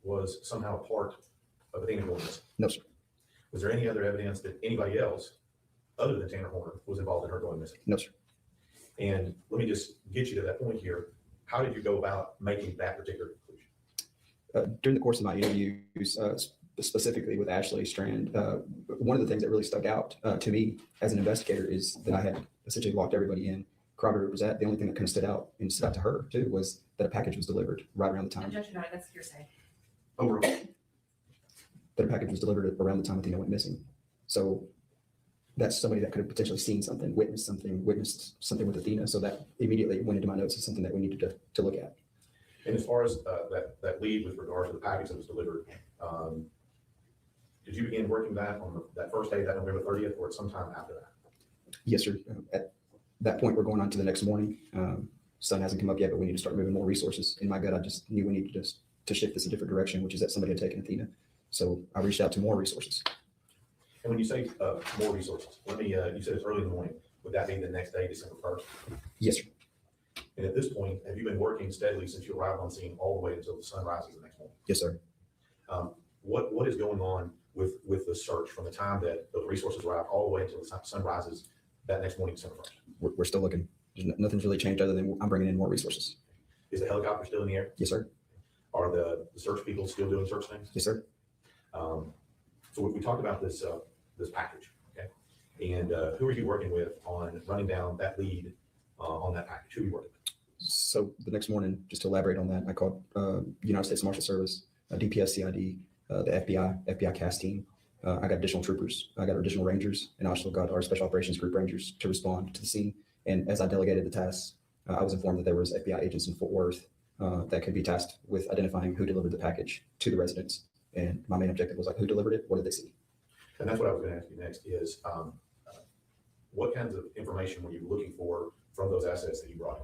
was somehow a part of Athena going missing? No, sir. Was there any other evidence that anybody else other than Tanner Horner was involved in her going missing? No, sir. And let me just get you to that point here. How did you go about making that particular conclusion? During the course of my interviews, specifically with Ashley Strand, one of the things that really stuck out to me as an investigator is that I had essentially locked everybody in. Corroborated was that. The only thing that kind of stood out and stood out to her too was that a package was delivered right around the time. Objection, Your Honor, that's hearsay. Over. That a package was delivered around the time Athena went missing. So that's somebody that could have potentially seen something, witnessed something with Athena. So that immediately went into my notes as something that we needed to look at. And as far as that lead with regard to the package that was delivered, did you begin working that on that first day, that November 30th, or sometime after that? Yes, sir. At that point, we're going on to the next morning. Sun hasn't come up yet, but we need to start moving more resources. In my gut, I just knew we needed to shift this a different direction, which is that somebody had taken Athena. So I reached out to more resources. And when you say more resources, let me, you said it's early in the morning. Would that be the next day, December 1st? Yes, sir. And at this point, have you been working steadily since you arrived on scene all the way until the sun rises the next morning? Yes, sir. What is going on with the search from the time that the resources arrive all the way until the sun rises that next morning, December 1st? We're still looking. Nothing's really changed other than I'm bringing in more resources. Is the helicopter still in the air? Yes, sir. Are the search people still doing search things? Yes, sir. So we talked about this package, okay? And who are you working with on running down that lead on that package? Who are you working with? So the next morning, just to elaborate on that, I called United States Marshal Service, DPS CID, the FBI CAS team. I got additional troopers. I got additional Rangers, and I also got our Special Operations Group Rangers to respond to the scene. And as I delegated the tasks, I was informed that there was FBI agents in Fort Worth that could be tasked with identifying who delivered the package to the residents. And my main objective was like, who delivered it? What did they see? And that's what I was going to ask you next is what kinds of information were you looking for from those assets that you brought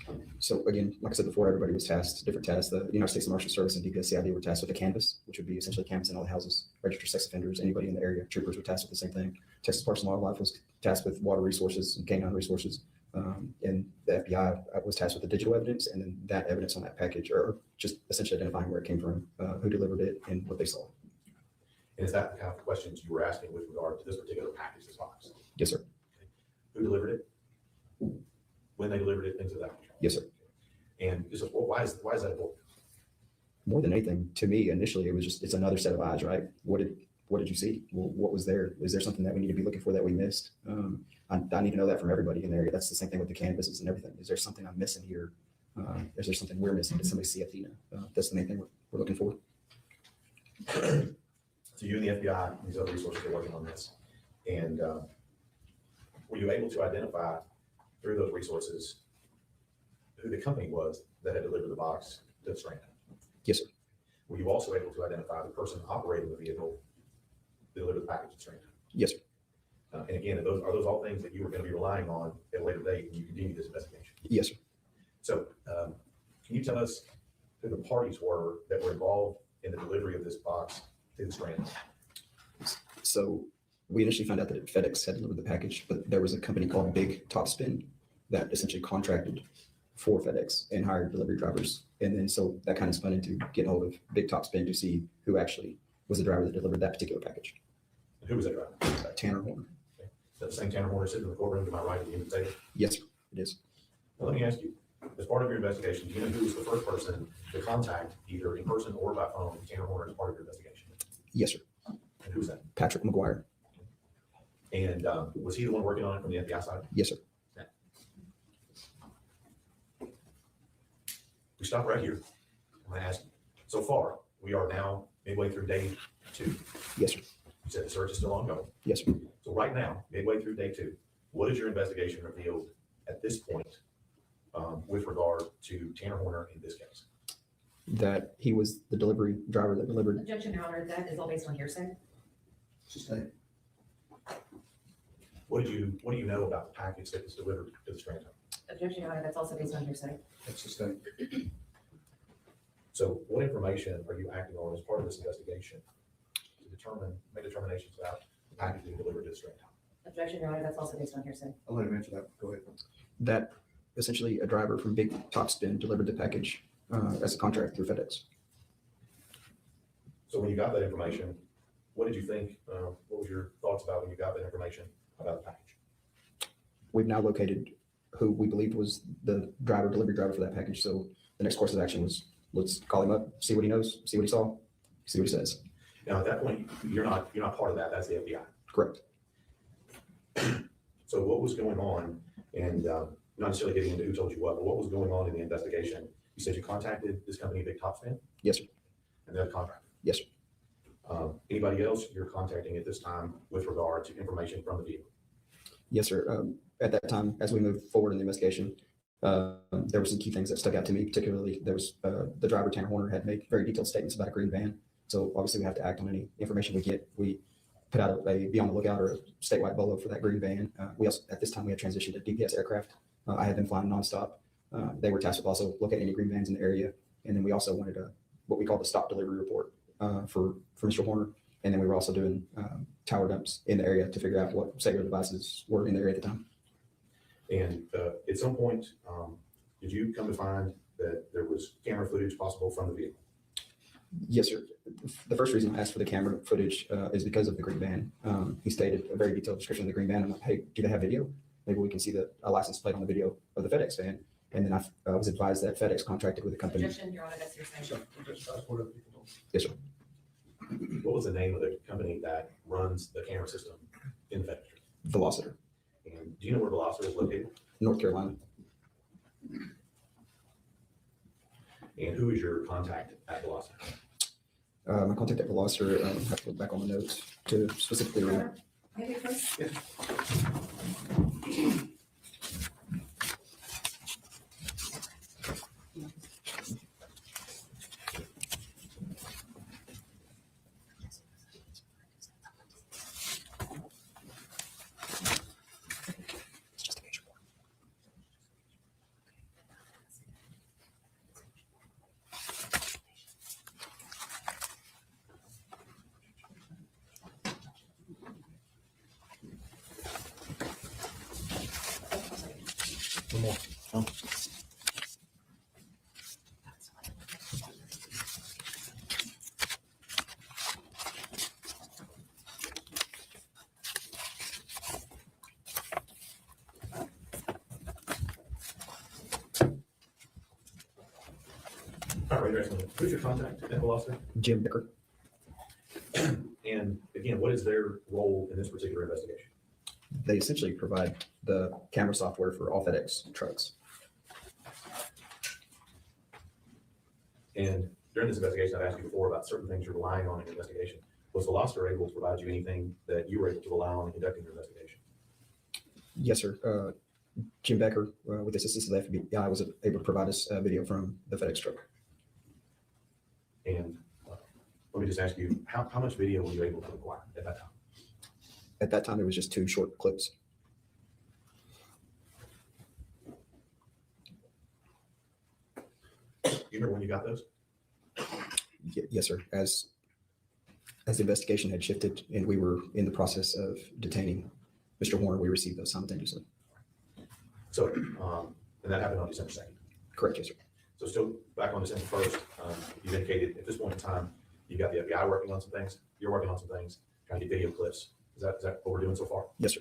in? So again, like I said before, everybody was tasked, different tasks. The United States Marshal Service and DPS CID were tasked with a canvas, which would be essentially canvassing all the houses, registered sex offenders, anybody in the area. Troopers were tasked with the same thing. Texas Parks and Wildlife was tasked with water resources and canine resources. And the FBI was tasked with the digital evidence and then that evidence on that package, or just essentially identifying where it came from, who delivered it, and what they saw. And is that the kind of questions you were asking with regard to this particular package, this box? Yes, sir. Okay. Who delivered it? When they delivered it, things of that nature? Yes, sir. And just, well, why is that important? More than anything, to me, initially, it was just, it's another set of eyes, right? What did you see? Well, what was there? Is there something that we need to be looking for that we missed? I need to know that from everybody in the area. That's the same thing with the canvases and everything. Is there something I'm missing here? Is there something we're missing? Did somebody see Athena? That's the main thing we're looking for. So you and the FBI, these other resources are working on this. And were you able to identify through those resources who the company was that had delivered the box to Strand? Yes, sir. Were you also able to identify the person operating the vehicle that delivered the package to Strand? Yes, sir. And again, are those all things that you were going to be relying on at a later date when you continue this investigation? Yes, sir. So can you tell us who the parties were that were involved in the delivery of this box to the Strand? So we initially found out that FedEx had delivered the package, but there was a company called Big Topspin that essentially contracted for FedEx and hired delivery drivers. And then so that kind of spun into getting hold of Big Topspin to see who actually was the driver that delivered that particular package. Who was that driver? Tanner Horner. Is that the same Tanner Horner sitting in the courtroom to my right at the end of the table? Yes, sir, it is. Now, let me ask you, as part of your investigation, do you know who was the first person to contact either in person or by phone Tanner Horner as part of your investigation? Yes, sir. And who's that? Patrick McGuire. And was he the one working on it from the FBI side? Yes, sir. We stop right here. I'm gonna ask you, so far, we are now midway through day 2. Yes, sir. You said the search is still ongoing. Yes, sir. So right now, midway through day 2, what has your investigation revealed at this point with regard to Tanner Horner in this case? That he was the delivery driver that delivered. Objection, Your Honor, that is all based on hearsay. Sustained. What do you know about the package that was delivered to the Strand home? Objection, Your Honor, that's also based on hearsay. That's sustained. So what information are you acting on as part of this investigation to make determinations about the package being delivered to the Strand home? Objection, Your Honor, that's also based on hearsay. I'll let him answer that. Go ahead. That essentially a driver from Big Topspin delivered the package as a contract through FedEx. So when you got that information, what did you think? What was your thoughts about when you got that information about the package? We've now located who we believed was the delivery driver for that package. So the next course of action was, let's call him up, see what he knows, see what he saw, see what he says. Now, at that point, you're not part of that. That's the FBI. Correct. So what was going on, and not necessarily getting into who told you what, but what was going on in the investigation? You said you contacted this company, Big Topspin? Yes, sir. And they're the contractor? Yes, sir. Anybody else you're contacting at this time with regard to information from the vehicle? Yes, sir. At that time, as we moved forward in the investigation, there were some key things that stuck out to me. Particularly, there was the driver, Tanner Horner, had made very detailed statements about a green van. So obviously, we have to act on any information we get. We put out a be on the lookout or a statewide bolo for that green van. We also, at this time, we had transitioned to DPS aircraft. I had been flying nonstop. They were tasked with also locating any green vans in the area. And then we also wanted what we call the stop delivery report for Mr. Horner. And then we were also doing tower dumps in the area to figure out what cellular devices were in the area at the time. And at some point, did you come to find that there was camera footage possible from the vehicle? Yes, sir. The first reason I asked for the camera footage is because of the green van. He stated a very detailed description of the green van. I'm like, hey, do they have video? Maybe we can see a license plate on the video of the FedEx van. And then I was advised that FedEx contracted with a company. Objection, Your Honor, that's hearsay. Yes, sir. What was the name of the company that runs the camera system in FedEx? Velociter, And do you know where Velociter is located? North Carolina. And who is your contact at Velociter? My contact at Velociter, I have to look back on the notes to specifically remember. Maybe first. One more. Oh. All right, who's your contact at Velociter? Jim Becker. And again, what is their role in this particular investigation? They essentially provide the camera software for all FedEx trucks. And during this investigation, I've asked you before about certain things you're relying on in your investigation. Was Velociter able to provide you anything that you were able to rely on in conducting your investigation? Yes, sir. Jim Becker, with the assistance of the FBI, was able to provide us a video from the FedEx truck. And let me just ask you, how much video were you able to acquire at that time? At that time, it was just 2 short clips. You remember when you got those? Yes, sir. As As the investigation had shifted and we were in the process of detaining Mr. Horner, we received those simultaneously. So, and that happened on December 2nd. Correct, yes, sir. So still back on December 1st, you indicated at this point in time, you've got the FBI working on some things, you're working on some things, trying to get video clips. Is that what we're doing so far? Yes, sir.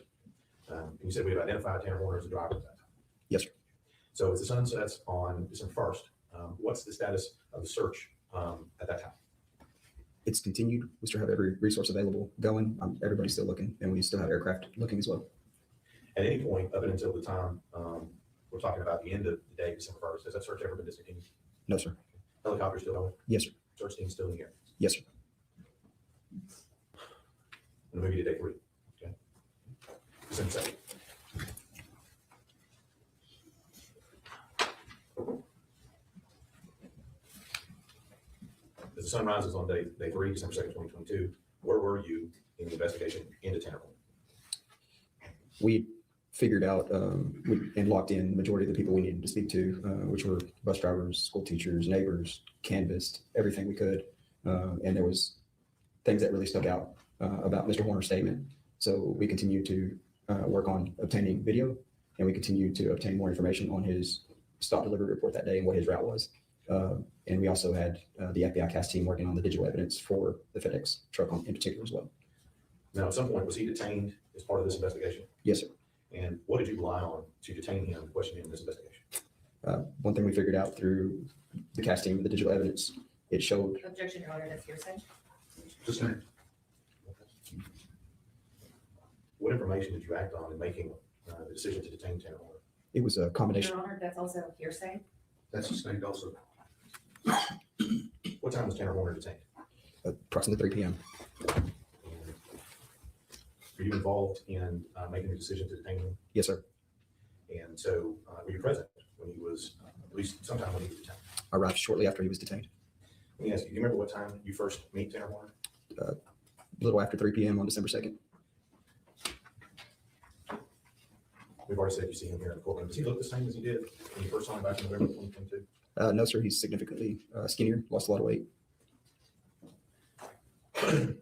And you said we've identified Tanner Horner as the driver of that time. Yes, sir. So as the sun sets on December 1st, what's the status of the search at that time? It's continued. We still have every resource available going. Everybody's still looking, and we still have aircraft looking as well. At any point up until the time, we're talking about the end of the day, December 1st, has that search ever been discontinued? No, sir. Helicopter still going? Yes, sir. Search team still in the air? Yes, sir. And maybe to day 3. Okay. December 2nd. As the sun rises on day 3, December 2nd, 2022, where were you in the investigation into Tanner Horner? We figured out and locked in majority of the people we needed to speak to, which were bus drivers, school teachers, neighbors, canvassed, everything we could. And there was things that really stuck out about Mr. Horner's statement. So we continue to work on obtaining video, and we continue to obtain more information on his stop delivery report that day and what his route was. And we also had the FBI CAS team working on the digital evidence for the FedEx truck in particular as well. Now, at some point, was he detained as part of this investigation? Yes, sir. And what did you rely on to detain him and question him in this investigation? One thing we figured out through the CAS team, the digital evidence, it showed. Objection, Your Honor, that's hearsay. Just saying. What information did you act on in making the decision to detain Tanner Horner? It was a combination. Your Honor, that's also hearsay. That's sustained also. What time was Tanner Horner detained? Approximately 3 p.m. Were you involved in making the decision to detain him? Yes, sir. And so were you present when he was, at least sometime when he was detained? I arrived shortly after he was detained. Let me ask you, do you remember what time you first meet Tanner Horner? A little after 3 p.m. on December 2nd. We've already said you see him here in the courtroom. Does he look the same as he did when you first saw him back in November 2022? No, sir. He's significantly skinnier, lost a lot of weight. So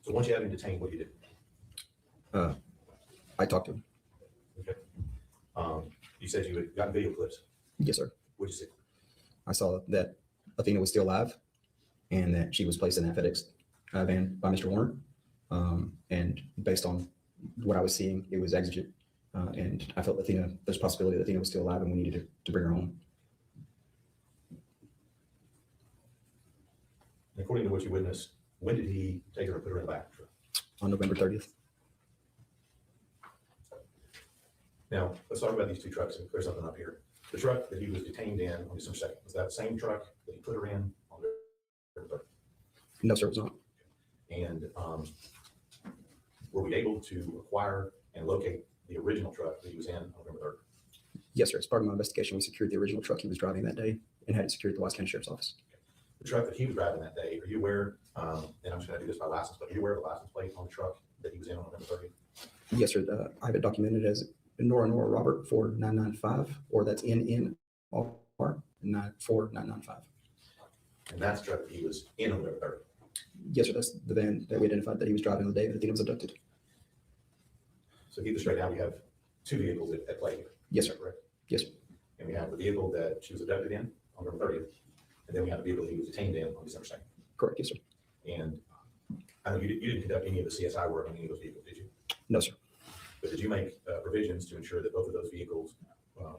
once you had him detained, what you did? I talked to him. Okay. You said you had gotten video clips. Yes, sir. What'd you see? I saw that Athena was still alive and that she was placed in that FedEx van by Mr. Warren. And based on what I was seeing, it was exigent. And I felt there's a possibility that Athena was still alive and we needed to bring her home. According to what you witnessed, when did he take her and put her in the back of the truck? On November 30th. Now, let's talk about these two trucks and clear something up here. The truck that he was detained in on December 2nd, was that the same truck that he put her in on November 30th? No, sir, it was not. And were we able to acquire and locate the original truck that he was in on November 3rd? Yes, sir. As part of my investigation, we secured the original truck he was driving that day and had it secured at the Wise County Sheriff's Office. The truck that he was driving that day, are you aware, and I'm just gonna do this by license, but are you aware of the license plate on the truck that he was in on November 30th? Yes, sir. I have it documented as Nora Robert 4995, or that's NNR 4995. And that's the truck that he was in on November 30th? Yes, sir. That's the van that we identified that he was driving on the day that Athena was abducted. So keep this straight now, we have two vehicles at play here. Yes, sir. Correct? Yes, sir. And we have the vehicle that she was abducted in on November 30th, and then we have the vehicle he was detained in on December 2nd. Correct. Yes, sir. And I know you didn't conduct any of the CSI work on any of those vehicles, did you? No, sir. But did you make provisions to ensure that both of those vehicles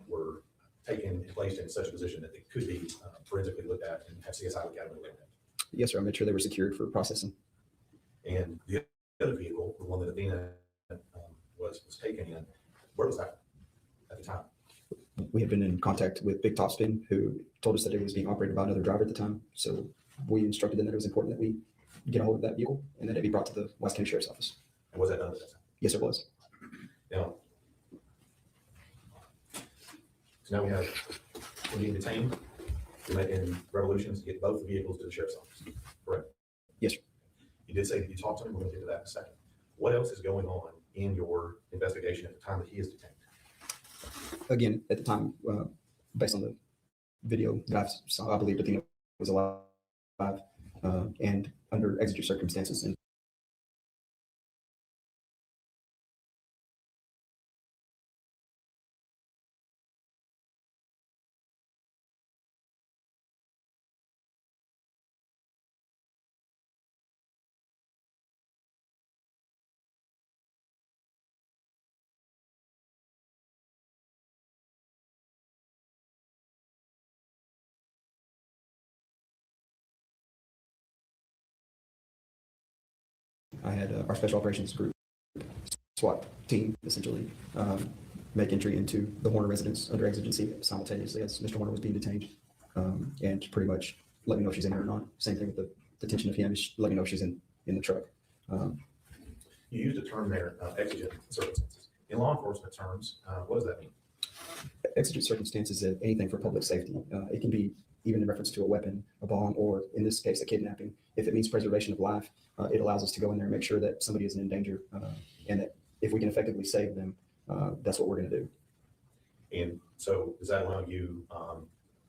were taken and placed in such a position that they could be forensically looked at and have CSI look at them and look at them? Yes, sir. I made sure they were secured for processing. And the other vehicle, the one that Athena was taken in, where was that at the time? We had been in contact with Big Topspin, who told us that it was being operated by another driver at the time. So we instructed them that it was important that we get a hold of that vehicle and that it be brought to the Wise County Sheriff's Office. And was that done at that time? Yes, it was. Now, so now we have, when being detained, you're making revolutions to get both the vehicles to the sheriff's office, correct? Yes, sir. You did say that you talked to him. We're going to get to that in a second. What else is going on in your investigation at the time that he is detained? Again, at the time, based on the video that I saw, I believe Athena was alive. and under exigent circumstances. And I had our special operations group, SWAT team, essentially, make entry into the Horner residence under exigency simultaneously as Mr. Horner was being detained, and pretty much let me know if she's in there or not. Same thing with the detention of him, let me know if she's in the truck. You used a term there, exigent circumstances. In law enforcement terms, what does that mean? Exigent circumstances is anything for public safety. It can be even in reference to a weapon, a bomb, or in this case, a kidnapping. If it means preservation of life, it allows us to go in there and make sure that somebody isn't in danger, and that if we can effectively save them, that's what we're going to do. And so does that allow you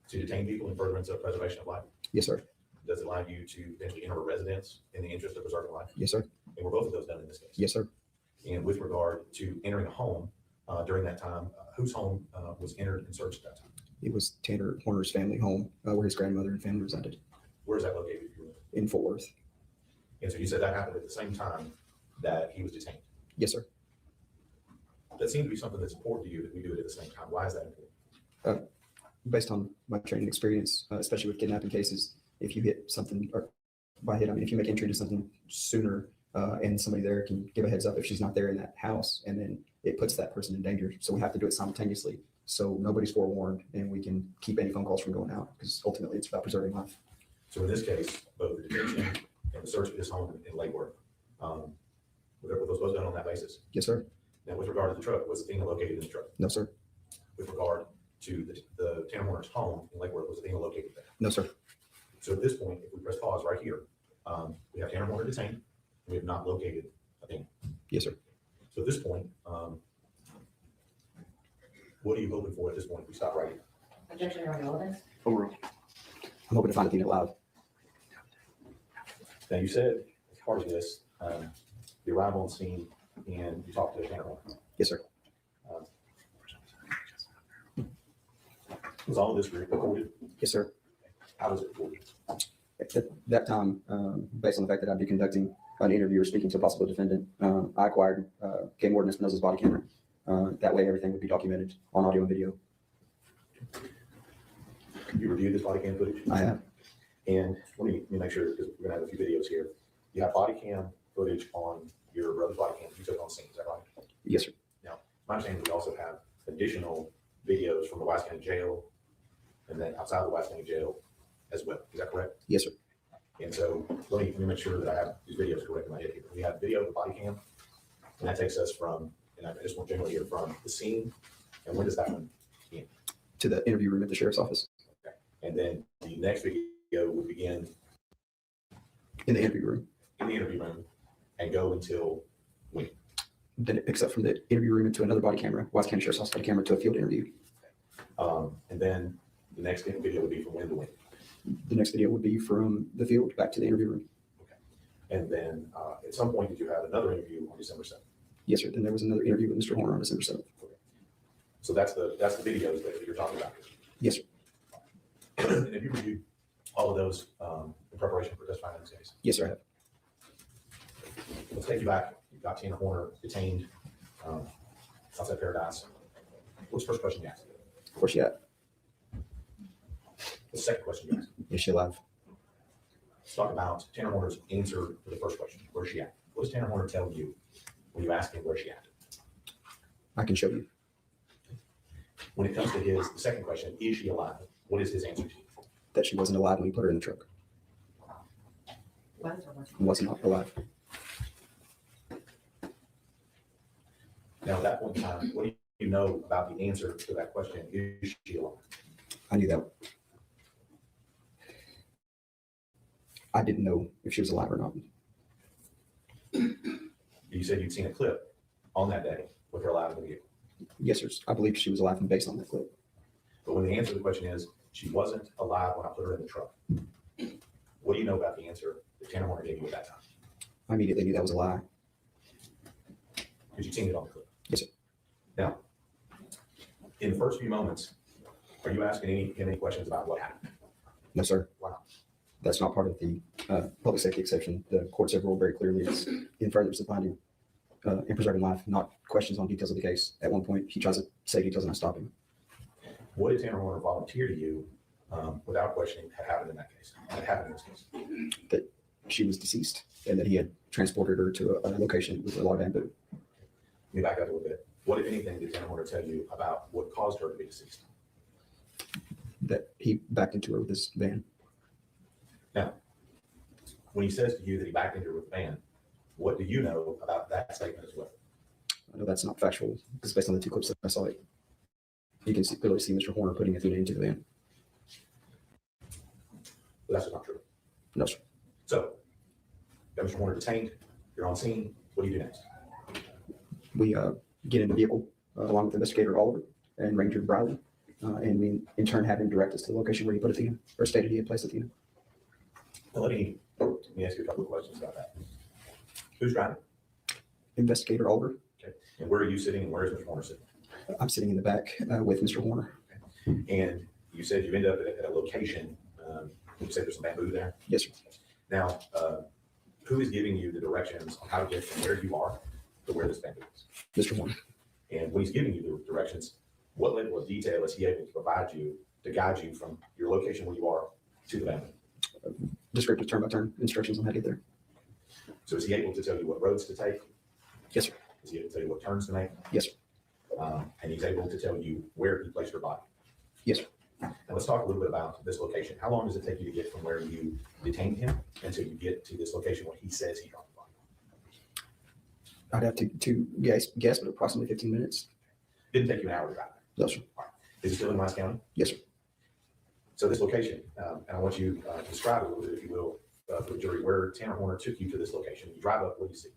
to detain people in furtherance of preservation of life? Yes, sir. Does it allow you to eventually enter a residence in the interest of preserving life? Yes, sir. And were both of those done in this case? Yes, sir. And with regard to entering a home during that time, whose home was entered and searched at that time? It was Tanner Horner's family home, where his grandmother and family resided. Where is that located? In Fort Worth. And so you said that happened at the same time that he was detained? Yes, sir. That seems to be something that's important to you that we do it at the same time. Why is that important? Based on my training experience, especially with kidnapping cases, if you hit something, or by hit, I mean, if you make entry to something sooner, and somebody there can give a heads up if she's not there in that house, and then it puts that person in danger. So we have to do it simultaneously, so nobody's forewarned, and we can keep any phone calls from going out, because ultimately it's about preserving life. So in this case, both the detention and the search of his home in Lake Worth, were those both done on that basis? Yes, sir. Now, with regard to the truck, was Athena located in the truck? No, sir. With regard to the Tanner Horner's home in Lake Worth, was Athena located there? No, sir. So at this point, if we press pause right here, we have Tanner Horner detained. We have not located Athena. Yes, sir. So at this point, what are you hoping for at this point if we stop right here? Objection or relevance? Overruled. I'm hoping to find Athena alive. Now, you said, as part of this, the arrival on scene and you talked to Tanner Horner. Yes, sir. Was all of this recorded? Yes, sir. How was it recorded? At that time, based on the fact that I'd be conducting an interview or speaking to a possible defendant, I acquired Game Warden Espinosa's body camera. That way, everything would be documented on audio and video. You reviewed this body cam footage? I have. And let me make sure, because we're gonna have a few videos here. You have body cam footage on your brother's body cam you took on scene, is that right? Yes, sir. Now, my understanding, we also have additional videos from the Wise County Jail and then outside the Wise County Jail as well. Is that correct? Yes, sir. And so let me make sure that I have these videos correct in my head here. We have video of the body cam, and that takes us from, and I just want generally hear from the scene, and when does that one begin? To the interview room at the sheriff's office. Okay. And then the next video would begin In the interview room. in the interview room and go until when? Then it picks up from the interview room into another body camera, Wise County Sheriff's Office body camera, to a field interview. And then the next video would be from when to when? The next video would be from the field back to the interview room. And then at some point, did you have another interview on December 7th? Yes, sir. Then there was another interview with Mr. Horner on December 7th. So that's the videos that you're talking about. Yes, sir. And have you reviewed all of those in preparation for testifying in this case? Yes, sir, I have. Let's take you back. You've got Tanner Horner detained outside Paradise. What's the first question you asked? Where's she at? The second question you asked. Is she alive? Let's talk about Tanner Horner's answer to the first question. Where's she at? What does Tanner Horner tell you when you ask him where's she at? I can show you. When it comes to the second question, is she alive? What is his answer to you? That she wasn't alive when we put her in the truck. Was not alive. Now, at that point in time, what do you know about the answer to that question? Is she alive? I knew that. I didn't know if she was alive or not. You said you'd seen a clip on that day with her alive in the vehicle. Yes, sir. I believe she was alive and based on that clip. But when the answer to the question is, she wasn't alive when I put her in the truck, what What do you know about the answer that Tanner Horner gave you at that time? I immediately knew that was a lie. Because you've seen it on the clip. Yes, sir. Now, in the first few moments, are you asking any questions about what happened? No, sir. Why not? That's not part of the public safety exception. The courts have ruled very clearly it's in furtherance of finding and preserving life, not questions on details of the case. At one point, he tries to say details and I stop him. What did Tanner Horner volunteer to you without questioning had happened in that case? Had happened in this case? That she was deceased and that he had transported her to a location with a lot of bamboo. Let me back up a little bit. What, if anything, did Tanner Horner tell you about what caused her to be deceased? That he backed into her with his van. Now, when he says to you that he backed into her with the van, what do you know about that statement as well? I know that's not factual because based on the two clips that I saw, you can clearly see Mr. Horner putting Athena into the van. But that's not true. No, sir. So, got Mr. Horner detained. You're on scene. What do you do next? We get in the vehicle along with Investigator Oliver and Ranger Briley, and we in turn have him direct us to the location where he put Athena, or stated he had placed Athena. Now, let me ask you a couple of questions about that. Who's driving? Investigator Oliver. Okay. And where are you sitting and where is Mr. Horner sitting? I'm sitting in the back with Mr. Horner. And you said you end up at a location. You said there's some bamboo there? Yes, sir. Now, who is giving you the directions on how to get from where you are to where this bamboo is? Mr. Horner. And when he's giving you the directions, what level of detail is he able to provide you to guide you from your location where you are to the bamboo? Descriptive turn-by-turn instructions on how to get there. So is he able to tell you what roads to take? Yes, sir. Is he able to tell you what turns to make? Yes, sir. And he's able to tell you where he placed your body? Yes, sir. Now let's talk a little bit about this location. How long does it take you to get from where you detained him until you get to this location where he says he dropped the body? I'd have to guess, but approximately 15 minutes. Didn't take you an hour to drive there? No, sir. All right. Is it still in Wise County? Yes, sir. So this location, and I want you to describe a little bit, if you will, for the jury, where Tanner Horner took you to this location. You drive up, what do you see?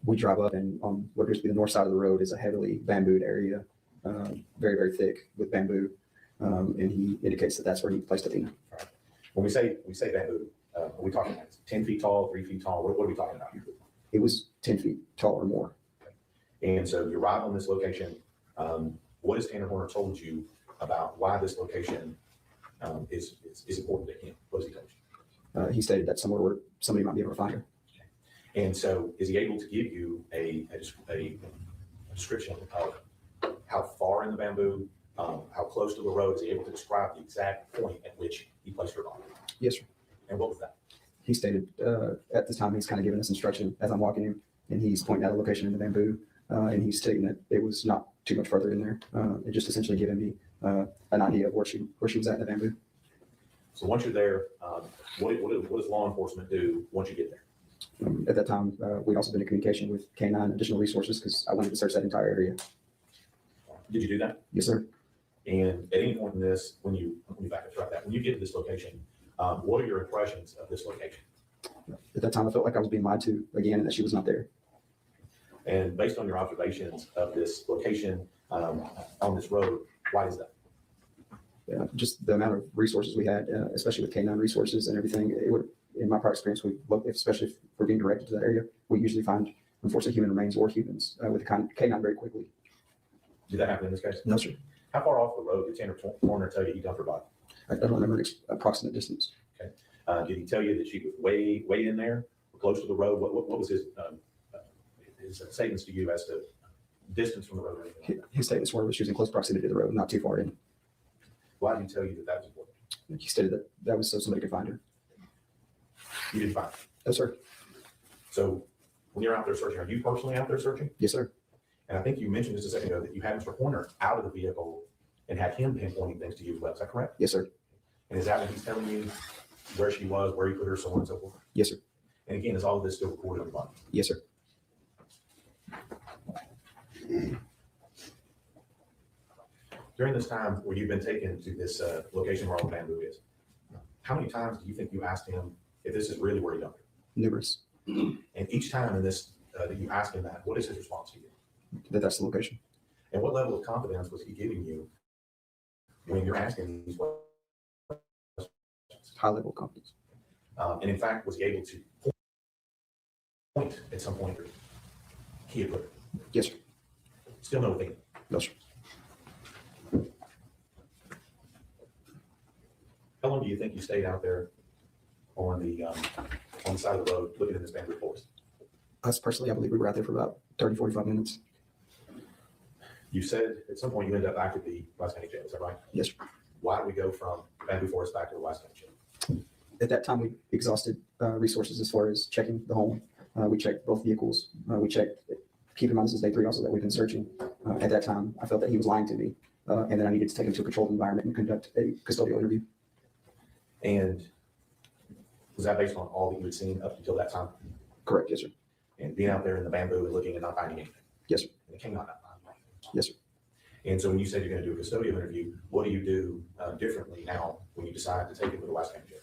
We drive up, and on what appears to be the north side of the road is a heavily bambooed area, very, very thick with bamboo. And he indicates that that's where he placed Athena. All right. When we say bamboo, are we talking 10 feet tall, 3 feet tall? What are we talking about here? It was 10 feet tall or more. And so you arrive on this location. What has Tanner Horner told you about why this location is important to him? What has he told you? He stated that somewhere where somebody might be able to find her. And so is he able to give you a description of how far in the bamboo, how close to the road? Is he able to describe the exact point at which he placed her body? Yes, sir. And what was that? He stated at the time he's kind of giving us instruction as I'm walking him, and he's pointing out a location in the bamboo, and he's stating that it was not too much further in there. It just essentially giving me an idea of where she was at in the bamboo. So once you're there, what does law enforcement do once you get there? At that time, we'd also been in communication with K9 additional resources because I wanted to search that entire area. Did you do that? Yes, sir. And at any point in this, when you back up throughout that, when you get to this location, what are your impressions of this location? At that time, I felt like I was being lied to again, and that she was not there. And based on your observations of this location on this road, why is that? Just the amount of resources we had, especially with K9 resources and everything, it would, in my prior experience, we look, especially if we're being directed to that area, we usually find, unfortunately, human remains or humans with K9 very quickly. Did that happen in this case? No, sir. How far off the road did Tanner Horner tell you he dumped her body? I don't remember an approximate distance. Okay. Did he tell you that she was way in there, or close to the road? What was his statements to you as to distance from the road? Or anything like that? His statements were she was in close proximity to the road, not too far in. Why did he tell you that that was important? He stated that that was so somebody could find her. You didn't find her? No, sir. So when you're out there searching, are you personally out there searching? Yes, sir. And I think you mentioned just a second ago that you had Mr. Horner out of the vehicle and had him pinpointing things to you as well. Is that correct? Yes, sir. And is that when he's telling you where she was, where he put her, so on and so forth? Yes, sir. And again, is all of this still recorded on the body? Yes, sir. During this time where you've been taken to this location where all the bamboo is, how many times do you think you asked him if this is really where he dumped her? Numerous. And each time in this that you ask him that, what is his response to you? That's the location. And what level of confidence was he giving you when you're asking these questions? High level of confidence. And in fact, was he able to point at some point where he had put it? Yes, sir. Still no thing. No, sir. How long do you think you stayed out there on the side of the road looking at this bamboo forest? Us personally, I believe we were out there for about 30, 45 minutes. You said at some point you ended up back at the Wise County Jail, is that right? Yes, sir. Why did we go from bamboo forest back to the Wise County Jail? At that time, we exhausted resources as far as checking the home. We checked both vehicles. We checked, keep in mind, this is day 3 also that we've been searching. At that time, I felt that he was lying to me, and that I needed to take him to a controlled environment and conduct a custodial interview. And was that based on all that you had seen up until that time? Correct, yes, sir. And being out there in the bamboo and looking and not finding anything? Yes, sir. And it came out not finding anything? Yes, sir. And so when you said you're going to do a custodial interview, what do you do differently now when you decide to take him to the Wise County Jail?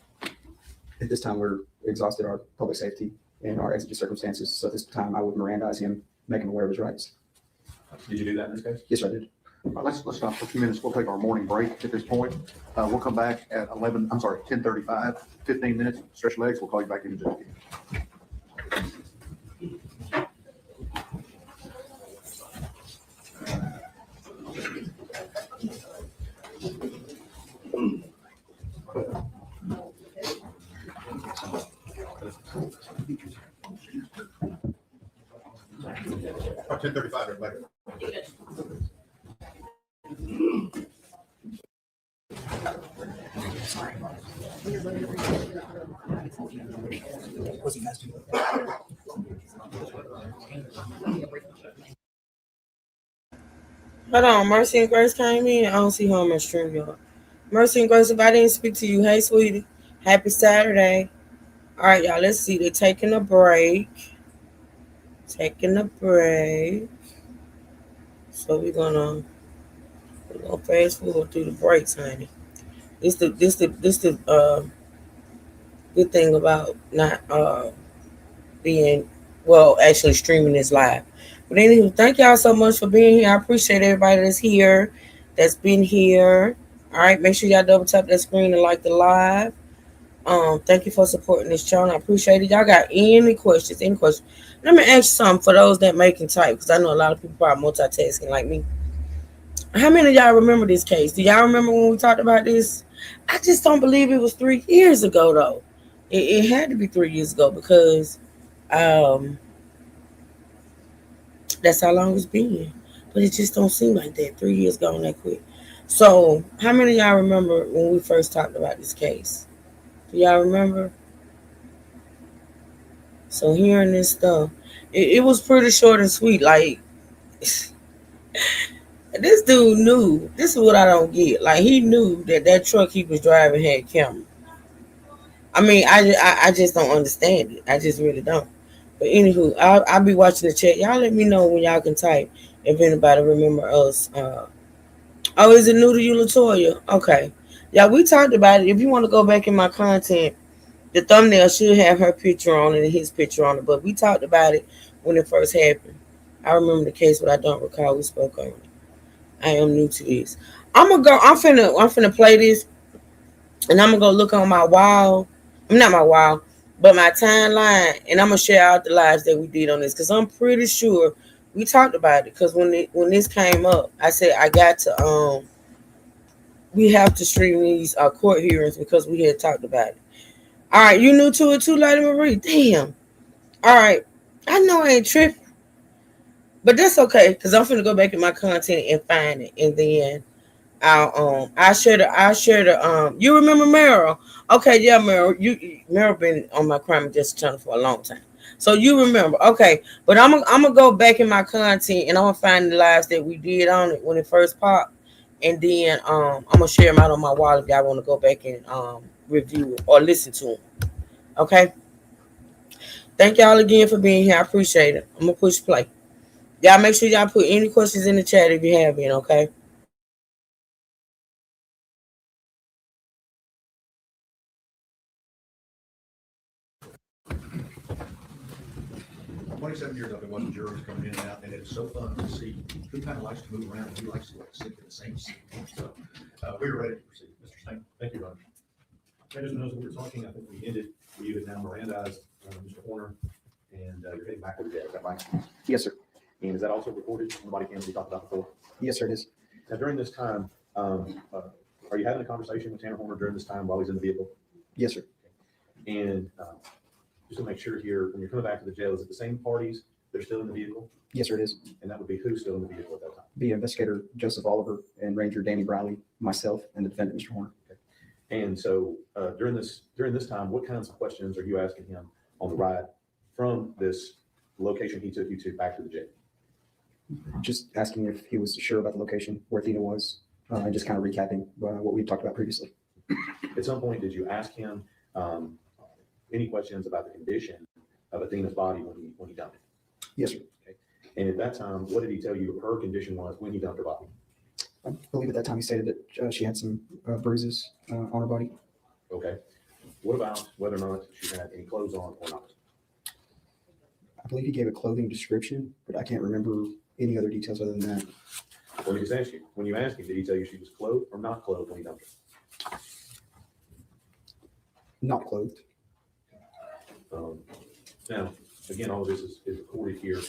At this time, we're exhausted our public safety and our exigent circumstances. So at this time, I would Mirandize him, make him aware of his rights. Did you do that in this case? Yes, sir, I did. All right, let's stop for a few minutes. We'll take our morning break at this point. We'll come back at 10:35, 15 minutes, stretch legs. We'll call you back in just a minute. About 10:35, everybody. Hold on, Mercy and Grace came in. I don't see her on my stream, y'all. Mercy and Grace, if I didn't speak to you, hey, sweetie. Happy Saturday. All right, y'all, let's see. They're taking a break. So we're gonna fast forward through the breaks, honey. This the good thing about not actually streaming this live. But anyway, thank y'all so much for being here. I appreciate everybody that's here, that's been here. All right, make sure y'all double tap that screen and like the live. Thank you for supporting this channel. I appreciate it. Y'all got any questions? Let me ask you something for those that make and type, because I know a lot of people are multitasking like me. How many of y'all remember this case? Do y'all remember when we talked about this? I just don't believe it was 3 years ago, though. It had to be 3 years ago, because that's how long it's been. But it just don't seem like that. 3 years gone that quick. So how many of y'all remember when we first talked about this case? Do y'all remember? So hearing this stuff, it was pretty short and sweet. Like, this dude knew. This is what I don't get. Like, he knew that truck he was driving had camera. I mean, I just don't understand it. I just really don't. But anywho, I'll be watching the chat. Y'all let me know when y'all can type if anybody remember us. Oh, is it new to you, LaToya? Okay. Yeah, we talked about it. If you want to go back in my content, the thumbnail should have her picture on it and his picture on it. But we talked about it when it first happened. I remember the case, but I don't recall we spoke on it. I am new to this. I'm finna play this, and I'm gonna go look on my wall. Not my wall, but my timeline, and I'm gonna share out the lives that we did on this, because I'm pretty sure we talked about it. Because when this came up, I said I got to we have to stream these court hearings, because we had talked about it. All right, you new to it too, Lady Marie? Damn. All right, I know I ain't tripping, but that's okay, because I'm finna go back in my content and find it, and then I'll share the you remember Meryl? Okay, yeah, Meryl. Meryl been on my Crime and Justice channel for a long time, so you remember. Okay, but I'm gonna go back in my content, and I'm gonna find the lives that we did on it when it first popped, and then I'm gonna share them out on my wall if y'all want to go back and review it or listen to them. Okay. Thank y'all again for being here. I appreciate it. I'm gonna push play. Y'all make sure y'all put any questions in the chat if you have any. Okay. 27 years I've been watching juries coming in and out, and it is so fun to see who kind of likes to move around and who likes to sit in the same seat. So we're ready to proceed. Mr. Stank, thank you, Ron. Mr. Espinoza, we were talking, I think we ended, you had now Mirandized Mr. Horner, and you're heading back to the jail, is that right? Yes, sir. And is that also recorded on the body cam we talked about before? Yes, sir, it is. Now, during this time, are you having a conversation with Tanner Horner during this time while he's in the vehicle? Yes, sir. And just to make sure here, when you're coming back to the jail, is it the same parties that are still in the vehicle? Yes, sir, it is. And that would be who's still in the vehicle at that time? Be Investigator Joseph Oliver and Ranger Danny Briley, myself, and the defendant, Mr. Horner. And so during this time, what kinds of questions are you asking him on the ride from this location he took you to back to the jail? Just asking if he was sure about the location where Athena was, and just kind of recapping what we talked about previously. At some point, did you ask him any questions about the condition of Athena's body when he dumped it? Yes, sir. Okay. And at that time, what did he tell you her condition was when he dumped her body? I believe at that time he stated that she had some bruises on her body. Okay. What about whether or not she had any clothes on or not? I believe he gave a clothing description, but I can't remember any other details other than that. Let me just ask you, when you asked him, did he tell you she was clothed or not clothed when he dumped her? Not clothed. Now, again, all of this is recorded here.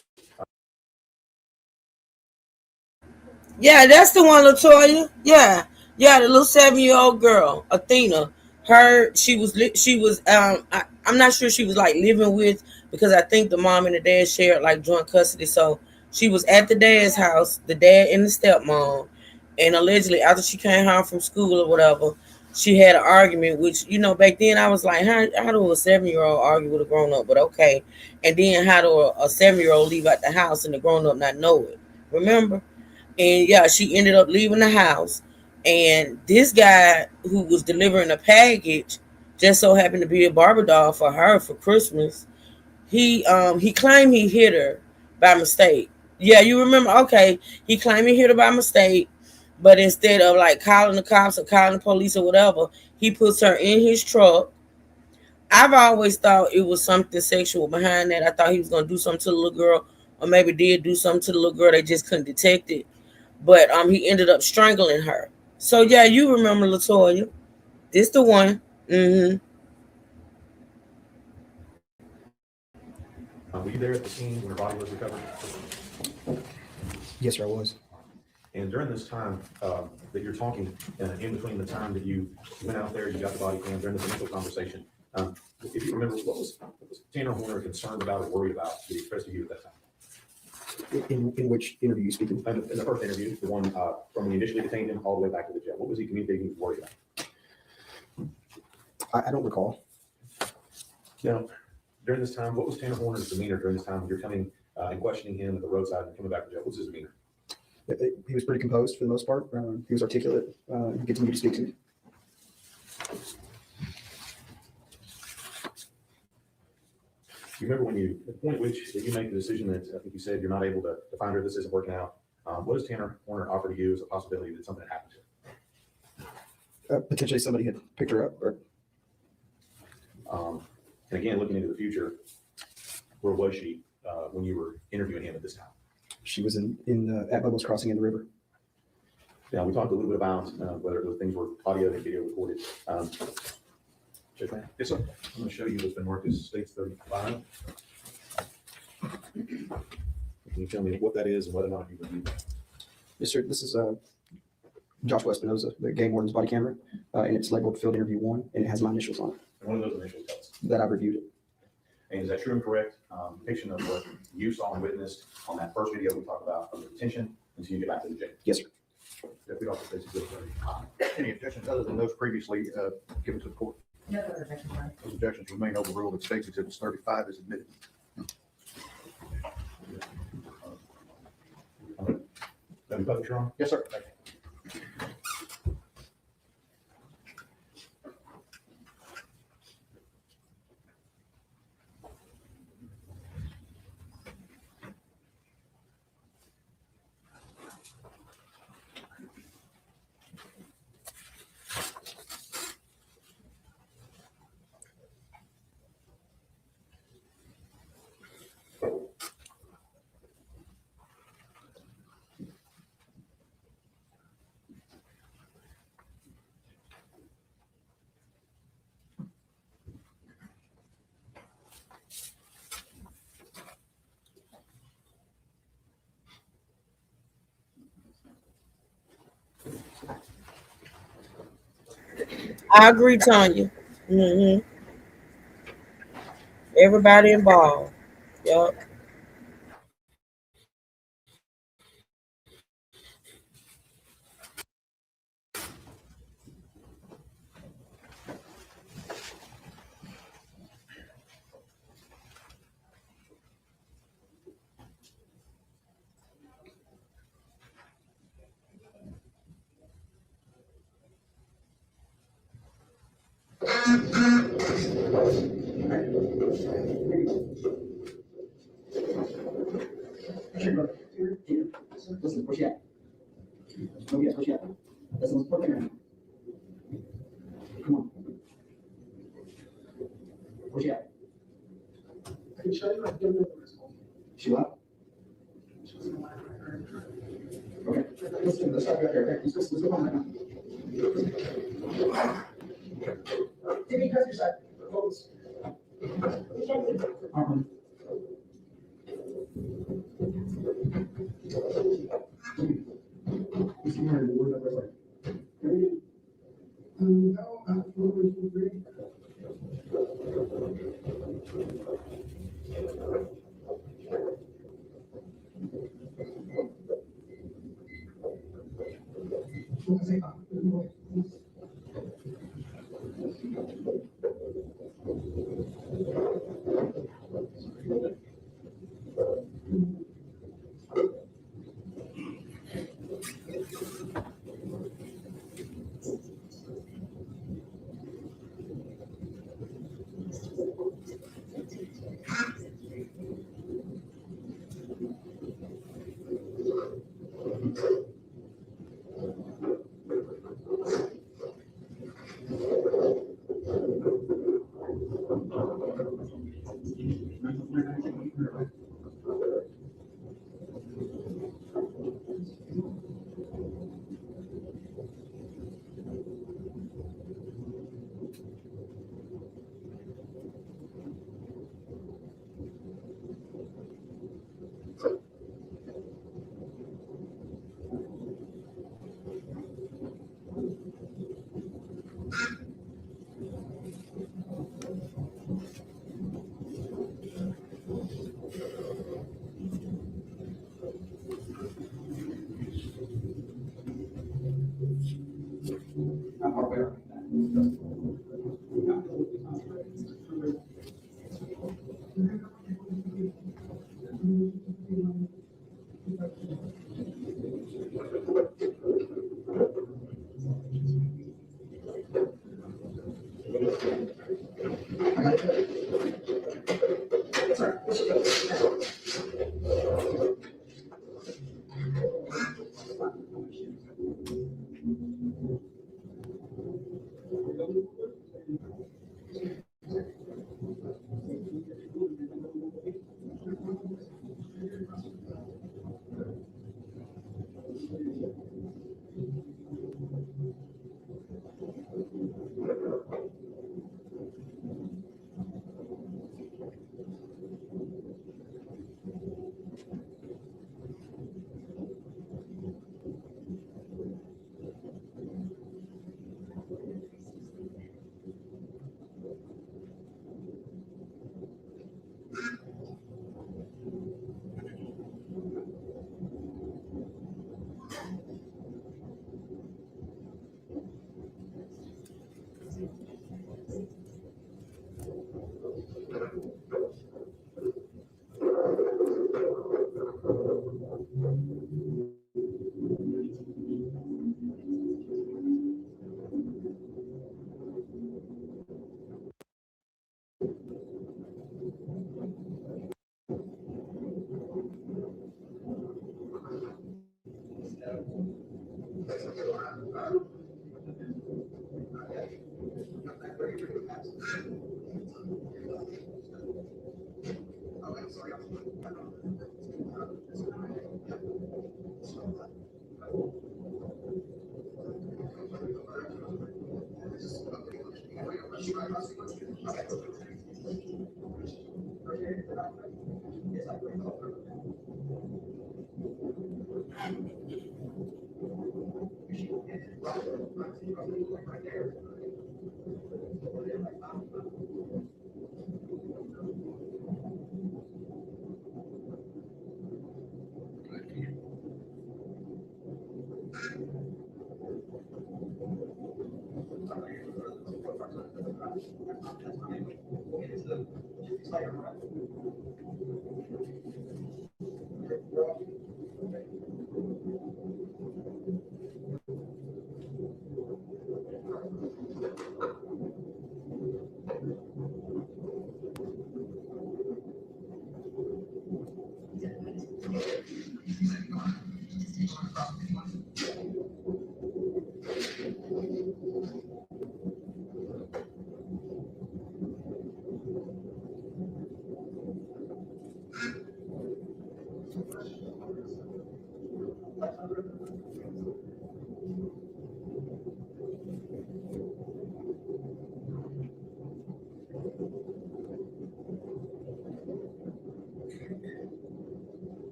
Yeah, that's the one, Latoya. Yeah, the little 7-year-old girl, Athena. She was. I'm not sure she was like living with, because I think the mom and the dad shared like joint custody. So she was at the dad's house, the dad and the stepmom, and allegedly after she came home from school or whatever, she had an argument. Which, you know, back then I was like, how do a 7-year-old argue with a grown up? But okay, and then how do a 7-year-old leave out the house and the grown up not know it? Remember? And yeah, she ended up leaving the house. And this guy who was delivering a package just so happened to be a Barbie doll for her for Christmas. He claimed he hit her by mistake. Yeah, you remember? Okay, he claimed he hit her by mistake, but instead of like calling the cops or calling the police or whatever, he puts her in his truck. I've always thought it was something sexual behind that. I thought he was gonna do something to the little girl, or maybe did do something to the little girl. They just couldn't detect it. But he ended up strangling her. So yeah, you remember Latoya. This the one. Mm-hmm. Were you there at the scene when her body was recovered? Yes, sir, I was. And during this time that you're talking, in between the time that you went out there, you got the body cam, during this initial conversation, if you remember, what was Tanner Horner concerned about or worried about that he expressed to you at that time? In which interview you speaking? In the first interview, the one from when you initially detained him all the way back to the jail. What was he communicating he was worried about? I don't recall. Now, during this time, what was Tanner Horner's demeanor during this time when you're coming and questioning him at the roadside and coming back to jail? What was his demeanor? He was pretty composed for the most part. He was articulate. He continued to speak to me. You remember the point at which you make the decision that I think you said you're not able to find her, this isn't working out. What does Tanner Horner offer to you as a possibility that something happened to her? Potentially somebody had picked her up. And again, looking into the future, where was she when you were interviewing him at this time? She was at Bubbles Crossing in the river. Yeah, we talked a little bit about whether those things were audio and video recorded. Yes, sir. I'm going to show you what's been marked as States 35. Can you tell me what that is and whether or not you reviewed that? Yes, sir. This is Joshua Espinoza, the game warden's body camera, and it's labeled Field Interview 1, and it has my initials on it. And one of those initials does. That I've reviewed it. And is that true and correct depiction of what you saw and witnessed on that first video we talked about from the detention until you get back to the jail? Yes, sir. Deputy Officer Stacy Goodwin. Any objections other than those previously given to the court? No other objections, Your Honor. Those objections remain overruled and State's Exhibit 35 is admitted. Have you published, Ron? Yes, sir. I agree, Tanya. Hmm. Everybody involved. Yep. Listen, where she at? Come get, where she at? Listen, let's put her. Come on. Where she at? I can show you. I don't know. She what? Okay, let's stop right there. Okay, let's go home right now. Timmy, cut your side. Close.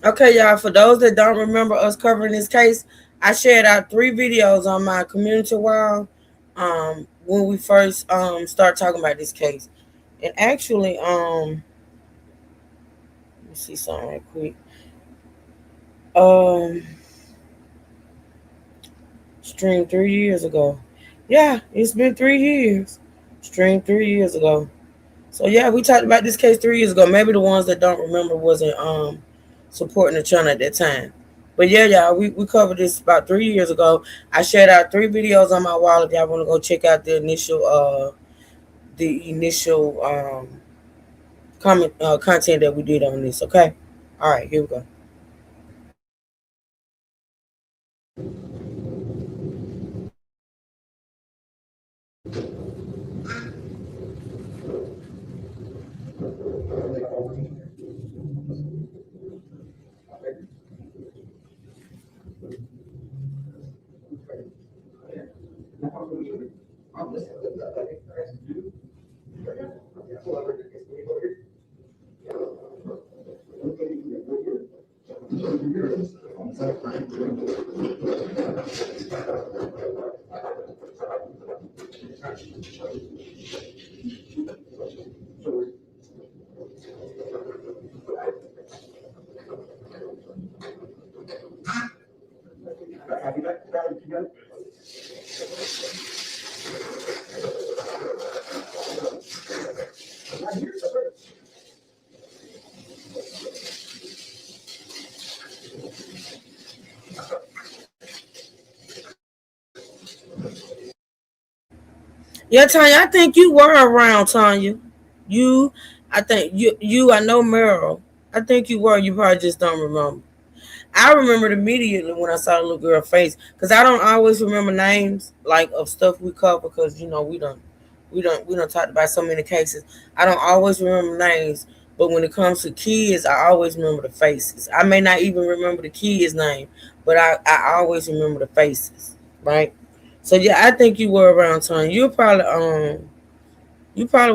Okay, y'all, for those that don't remember us covering this case, I shared out 3 videos on my community wall when we first start talking about this case. And actually, let me see something right quick. Streamed 3 years ago. Yeah, it's been 3 years. Streamed 3 years ago. So yeah, we talked about this case 3 years ago. Maybe the ones that don't remember wasn't supporting the channel at that time. But yeah, y'all, we covered this about 3 years ago. I shared out 3 videos on my wall if y'all want to go check out the initial content that we did on this. Okay. All right, here we go. Yeah, Tanya, I think you were around, Tanya. I think I know Meryl. I think you were. You probably just don't remember. I remembered immediately when I saw the little girl face, because I don't always remember names like of stuff we cover, because we don't talk about so many cases. I don't always remember names, but when it comes to kids, I always remember the faces. I may not even remember the kid's name, but I always remember the faces, right? So yeah, I think you were around time. You probably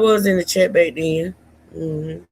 was in the chat back then. Mm-hmm.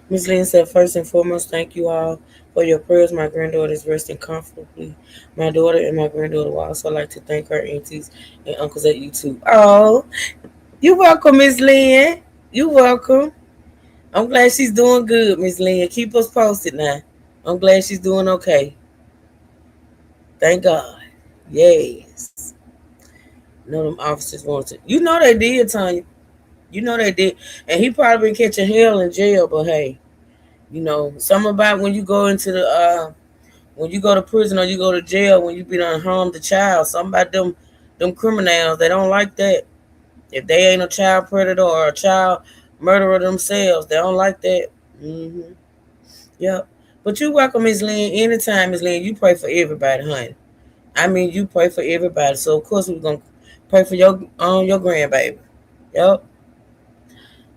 Ms. Lynn said, first and foremost, thank you all for your prayers. My granddaughter is resting comfortably. My daughter and my granddaughter would also like to thank her aunties and uncles at YouTube. Oh, you're welcome, Ms. Lynn. You're welcome. I'm glad she's doing good, Ms. Lynn. Keep us posted now. I'm glad she's doing okay. Thank God. Yes. No, them officers wanted to. You know they did, Tanya. You know they did. And he probably been catching hell in jail, but hey, something about when you go into when you go to prison or you go to jail, when you be done harm the child, something about them criminals, they don't like that. If they ain't a child predator or a child murderer themselves, they don't like that. Mm-hmm. Yep. But you welcome, Ms. Lynn. Anytime, Ms. Lynn, you pray for everybody, honey. I mean, you pray for everybody. So of course we're gonna pray for your grandbaby. Yep.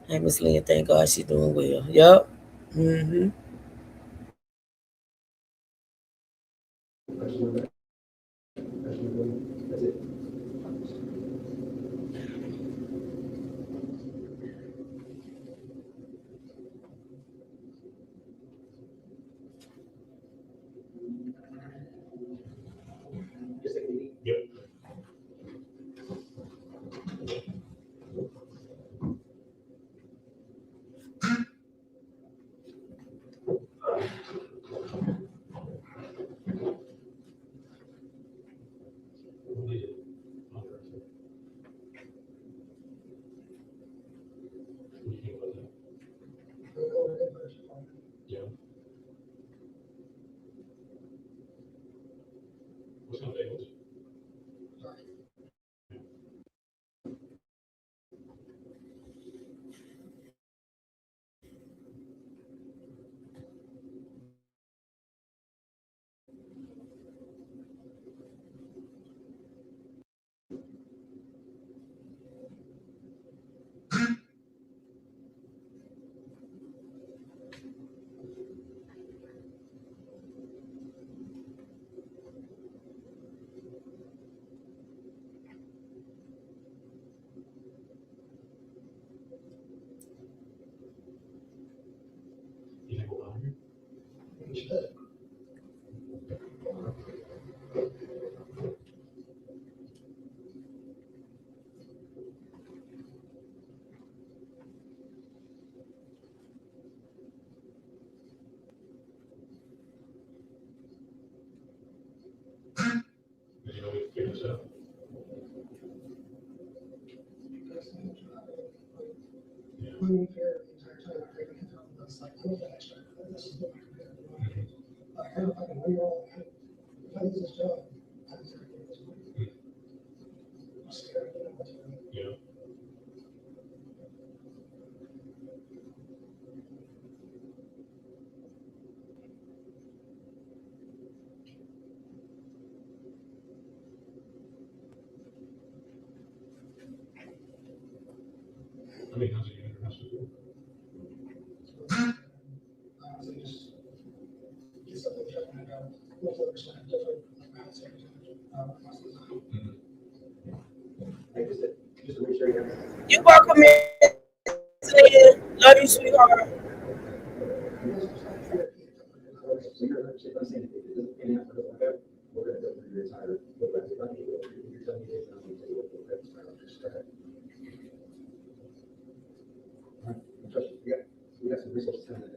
Hey, Miss Lynn, thank God she's doing well. Yep. Mm-hmm. think about that? Yeah. What's going to be able to? You think we'll find her? Did you know we could figure this out? Yeah. I mean, how's it going to house before? Just to make sure you're. You welcome in. Love you, sweetheart. We got some resources in there.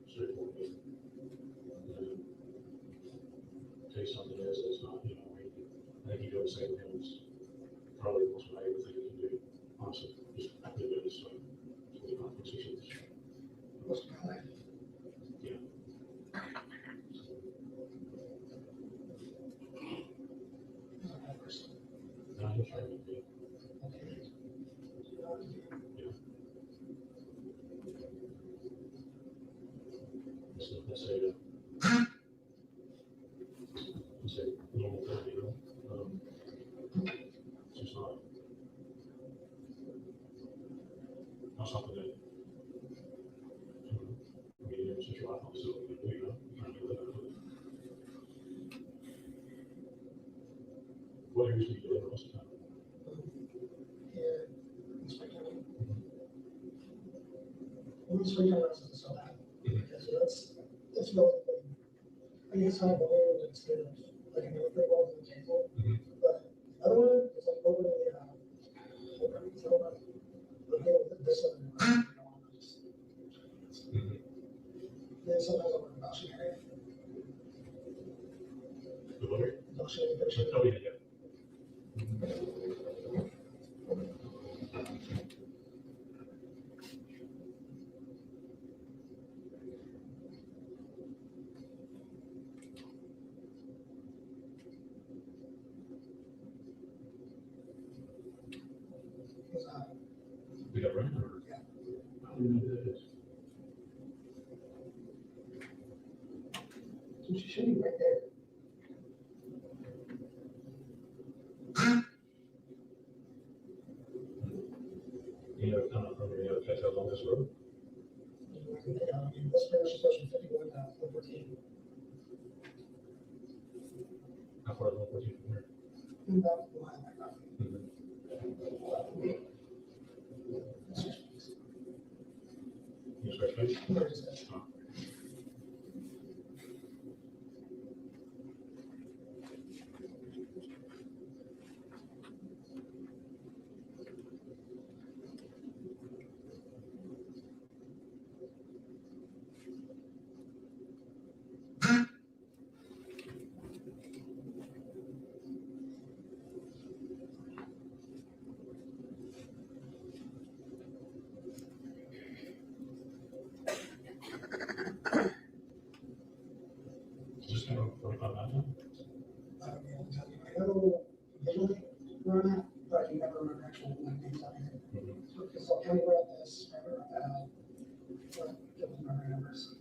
Straightforward. Take something else that's not, I think you go to say with him is probably the most valuable thing you can do. Honestly, just do this. Yeah. No, I'm trying to do. Let's say normal therapy, it's just not something that, I mean, it's just your life on the facility, trying to live out of it. What areas do you deliver most of the time? The what area? Oh, yeah, yeah. We got running or? I don't know who that is. She should be right there. You know, kind of from the other place, how long this road? This branch is pushing 51 now, 14. How far is 114 from here? About a mile and a half. You scratch face? No, just that. Oh. we wrote this about guilty murder numbers.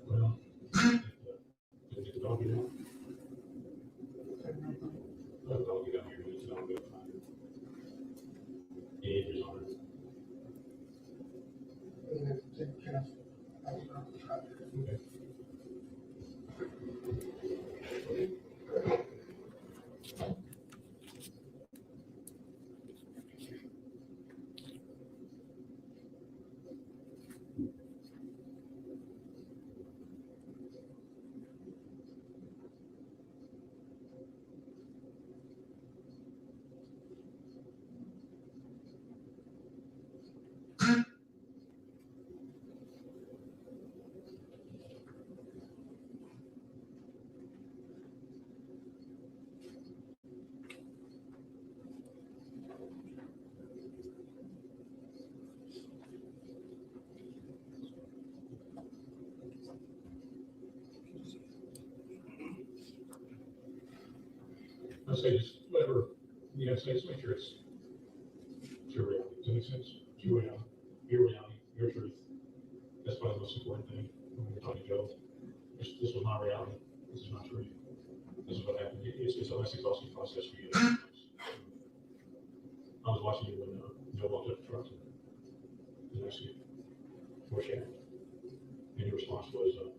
Well, did the dog get out? Oh, the dog get out here, it's not good. The injuries on it. Okay. I say just whatever you have to say, just make sure it's your reality. Does that make sense? It's your reality, your truth. That's probably the most important thing when you're talking to Joe. This was my reality. This is not true. This is what happened. It's a less exhausting process for you. I was watching you when Joe walked up the truck and asked you for sharing. And your response was really good.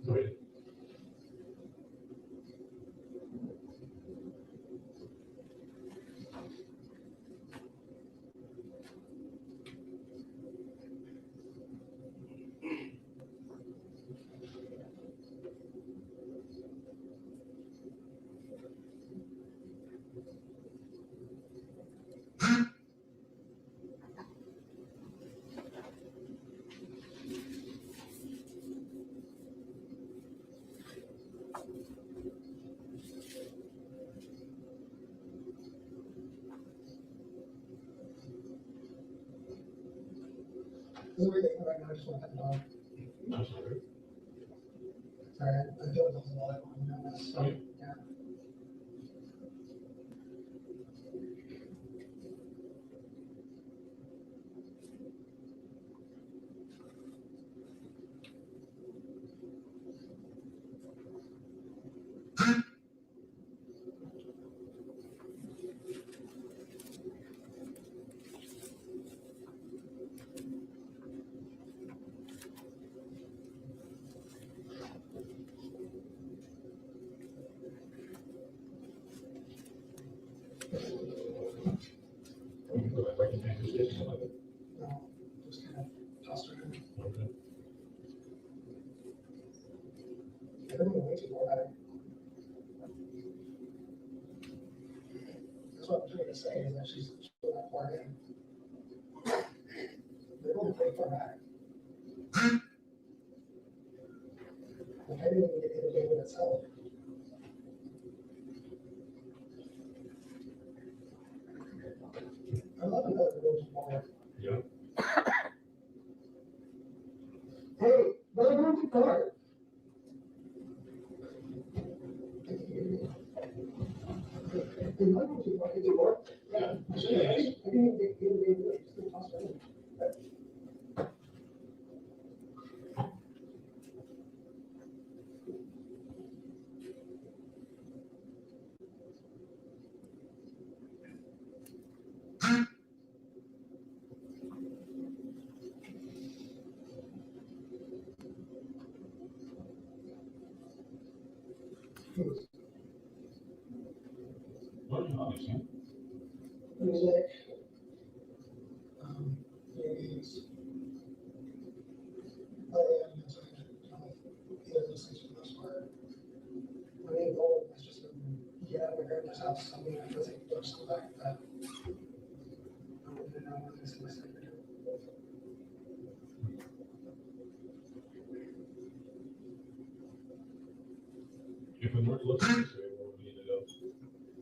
Go ahead. This is really right now, I just want to pet the dog. That's not good. Sorry, I deal with the whole lot on this, so, Okay. yeah. Go back and take this disc like it. No, just kind of tossed her in. Okay. I don't know way too far back. That's what I'm trying to say, is that she's still not far in. They're going pretty far back. Like, I didn't even get to the game itself. I love another rules more. Yeah. Hey, don't move too far. Hey, you might move too far. Can you more? Yeah. I didn't even get to the game. Just toss it in. What do you understand? Music. Movies. I am into, either of those things for the most part. My main goal has just been get out of my grandma's house. I mean, I feel like there's something back that I don't even know what it is in my sector. If we weren't looking this way, where would we end up?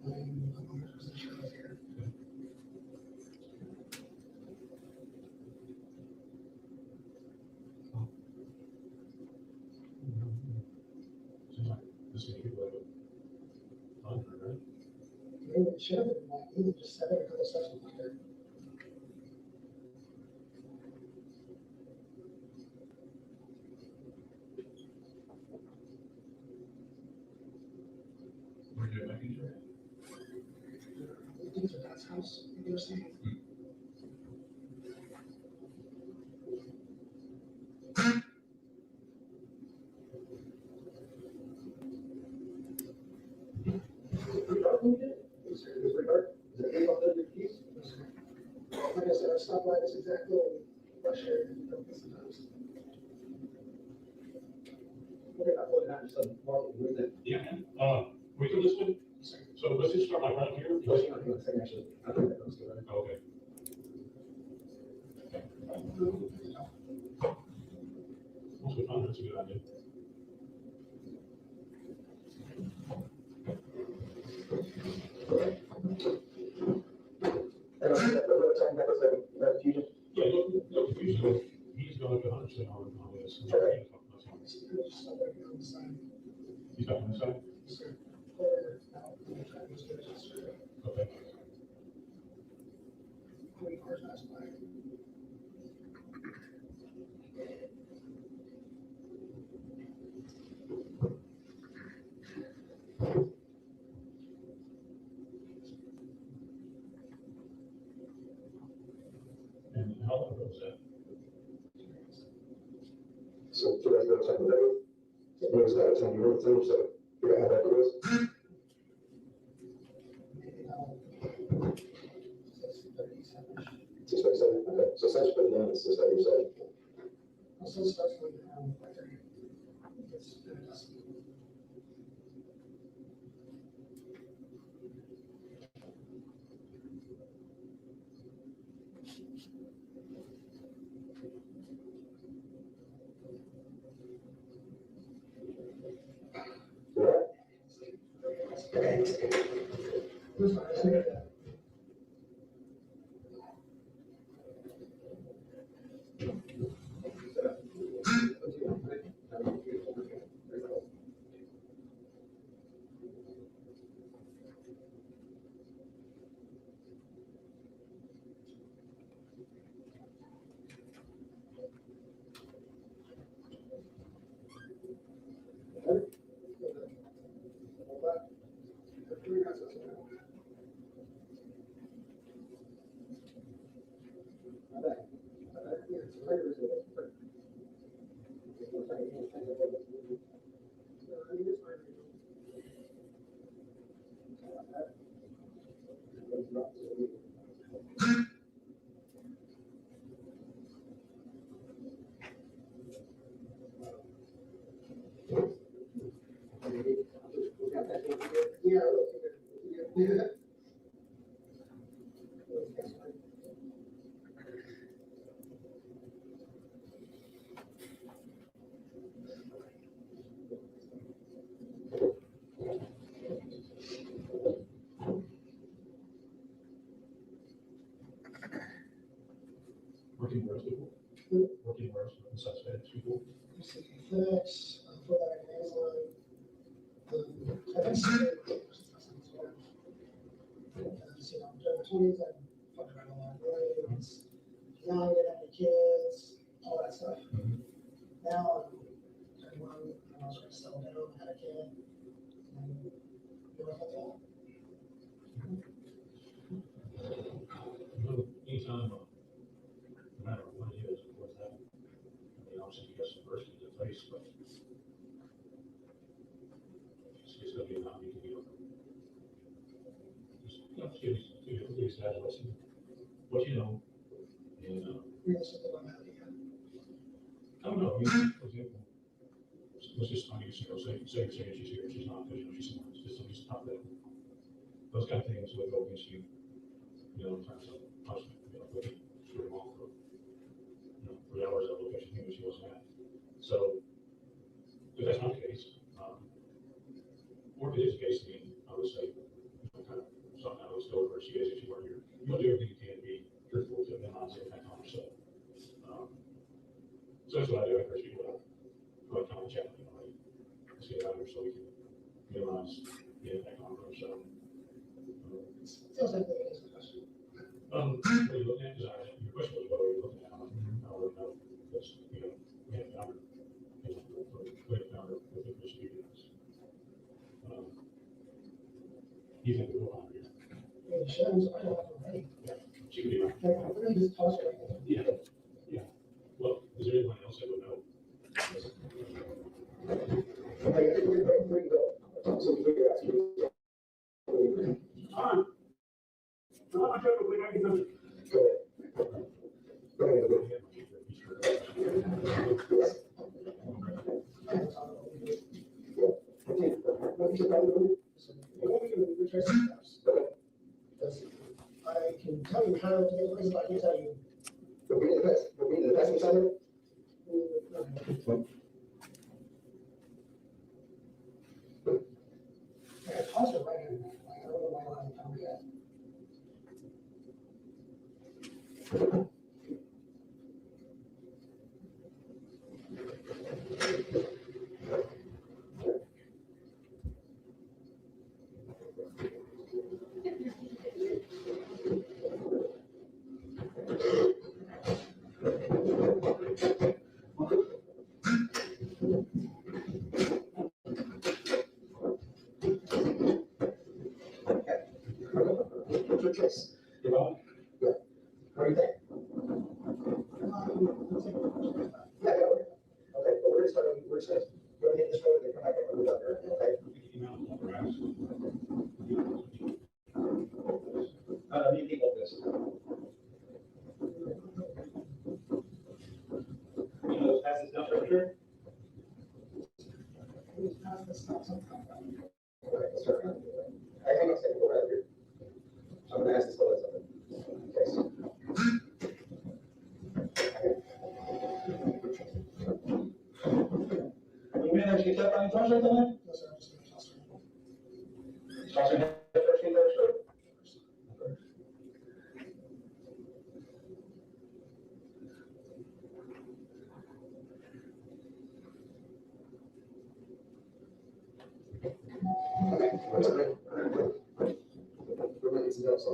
I'm 100% sure I was here. Seems like this many people have a hundred, right? Maybe it should have been like, either just set it a couple steps later. Where do you make it? I think it's your dad's house, you were saying. Like I said, I stopped by this exact little rush area and don't miss sometimes. Okay, I put it out, just a mark with it. Yeah. We can listen. So let's just start like right here. Actually, I think that goes to it. Okay. Once we find it, it's a good idea. Yeah, look, he's going to 100% on this. He's back on the side? Okay. And how long ago was that? So, two days ago, second day, it was that 10-year-old thing, so we got how that goes. Six by seven, okay, so essentially putting down is that you're saying. Also starts with, like, it's been a dust. Yeah. work anywhere else besides FedEx before? FedEx, for that Amazon, I think so. You know, during the 20s, I fucked around a lot. Really, it was young, didn't have any kids, all that stuff. Now, I'm 31, I was ready to settle down, had a kid, and do it full Anytime, no matter what it is, of course, that, I mean, obviously you got some adversity to face, but it's gonna be not be, just give these guys what you know, and, I don't know, I mean, for example, let's just, I mean, say she's here, she's not, because, you know, she's someone, just not there. Those kind of things would go against you, you know, in terms of punishment, you know, but sure, long for, you know, 3 hours of location, thing that she wasn't at. So, if that's not the case, or if it is the case, then I would say, you know, kind of, something I would still where she is if she were here. You'll do everything you can to be truthful to minimize the impact on herself. So that's what I do. I encourage people to come and chat with me, like, let's get out here so we can minimize the impact on herself. Feels like that is a question. What are you looking at? Because your question was, what are you looking at? I don't know. Because, you know, we have a number, we have a number with the commission meeting. You think we will have here? It shows I don't have to wait. Yeah, she could be right. Like, I really just toss it right there. Yeah, yeah. Well, is there anyone else that would know? I can tell you how to get the places, but I can't tell you. I tossed it right in there. Like, I don't know why I haven't found it yet. What's your choice? You're on? Yeah. What do you think? Yeah, okay, but we're gonna start, we're just gonna hit this road and then come back and move up there, okay? Need people of this. You know, those passes down temperature? I think it's gonna go right here. I'm gonna ask this fellow something. Okay. You mean that you kept on touching it then? Yes, sir, I'm just gonna toss it. Toss it first thing first, or? Okay, what's it ready? We're gonna get some help, so.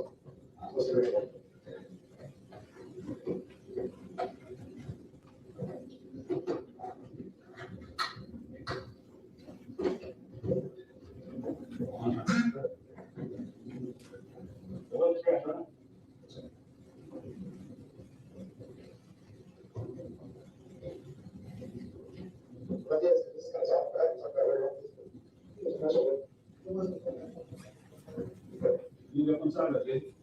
What's it ready? But yes, this is kind of soft, right? Talk about where it's measurable. You got one side of it.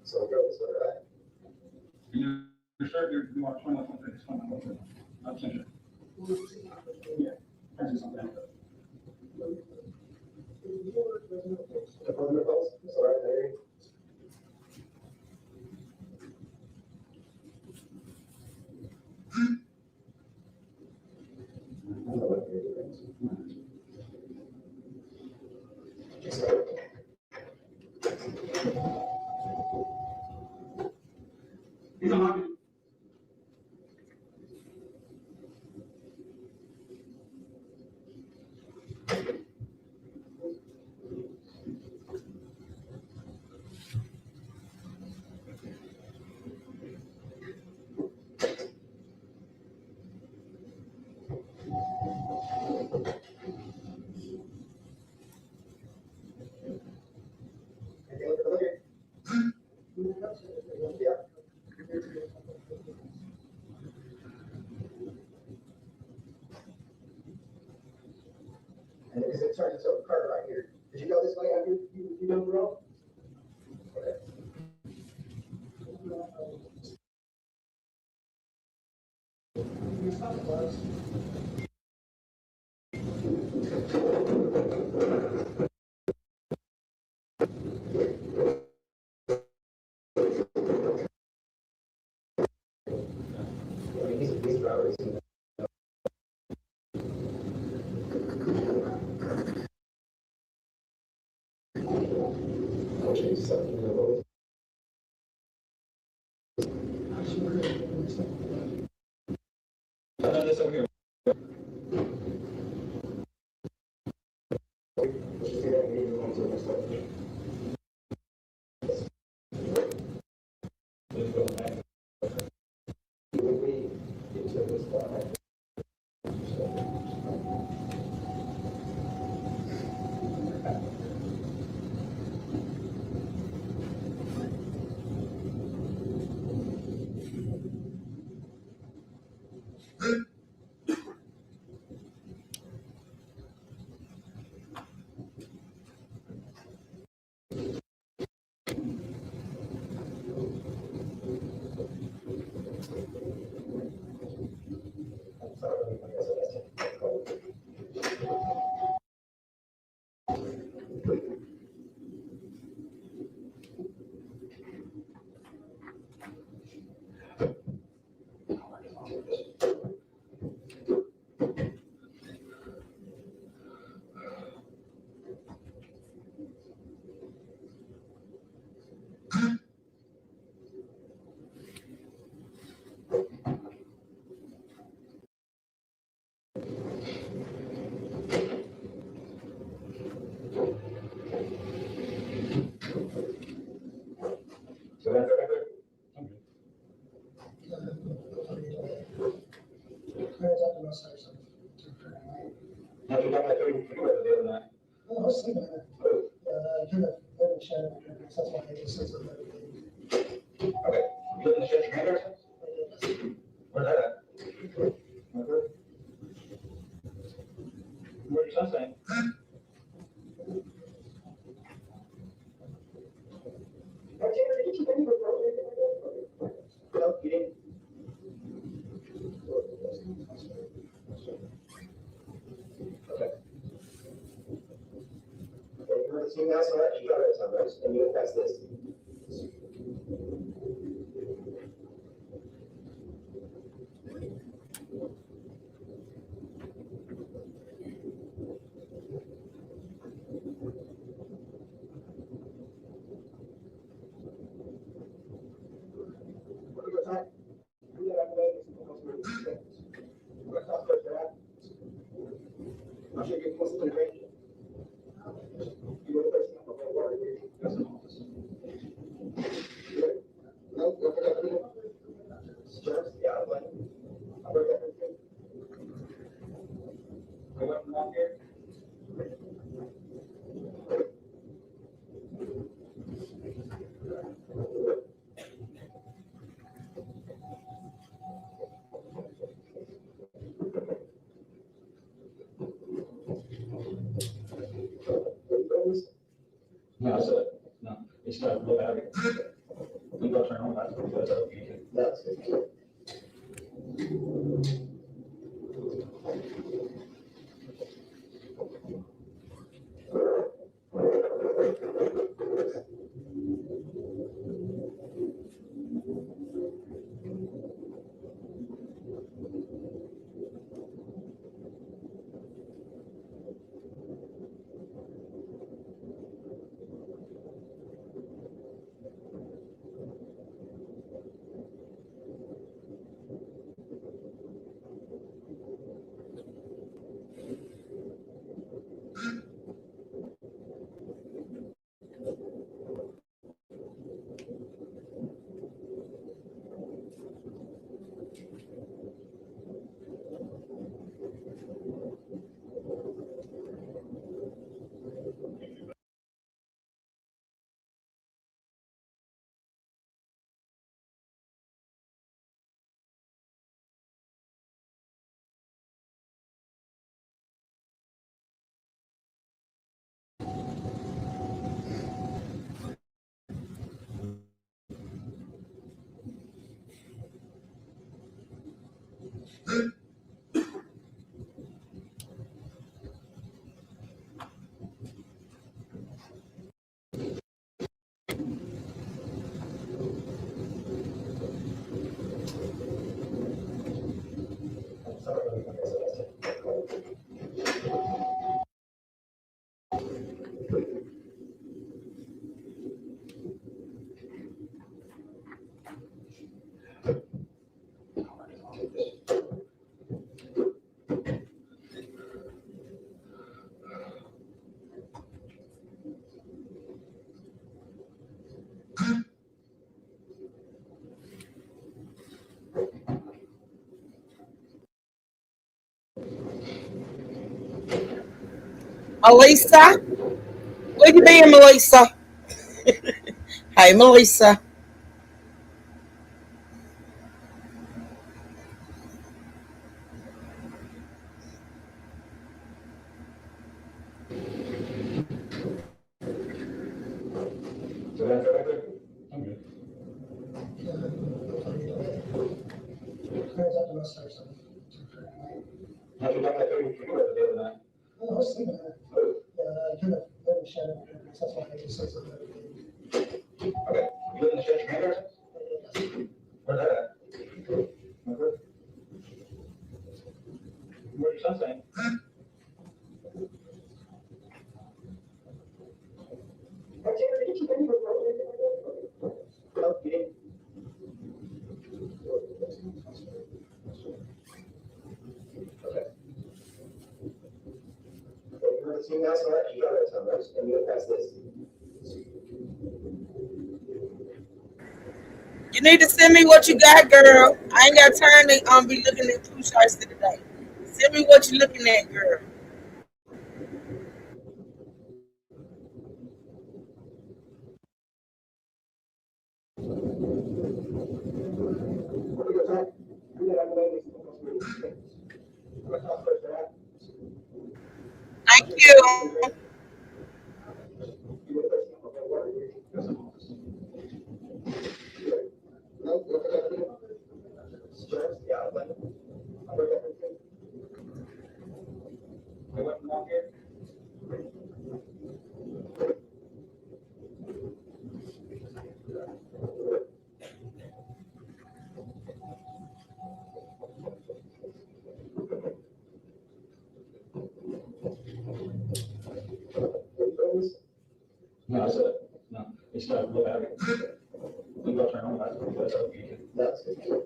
So go this way, right? You're sure you want to try something? It's fine. I'm sure. Yeah. That's just something. The perimeter post, so right there. He's unlocking. And it's Sergeant Carter right here. Did you go this way after you done parole? Okay. So that's right there. How you got my thing? You were the other night. Oh, I was sleeping there. Kind of living in the shed. That's why I get a sense of everything. Okay. You live in the shed, your grandparents' house? Where's that at? Okay. Where's your son staying? No, you didn't. Okay. You heard the team last night, you got it, right? And you affect this. I'm sure you must have been great. You were the person I'm going to work with. No, look at everything. Sure, yeah, I'm like, I work everything. I went from out here. No, I said, no, it's not look at it. We go turn on that. That's it. Melissa, where you been, Melissa? Hey, Melissa. Clears up the most of stuff. I was thinking that. I kind of live in Shannon, that's why I just said something. Okay, you live in the Shannon County? Where's that at? Okay. Where's your son staying? Oh, you did? Okay. You heard the team last night, you got it, Tom, right? And you pass this. You need to send me what you got, girl. I ain't got time to be looking at two shots today. Send me what you looking at, girl. Thank you. No, it's a, no, it's not, look at it. You go turn on that, that's okay. That's good.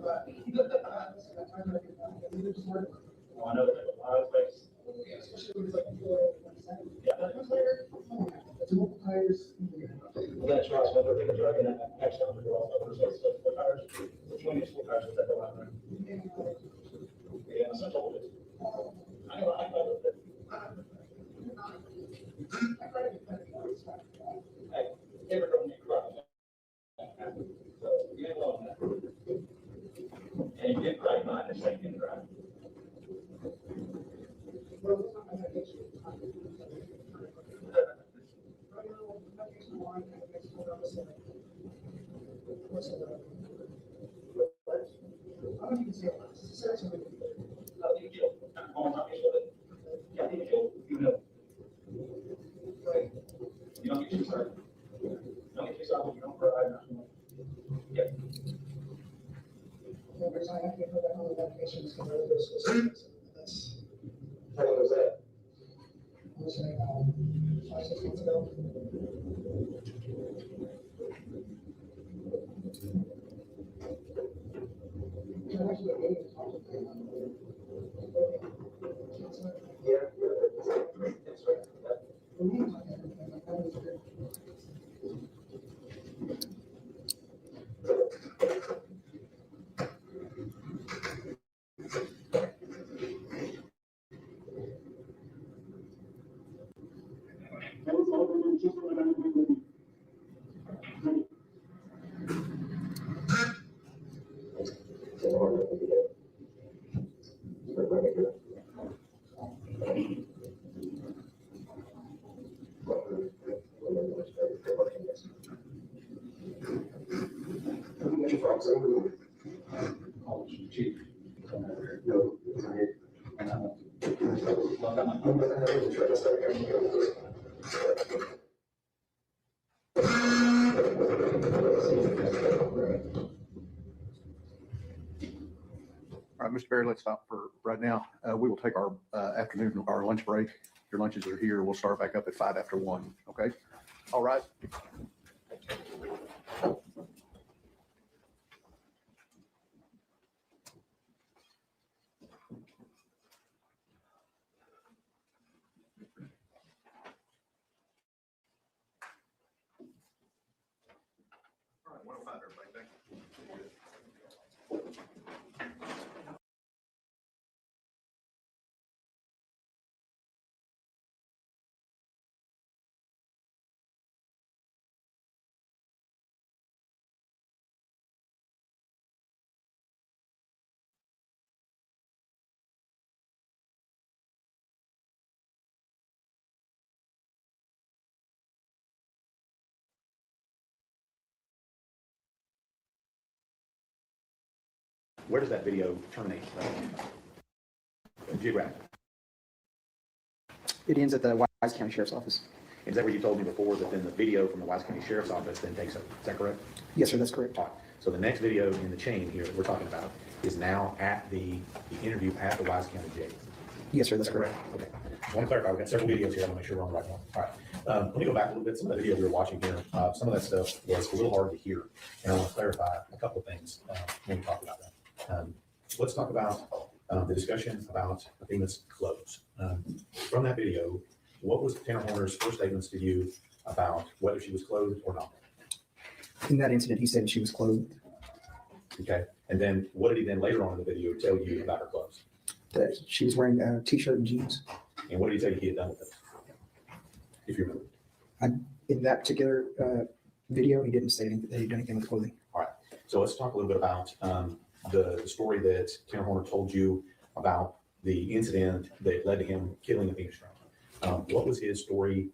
but. Oh, I know that, a lot of places. Especially when it's like, yeah, that comes later. It's multiple tires. Well, that's right, so they're driving that next time, they're all over, so it's the tires, which one is the tires that go out there? Yeah, so I told it. I know that. Hey, never don't need crap. So, you ain't alone now. And you get right mind, it's like, right? You don't get too started. Don't get too started, you don't provide enough. Yeah. Every time I can put that on the medication, it's gonna really go so that's. How long was that? I was saying, 5, 6 months ago. All right, Mr. Barry, let's stop for right now. We will take our afternoon, our lunch break. Your lunches are here. We'll start back up at 5 after 1, okay? All right. All right, 1:05, everybody. Thank you. Where does that video terminate? Geographically? It ends at the Wise County Sheriff's Office. Is that where you told me before that then the video from the Wise County Sheriff's Office then takes over? Is that correct? Yes, sir, that's correct. All right. So the next video in the chain here that we're talking about is now at the interview at the Wise County Jail. Yes, sir, that's Is that correct. Okay. I want to clarify, we've got several videos here. I want to make sure we're on the right one. All right. Let me go back a little bit. Some of the video we were watching here, some of that stuff was a little hard to hear. And I want to clarify a couple of things when we talk about that. Let's talk about the discussion about Athena's clothes. From that video, what was Tanner Horner's first statements to you about whether she was clothed or not? In that incident, he said she was clothed, Okay. And then what did he then later on in the video tell you about her clothes? that she was wearing a t-shirt and jeans. And what did he tell you he had done with those? If you remember. In that particular video, he didn't say anything, that he'd done anything with the clothing. All right. So let's talk a little bit about the story that Tanner Horner told you about the incident that led to him killing Athena Strong. What was his story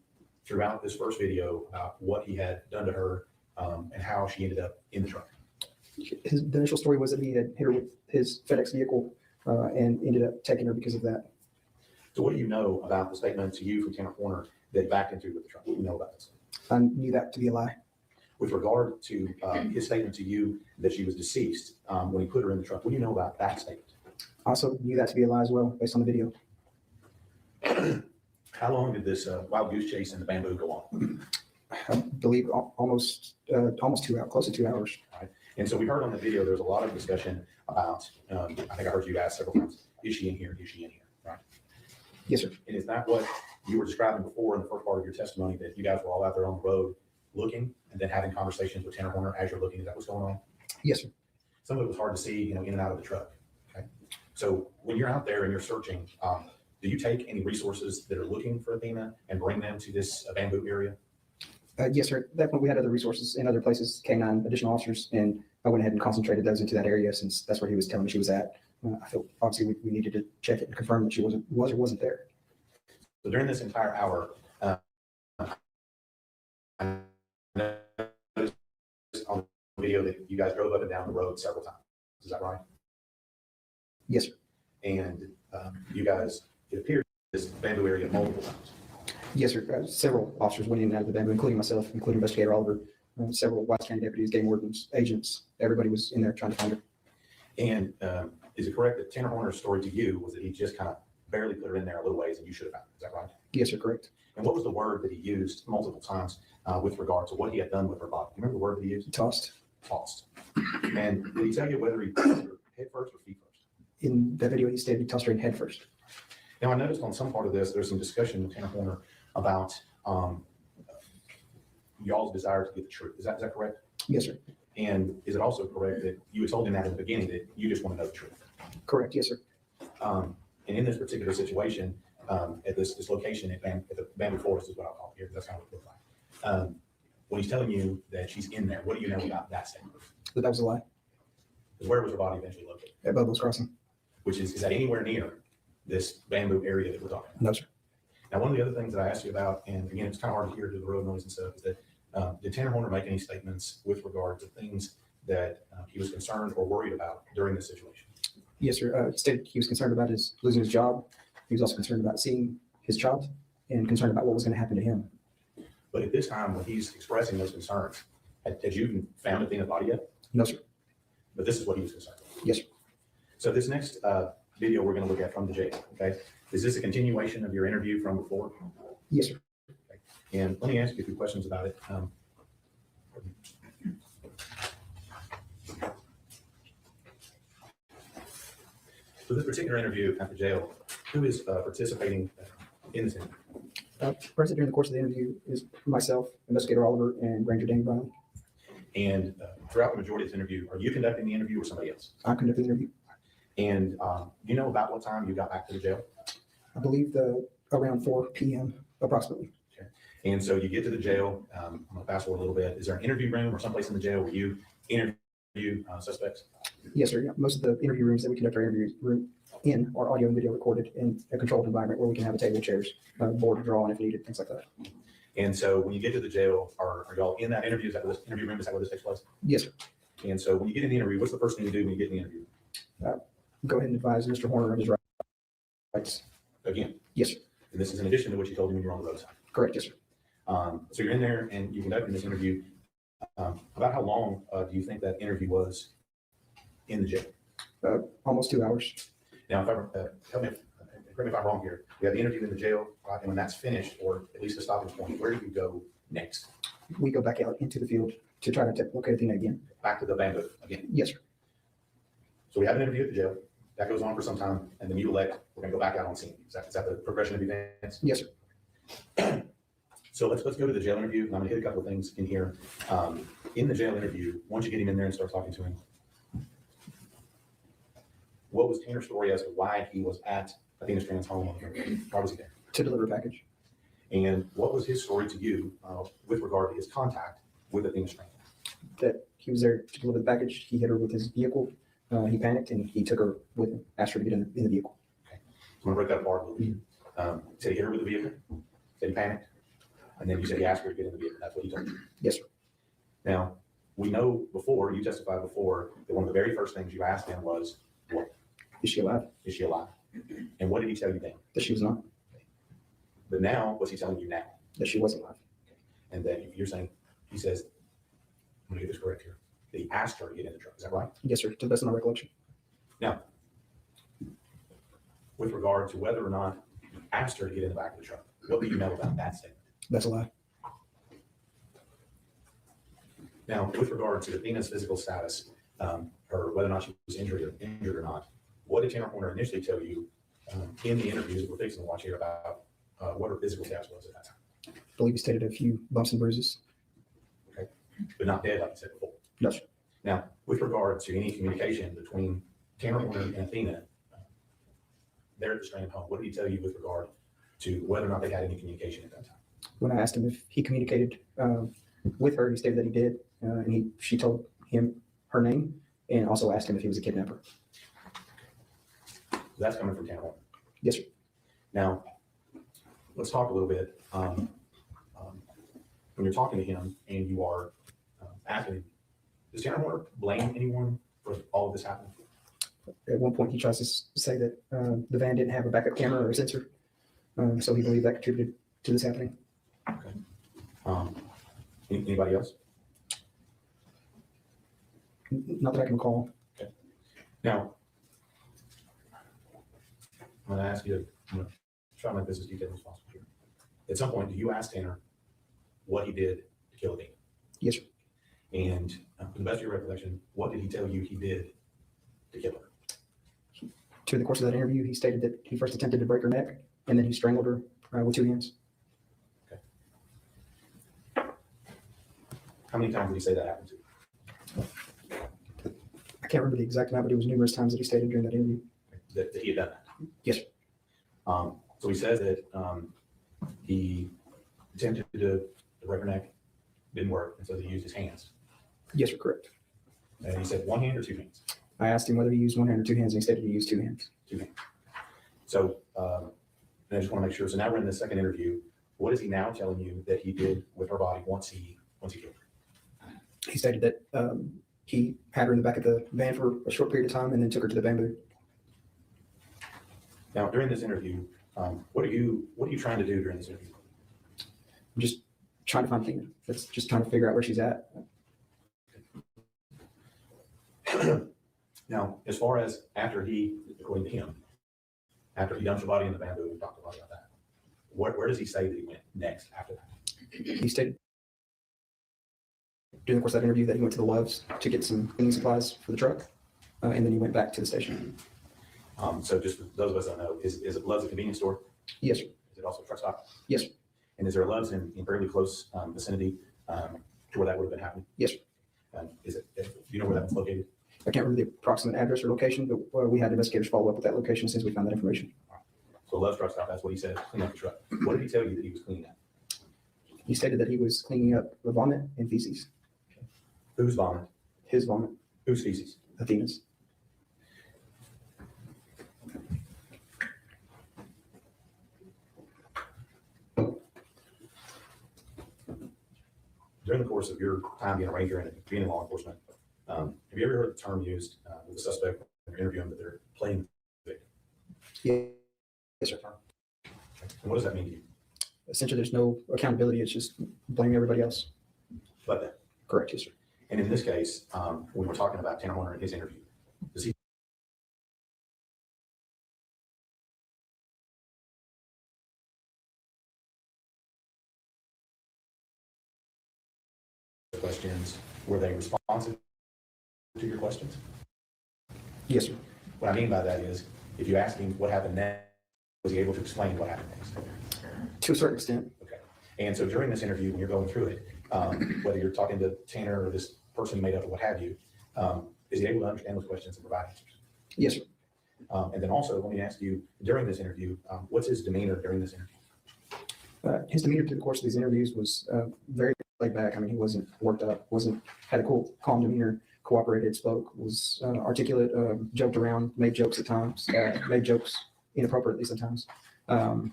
throughout this first video about what he had done to her and how she ended up in the truck? The initial story was that he had hit her with his FedEx vehicle and ended up taking her because of that. So what do you know about the statement to you from Tanner Horner that backed into with the truck? What do you know about this? I knew that to be a lie. With regard to his statement to you that she was deceased when he put her in the truck, what do you know about that statement? I also knew that to be a lie as well, based on the video. How long did this wild goose chase in the bamboo go on? I believe almost 2 hours, close to 2 hours. All right. And so we heard on the video, there's a lot of discussion about, I think I heard you ask several times, is she in here? Is she in here? Right? Yes, sir. And is that what you were describing before in the first part of your testimony, that you guys were all out there on the road looking and then having conversations with Tanner Horner as you're looking? Is that what's going on? Yes, sir. Some of it was hard to see, in and out of the truck. Okay. So when you're out there and you're searching, do you take any resources that are looking for Athena and bring them to this bamboo area? Yes, sir. At that point, we had other resources in other places, K9, additional officers, and I went ahead and concentrated those into that area since that's where he was telling me she was at. I felt obviously we needed to check it and confirm that she was or wasn't there. So during this entire hour, I noticed on the video that you guys drove up and down the road several times. Is that right? Yes, sir. And you guys, it appears, this bamboo area multiple times. Yes, sir. Several officers went in and out of the bamboo, including myself, including Investigator Oliver, several White County deputies, game wardens, agents. Everybody was in there trying to find her. And is it correct that Tanner Horner's story to you was that he just kind of barely put her in there a little ways and you should have found her? Is that right? Yes, sir. Correct. And what was the word that he used multiple times with regard to what he had done with her body? You remember the word that he used? Tossed. Tossed. And did he tell you whether he tossed her head first or feet first? In that video, he stated he tossed her in head first. Now, I noticed on some part of this, there's some discussion with Tanner Horner about y'all's desire to get the truth. Is that correct? Yes, sir. And is it also correct that you had told him that in the beginning, that you just want to know the truth? Correct. Yes, sir. And in this particular situation, at this location at the Bamboo Forest is what I'll call it here, because that's kind of what it looked like. When he's telling you that she's in there, what do you know about that statement? That was a lie. Because where was her body eventually located? At Bubbles Crossing. Which is that anywhere near this bamboo area that we're talking about? No, sir. Now, one of the other things that I asked you about, and again, it's kind of hard to hear through the road noise and stuff, is that did Tanner Horner make any statements with regard to things that he was concerned or worried about during this situation? Yes, sir. He stated he was concerned about losing his job. He was also concerned about seeing his child and concerned about what was going to happen to him. But at this time, when he's expressing those concerns, had you found Athena's body yet? No, sir. But this is what he was concerned with. Yes, sir. So this next video we're going to look at from the jail, okay? Is this a continuation of your interview from before? Yes, sir. Okay. And let me ask you a few questions about it. For this particular interview at the jail, who is participating in this interview? Present during the course of the interview is myself, Investigator Oliver, and Ranger Danny Brown. And throughout the majority of this interview, are you conducting the interview or somebody else? I'm conducting the interview. And do you know about what time you got back to the jail? I believe around 4 p.m. approximately. Okay. And so you get to the jail. I'm going to fast forward a little bit. Is there an interview room or someplace in the jail where you interview suspects? Yes, sir. Yeah. Most of the interview rooms that we conduct our interviews in are audio and video recorded in a controlled environment where we can have a table, chairs, board to draw on if needed, things like that. And so when you get to the jail, are y'all in that interview? Is that where this interview room? Is that where this takes place? Yes, sir. And so when you get in the interview, what's the first thing you do when you get in the interview? Go ahead and advise Mr. Horner of his rights. Again? Yes, sir. And this is in addition to what you told him when you were on the roadside? Correct, yes, sir. So you're in there and you're conducting this interview. About how long do you think that interview was in the jail? Almost 2 hours. Now, if correct me if I'm wrong here, you have the interview in the jail, right? And when that's finished, or at least the stopping point, where do you go next? We go back out into the field to try to locate Athena again. Back to the bamboo again? Yes, sir. So we have an interview at the jail. That goes on for some time, and then you elect, we're going to go back out on scene. Is that the progression of events? Yes, sir. So let's go to the jail interview. And I'm going to hit a couple of things in here. In the jail interview, once you get him in there and start talking to him, what was Tanner's story as to why he was at Athena Strand's home? Why was he there? To deliver a package. And what was his story to you with regard to his contact with Athena Strand? That he was there to deliver the package. He hit her with his vehicle. He panicked and he took her with him, asked her to get in the vehicle. Okay. So I'm going to break that apart a little bit. Said he hit her with the vehicle, said he panicked, and then you said he asked her to get in the vehicle. That's what he told you? Yes, sir. Now, we know before, you testified before, that one of the very first things you asked him was, what? Is she alive? Is she alive? And what did he tell you then? That she was not. But now, what's he telling you now? That she was alive. And that you're saying, he says, I'm going to get this correct here, that he asked her to get in the truck. Is that right? Yes, sir. To the best of my recollection. Now, with regard to whether or not he asked her to get in the back of the truck, what do you know about that statement? That's a lie. Now, with regard to Athena's physical status, or whether or not she was injured or not, what did Tanner Horner initially tell you in the interviews that we're fixing to watch here about what her physical status was at that time? I believe he stated a few bumps and bruises. Okay, but not dead, like you said before. No, sir. Now, with regard to any communication between Tanner Horner and Athena, there at the Strand home, what did he tell you with regard to whether or not they had any communication at that time? When I asked him if he communicated with her, he stated that he did, and she told him her name and also asked him if he was a kidnapper. That's coming from Tanner Horner. Yes, sir. Now, let's talk a little bit. When you're talking to him and you are asking him, does Tanner Horner blame anyone for all of this happening? At one point, he tries to say that the van didn't have a backup camera or a sensor, so he believed that contributed to this happening. Okay. Anybody else? Not that I can recall. Okay. Now, I'm going to ask you, I'm going to try to make this as detailed as possible here. At some point, do you ask Tanner what he did to kill Athena? Yes, sir. And to the best of your recollection, what did he tell you he did to kill her? Through the course of that interview, he stated that he first attempted to break her neck, and then he strangled her with 2 hands. How many times did he say that happened to you? I can't remember the exact amount, but it was numerous times that he stated during that interview. That he had done that? Yes, sir. So he says that he attempted to break her neck, didn't work, and so he used his hands. Yes, sir, correct. And he said 1 hand or 2 hands? I asked him whether he used 1 hand or 2 hands, and he stated he used 2 hands. 2 hands. So, and I just want to make sure, so now we're in the second interview. What is he now telling you that he did with her body once he killed her? He stated that he had her in the back of the van for a short period of time and then took her to the bamboo. Now, during this interview, what are you trying to do during this interview? I'm just trying to find Athena. That's just trying to figure out where she's at. Now, as far as after he, according to him, after he dumped her body in the bamboo, we talked a lot about that. Where does he say that he went next after that? He stated during the course of that interview that he went to the Love's to get some cleaning supplies for the truck, and then he went back to the station. So just for those of us that don't know, is it Love's a convenience store? Yes, sir. Is it also a truck stop? Yes, sir. And is there a Love's in fairly close vicinity to where that would have been happening? Yes, sir. Do you know where that was located? I can't remember the approximate address or location, but we had investigators follow up with that location since we found that information. So Love's truck stop, that's what he said, clean up the truck. What did he tell you that he was cleaning up? He stated that he was cleaning up the vomit and feces. Whose vomit? His vomit. Whose feces? Athena's. During the course of your time being a ranger and being in law enforcement, have you ever heard the term used with the suspect when you're interviewing that they're playing the victim? Yes, sir. And what does that mean to you? Essentially, there's no accountability. It's just blaming everybody else. But that. Correct, yes, sir. And in this case, when we're talking about Tanner Horner in his interview, does he questions, were they responsive to your questions? Yes, sir. What I mean by that is, if you ask him what happened next, was he able to explain what happened next? To a certain extent. Okay. And so during this interview, when you're going through it, whether you're talking to Tanner or this person made up or what have you, is he able to understand those questions and provide answers? Yes, sir. And then also, let me ask you, during this interview, what's his demeanor during this interview? His demeanor through the course of these interviews was very laid back. I mean, he wasn't worked up, had a cool, calm demeanor, cooperated, spoke, was articulate, joked around, made jokes at times, made jokes inappropriately sometimes. And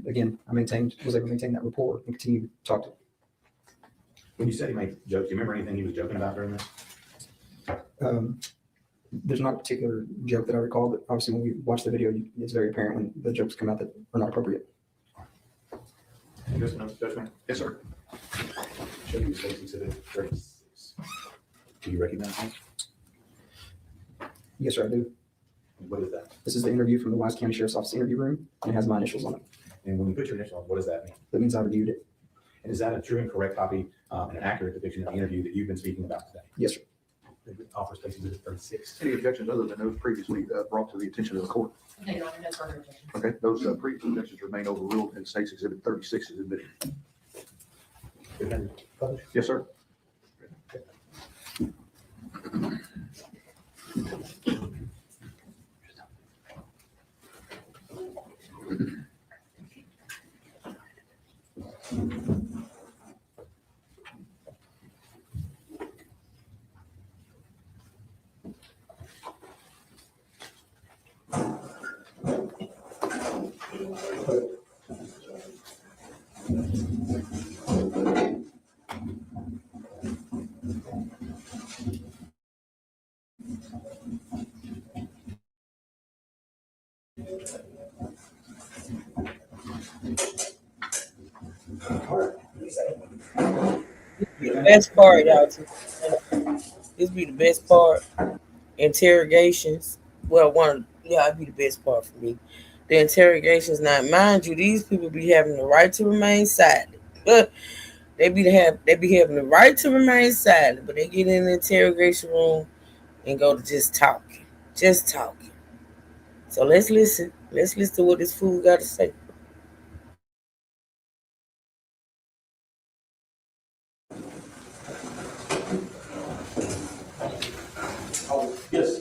again, was able to maintain that rapport and continue to talk to him. When you said he made jokes, do you remember anything he was joking about during this? There's not a particular joke that I recall, but obviously when we watch the video, it's very apparent when the jokes come out that are not appropriate. Any judgment? Yes, sir. Show you State's Exhibit 36. Do you recognize that? Yes, sir, I do. What is that? This is the interview from the Wise County Sheriff's Office interview room, and it has my initials on it. And when you put your initials on, what does that mean? That means I reviewed it. And is that a true and correct copy an accurate depiction of the interview that you've been speaking about today. Yes, sir. Offer State's Exhibit 36. Any objections other than those previously brought to the attention of the court? No, Your Honor, no further objection. Okay, those previous objections remain overruled and State's Exhibit 36 is admitted. Yes, sir. The best part, y'all. This be the best part. Interrogations. Well, it'd be the best part for me. The interrogations. Now, mind you, these people be having the right to remain silent. They be having the right to remain silent, but they get in the interrogation room and go to just talking. So let's listen. Let's listen to what this fool got to say. Yes.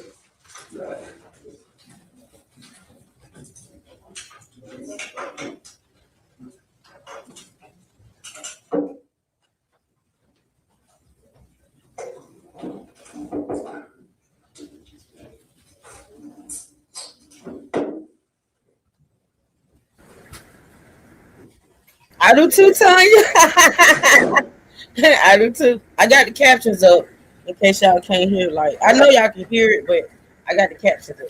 I do too, Tanya. I do too. I got the captions up in case y'all can't hear. Like, I know y'all can hear it, but I got the captions up.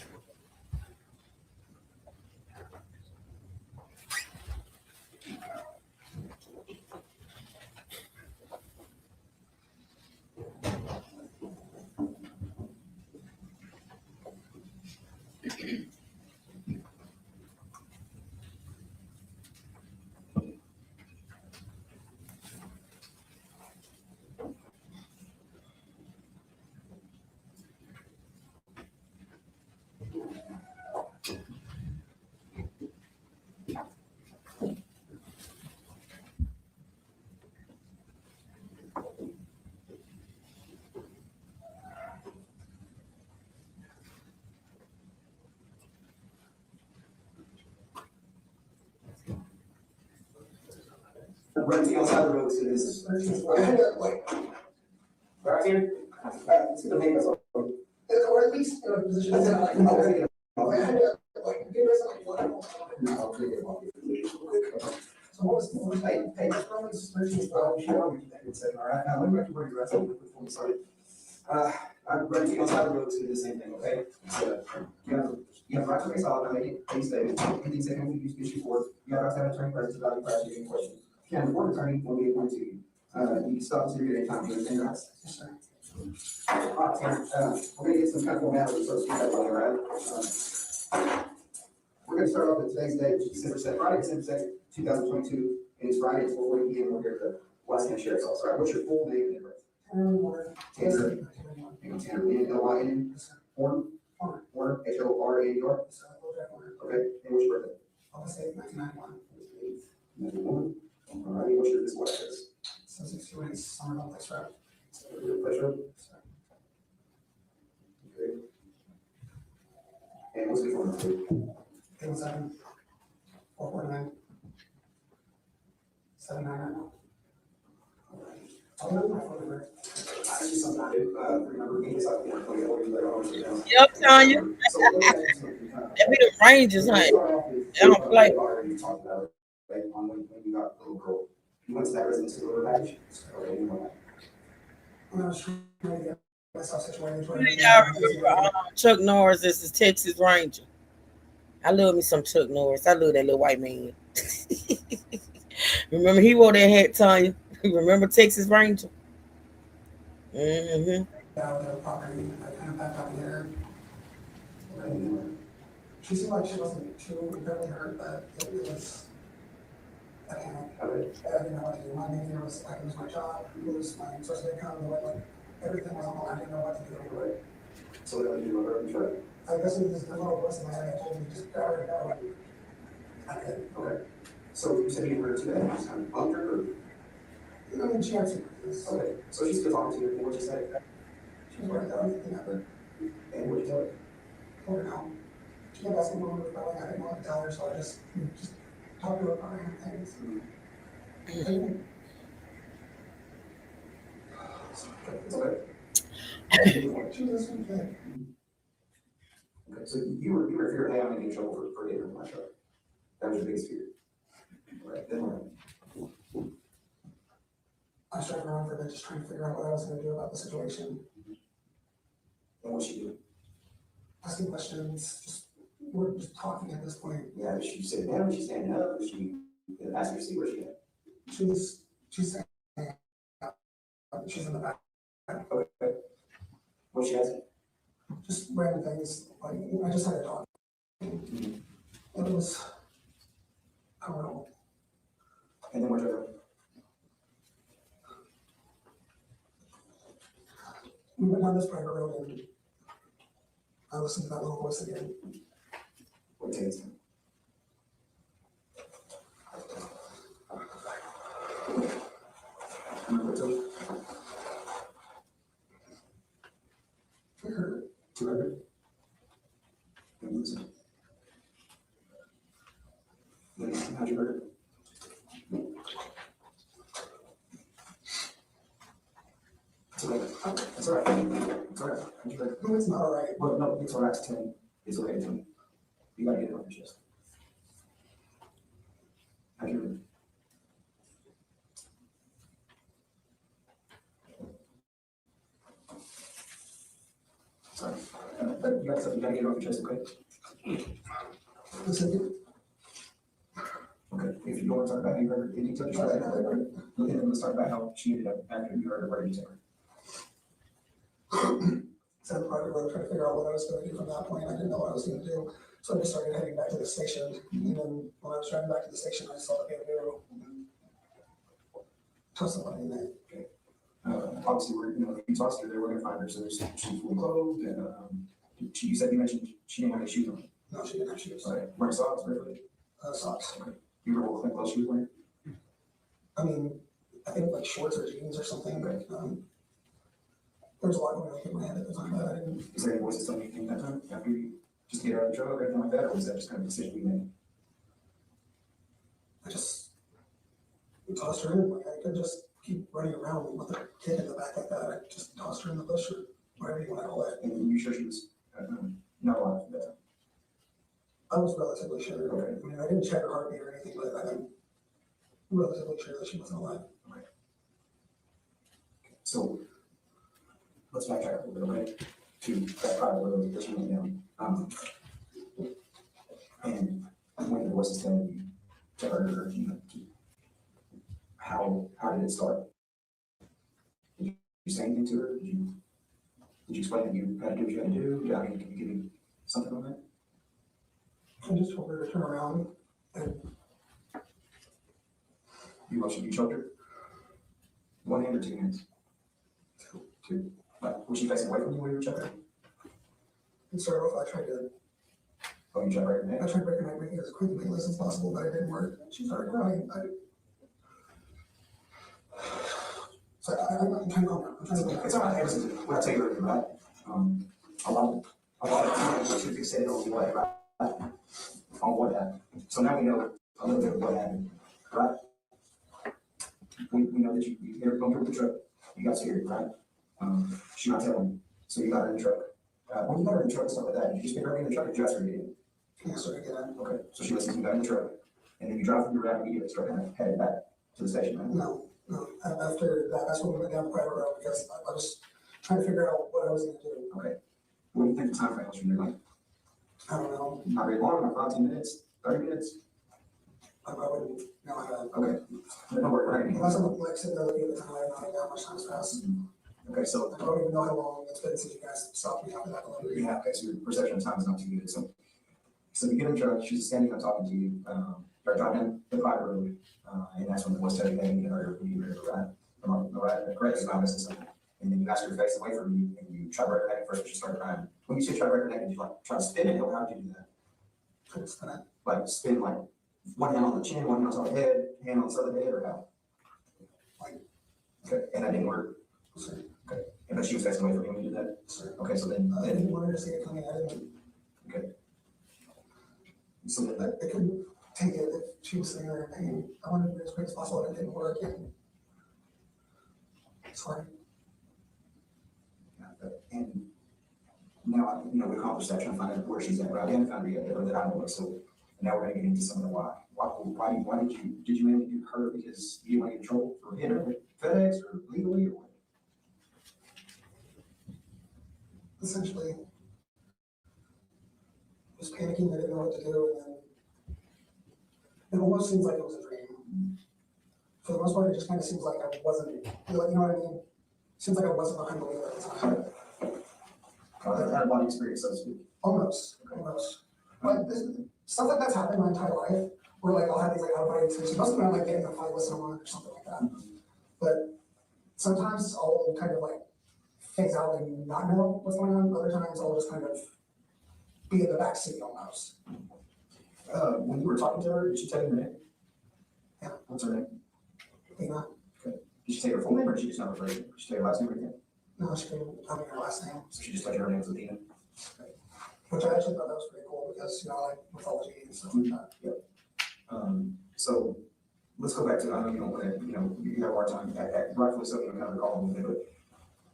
Running outside the road to this. Right here. It's gonna make us. Or at least in a position that's not like. So what was the first page? Romans 13, 12, all right, now let me back to where you're at before we start. I'm running outside the road to do the same thing, okay? So you have right to face out and make it a statement. Anything second we use issue for, you have to have an attorney present to value prior to any questions. You can report attorney when we appoint to you. You can stop this interview anytime during 10 minutes. Yes, sir. All right, Tanner, we're gonna get some kind of formalities, so let's get that going, all right? We're gonna start off with today's date, which is Friday, December 2nd, 2022, and it's Friday, it's 4:40 p.m. We're here at the West County Sheriff's Office. All right, what's your full name and address? Tanner. Tanner, N-L-Y-N, Horn, H-O-R-A-N-E-R. Okay, and what's your birthday? August 8th, 1991. All right, what's your physical address? 768 Somerville Place Road. Place Road? Okay. And what's the phone number? 817 449 7991. I'll remember my phone number. I just sometimes remember me, so I can't tell you what you later on. Yup, Tanya. That be the Rangers, honey. They don't play. Already talked about it, right, on when you got the little girl. You went to that residence to the match. When I was trying to get myself situated. Y'all remember Chuck Norris is the Texas Ranger. I love me some Chuck Norris. I love that little white man. Remember he wore that hat, Tanya? Remember Texas Ranger? Mm-hmm. Out the property, I kind of backed up here. She seemed like she wasn't too incredibly hurt, but it was I panicked. I didn't know what to do. My main fear was I could lose my job, lose my source of income, like everything was on the line. I didn't know what to do. Right. So what did you do about her? I guess it was a little voice in my head that told me just grab her, grab her. I did. Okay. So you said you were today, you just kind of bumped her, or? I mean, she answered this. Okay, so she's still talking to you, what'd you say? She was working on anything ever. And what'd you tell her? Told her no. She kept asking me what was going. I didn't know what to tell her, so I just talked to her about random things. It's okay. She was a sweet kid. Okay, so you were fearing, hey, I'm gonna get in trouble for getting my truck. That was your biggest fear. Right, then what? I was driving around for a bit, just trying to figure out what I was gonna do about the situation. And what'd she do? Asking questions, we're just talking at this point. Yeah, she sitting down, she's standing up, she asked her to see where she at. She's saying, she's in the back. Okay. What's she asking? Just random things, like, I just had a dog. It was, I don't know. And then what'd you do? We went down this private road and I listened to that little voice again. What day is it? I heard it. 200? And listen. How'd you heard it? It's okay. It's all right. It's all right. How'd you heard it? No, it's not all right. Well, no, it's all right to tell me. It's okay to tell me. You gotta get it off your chest. How'd you heard it? Sorry. But you got something, you gotta get it off your chest, okay? Listen, Okay, if you don't want to talk about how you heard it, any touch, okay, then let's talk about how she ended up after you heard her radio siren. so the private road, trying to figure out what I was gonna do from that point. I didn't know what I was gonna do. So I just started heading back to the station. And then when I was driving back to the station, I saw the Bandero. Tell somebody in there. Obviously, we're, if you tossed her there, we're gonna find her, so she's fully clothed, and, you mentioned she didn't have any shoes on. No, she didn't have shoes. Right, wearing socks, barefoot? Socks. Okay. You remember what clothes she was wearing? I mean, I think like shorts or jeans or something. Okay. There was a lot going on in my head at the time, but I didn't. Is there any voices telling you anything that time, after you just get her out of the truck or anything like that, or was that just kind of a decision you made? I just tossed her in. Like I could just keep running around with a kid in the back like that. I just tossed her in the bush or whatever you want to call it. And you sure she was not alive at that time? I was relatively sure. Okay. I mean, I didn't check her heartbeat or anything, but I'm relatively sure that she wasn't alive. Okay. So let's backtrack a little bit, okay, to that private road that you went down. And when the voice is telling you to her, how did it start? Did you say anything to her? Did you explain that you had to do what you had to do? I mean, can you give me something on that? I just told her to turn around and You choked her? One hand or two hands? Two. Was she facing away from you when you were choking her? it started off, I tried to Oh, you tried to break her neck? I tried to break her neck, make it as quick and painless as possible, but it didn't work. She started crying. So I'm trying to calm her. I'm trying to. It's all right. Listen, when I tell you earlier, right? A lot of times you fixate on what, right? On what happened. So now we know a little bit of what happened, right? We know that you never gone through the truck. You got scared, right? She's not telling you. So you got her in the truck. When you got her in the truck and stuff like that, you just get her in the truck and dress her again. Yeah, so I get out. Okay, so she listens, you got in the truck, and then you drive from your route immediately, start headed back to the station, right? No. After that, that's when we went down the private road because I was trying to figure out what I was going to do. Okay. What do you think the time frame was from your life? I don't know. Not very long, about 5, 10 minutes, 30 minutes? I wouldn't know how to. Okay. No worry, right? Unless I'm like sitting there looking at the time, I have no idea how much time has passed. Okay, so. I don't even know how long it's been since you guys stopped me after that delivery. Yeah, okay, so your perception of time is not too good, so you get in the truck, she's standing up talking to you, or drive down the private road, and that's when the voice tells you, hey, you need to hurry up, you need to ride. Am I right? Correct, it's not missing something. And then you ask her to face away from you, and you try to break her neck at first, but she started crying. When you say try to break her neck, did you like try to spin it, or how did you do that? Like spin like one hand on the chin, one hand on the head, hand on the other head, or how? Like, okay, and that didn't work. Okay, and then she was facing away from you when you did that. Okay, so then I didn't want her to see it coming. I didn't. okay. So then that I couldn't take it if she was sitting there in pain. I wanted to do it as quick as possible, and it didn't work. And sorry. and now we accomplished that, trying to find out where she's at. But I haven't found her yet, or that I know of. So now we're gonna get into some of the why. Why did you mainly do her because you didn't want to get in trouble for hitting her with FedEx or legally or what? Essentially, was panicking. I didn't know what to do, and then it almost seems like it was a dream. For the most part, it just kind of seems like I wasn't. You know what I mean? Seems like I wasn't behind the wheel at the time. Out of body experience, so to speak. Almost. But stuff like that's happened my entire life. Where like I'll have these like out of body experiences. Most of them I'm like getting in a fight with someone or something like that. But sometimes I'll kind of like phase out and not know what's going on. Other times I'll just kind of be in the back seat almost. When you were talking to her, did she tell you her name? Yeah. What's her name? Lena. Okay. Did she say her full name or did she just not refer to you? Did she tell your last name or anything? No, she didn't tell me her last name. So she just told you her name was Athena? Which I actually thought that was pretty cool because, you know, like mythology and stuff like that. Yep. So let's go back to, I know you don't want to, you have a hard time, rightfully so, you don't kind of recall a little bit, but,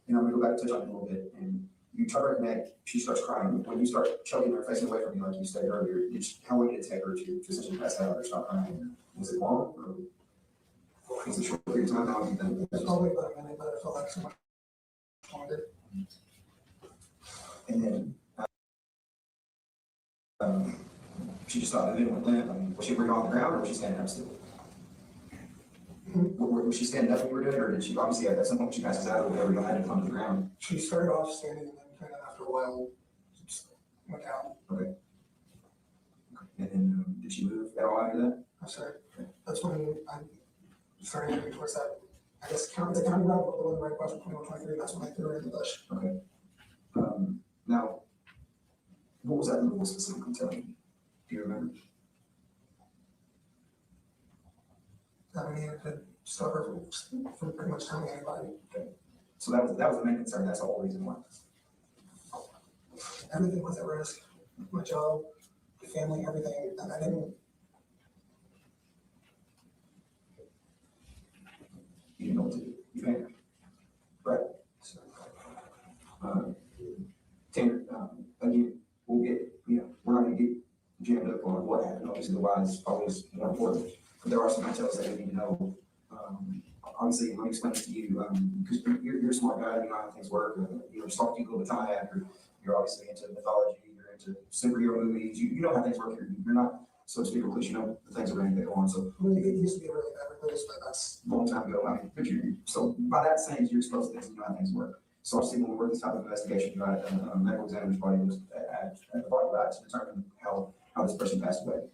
I'm going to go back and touch on it a little bit. And you try to break her neck, she starts crying. When you start choking her, facing away from you, like you stated earlier, how long did it take her to essentially pass out or stop crying? Was it long or was it a short period of time? How long do you think? It's probably about a minute, but it felt like so much longer. And then, she just thought it didn't went limp. I mean, was she breathing on the ground or was she standing up still? Was she standing up when you were doing it, or did she obviously at some point she passes out or whatever, you had to come to the ground? She started off standing and then kind of after a while just went down. Okay. And then did she move at all after that? I'm sorry. That's when I started moving towards that. I guess the county route, the one right across from 2123, that's when I threw her in the bush. Okay. Now, what was that little specifically telling you? Do you remember? That we needed to stop her from pretty much telling anybody. Okay. So that was the main concern. That's the whole reason why. Everything was at risk. My job, the family, everything. And I didn't. You didn't know what to do. You had, right? So, Tanner, again, we'll get, we're not going to get jammed up on what happened. Obviously, the why is always more important. But there are some details that we need to know. Obviously, let me explain it to you, because you're a smart guy, you know how things work. Just talk to you a little bit time after. You're obviously into mythology, you're into superhero movies, you know how things work. You're not, so to speak, recluse, you know the things that are going to go on. So It used to be a really bad recluse, but that's a long time ago. I mean, but so by that saying, you're exposed to things, you know how things work. So obviously, when we work this type of investigation, right, a medical examiner's body looks at the body right to determine how this person passed away.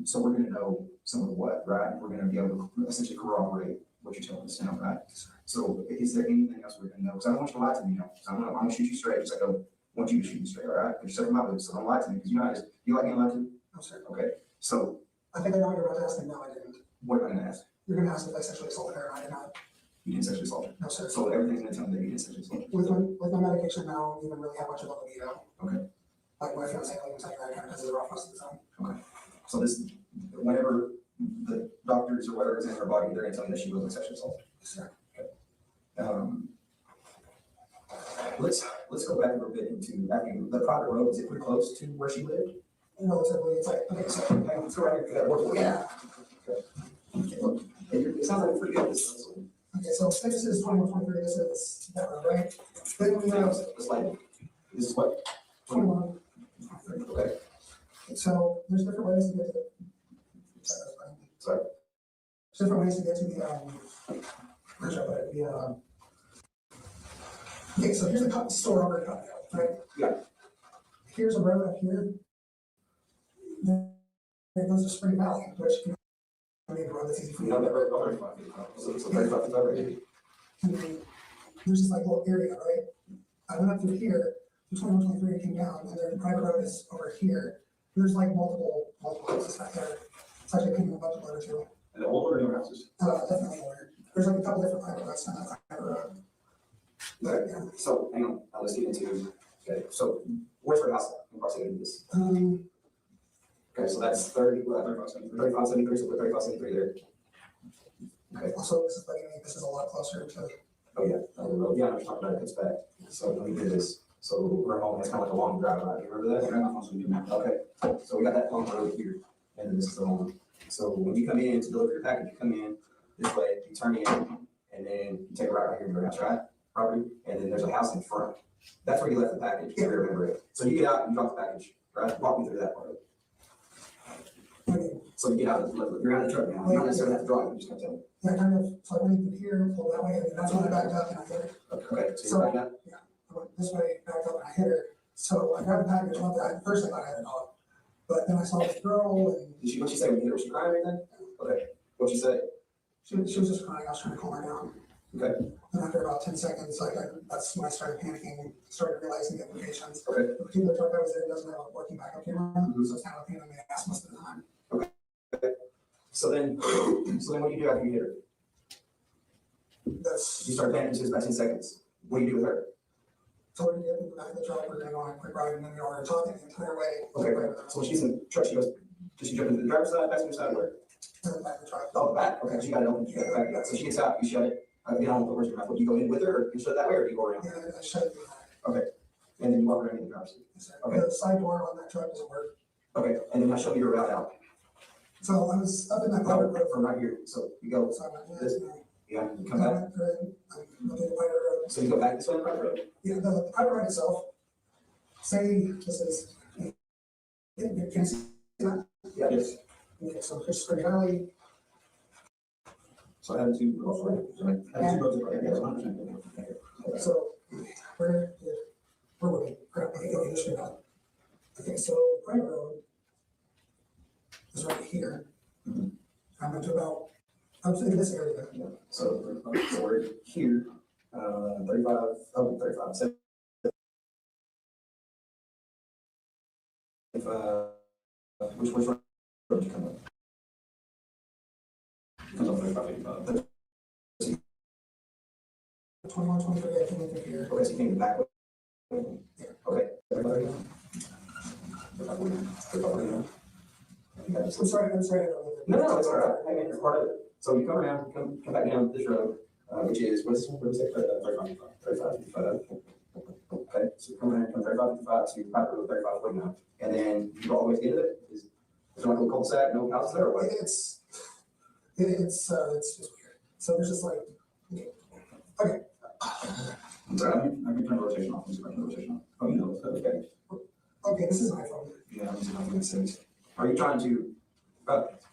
So we're going to know some of what, right? We're going to be able to essentially corroborate what you're telling us now, right? So is there anything else we're going to know? Because I don't want you to lie to me, I'm going to shoot you straight, just like I want you to shoot me straight, all right? You're setting my boots, so don't lie to me, because you know how it is. You like being lied to? I'm sorry. Okay, so. I think I know what you're about to ask me. No, I didn't. What am I going to ask? You're going to ask if I sexually assaulted her, and I did not. You didn't sexually assault her? No, sir. So everything's going to tell me that you didn't sexually assault her? With my medication now, I don't even really have much of a libido. Okay. Like my fiance will even tell you that kind of pisses her off most of the time. Okay. So this, whenever the doctors or whatever is in her body, they're going to tell me that she wasn't sexually assaulted? Yes, sir. Let's go back a little bit into, I mean, the private road, is it pretty close to where she lived? Relatively, it's like, okay, so Let's go right here, that works. yeah. Okay, look, it sounds like a pretty good distance. Okay, so this is 2123, this is that road, right? Then we have It's like, this is what? 21. Okay, So there's different ways to get to sorry. There's different ways to get to the where should I put it? Okay, so here's the store over at Cutco, right? Yeah. Here's a road up here. it goes to Spring Valley, which, you know, I mean, road that's easy for You you. know, that road, 35 feet, so 35 feet right here. And then there's this like little area, right? I went up through here, to 21, 23, and came down, and then the private road is over here. There's like multiple houses back there. It's actually picking a bunch of water too. And the older your houses. Definitely older. There's like a couple different private roads on that private road. But, yeah. So, hang on, let's get into, okay, so where's your house at in proximity to this? Okay, so that's 35, 73, so put 35, 73 there. Okay. Also, this is a lot closer to. Oh, yeah, yeah, I'm talking about it, it's back. So let me do this. So our home has kind of like a long drive out, you remember that? Okay, so we got that long road here, and then this is the home. So when you come in to deliver your package, you come in this way, you turn in, and then you take a right here in your house, right? Property, and then there's a house in front. That's where you left the package, if you remember it. So you get out, you drop the package, right? Walk me through that part. So you get out, you're out of the truck now, you don't necessarily have to drive, you just gotta tell me. Yeah, kind of, so I went in here, pulled that way, and that's when I backed up and I hit her. Okay, so you're back up? Yeah, I went this way, backed up and I hit her. So I grabbed the package, first I thought I had a dog, but then I saw this girl and. What'd she say when you hit her? Was she crying or anything? Okay, what'd she say? She was just crying, I was trying to calm her down. Okay. And after about 10 seconds, that's when I started panicking, started realizing the implications. Okay. The particular truck I was in doesn't have a working backup camera, so it's kind of a pain in the ass most of the time. So then what do you do after you hit her? You start panicking, it's about 10 seconds. What do you do with her? So we're gonna get in the back of the truck, we're gonna go on a quick ride, and then we were talking the entire way. Okay, so when she's in the truck, she goes, does she jump into the driver's side, passenger side, where? In the back of the truck. Oh, the back, okay, so you got it open, you got the back, so she gets out, you shut it, get on with the words of your mouth. Would you go in with her, or you shut it that way, or do you go around? Yeah, I shut it. Okay, and then you walk around in the driver's seat. Okay. The side door on that truck doesn't work. Okay, and then I show you your route out. So I was up in that private road. From right here, so you go, So I went this, this, and yeah, you come I back, went through, I'm looking at the private road. so you go back this way on the private road? Yeah, the private road itself, say this is, can you see that? Yeah, yes. Okay, so here's Spring Valley. So I have two roads, right? I have two roads, right? Yeah, 100%. So where were we? Okay, this way now. Okay, so private road is right here. I went to about, I was in this area. Yeah. So we're here, 35, which road did you come up? Comes up 35, 85. 21, 23, I came in through here. Okay, so you came back. Okay. I'm sorry, I don't know. No, it's all right. I mean, it's part of it. So you come around, come back down this road, which is, what do you say, 35, 55. Okay, so you come around, come 35, 55, so you're private road 35, 49. And then you go all the way to the end of it? Is there like a little cul-de-sac, no houses there or what? It's just weird. So there's just like, okay. I'm sorry, I can turn the rotation off. Turn the rotation off. Oh, you know, okay. Okay, this is my phone. Yeah, I'm using my phone. So are you trying to,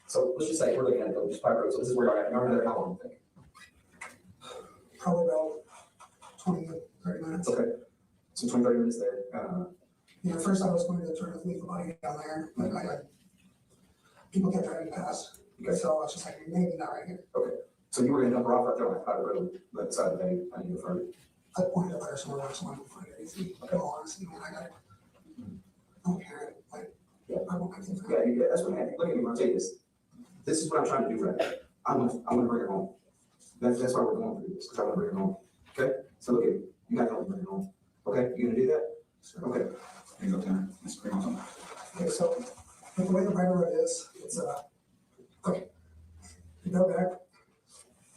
so let's just say we're looking at it, just private road, so this is where you're at. You're there how long, you think? Probably about 20, 30 minutes. Okay, so 20, 30 minutes there. You know, first I was going to try to leave the body down there, but people kept driving past. Okay. So I was just like, maybe not right here. Okay, so you were gonna dump her off right there on that private road, that side of the bay, I need to further. I pointed to her somewhere else, someone would find it easy. But in all honesty, man, I don't care. Like, I won't have things. Yeah, that's what happened. Look at me, I'll tell you this. This is what I'm trying to do right now. I'm gonna bring her home. That's why we're going through this, because I want to bring her home. Okay, so look at me, you got to help me bring her home. Okay, you gonna do that? Okay. Here you go, Tanner. Let's bring her home. Okay, so with the way the private road is, it's okay. You go back.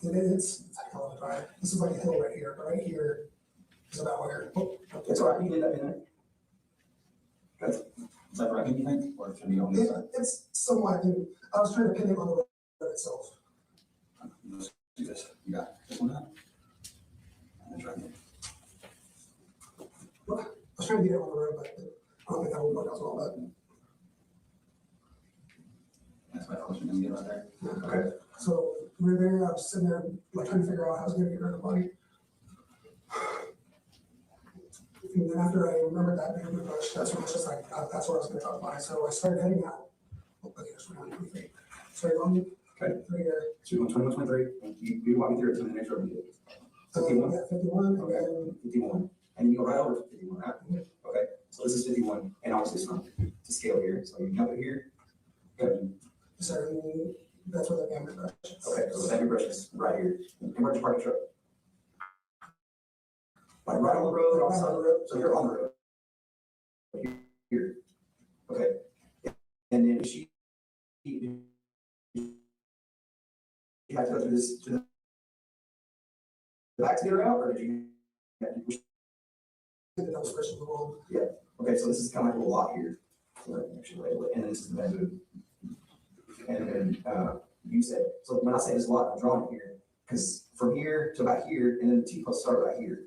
It's a hell of a drive. This is like a hill right here, but right here is about where. It's all right, you can get that in there. Good. Is that right, you think, or can you on this side? It's somewhat, I was trying to pin it on the road itself. Let's do this. You got this one out? And try again. I was trying to get it on the road, but I don't think that would work as well, but. That's my first one, gonna get right there. Okay. So we were there, I was sitting there, like trying to figure out how I was gonna get rid of the body. And then after I remembered that bamboo bush, that's when I was just like, that's what I was gonna talk about. So I started heading out Okay, that's 21, 23. So you're on, Okay. 3 here. So you're on 21, 23, you walk me through it to the next row you did. 51? Yeah, 51, and Okay. then 51, and you go right over to 51, right? Okay, so this is 51, and obviously it's not to scale here, so you jump it here. Okay, so that's where the family brush is. okay, so the heavy brush is right here, and where'd you park the truck? Like right on the road, Right on the road. so you're on the road. Here, okay, and then you have to go through this to the back to get her out, or did you? have to push- That was first in the world. Yeah, okay, so this is kind of like a little lot here. So let me actually label it, and then this is the bamboo. And then, you said, so when I say this lot, I'm drawing it here, because from here to about here, and then the T-posts start right here,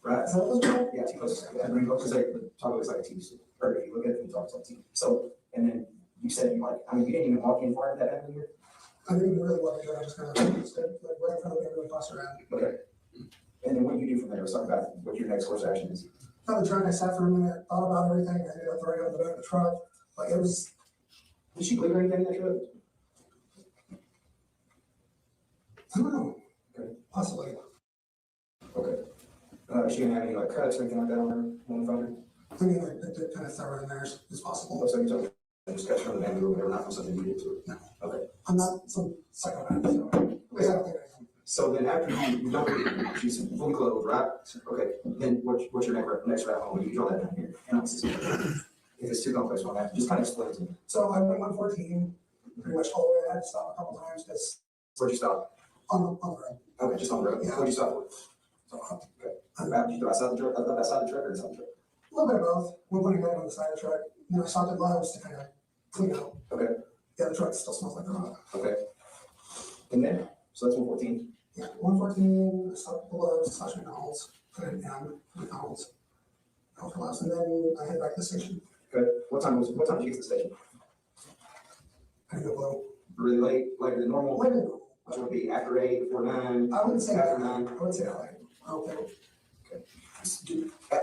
right? Is that what it's called? Yeah, T-posts, yeah, because like, the top looks like a T, or if you look at it, the top looks like a T. So, and then you said you like, I mean, you didn't even walk in far into that avenue here? I didn't even really want to do it, I just kind of stood like right in front of the family, tossed around. Okay. And then what do you do from there? Let's talk about what your next course of action is. Found the truck, I sat for a minute, thought about everything, I ended up throwing it in the back of the truck, like it was. Did she leave anything in that truck? I don't know. Okay. Possibly. Okay. Is she gonna have any like cuts or anything like that on her, on the phone? I mean, like, to kind of throw it in there is possible. So you took a discussion from the bamboo or whatever, not from something you did to it? No. Okay. I'm not some psychopath, so, at least I don't think I am. So then after you don't, she's fully clothed, right? Okay, then what's your next route home? You draw that down here. If it's too complex, one have to just kind of explain to me. So I went 114, pretty much all the way, I had to stop a couple times, because Where'd you stop? on the road. Okay, just on the road. Yeah. What'd you stop for? So Okay. Did you go outside the truck, outside the truck or inside the truck? a little bit of both, 129 on the side of the truck, and then I stopped at Love's to kind of clean out. Okay. Yeah, the truck still smells like the road. Okay. And then, so that's 114. Yeah, 114, I stopped at Love's, slash McDonald's, put it down, McDonald's. Out for Love's, and then I head back to the station. Good. What time did you get to the station? I didn't go Really late, later than normal? later. Later. Which would be after 8, before 9? I wouldn't say After that. 9? I would say that. Okay.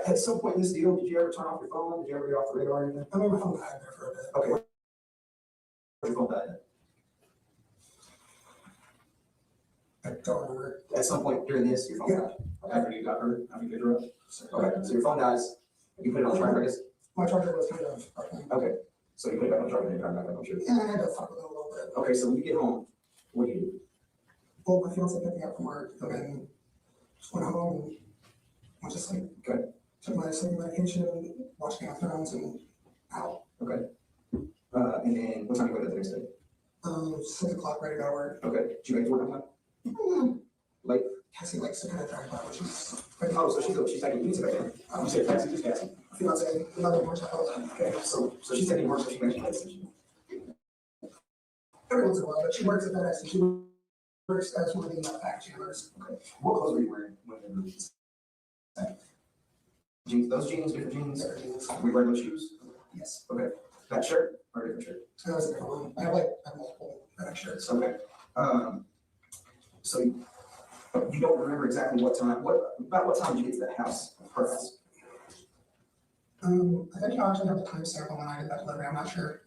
At some point in this deal, did you ever turn off your phone? Did you ever get off the radar or anything? I mean, my phone died there for a bit. Okay. Where's your phone died I don't remember. at? At some point during this, your phone died? After you got hurt, after you picked her up? Okay, so your phone dies, you put it on the charger, I guess? My charger was kind of broken. Okay, so you put it back on the charger and then turn it back on, I'm sure. Yeah, I had to fuck with it a little bit. Okay, so when you get home, what do you do? Well, my fiance picked me up from work, and then just went home and went to sleep. Okay. Took my sleeping medication, watched Game of Thrones, and out. Okay. And then what time you wake up the next day? 6 o'clock, ready to go to work. Okay, did you make it to work on time? Late? Cassie likes to kind of drive by, which is. Oh, so she's taking, you took it. You said Cassie, just Cassie. Fiance, another one, all the time. Okay, so she's taking work, so she makes you late. Every once in a while, but she works at FedEx, and she works as one of the package handlers. Okay. What clothes were you wearing when you were in the jeans, those jeans, different jeans? Different jeans. We wearing those shoes? Yes. Okay. That shirt or a different shirt? So that was a different one. I have multiple FedEx shirts. Okay. So you don't remember exactly what time, about what time did you get to that house, her house? I think you actually have the timestamp on when I did that delivery, I'm not sure.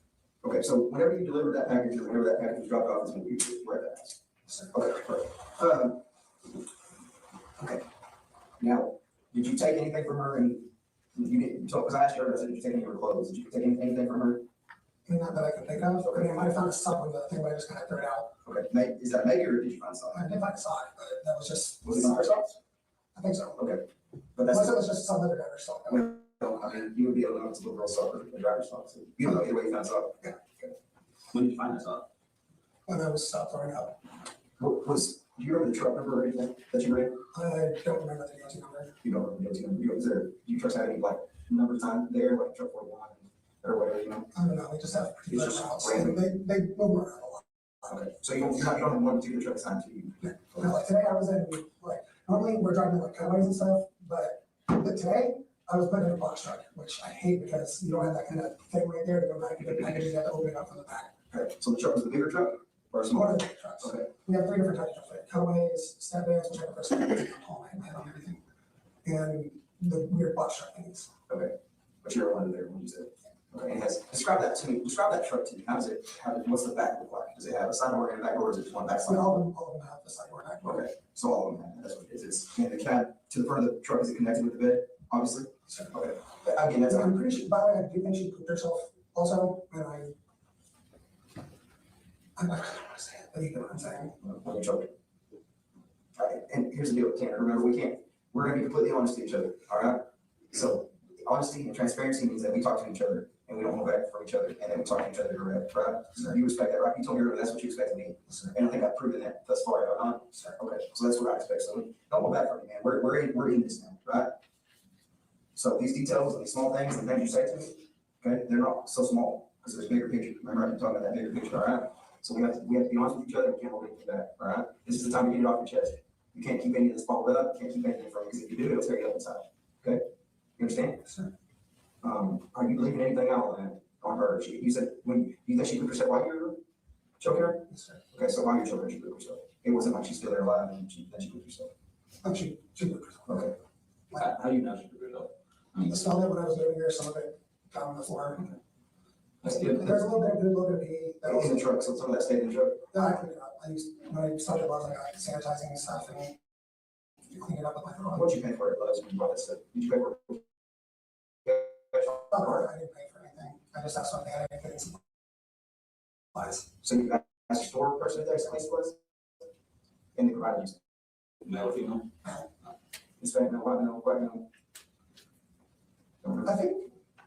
Okay, so whenever you delivered that package or whenever that package was dropped off, it's when you were at that house. Okay, perfect. Okay. Now, did you take anything from her and you didn't, because I asked her, I said, did you take any of her clothes? Did you take anything from her? I mean, not that I can think of. I mean, I might have found a sock on the thing, but I just kind of threw it out. Okay, is that maybe or did you find something? I did find a sock, but that was just. Was it on her socks? I think so. Okay. But that's. Unless it was just some other driver's sock. Well, I mean, you would be able to know it's a little girl's sock or a driver's sock. So you don't know either way you found sock. Yeah. Okay. When did you find that sock? When I was stopped throwing out. Do you remember the truck number or anything that you read? I don't remember the DOT number. You don't remember the DOT number? Do you trust have any like number time there, like truck 41 or whatever, you know? I don't know, we just have particular It's just routes. random. They move around a lot. Okay, so you don't have one particular truck assigned to you? Yeah. Now, like today I was in, like, normally we're driving like cutaways and stuff, but today I was put in a box truck, which I hate because you don't have that kind of thing right there to go back and get packages, you have to open it up from the back. Okay, so the truck was the bigger truck or One smaller? of the big trucks. Okay, We have 3 different types of trucks, like cutaways, step vans, which I prefer step vans, I'm tall, I have my head on everything. And the weird box truck things. okay. But you're under there when you said. Okay, and describe that to me, describe that truck to me. What's the back look like? Does it have a side door and a back door, or is it just one back side? All of them have the side door back door. Okay, so all of them have that, that's what it is. And the cab to the front of the truck, is it connected with the bed, obviously? Okay, but again, that's. I'm pretty sure, by the way, I do think she pooped herself also, and I'm not gonna say it, but you know what I'm saying. Okay, choke. All right, and here's the deal, Tanner, remember, we're gonna be completely honest to each other, all right? So honesty and transparency means that we talk to each other and we don't hold back from each other, and then we talk to each other direct, right? So you respect that, right? You told me earlier that's what you expect of me, and I think I've proven that thus far, have I not? Okay, so that's what I expect, so don't hold back from me, man, we're in this now, right? So these details and these small things and things you say to me, okay, they're not so small, because there's a bigger picture, remember I've been talking about that bigger picture, all right? So we have to be honest with each other, we can't hold anything back, all right? This is the time to get it off your chest. You can't keep any of this bottled up, you can't keep anything from it, because if you do, it'll tear you up inside, okay? You understand? Sir. Are you leaving anything out on her? You said, you think she put herself while you were choking her? Yes, sir. Okay, so while you're choking her, she put herself. It wasn't like she's still there alive and she put herself. Oh, she pooped herself. Okay. How do you know she put herself? I smelled it when I was living here, some of it got on the floor. That's good. There's a little bit of pee. That was in the truck, so some of that stayed in the truck. Yeah, I cleaned it up. When I started, I was like sanitizing and stuff, and you clean it up with my phone. What'd you pay for it, Les, when you bought that stuff? Did you pay for it? I didn't pay for anything. I just asked something, I didn't get any supplies. So you asked the store person if they sent supplies? And they provided you? Male or female? Hispanic, male, white, male, black, male? I think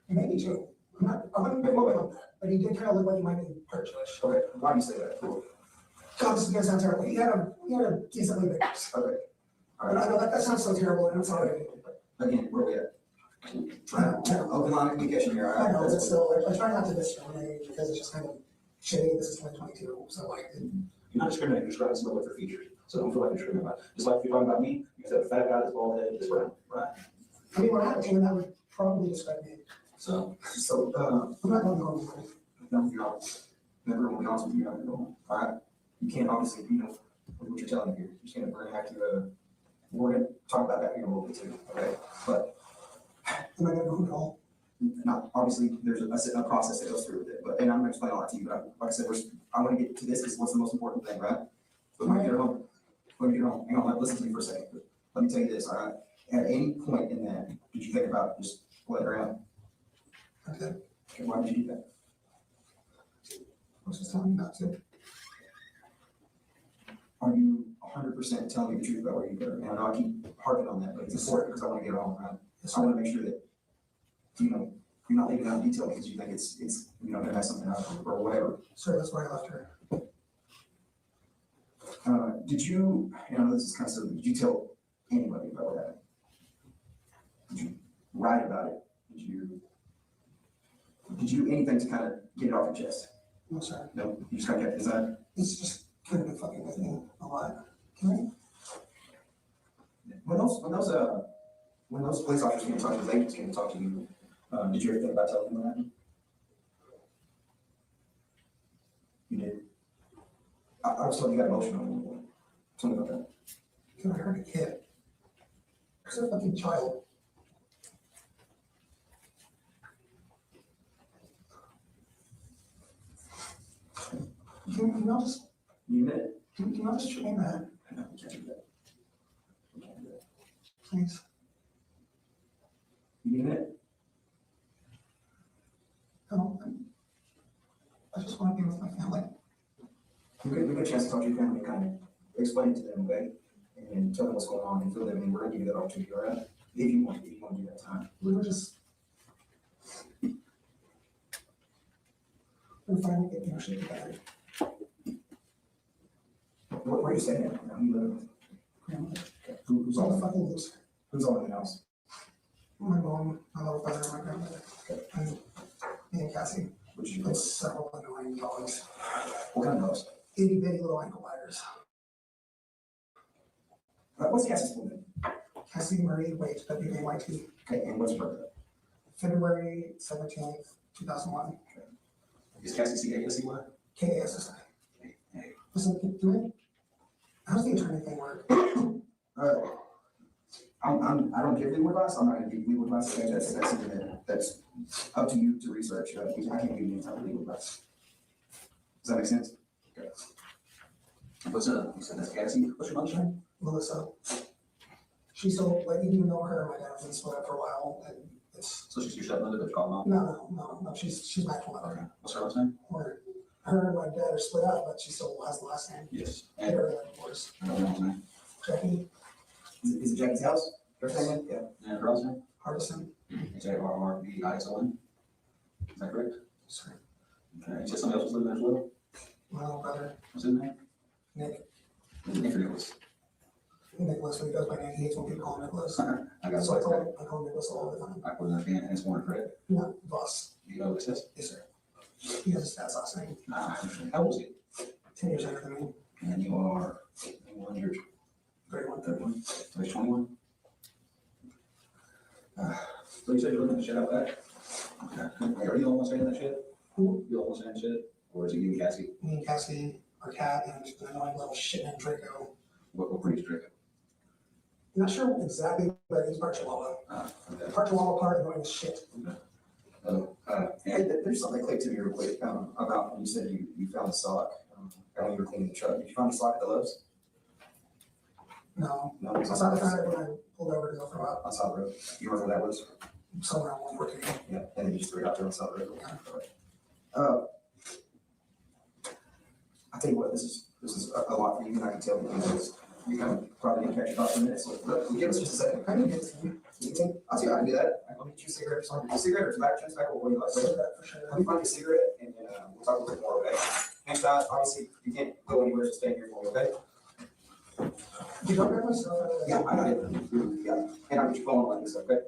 maybe two. I wouldn't be moving on that, but he did kind of look like he might be part Jewish. Okay, why do you say that? God, this is gonna sound terrible. He had a decently big house. Okay. All But I right. know that sounds so terrible, and I'm sorry. Again, where we at? Open line of communication here, all right? I know, That's but still, I try not to discriminate because it's just kind of shitty. This is 2022, so like. You're not discriminating, you're describing somebody with their features. So don't feel like you're discriminating about it. Just like if you're talking about me, you said a fat guy that's bald headed, this round, right? I mean, when I had a team, that would probably describe me. So, I'm not going to go home. no, you're not. Never gonna be honest with you, you're not gonna go home, all right? You can't obviously, what you're telling me here, you're just gonna, we're gonna have to, we're gonna talk about that here in a little bit too, okay? But Am I going to go home? not, obviously, there's a process that goes through with it, but, and I'm gonna explain all that to you, but like I said, I wanna get to this, because what's the most important thing, right? But when you're home, hang on, listen to me for a second, let me tell you this, all right? At any point in that, did you think about just letting her out? Okay. Okay, why did you do that? I was just telling you not to. Are you 100% telling me the truth about where you put her? And I know I keep harping on that, but it's important because I want to get it all right. I want to make sure that, you're not leaving out detail because you think it's gonna mess something up or whatever. Sir, that's where I left her. Did you, I know this is kind of silly, did you tell anybody about what happened? Did you write about it? Did you do anything to kind of get it off your chest? No, sir. No, you just kind of kept it inside? It's just kind of been fucking with me a lot. Can When those police officers came to talk to you, those agents came to talk to you, did you ever think about telling them what happened? You did? I was told you got emotional. Tell me about that. I hurt a kid? Because they're a fucking child. Can y'all just, You admit it? can y'all just treat me bad, No, we can't do that. We can't do that. please? You admit it? No, I just want to be with my family. You get a chance to talk to your family and kind of explain it to them, okay? And tell them what's going on and fill them in. We're gonna give you that opportunity, all right? If you want to give that time. We were just. We're finally getting our shit together. Where are you staying at? Who you living with? Family. Okay. Who's I'm a all, fucking loser. who's all in the house? My mom, my little brother, my grandmother, and me and Cassie. Which you, It's several annoying dogs. what kind of dogs? Itty bitty little ankle biters. What's Cassie's full name? Cassie Marie Waite, W-A-Y-T. Okay, and what's her birthday? February 17th, 2001. Is Cassie C-A-S-E-Y? K-A-S-S-I. Listen, how's the attorney thing work? I don't give legal advice. I'm not gonna give legal advice. That's something that's up to you to research. I can't give you any type of legal advice. Does that make sense? Okay. What's up? You said that's Cassie. What's your mother's name? Melissa. She's so, like, even though her and my dad have been split up for a while, and it's. So she's your stepmother that you call mom? No, she's my actual mother. Okay. What's her last name? Her and my dad are split up, but she still has the last name. Yes. And her and divorced. Her mom's name? Jackie Is it Jackie's house? Her family? Yeah. And her last name? Hardison. Jarrdison. Is that correct? Sorry. Okay. You said somebody else was living there as well? My little brother, What's his name? Nick. Nick or Nicholas? Nicholas, when he goes by name, he hates when people call him Nicholas. I got So I it. call him Nicholas all the time. I put it in his corner, correct? No, boss. You know what it says? Yes, sir. He has his dad's last name. How old is he? 10 years younger than me. And you are 100. 31. 31. So he's 21. So you said you're looking at the shed out back? Okay. Are you the only one staying in that shed? Who? You the only one staying in the shed? Or is it you and Cassie? Me and Cassie, our cat, and an annoying little shit named Draco. What breed is Draco? Not sure exactly, but he's part Chihuahua. Okay. Part Chihuahua, part annoying as shit. Hey, there's something clicked to me real quick about when you said you found the sock. When you were cleaning the truck. Did you find the sock at the Lowe's? No. No, I it's on saw the the time when I pulled over to go for a while, on South Road. You remember where that was? somewhere on 114. Yeah, and then you just threw it out there on South Road. I tell you what, this is a lot for you, and I can tell because you kind of probably didn't catch your thoughts in a minute. So give us just a second. I can give it to you. I'll see how I can do that. I'll get you a cigarette or something. A cigarette or tobacco, tobacco, what do you like? Cigarette for sure. Let me find you a cigarette and then we'll talk a little bit more, okay? Next time, obviously, you can't go anywhere, so stay here for me, okay? You don't grab my stuff out of there? Yeah, I got it. Yeah, and I'll get your phone like this, okay?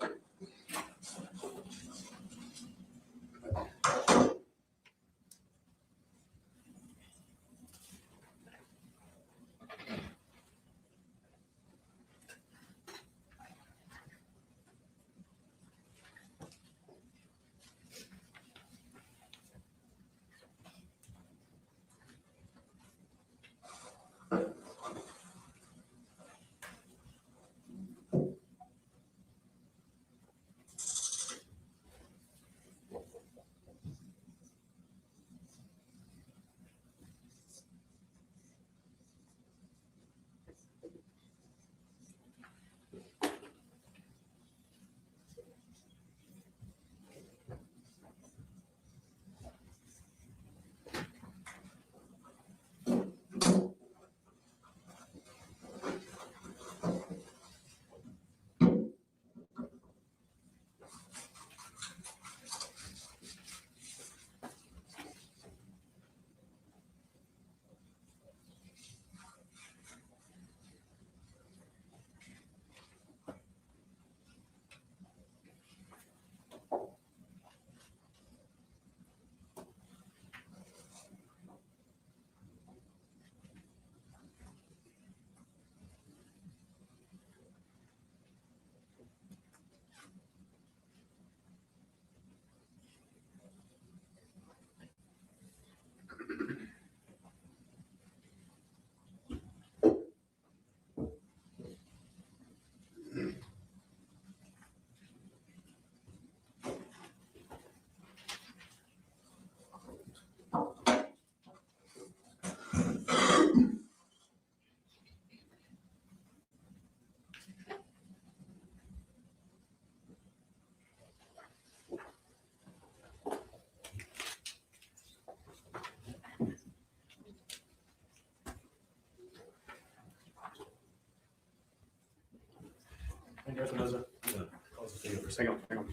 Hey, Espinoza, I'm gonna close this video for a second. Hang on.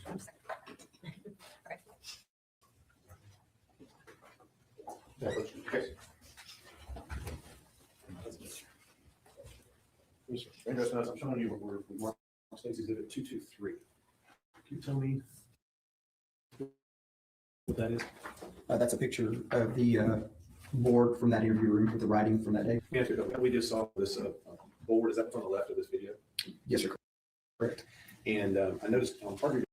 Okay. Andrew Espinoza, I'm showing you what we're on State's Exhibit 223. Can you tell me what that is? That's a picture of the board from that interview room with the writing from that day. Yeah, we just saw this board. Is that what's on the left of this video? Yes, sir. Correct. And I noticed on part of your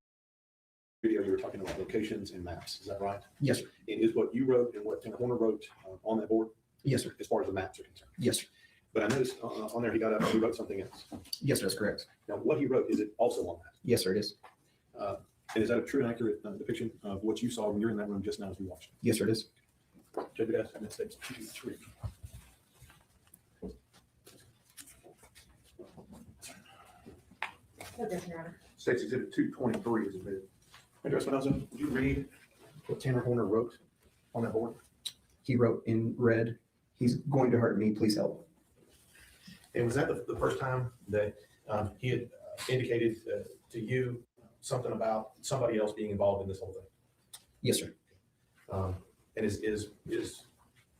video, you were talking about locations and maps. Is that right? Yes, sir. And is what you wrote and what Tim Horner wrote on that board? Yes, sir. As far as the maps are concerned? Yes, sir. But I noticed on there, he got up and he wrote something else. Yes, sir, that's correct. Now, what he wrote, is it also on that? Yes, sir, it is. And is that a true and accurate depiction of what you saw when you're in that room just now as we watched? Yes, sir, it is. Judge, would ask United States 223. State's Exhibit 223 is admitted. Mr. Espinoza, would you read what Tanner Horner wrote on that board? He wrote in red, "He's going to hurt me, please help." And was that the first time that he had indicated to you something about somebody else being involved in this whole thing? Yes, sir. And is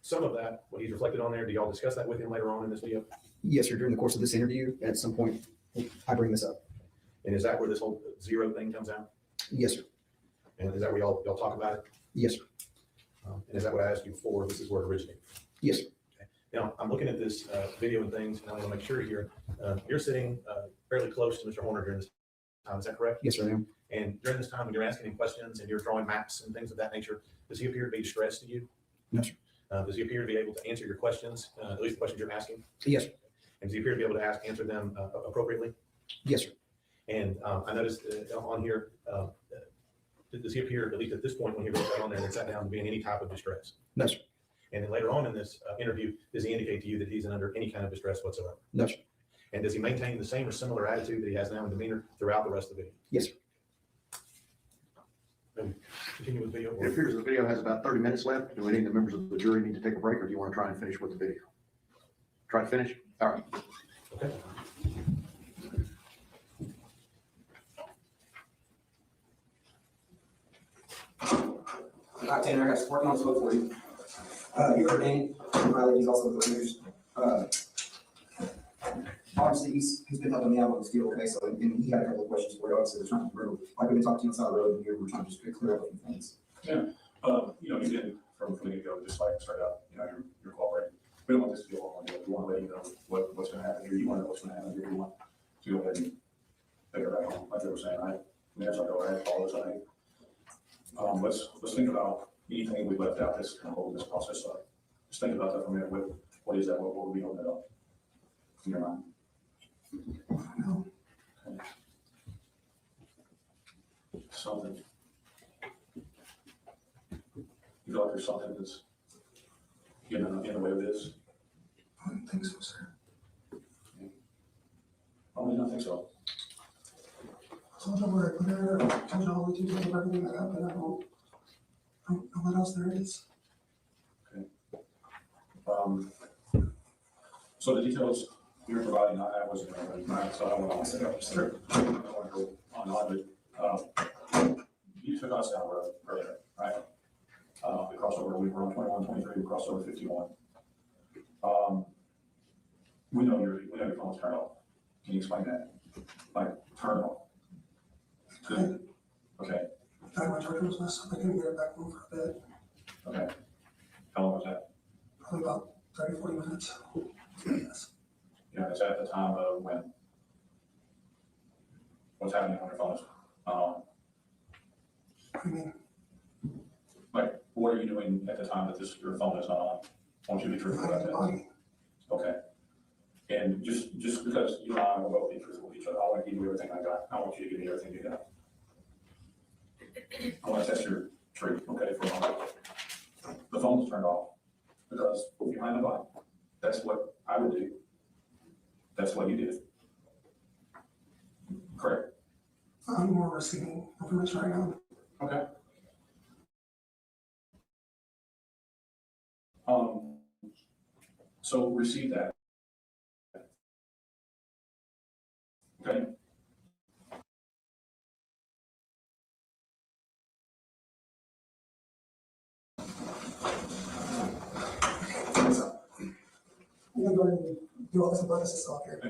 some of that what he's reflected on there? Do y'all discuss that with him later on in this video? Yes, sir. During the course of this interview, at some point, I bring this up. And is that where this whole zero thing comes out? Yes, sir. And is that where y'all talk about it? Yes, sir. And is that what I asked you before? This is where it originated? Yes, sir. Now, I'm looking at this video and things, and I want to make sure here, you're sitting fairly close to Mr. Horner during this time, is that correct? Yes, sir, I am. And during this time, when you're asking him questions and you're drawing maps and things of that nature, does he appear to be distressed to you? No, sir. Does he appear to be able to answer your questions, at least the questions you're asking? Yes, sir. And does he appear to be able to answer them appropriately? Yes, sir. And I noticed on here, does he appear, at least at this point, when he wrote that on there and sat down, to be in any type of distress? No, sir. And then later on in this interview, does he indicate to you that he's under any kind of distress whatsoever? No, sir. And does he maintain the same or similar attitude that he has now in demeanor throughout the rest of the video? Yes, sir. And continue with the video. It appears the video has about 30 minutes left. Do any of the members of the jury need to take a break, or do you want to try and finish with the video? Try to finish? All right. Okay. Hi, Tanner, I got working on this book for you. You heard Danny, Riley, he's also with the leaders. Obviously, he's been helping me out with this deal, okay, so, and he had a couple of questions for you, obviously, we're trying to, like we've been talking to you inside the road, and here, we're trying to just clear up a few things. Yeah, you know, you did from the get-go, just like straight up, you know, you're cooperating. We don't want this to be a long deal. We want to let you know what's going to happen here. You want to know what's going to happen here. You want to go ahead and take it back home, like they were saying, right? I mean, that's like, all right, follow this, I think. Let's think about anything we left out that's going to hold this process up. Just think about that for a minute. What is that? What will we hold that up in your mind? No. Okay. Something. You feel like there's something that's in the way of this? I don't think so, sir. I don't think so. I told you where I put her, I told you all the details of everything that happened, I don't know what else there is. So the details you're providing, I wasn't going to, so I don't want to set up. Sure. I don't want to go on, but you took us down the road earlier, right? We crossed over, we were on 21, 23, we crossed over 51. We know your phone's turned off. Can you explain that? Like, turn it off. Good. Okay. My charger was messed up, I couldn't get it back home for a bit, Okay. How long was that? probably about 30, 40 minutes. Yes. You know, it's at the time of when? What's happening on your phone is, I mean, like, what are you doing at the time that your phone is not on? I want you to be truthful about that. Okay. And just because you and I will both be truthful with each other, I want to give you everything I got. I want you to give me everything you got. I want to test your truth, okay, for a moment. The phone was turned off because behind the bike. That's what I would do. That's what you did. Correct. I'm more receiving information right now. Okay. So receive that. Okay. I'm gonna go ahead and do all this above us stuff here.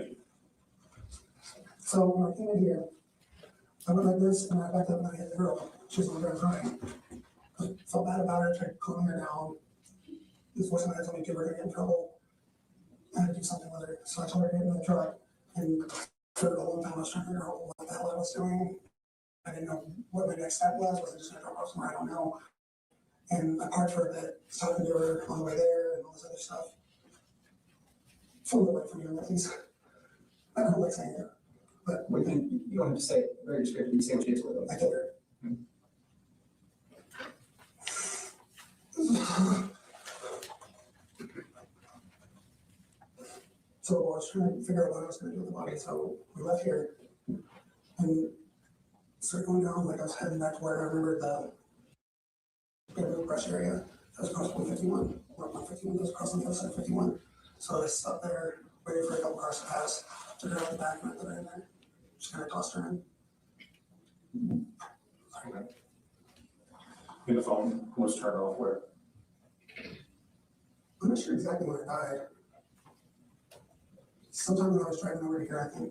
So when I came in here, I went like this and I backed up and I hit the girl. She was on the ground crying. I felt bad about her, tried calming her down. This voice in my head told me, give her, gonna get in trouble. I had to do something with her. So I told her to get in the truck, and for the whole time I was trying to figure out what the hell I was doing. I didn't know what my next step was I just gonna drop off somewhere, I don't know. And I parked for a bit, talking to her on the way there and all this other stuff. Phone away from you, please. I don't like saying it, but Well, you don't have to say it very descriptively, you say what you did with them. I told her, So I was trying to figure out what I was gonna do with the body, so we left here and started going down, like I was heading back to where I remembered the brush area. That was across 151, or not 51, that was across on the other side of 51. So I stopped there, waited for a couple cars to pass, took her out the back, and I put her in there. Just kind of tossed her in. And the phone was turned off where? I'm not sure exactly when it died. Sometime when I was driving over here, I think.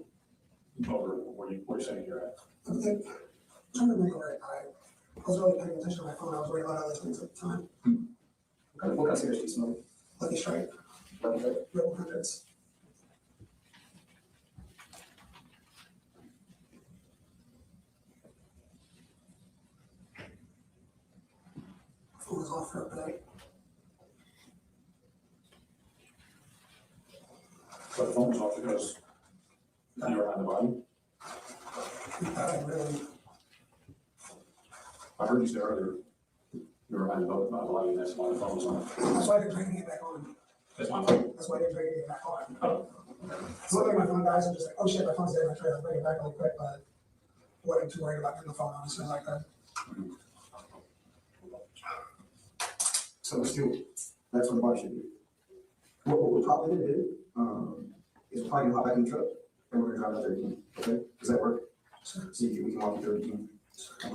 Over where you saying you're at? I think, I'm trying to remember where it died. I was really paying attention to my phone. I was worried about other things at the time. What kind of cigarettes do you smoke? Lucky Strike, Lucky Strike? Rebel Hundreds. Phone was off for a bit. But the phone was off because you were on the body? I really, I heard you say earlier, you were on the body, and that's why the phone was on. that's why I didn't try to get back on. That's my phone. That's why I didn't try to get back on. Oh. So like my phone dies, I'm just like, oh shit, my phone's dead. I try to bring it back really quick, but wasn't too worried about getting the phone on as soon as I could. So still, that's what the body should do. What we're probably gonna do, is we're probably gonna hop back in the truck and we're gonna drive out there again, okay? Does that work? See if we can walk you through it again.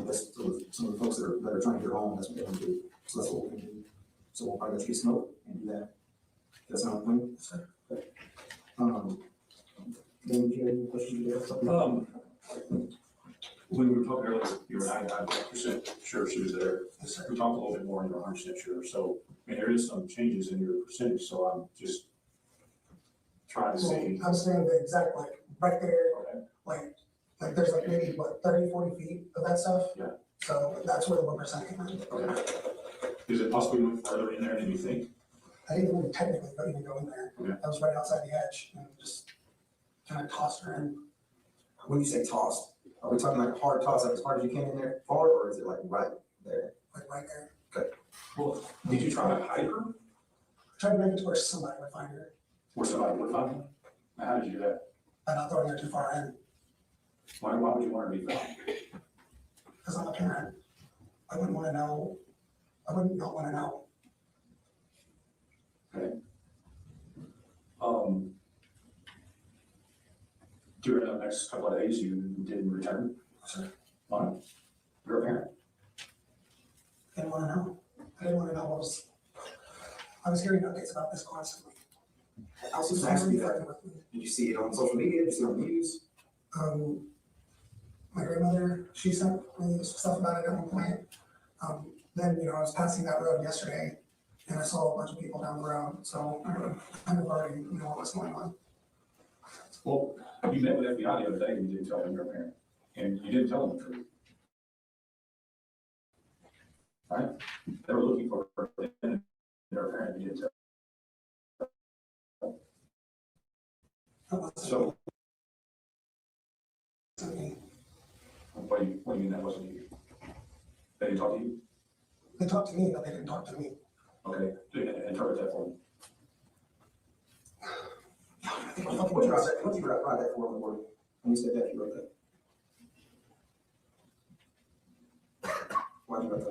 That's some of the folks that are trying to get home, that's what they're gonna do. So that's what we're gonna do. So we'll probably let you smoke and do that. That sound like me? Okay. Dan, do you have any questions you have? When we were talking earlier, you were 99% sure she was there. We talked a little bit more and you're 100% sure. So, I mean, there is some changes in your percentage, so I'm just trying to see. I'm saying the exact, like, right there, like there's like maybe, what, 30, 40 feet of that stuff? Yeah. So that's where the 1% came in. Okay. Is it possible to move further in there than you think? I didn't even technically even go in there. Okay. I was right outside the edge and just kind of tossed her in. When you say tossed, are we talking like a hard toss, like as hard as you can in there, far, or is it like right there? Like right there. Okay. Well, did you try to hide her? I tried to make it to where somebody would find her Or somebody would find her? Now, how did you do that? by not throwing her too far in, Why would you want her to be found? because I'm a parent. I wouldn't want to know, I wouldn't not want to know. Okay. During the next couple of days, you didn't return? Sure. Why? You're a parent. I didn't want to know. I didn't want to know what was, I was hearing updates about this constantly. I was just asking you that. Did you see it on social media? Did you see it on the news? My grandmother, she sent me stuff about it at one point. Then, I was passing that road yesterday and I saw a bunch of people down the road, so I kind of already knew what was going on. Well, you met with FBI the other day and you didn't tell them you're a parent. And you didn't tell them the truth. Right? They were looking for her and they're a parent, you didn't tell them. So, what do you mean that wasn't you? They didn't talk to you? They talked to me, but they didn't talk to me. Okay, interpret that for me. What you write that for on the board? When you said that, you wrote that. Why did you write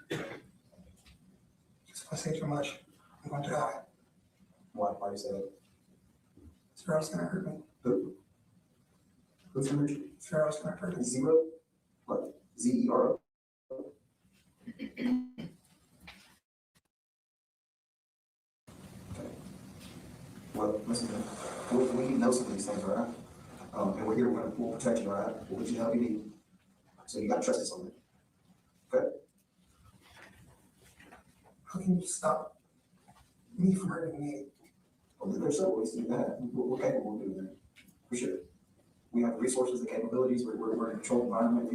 that? If I say too much, I'm going to die. Why do you say that? Zero's gonna hurt me. Who? Who's gonna hurt you? Zero's gonna hurt me. Zero? What? Z-E-R-O? Well, listen, we know some of these things, right? And we're here, we'll protect you, right? We'll let you help you need. So you gotta trust us on it. Okay? How can you stop me from hurting me? Well, there's several ways to do that. We're capable of doing that, for sure. We have the resources, the capabilities, we're in a controlled environment,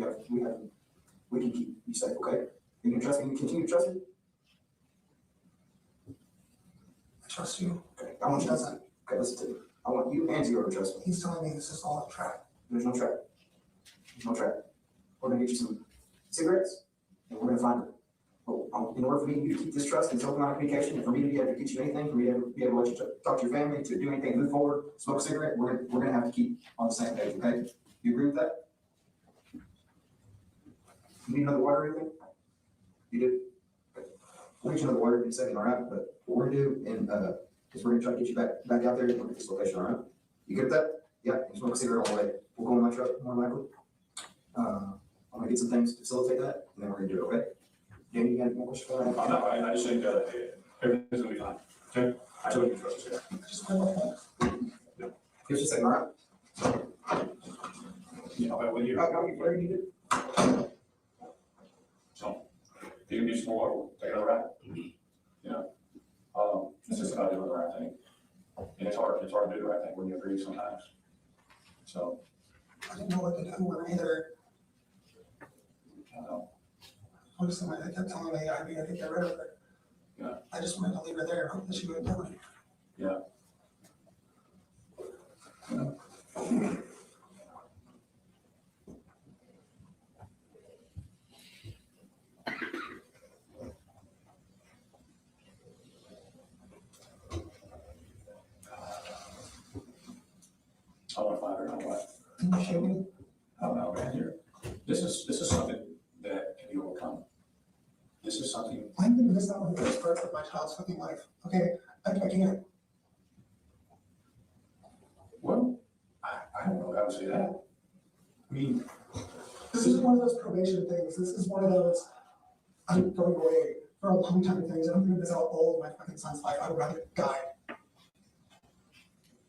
we can keep you safe, okay? You can trust me, you continue to trust me? I trust you. Okay, I want you to, okay, listen to me. I want you and Zero to trust me. He's telling me this is all a trap. There's no trap. There's no trap. We're gonna get you cigarettes, and we're gonna find them. But in order for me to keep this trust and this open line of communication, and for me to be able to get you anything, for me to be able to let you talk to your family, to do anything, move forward, smoke a cigarette, we're gonna have to keep on the same page, okay? You agree with that? You need another water or anything? You do? Okay. We'll get you another water in a second, all right? But what we're gonna do, is we're gonna try to get you back out there and look at this location, all right? You good with that? Yeah, you smoke a cigarette all the way. We'll go in my truck, more likely. I'm gonna get some things to facilitate that, and then we're gonna do it, okay? Danny, you got any more questions for that? No, I just think, everything's gonna be fine, okay? I totally trust you. Just one more thing. Just a second, all right? You know, what you, Where you need it? so, if you can do some more, we'll take another ride. You know, it's just about doing the right thing. And it's hard to do the right thing when you agree sometimes. So, I didn't know what to do when either. I don't know. Honestly, I kept telling me I'd be able to get rid of her. Yeah. I just wanted to leave her there, hope that she would tell me. Yeah. I want to find her, I don't know what. Can you show me? I don't know, man, here. This is something that can be overcome. This is something, I'm gonna miss out on the best parts of my child's fucking life, okay? I can't. well, I don't know how to say that. I mean, This is one of those probation things. This is one of those I'm going away for a long time things. I'm gonna miss out all of my fucking son's life. I would rather die.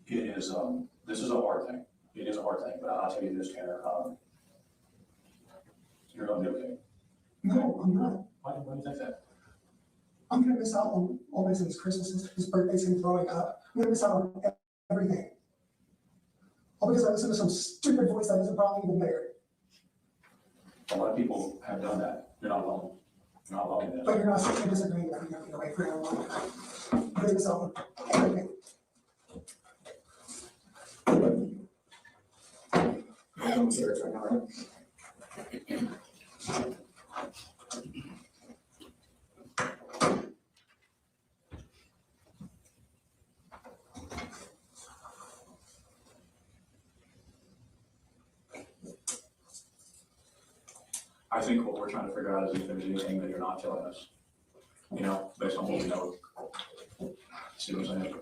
it is, this is a hard thing. It is a hard thing, but I'll tell you this, Tanner, you're gonna be okay. No, I'm not. Why do you think that? I'm gonna miss out on all my son's Christmases, his birthdays, him growing up. I'm gonna miss out on everything. All because I listened to some stupid voice that isn't probably even there. A lot of people have done that. You're not alone. You're not alone in But this. you're not sitting disagreeing that I'm gonna be away for a long time. I'm gonna miss out on everything. I'm serious right now, right? I think what we're trying to figure out is if there's anything that you're not telling us, you know, based on what we know. See what I'm saying?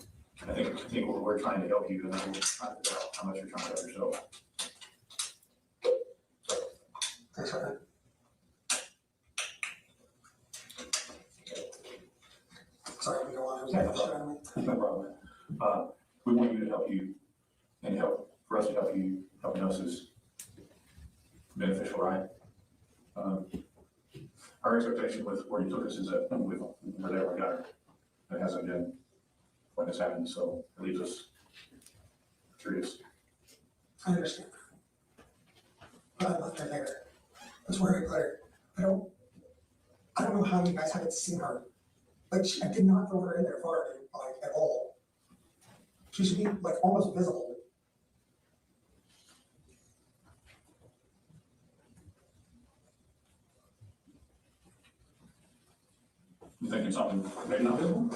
I think we're trying to help you, and then we're trying to figure out how much you're trying to help yourself. Thanks for that. Sorry, we go on. No problem. We want you to help you and for us to help you, helping us is beneficial, right? Our expectation with where you took us is that we're there, we got her. It hasn't been when this happened, so it leaves us curious. I understand. But I left her there. That's where I put her. I don't know how you guys haven't seen her. Like, I did not throw her in there for her, like, at all. She should be, like, almost visible. You thinking something maybe not visible?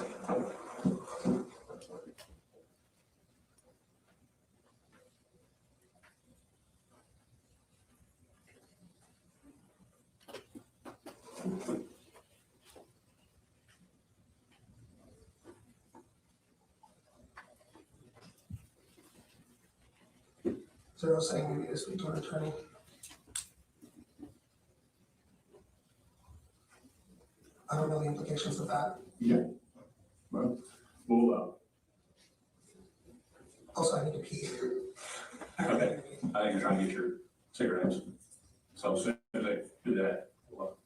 So I was saying we need to speak to an attorney. I don't know the implications of that. Yeah. Well, we'll, Also, I need to pee. okay. I think you're trying to get your cigarettes. So as soon as they do that, we'll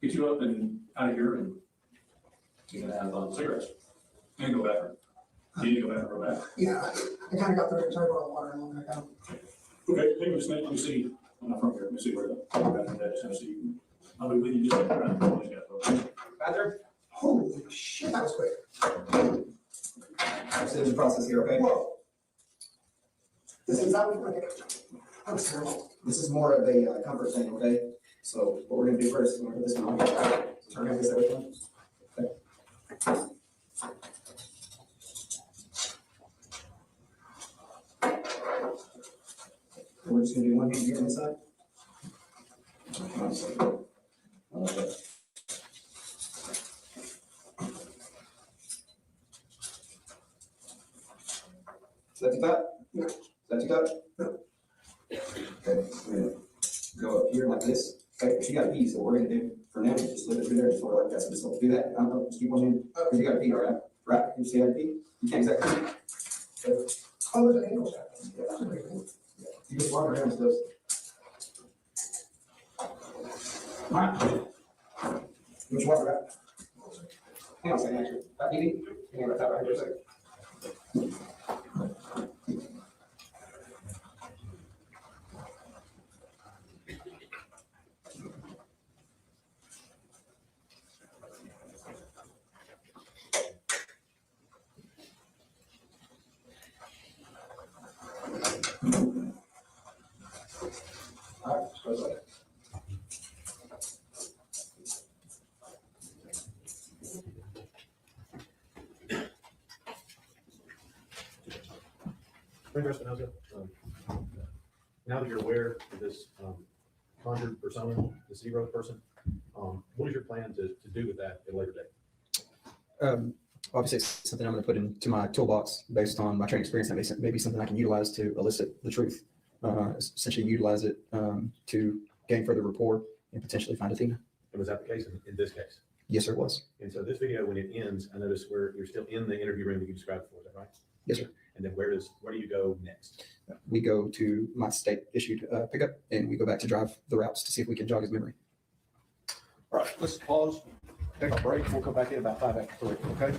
get you up and out of here and you can have cigarettes. And go back. You need to go back and go back. Yeah, I kind of got the entire bottle of water and I'm gonna go. Okay, maybe let me see. I'm not from here. Let me see where the bathroom is. Tennessee. I'll be with you just around the corner. Bathroom? Holy shit, that was quick. So there's a process here, okay? Whoa. This is not like I'm terrible. This is more of a comfort thing, okay? So what we're gonna do first, we're gonna put this one on. So turn around this other one. Okay. We're just gonna do one hand here on this side. Okay. So that's about, that's about. Okay, we're gonna go up here like this. Okay, if you got a pee, so what we're gonna do for now, just lift it through there, just sort of like that, so just do that. I don't know, just keep one hand, because you got a pee, all right? Right, you see how to pee? You can't exactly. Okay. Oh, there's an ankle strap. Yeah, that's a great thing. Yeah, you just walk around with those. All right. Which walk around? Hang on a second, actually. That easy? Hang on, right here for a second. All right, so it's like. Frank Espinoza, now that you're aware of this conjured persona, the City Road person, what is your plan to do with that at a later date? Obviously, it's something I'm going to put into my toolbox based on my training experience. That may be something I can utilize to elicit the truth, essentially utilize it to gain further rapport and potentially find Athena. And was that the case in this case? Yes, sir, it was. And so this video, when it ends, I notice where you're still in the interview room that you described before, is that right? Yes, sir. And then where do you go next? We go to my state issued pickup and we go back to drive the routes to see if we can jog his memory. All right, let's pause, take a break. We'll come back in about 5 after 3, okay?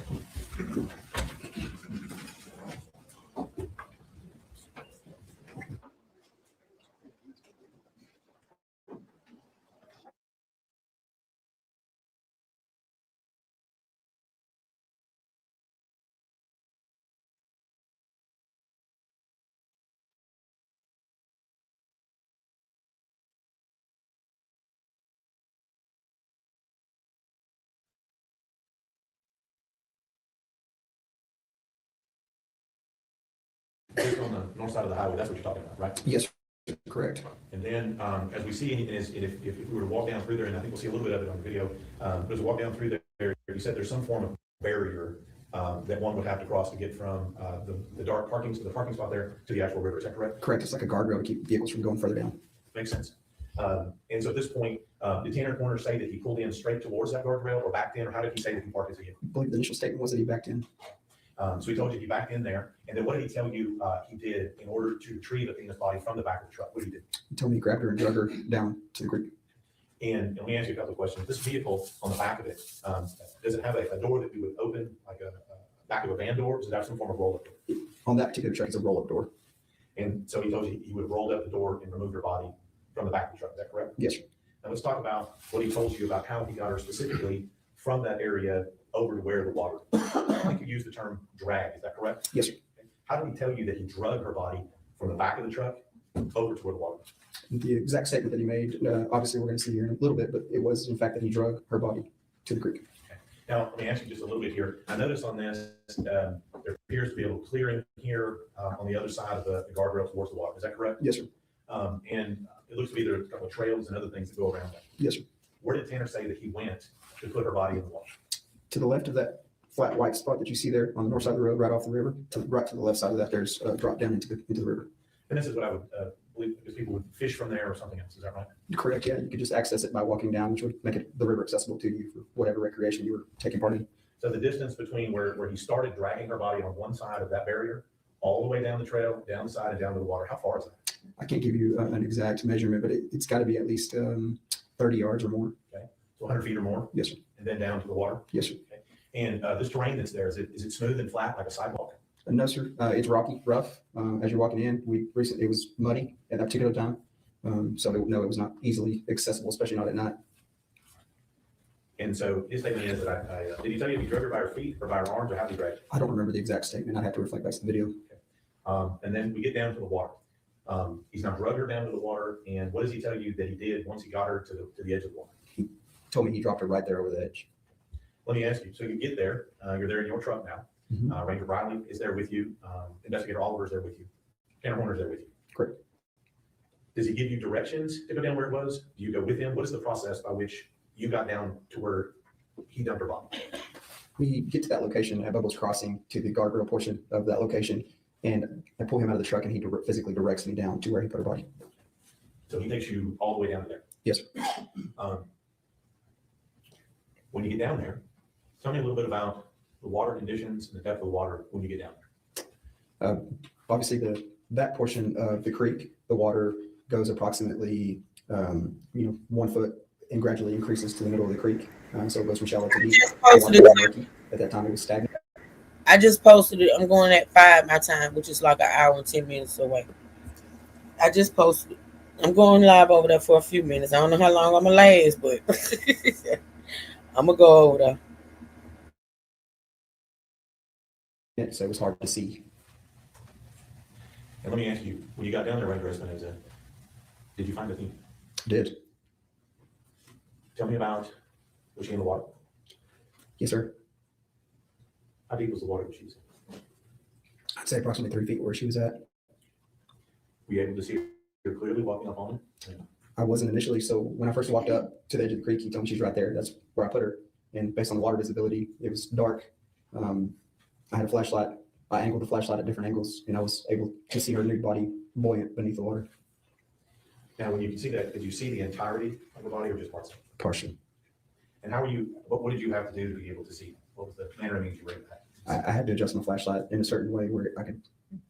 Just on the north side of the highway, that's what you're talking about, right? Yes, correct. And then, as we see, and if we were to walk down through there, and I think we'll see a little bit of it on the video, but as we walk down through there, you said there's some form of barrier that one would have to cross to get from the dark parking, the parking spot there to the actual river. Is that correct? Correct. It's like a guardrail to keep vehicles from going further down. Makes sense. And so at this point, did Tanner Corner say that he pulled in straight towards that guardrail or backed in, or how did he say that he parked his vehicle? I believe the initial statement was that he backed in. So he told you he backed in there, and then what did he tell you he did in order to retrieve Athena's body from the back of the truck? What did he do? He told me he grabbed her and drug her down to the creek. And let me ask you a couple of questions. This vehicle on the back of it, does it have a door that we would open, like a back of a van door? Does it have some form of roll-up door? On that particular truck, it's a roll-up door. And so he told you he would have rolled up the door and removed her body from the back of the truck. Is that correct? Yes, sir. Now let's talk about what he told you about how he got her specifically from that area over to where the water. I think you used the term drag. Is that correct? Yes, sir. How did he tell you that he drug her body from the back of the truck over to where the water was? The exact statement that he made, obviously we're going to see here in a little bit, but it was in fact that he drug her body to the creek. Okay. Now, let me ask you just a little bit here. I noticed on this, there appears to be a little clearing here on the other side of the guardrail towards the water. Is that correct? Yes, sir. And it looks to be there are a couple of trails and other things that go around that. Yes, sir. Where did Tanner say that he went to put her body in the water? To the left of that flat white spot that you see there on the north side of the road, right off the river, right to the left side of that, there's a drop down into the river. And this is what I would believe, because people would fish from there or something else. Is that right? Correct, yeah. You could just access it by walking down, which would make the river accessible to you for whatever recreation you were taking part in. So the distance between where he started dragging her body on one side of that barrier, all the way down the trail, down the side and down to the water, how far is that? I can't give you an exact measurement, but it's got to be at least 30 yards or more. Okay, so 100 feet or more? Yes, sir. And then down to the water? Yes, sir. Okay. And this terrain that's there, is it smooth and flat like a sidewalk? No, sir. It's rocky, rough. As you're walking in, it was muddy at that particular time. So no, it was not easily accessible, especially not at night. And so his statement is that did he tell you if he drug her by her feet or by her arms, or how did he drag her? I don't remember the exact statement. I'd have to reflect back to the video. And then we get down to the water. He's now drugged her down to the water, and what does he tell you that he did once he got her to the edge of the water? He told me he dropped her right there over the edge. Let me ask you, so you get there, you're there in your truck now. Mhm. Ranger Briley is there with you. Investigator Oliver is there with you. Tanner Horner is there with you. Correct. Does he give you directions to go down where it was? Do you go with him? What is the process by which you got down to where he dumped her body? We get to that location at Bubbles Crossing, to the guardrail portion of that location, and I pull him out of the truck, and he physically directs me down to where he put her body. So he takes you all the way down to there. Yes, sir. When you get down there, tell me a little bit about the water conditions and the depth of the water when you get down there. Obviously, that portion of the creek, the water goes approximately 1 foot and gradually increases to the middle of the creek. So it goes from shallow to deep. At that time, it was stagnant. I just posted it. I'm going at 5 my time, which is like an hour and 10 minutes away. I just posted it. I'm going live over there for a few minutes. I don't know how long I'm gonna last, but I'm gonna go over there. So it was hard to see. And let me ask you, when you got down there, Ranger Espinoza, did you find a theme? Did. Tell me about, was she in the water? Yes, sir. How deep was the water that she was in? I'd say approximately 3 feet where she was at. Were you able to see her clearly walking up on it? I wasn't initially. So when I first walked up to the edge of the creek, he told me she's right there. That's where I put her. And based on the water visibility, it was dark. I had a flashlight. I angled the flashlight at different angles, and I was able to see her nude body buoyant beneath the water. Now, when you can see that, did you see the entirety of the body or just parts of it? Partially. And how were you, what did you have to do to be able to see? What was the manner of means you were able to have? I had to adjust my flashlight in a certain way where I could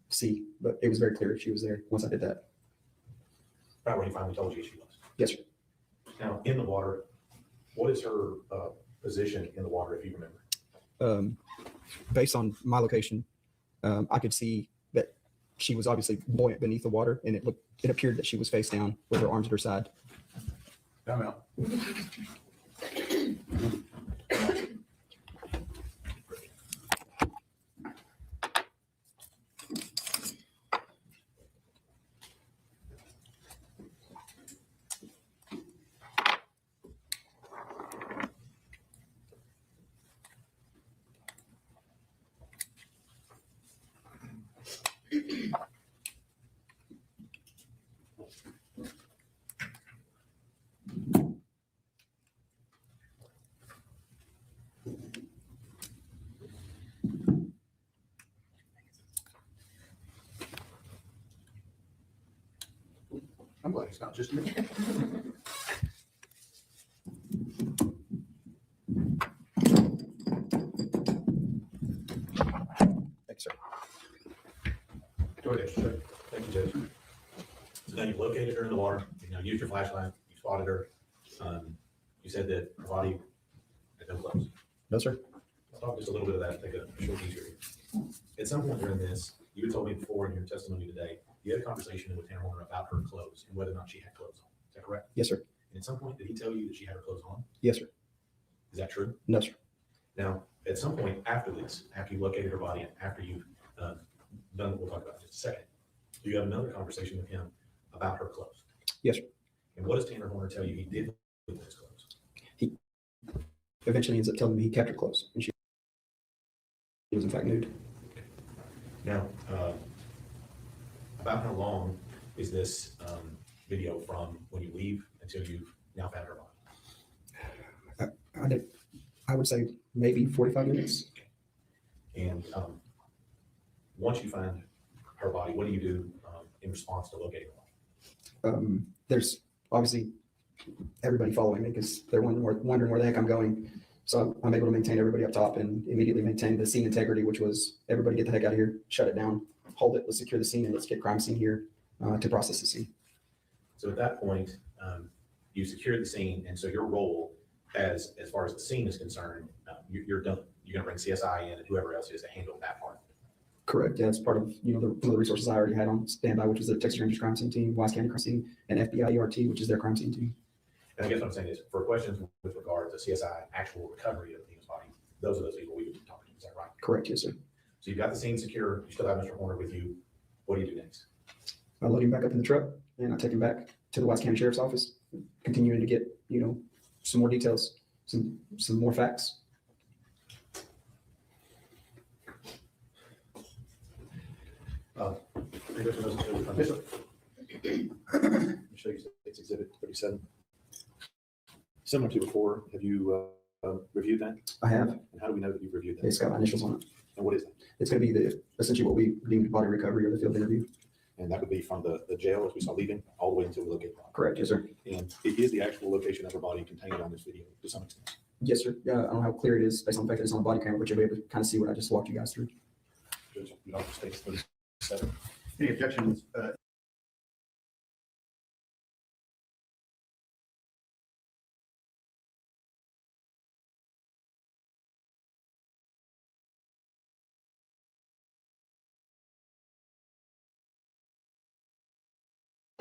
see, but it was very clear she was there once I did that. Right when he finally told you she was? Yes, sir. Now, in the water, what is her position in the water, if you remember? Based on my location, I could see that she was obviously buoyant beneath the water, and it appeared that she was face down with her arms at her side. Time out. I'm glad it's not just me. Thanks, sir. Go ahead, sir. Thank you, Judge. So now you've located her in the water, you know, used your flashlight, you spotted her. You said that her body had no clothes. No, sir. Let's talk just a little bit of that, take a short detour here. At some point during this, you had told me before in your testimony today, you had a conversation with Tanner Horner about her clothes and whether or not she had clothes on. Is that correct? Yes, sir. And at some point, did he tell you that she had her clothes on? Yes, sir. Is that true? No, sir. Now, at some point after this, after you located her body, and after you've done what we'll talk about in just a second, you have another conversation with him about her clothes. Yes, sir. And what does Tanner Horner tell you he did with his clothes? He eventually ends up telling me he kept her close, and she was in fact nude. Now, about how long is this video from when you leave until you've now found her body? I would say maybe 45 minutes. And once you find her body, what do you do in response to locating her body? There's obviously everybody following me because they're wondering where the heck I'm going. So I'm able to maintain everybody up top and immediately maintain the scene integrity, which was everybody get the heck out of here, shut it down, hold it, let's secure the scene, and let's get crime scene here to process the scene. So at that point, you secured the scene, and so your role as far as the scene is concerned, you're done. You're going to bring CSI in and whoever else is to handle that part. Correct. Yeah, it's part of the resources I already had on standby, which was the Texas Rangers crime scene team, Wise County crime scene, and FBI ERT, which is their crime scene team. And I guess what I'm saying is, for questions with regard to CSI actual recovery of the Venus body, those are those people we would be talking to. Is that right? Correct. Yes, sir. So you've got the scene secure. You still have Mr. Horner with you. What do you do next? I load him back up in the truck and I take him back to the Wise County Sheriff's Office, continuing to get, some more details, some more facts. Yes, sir. Let me show you State's Exhibit 37. Similar to before, have you reviewed that? I have. And how do we know that you've reviewed that? It's got my initials on it. And what is that? It's going to be essentially what we deemed body recovery or the field interview. And that would be from the jail, as we saw leaving, all the way until we locate her. Correct, yes, sir. And it is the actual location of her body contained on this video to some extent. Yes, sir. I don't know how clear it is based on the fact that it's on the body camera, but you'll be able to kind of see what I just walked you guys through. United States 37. Any objections?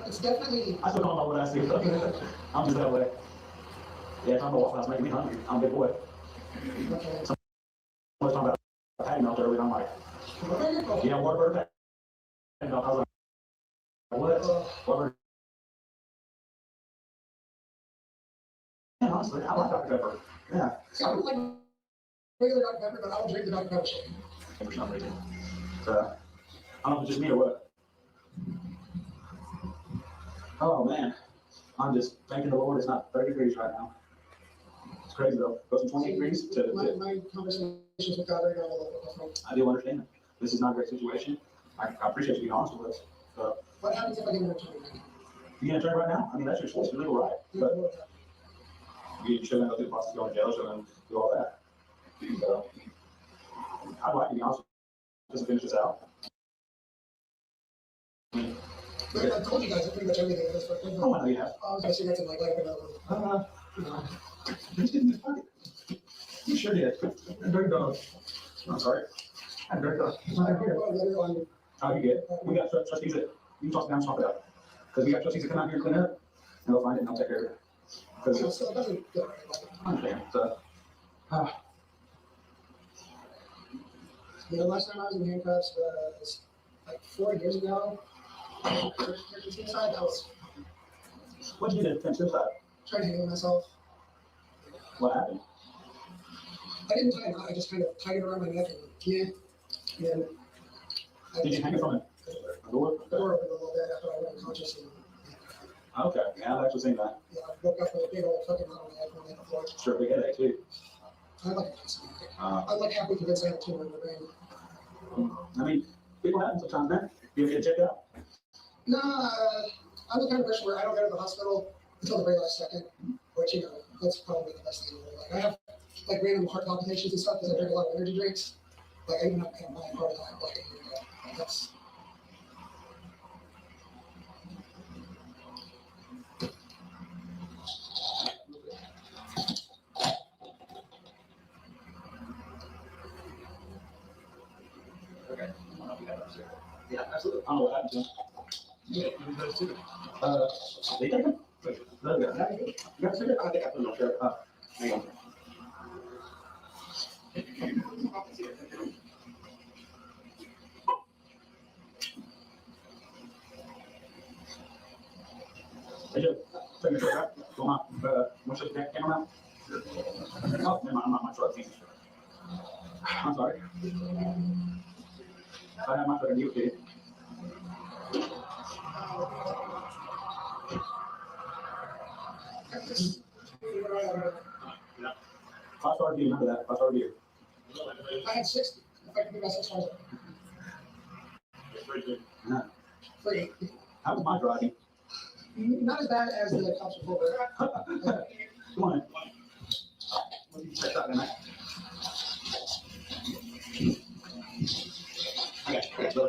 It's definitely. I still don't know what I see. I'm just that way. Yeah, I'm the Waffle House making me hungry. I'm a big boy. Okay. Someone's talking about patty melt earlier, and I'm like, yeah, Whataburger patty melt. I was like, what? Whataburger. Yeah, honestly, I like Dr. Pepper. Yeah. See, I don't like regular Dr. Pepper, but I'll drink the Dr. Pepper shake. For some reason. So, I don't know if it's just me or what. Oh man, I'm just thanking the Lord it's not 30 degrees right now. It's crazy though. Goes from 20 degrees to. My conversations with God right now. I do understand that. This is not a great situation. I appreciate you being honest with us. What happens if I get an attorney right now? You get an attorney right now? I mean, that's your legal right. But you shouldn't go through the process of going to jail, shouldn't do all that. So, I'd like to be honest with you, just to finish this out. I told you guys pretty much everything in this, but. Oh, I know you have. I was gonna say that's in like another. You sure did. Dirty dog. I'm sorry. I'm dirty dog. Oh, you get. We got trustees that you can talk down and talk about. Because we got trustees that come out here and clean up, and they'll find it and they'll take care of it. Because So it doesn't go right. I understand. So, Last time I was in handcuffs was like 4 years ago. Suicide, that was. What did you do to attempt suicide? Tried to hang myself. What happened? I didn't tie a knot, I just kind of tied it around my neck and then. Did you hang it from a door? Door opened a little bit after I went unconscious and Okay, yeah, I've actually seen that. I woke up with a big old fucking knot on my head from the floor. Sure, big headache too. I like it. I'm like halfway convinced I had a tumor in my brain. I mean, people happen sometimes, man. You ever get checked out? No, I'm the kind of person where I don't go to the hospital until the very last second, which, that's probably the best thing in the world. Like, I have, like, random heart palpitations and stuff because I drink a lot of energy drinks. Like, I even have my heart attack, like, a year ago. Like, that's. Okay. Yeah, absolutely. I don't know what happened to him. Yeah, he was those too. They take him? No, you got a cigarette? I think I put him on shirt. Hang on. Hey, Joe, take your shirt out. Go on. Want to shut the camera out? Oh, never mind. I'm not my truck. I'm sorry. I have my truck. You okay? Yeah. 5-star review, remember that. 5-star review. I had 60. If I could give myself 6 stars. Yeah. Free. How was my driving? Not as bad as the cops before. Come on. What did you say that tonight? Okay, so.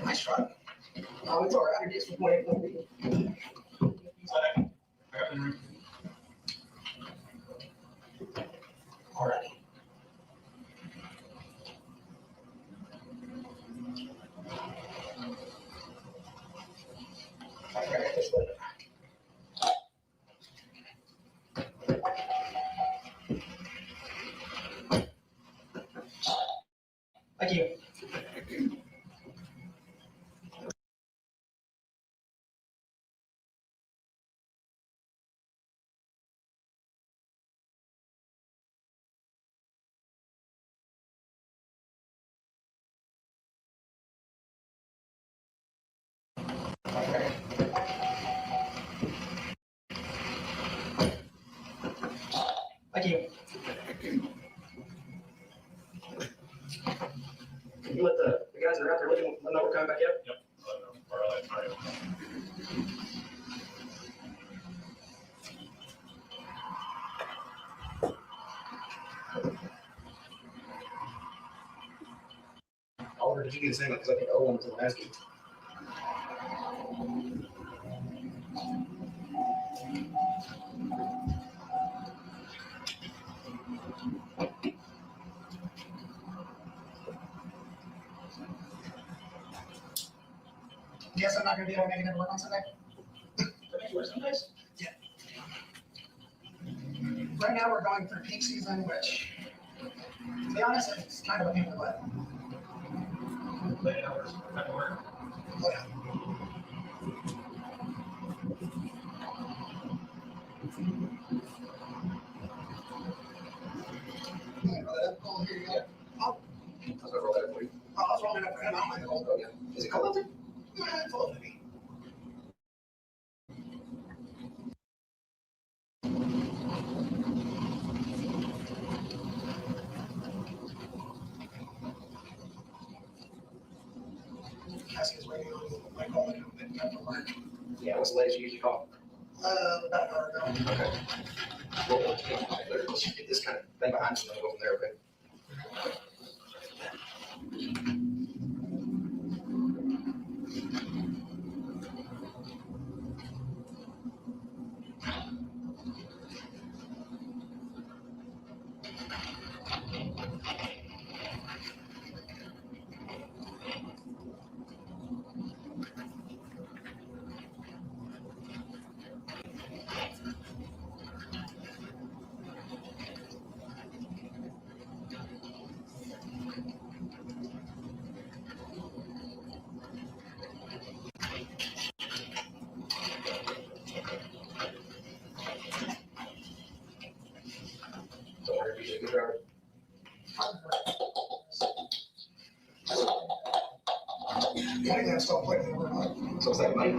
Nice try. Oh, it's all right. I guess we'll play it. All right. Can you let the guys that are out there looking, let them know we're coming back up? Yep. All right. Oliver, did you do the same? Because I think the one was in the last game. Guess I'm not gonna be able to make it into work on Sunday. That makes it worse sometimes. Yeah. Right now, we're going through peak season, which, to be honest, it's kind of a pain in the butt. Late hours, back to work. Oh, yeah. Oh, here you go. Oh, I was gonna roll that up for you. I was rolling up for him. I don't mind the cold. Oh, yeah. Is it cold out there? It's a little heavy. Cassie is waiting on my call to come back from work. Yeah, what's the latest you usually call? About an hour ago. Okay. Well, let's get this kind of thing behind us and then we'll go from there, okay? Don't worry, be a good driver. I think that's still playing the work. So it's like money?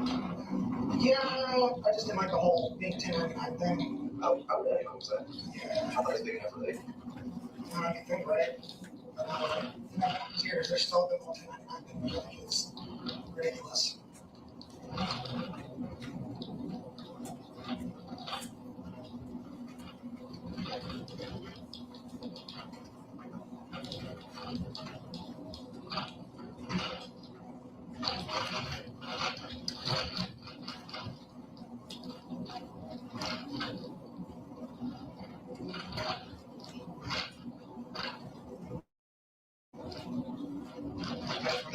Yeah, I just didn't like the whole being 1099 thing. Oh, yeah, what was that? Yeah. I thought it was big enough for they. I can think about it. Years, they're still the whole 1099 thing, which I think is ridiculous.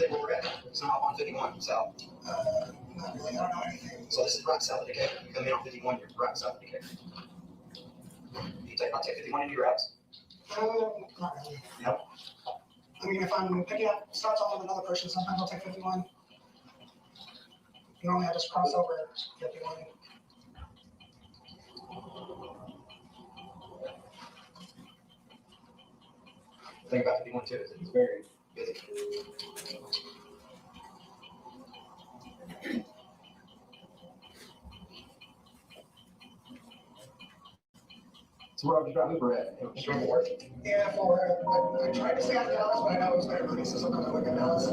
Where we're at. It's not on 51 south. Not really, I don't know anything. So this is right south of Decatur. You come in on 51, you're right south of Decatur. I'll take 51 into your house. Not really. Nope. I mean, if I'm picking up starts off with another person, sometimes I'll take 51. Normally I just cross over 51. The thing about 51 too is it's very busy. So where would you drive Uber at? Just drove to work? Yeah, I tried to stay out of Dallas, but I know it was better money, so sometimes I look at Dallas.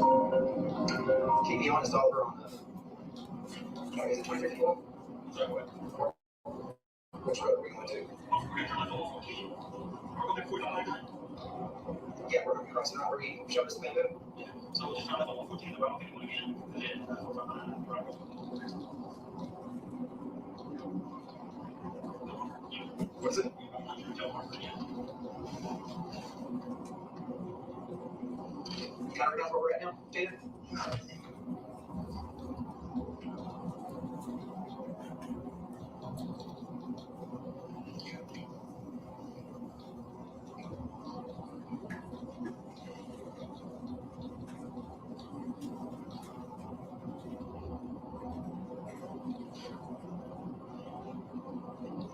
Keep me honest, Oliver, on the, is it 2051? Which road are we going to? Yeah, we're going to cross it out where he showed us the main road. So we'll just try to follow 14, but I don't think we're again. And then, what is it? Can I read out where we're at now, Taylor?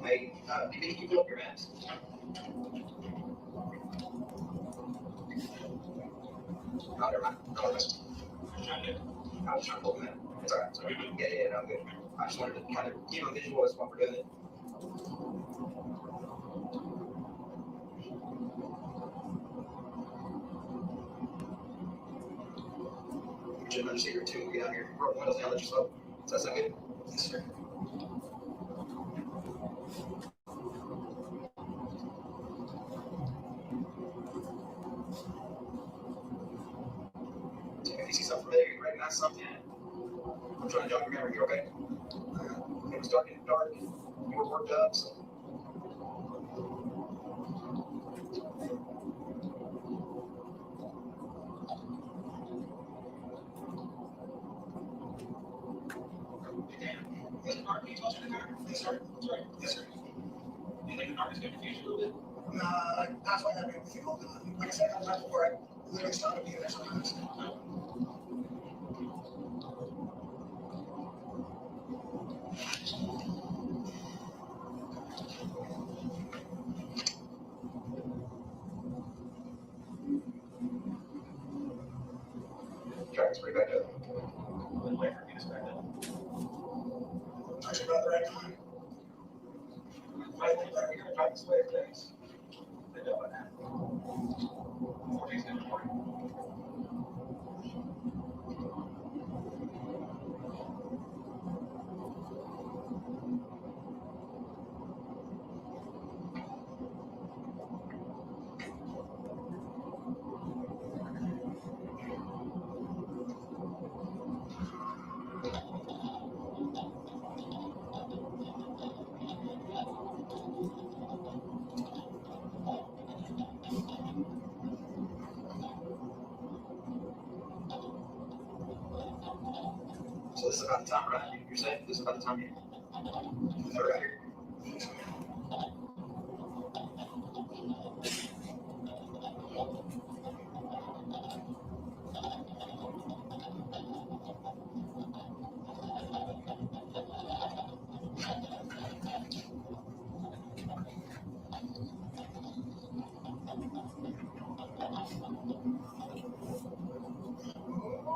Hey, maybe you pull up your maps. Oh, never mind. No, I was trying to pull them in. It's all right. It's all right. Yeah, no, I'm good. I just wanted to kind of give a visual as what we're doing. Jim, I'm just here too. Get out here. Roll the windows down, let you slow. Does that sound good? Yes, sir. If you see something familiar, you recognize something. I'm trying to jog your memory here, okay? It was dark and dark. You were worked up, so. Yes, dark. Can you touch the car? Yes, sir. That's right. Yes, sir. Do you think the dark is going to confuse you a little bit? Nah, that's why that made me feel good. Like I said, I was right before I literally started being there sometimes. Traffic's pretty backed up. Wouldn't wait for me to back up. Actually, about the right time. I think that we're going to try this way of things. They know what happened. 40's good for you. So this is about the time, right? You're saying this is about the time you're right here.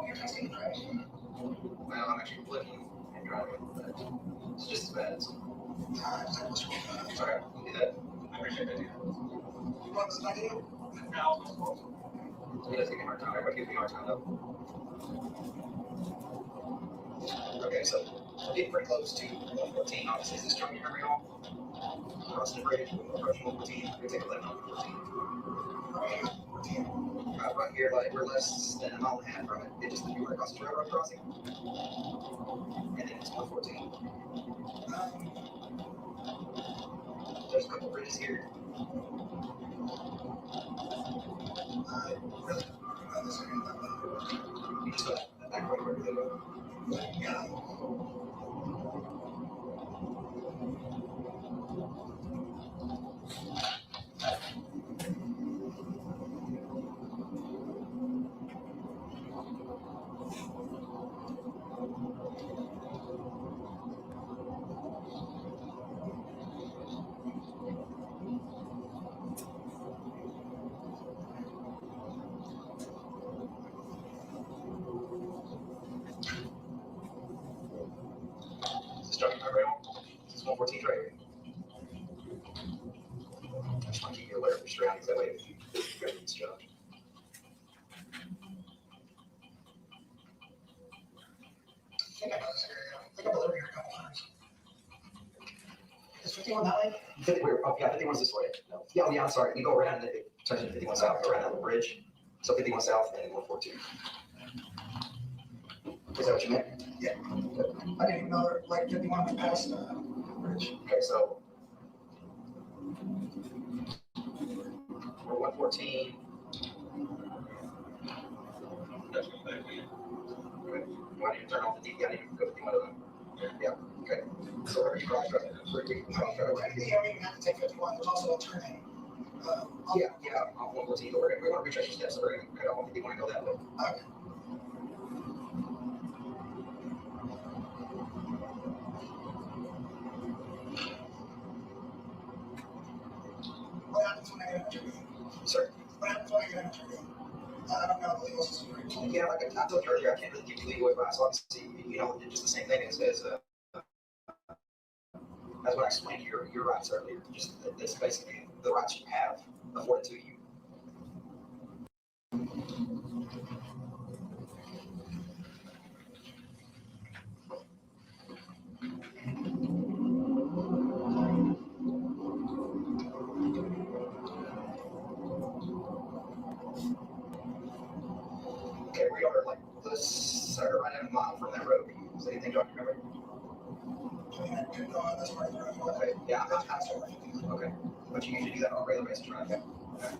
You're testing the drive. Well, I'm actually looking and driving, but it's just as bad as. Sorry, we'll do that. I appreciate that. You want this idea? No. He does give me a hard time. Everybody gives me a hard time, though. Okay, so we're getting pretty close to 114. Obviously, is this turn your memory on? Crossing the bridge, approaching 114. We're going to take a left on 14. Right here, like we're less than a mile and a half from it. It just you were across the railroad crossing. And then it's 114. There's a couple bridges here. Really? You just got that back road where we go. Yeah. Starting my rail. This is 114 right here. I just want to keep you alert of your surroundings. That way, if you go to this job. I think I know this area. I think I've been over here a couple times. Is 51 that way? 50, oh, yeah, 51's this way. No. Yeah, oh, yeah, I'm sorry. You go around and it turns into 51 south. Go around that little bridge. So 51 south and 142. Is that what you meant? Yeah. I didn't even know there, like 51 was past the bridge. Okay, so we're 114. Why did you turn off the DV? I didn't even go 51 of them. Yeah, okay. So wherever you cross, right? Yeah, we have to take 51. There's also a turning. Yeah, off 114. We're going to retrace your steps. So we're going to cut off 51 and go that way. Okay. What happens when I get an interview? Sir? What happens when I get an interview? I don't know the legal system. Yeah, like I told you earlier, I can't really give you legal advice. Obviously, you know, just the same thing as what I explained to your rights earlier. Just that's basically the rights you have afforded to you. us, or right at a mile from that road. Is there anything, John, you remember? No, that's part of the road. Okay, yeah, I'm not past over. Okay, but you usually do that on a regular basis, right? Yeah. Okay.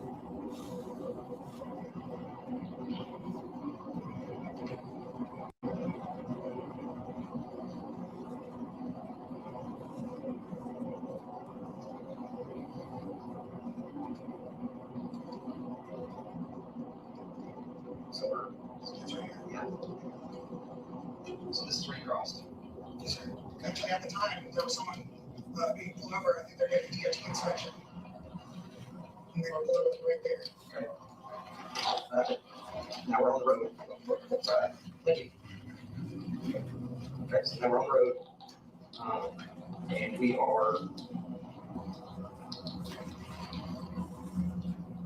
So we're, yeah. So this is where you crossed. Yes, sir. Actually, at the time, there was someone being pulled over. I think they're getting DOT inspection. And they were pulled over right there. Okay. Now we're on the road. Thank you. Okay, so now we're on the road. And we are.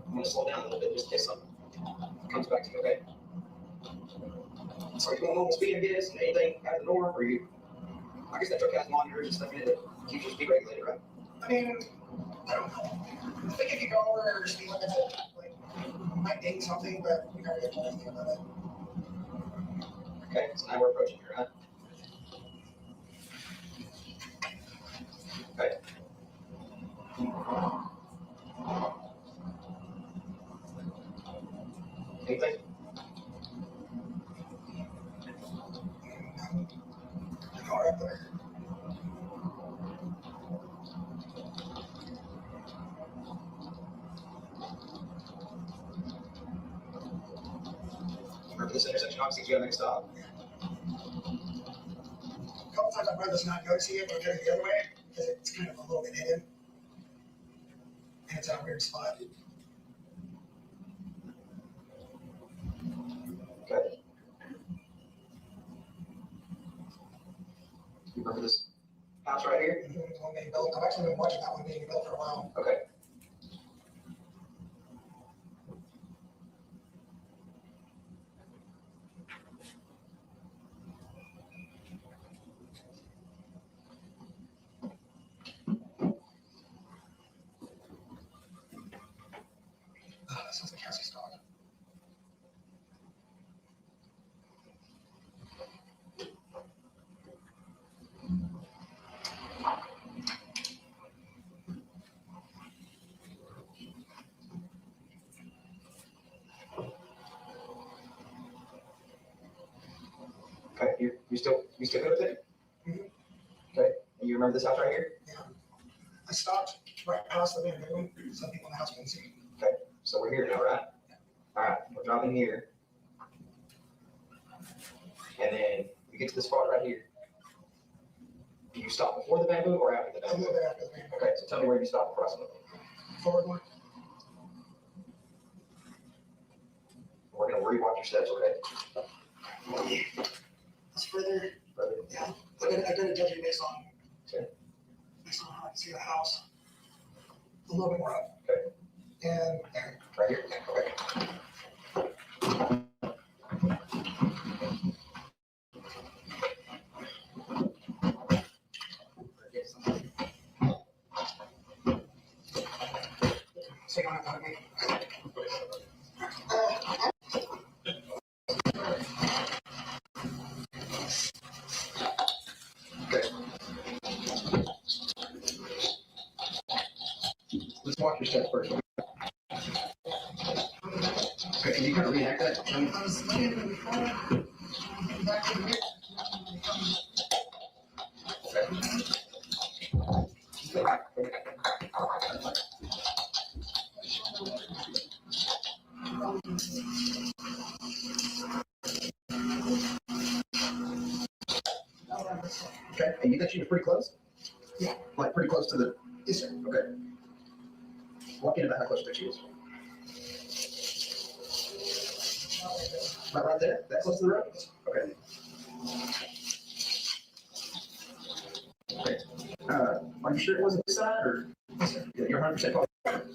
I'm gonna slow down a little bit just in case something comes back to you, okay? So are you going normal speed, I guess, and anything out of the norm, or you? I guess that truck has monitors and stuff in it that keeps your speed regulated, right? I mean, I don't know. I think if you go over your speed limit, like, you might ding something, but we never get anything about it. Okay, so now we're approaching here, right? Okay. Anything? The car up there. Remember this intersection, obviously, you gotta make a stop. A couple times I'd rather just not go see it, but go the other way, because it's kind of a little bit hidden. And it's at a weird spot. Okay. You remember this house right here? One being built. I've actually been watching that one being built for a while. Okay. That sounds like Cassie's dog. Okay, you still good with it? Okay, and you remember this house right here? Yeah. I stopped right past the bamboo, so people in the house couldn't see. Okay, so we're here now, right? All right, we're driving here. And then we get to the spot right here. Do you stop before the bamboo or after the A bamboo? little bit after the bamboo. Okay, so tell me where you stop before I stop. Forward one. We're gonna rewatch your steps, okay? It's further. Further. Yeah. I did a judging based on Okay. based on how I can see the house. A little bit more up. Okay. And there. Right here? Okay. So you don't have to hug me. Okay. Let's watch your steps first. Okay, can you kind of reenact that? I was looking at it before. Back to the mid. Okay, and you think she was pretty close? Yeah. Like pretty close to the. Yes, sir. Okay. Walk in about how close you think she is. About right there? That close to the road? Okay. Okay. Are you sure it wasn't this side or? Yes, sir. You're 100% positive?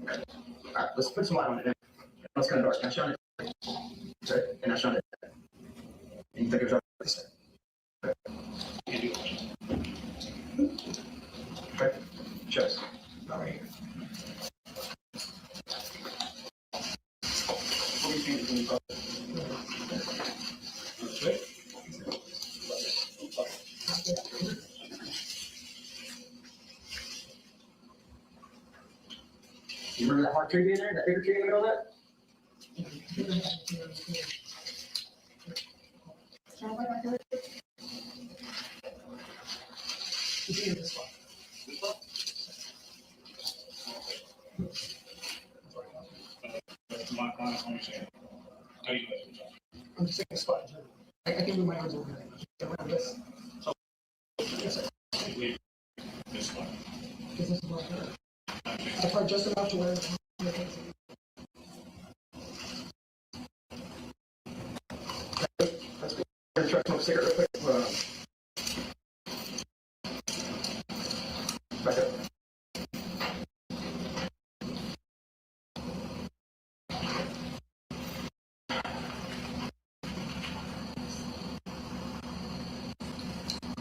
Okay. All right, let's put some light on it. It's kind of dark. Now shine it. Okay, and now shine it. And you think it was right? Yes, sir. Okay. Show us. All right here. What do you think? You remember that hard tree being there, that bigger tree in the middle of that? My understanding. How do you measure, John? I'm just saying a spot. I can move my arms over there. Around this. Yes, sir. This one. This is my hair. Apart just enough to where. That's good. I'm gonna try to smoke a cigarette real quick. Back up.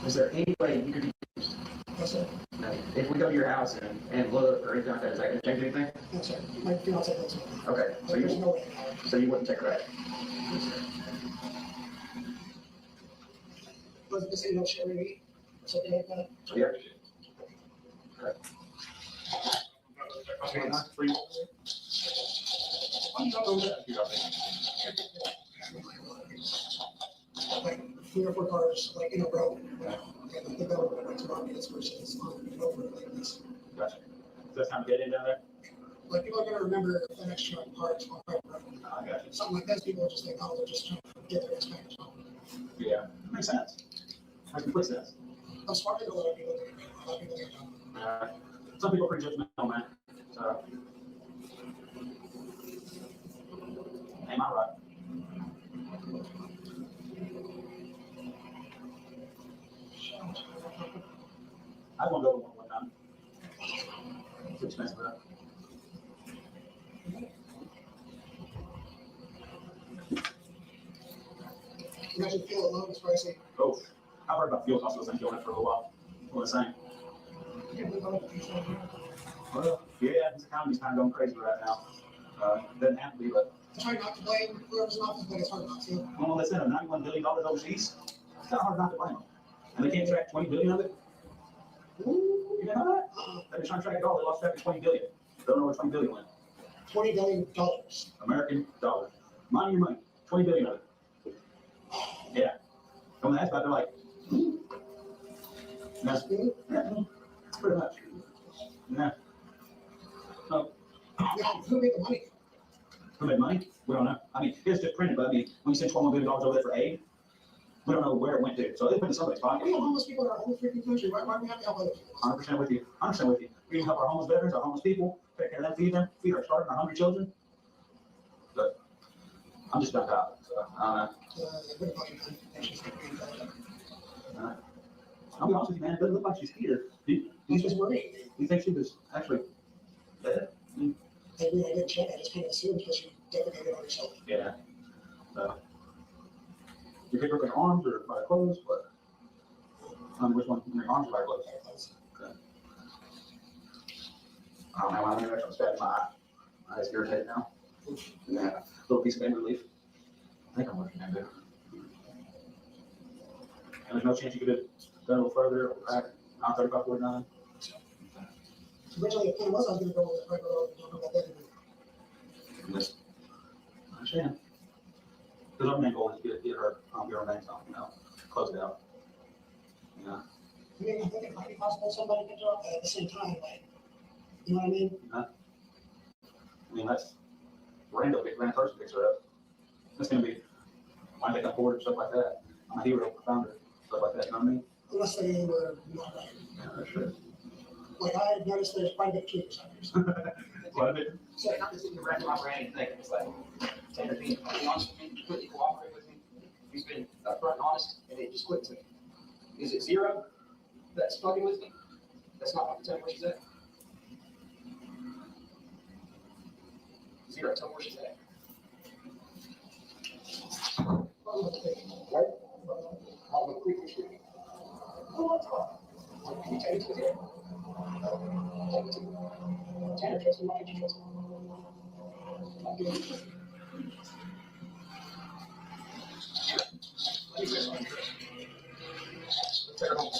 Is there any way you could be used? Yes, sir. If we go to your house and look or anything like that, is that gonna change anything? Yes, sir. My fiance lives with me. Okay, so There's no you, way. so you wouldn't take that? Was this no share maybe? Something like that? Yeah. Like 3 or 4 cars, like in a row. And the developer went to run this versus over like this. Gotcha. Is that kind of dead end down there? Like people are gonna remember the next truck parts on private road. I got you. Something like this, people will just think, oh, they're just trying to get their inspectors on. Yeah, makes sense. Makes complete sense. I'm smart to a lot of people think, a lot of people think I'm Some people are pretty judgmental, man. So. Am I right? I want to go to one time. It's expensive, though. Imagine fuel alone is pricey. Oh, I've heard about fuel costs those things going up for a little while. What was I saying? Well, yeah, this economy's kind of going crazy right now. Doesn't have to be, but. I try not to blame whoever's in office, but it's hard not to. Well, they sent them $91 billion overseas. It's kind of hard not to blame them. And they can't track 20 billion of it. You know that? They've been trying to track it all. They lost track of 20 billion. Don't know where 20 billion went. $20 billion. American dollars. Mind your money. 20 billion of it. Yeah. When they asked about it, they're like, yeah, pretty much. Yeah. So, who made the money? Who made money? We don't know. I mean, it's just printed, but I mean, when you send $21 billion over there for aid, we don't know where it went to. So they put it in somebody's pocket. We have homeless people in our whole freaking country. Why do we have to help other people? 100% with you. 100% with you. We can help our homeless veterans, our homeless people, take care of them, feed our starving, our hungry children. But I'm just not out. So I don't know. I'll be honest with you, man. It doesn't look like she's here. Do you think she was actually dead? Maybe I didn't check. I just kind of assumed because she defecated on herself. Yeah. So, you pick her up in her arms or by her clothes? But which one? In her arms or by her clothes? Okay. I don't know. I'm going to stab in my eye. My eyes irritated now. Yeah. Little piece of pain relief. I think I'm working on good. And there's no chance you could have done a little further or back on 3549? Originally, the plan was I was going to go with the private road. I don't know about that anymore. Yes. I understand. Because our main goal is to get her, get her names on, close it out. Yeah. I mean, I think it might be possible somebody could do it at the same time, like, you know what I mean? I mean, that's random person picks her up. That's going to be, why they come forward and stuff like that. I'm a hero, founder, stuff like that, you know what I mean? Unless they were not right. Yeah, that's true. Like, I noticed there's quite a bit of trees on there. Quite a bit. So I'm just sitting around my brain and thinking, it's like, Tanner being honest with me, completely cooperate with me. He's been upfront and honest, and it just clicked to me. Is it zero that's fucking with me? That's not what tell me where she's at. Zero, tell me where she's at. Right? I'll go quickly through. Can you take it to the zero? Take it to me. Tanner, trust me, why don't you trust me? I'll give it to you. Let me trust you. Take her home.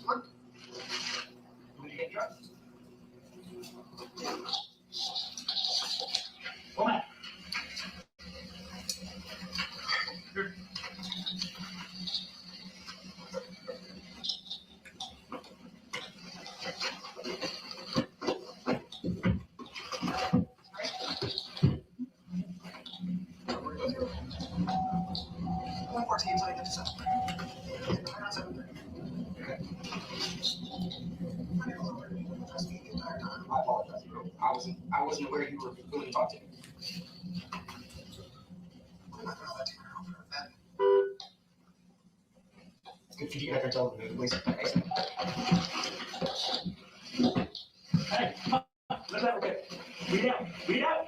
When you get dressed. Come on. Good. One more team, so I get to settle. Right on 7:30. Okay. Trust me the entire time. I apologize, bro. I wasn't aware you were willing to talk to me. I'm not gonna let you know for that. It's good for you to get up and tell them, at least. Hey, come on. Let's have a good. Read it out. Read it out.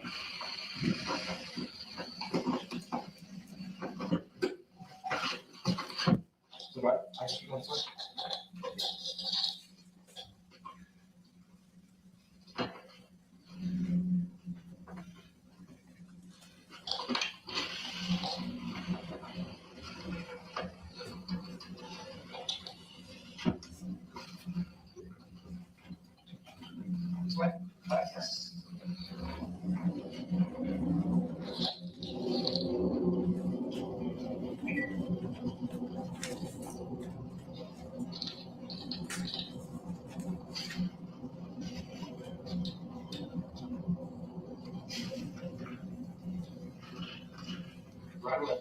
What? I should go first. What? Yes. Right away.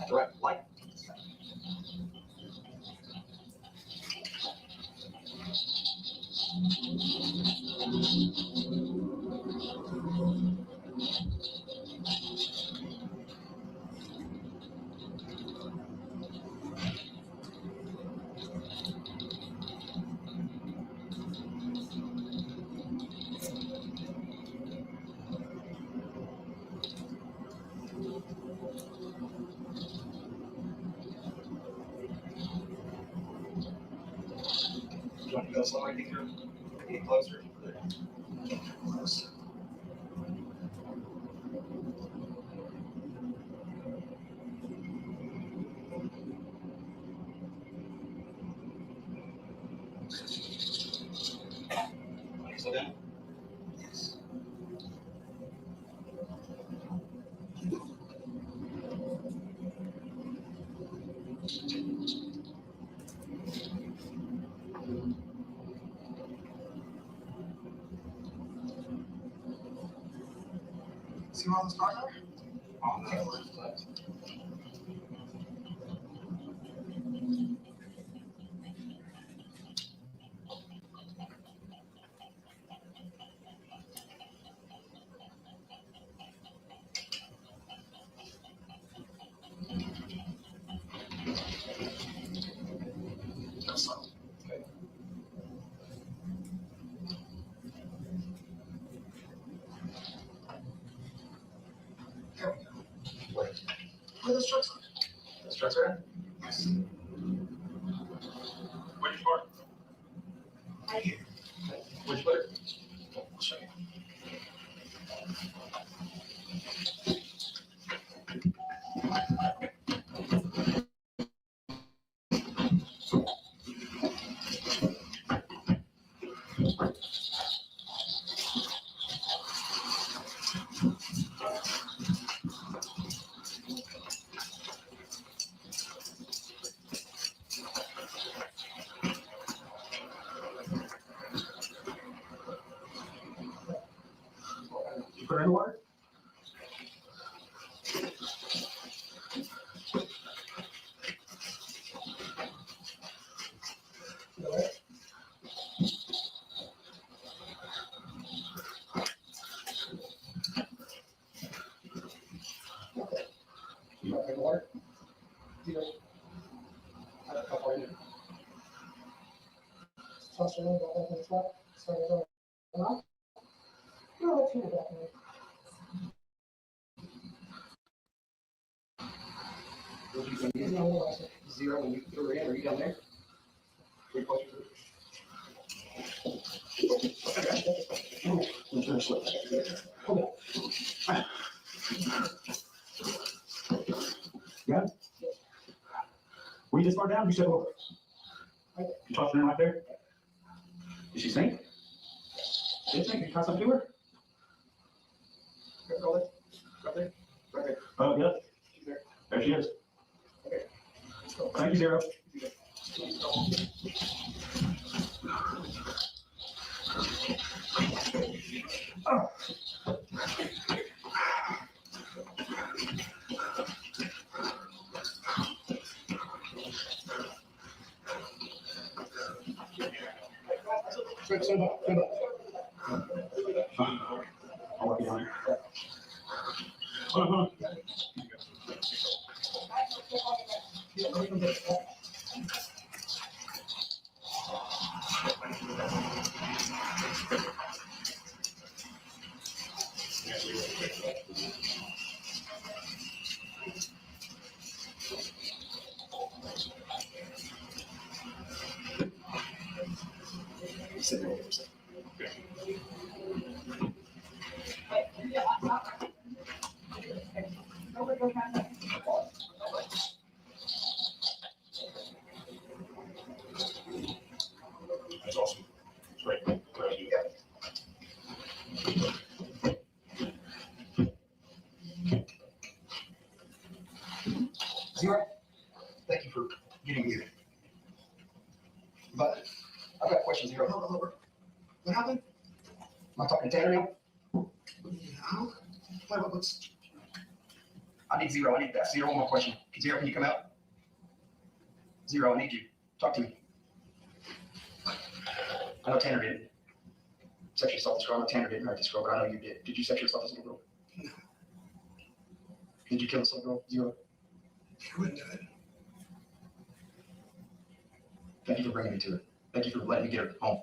Direct light. Do you want to go slower? I think you're getting closer. Close. Slow down. Yes. See where all the stars are? On the left. Where those trucks are? Those trucks are at? Where'd you park? Right here. Where'd you put it? I'll show you. You put it in the water? You put it in the water? I have a couple in there. Toss it in, go back in the truck, start it over. No, let's get it back in there. Zero when you threw it in, are you down there? Three closer Yeah. Were you this far down? You said, well, you tossed her in right there? Did she sink? Did she sink? Did you toss something to her? Right there. Right there. Oh, yeah. There she is. Thank you, Zero. Oh. Stand up, stand up. I'll work you on it. That's awesome. Great. Glad you got it. Zero. Thank you for getting here. But I've got questions here. What happened? Am I talking Tanner now? No. What's? I need Zero. I need that. Zero, one more question. Zero, can you come out? Zero, I need you. Talk to me. I know Tanner didn't sexually assault this girl. I know Tanner didn't hurt this girl, but I know you did. Did you sexually assault this little girl? No. Did you kill this little girl? Zero. I wouldn't do it. Thank you for bringing me to it. Thank you for letting me get her home.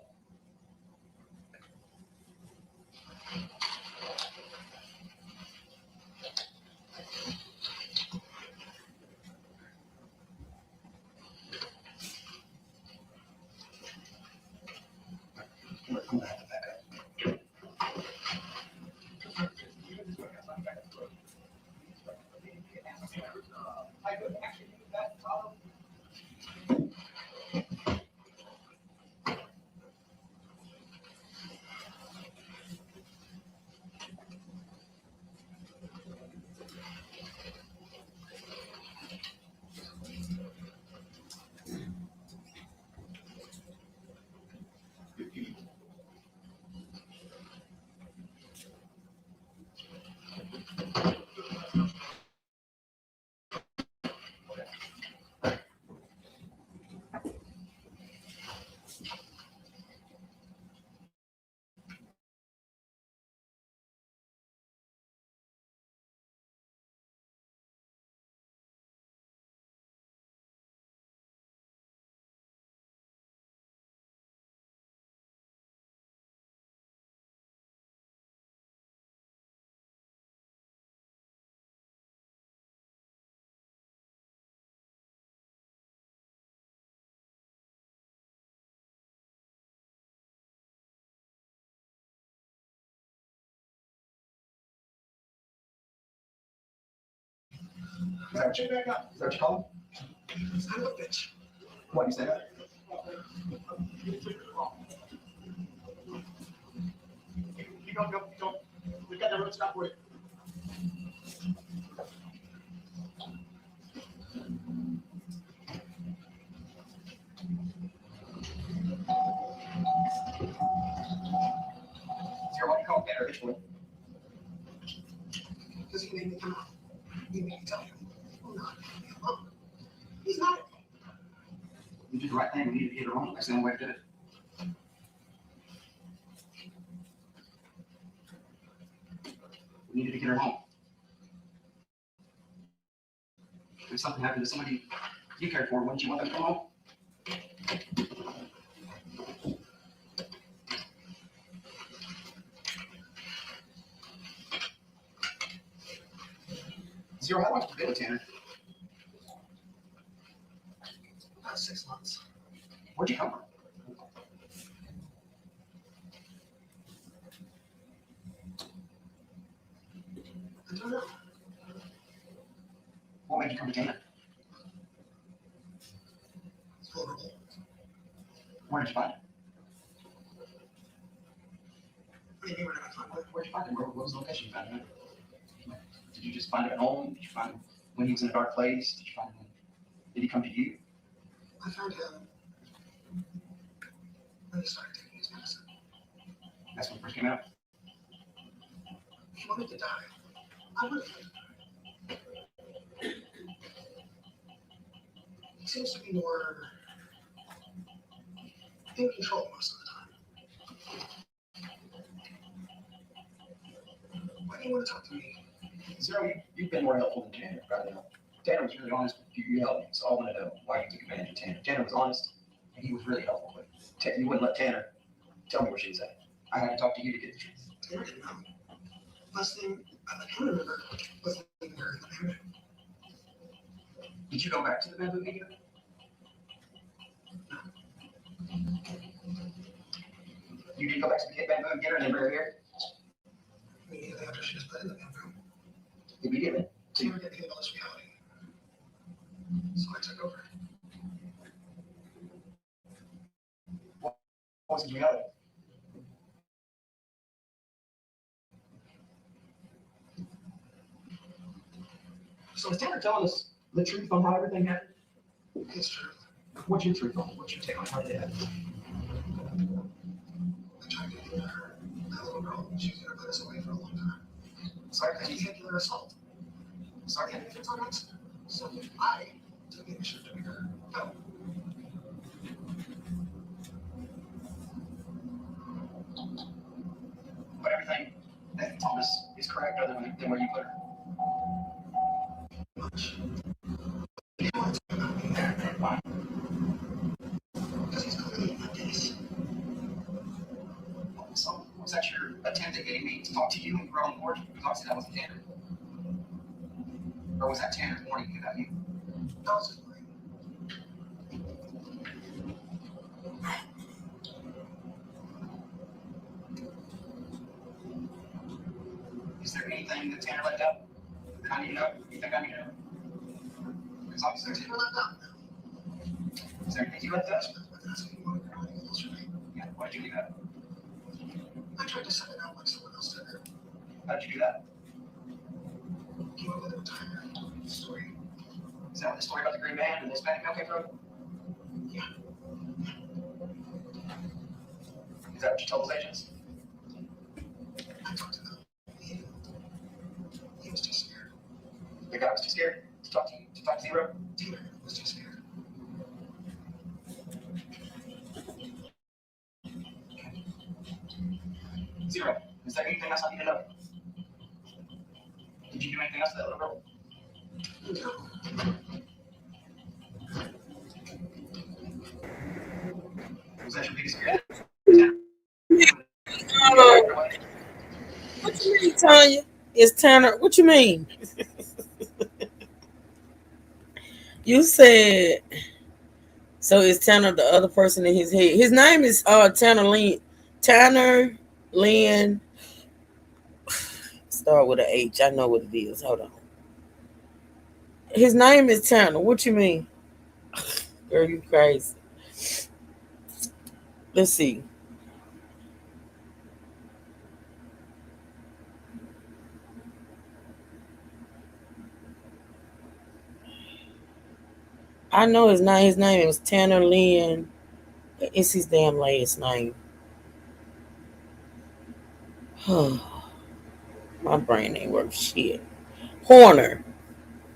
I'm gonna have to back up. that what you call him? Son of a bitch. What, you say that? You don't. We got the road stop with it. Sir, why do you call him Tanner, bitch boy? Because he made me come out. He made me tell him. I'm not. He's not. You did the right thing. We needed to get her home. That's the only way to do it. We needed to get her home. If something happened to somebody you cared for, wouldn't you want them to come home? Zero, how long have you been with Tanner? About 6 months. Where'd you come from? I don't know. What made you come to Tanner? It's vulnerable. Where did you find him? Maybe we're not fine. Where'd you find him? Where was the location you found him? Did you just find him at home? Did you find him when he was in a dark place? Did you find him? Did he come to you? I found him when he started taking his medicine. That's when he first came out. He wanted to die. I wanted him to die. He seems to be more in control most of the time. Why do you want to talk to me? Zero, you've been more helpful than Tanner right now. Tanner was really honest with you. You helped me, so I want to know why you took advantage of Tanner. Tanner was honest, and he was really helpful. But you wouldn't let Tanner tell me where she's at. I had to talk to you to get the truth. Tanner didn't know. Last thing I can remember was leaving her in the bamboo. Did you go back to the bamboo meeting? You did go back to the bamboo and get her and then bring her here? Immediately after she was put in the bamboo. Immediately? Tanner didn't handle this reality. So I took over. What was his reality? So is Tanner telling us the truth on how everything happened? It's true. What's your truth on it? What's your take on how it happened? I tried to get her, that little girl. She was going to put us away for a long time. Sorry, Vehicular assault. Sorry, if it's on accident. So I took the initiative to make her go. But everything that he told us is correct other than where you put her. Much. He wants to know me. Fine. Because he's clearly not this. So was that your attempt at getting me to talk to you and grow on board? Because obviously that wasn't Tanner. Or was that Tanner warning you about you? That was his brain. Is there anything that Tanner left out that I need to know? You think I need to know? Because obviously Tanner left out. Is there anything you left out? That's what you wanted to know. Else for me. Yeah, why did you do that? I tried to set it out like someone else did it. How did you do that? Came up with an entire story. Is that the story about the green band and the Hispanic male came from? Yeah. Is that what you told those agents? I talked to them. He was too scared. The guy was too scared to talk to you, to talk to Zero? Tanner was too scared. Zero. Is there anything else I need to know? Did you do anything else to that little girl? No. Was that your biggest fear? What you mean, Tanya? Is Tanner? What you mean? You said so. Is Tanner the other person in his head? His name is Tanner Lynn. Tanner Lynn. Start with an H. I know what it is. Hold on. His name is Tanner. What you mean? Girl, you crazy. Let's see. I know his name. His name is Tanner Lynn. It's his damn last name. My brain ain't worth shit. Horner.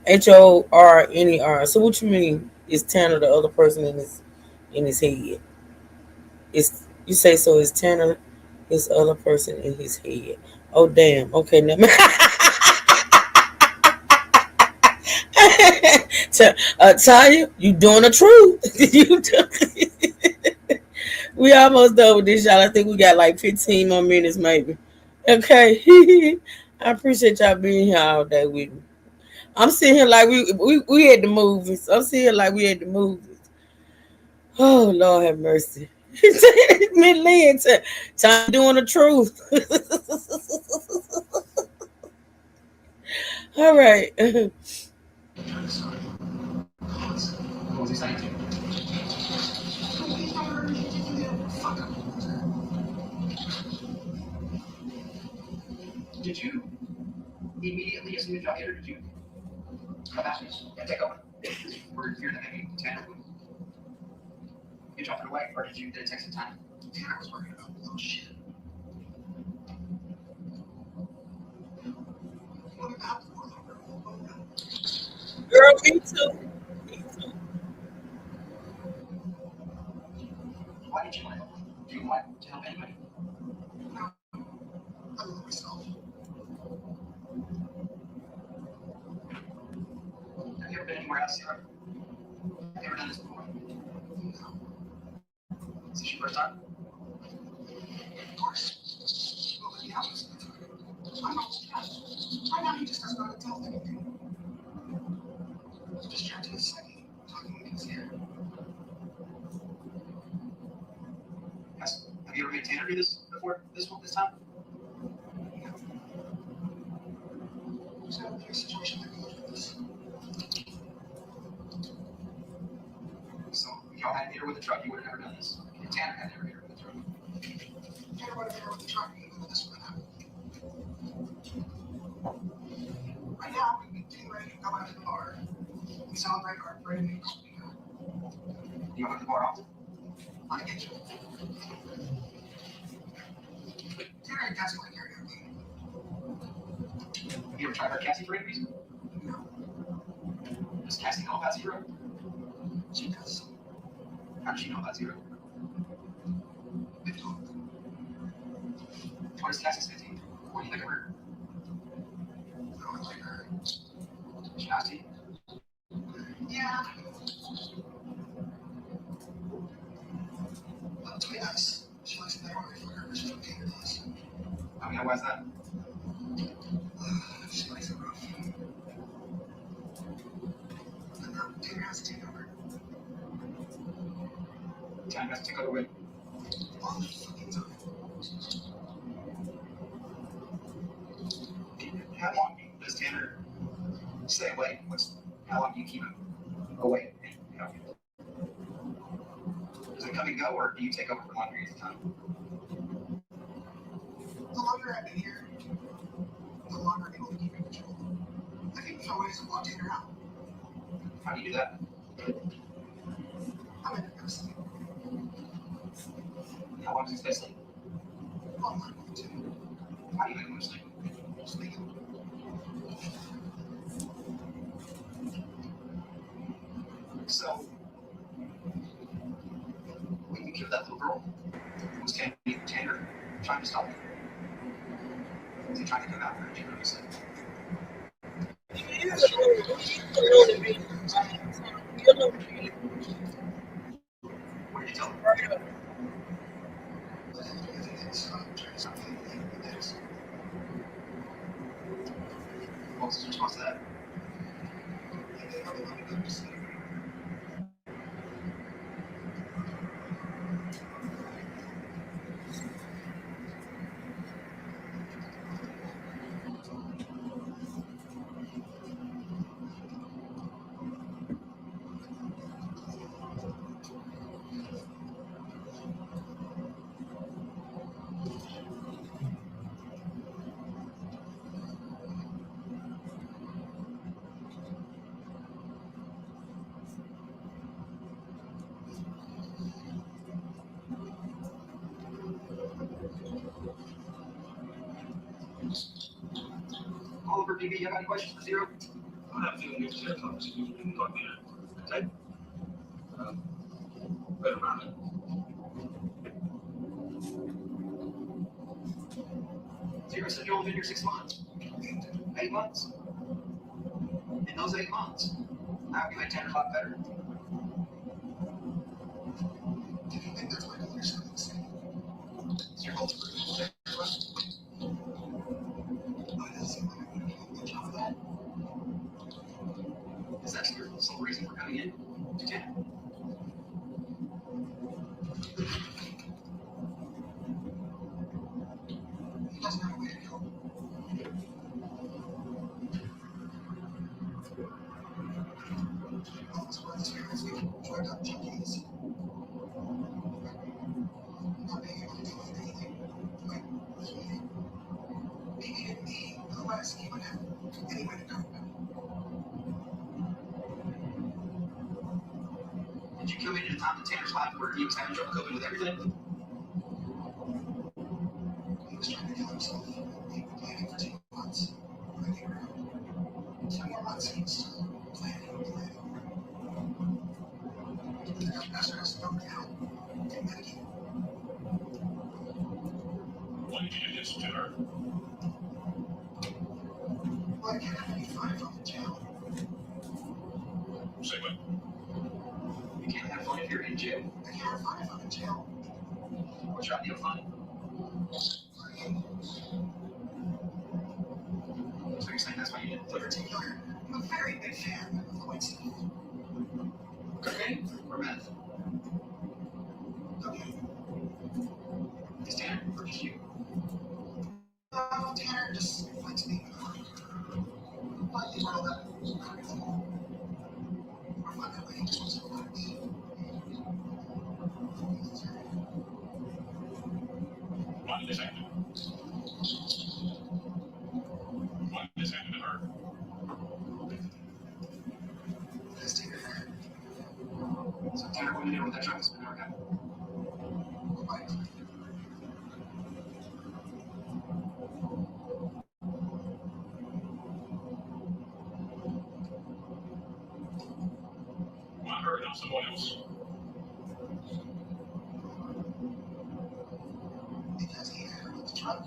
Horner. So what you mean? Is Tanner the other person in his head? It's you say so? Is Tanner his other person in his head? Oh damn. Okay, now. Tanya, you doing the truth? We almost done with this, y'all. I think we got like 15 more minutes, maybe. Okay. I appreciate y'all being here all day with me. I'm sitting here like we at the movies. I'm sitting here like we at the movies. Oh, Lord have mercy. Miss Lynn, time doing the truth. All right. What was he saying to you? Did you immediately assume the job here? Did you come back and take over? We're here to maybe Tanner would get you off the way, or did it take some time? Tanner was worried about little shit. Girl, me too. Why did you want to help? Do you want to help anybody? No. I love myself. Have you ever been anywhere else, Sarah? Have you ever done this before? No. Is this your first time? Of course. Well, let me honest. I'm not stressed. Right now, he just doesn't know how to tell anything. He's distracted with Sunny, talking when he's here. Have you ever made Tanner do this before, this time? No. There's never been a situation like this. So, if y'all hadn't hit her with a truck, you would have never done this. If Tanner had never hit her with a truck. Tanner would have hit her with a truck, and even this would have happened. Right now, we've been getting ready to go out to the bar and celebrate our brand new company. You go to the bar often? On occasion. Tanner and Cassie like karaoke. Have you ever tried our Cassie for any reason? No. Does Cassie know about Zero? She does. How does she know about Zero? What does Cassie say to you? What do you think of her? I like her. She asked you? Yeah. Well, to be nice, she likes to play hard for her, but she's okay with us. I mean, why is that? She likes it rough. And now Tanner has to take over. Tanner has to take over with all the fucking time. How long does Tanner stay away? How long do you keep him away? Does it come and go, or do you take over for long periods of time? The longer I've been here, the longer I'm able to keep in control. I think there's always a lot to Tanner out. How do you do that? I'm in a sleep. How long does he stay asleep? All night, too. How do you make him sleep? Just make him. So, when you killed that little girl, was Tanner trying to stop you? Was he trying to come out or did you really say? What did you tell him? What was his response to that? over, PB, you have any questions for Zero? I'm not feeling good today, so I'm just going to talk to you. Better about it. Zero said you only been here 6 months. 8 months? In those 8 months, how have you made Tanner a lot better? Do you think that's my goal or something? Is your goal to prove it? It doesn't seem like I'm going to do a good job of that. Is that your sole reason for coming in to Tanner? He doesn't have a way to go. All this work experience, we've drugged up junkies. Not being able to do anything. Like, he needed me, otherwise he wouldn't have anywhere to go. Did you come in at a time in Tanner's life where he was having trouble coping with everything? He was trying to kill himself. He'd been planning for 2 months. I think around 2 more months he was still planning and planning. The pastor has to go down and medicate. Why did you do this to her? Well, I can't have any fun if I'm in jail. Say what? You can't have fun if you're in jail. I can't have fun if I'm in jail. What's your idea of fun? So you're saying that's why you didn't play particular? I'm a very big fan of Quincy. Cocaine or meth? Okay. Is Tanner or just you? Tanner just likes being like the world that we're fun that way, he just wants to relax. Why did this happen? Why did this happen to her? Because Tanner. So Tanner went in there with that truck, so we never got. Right. Why her and not someone else? Because he had her with the truck.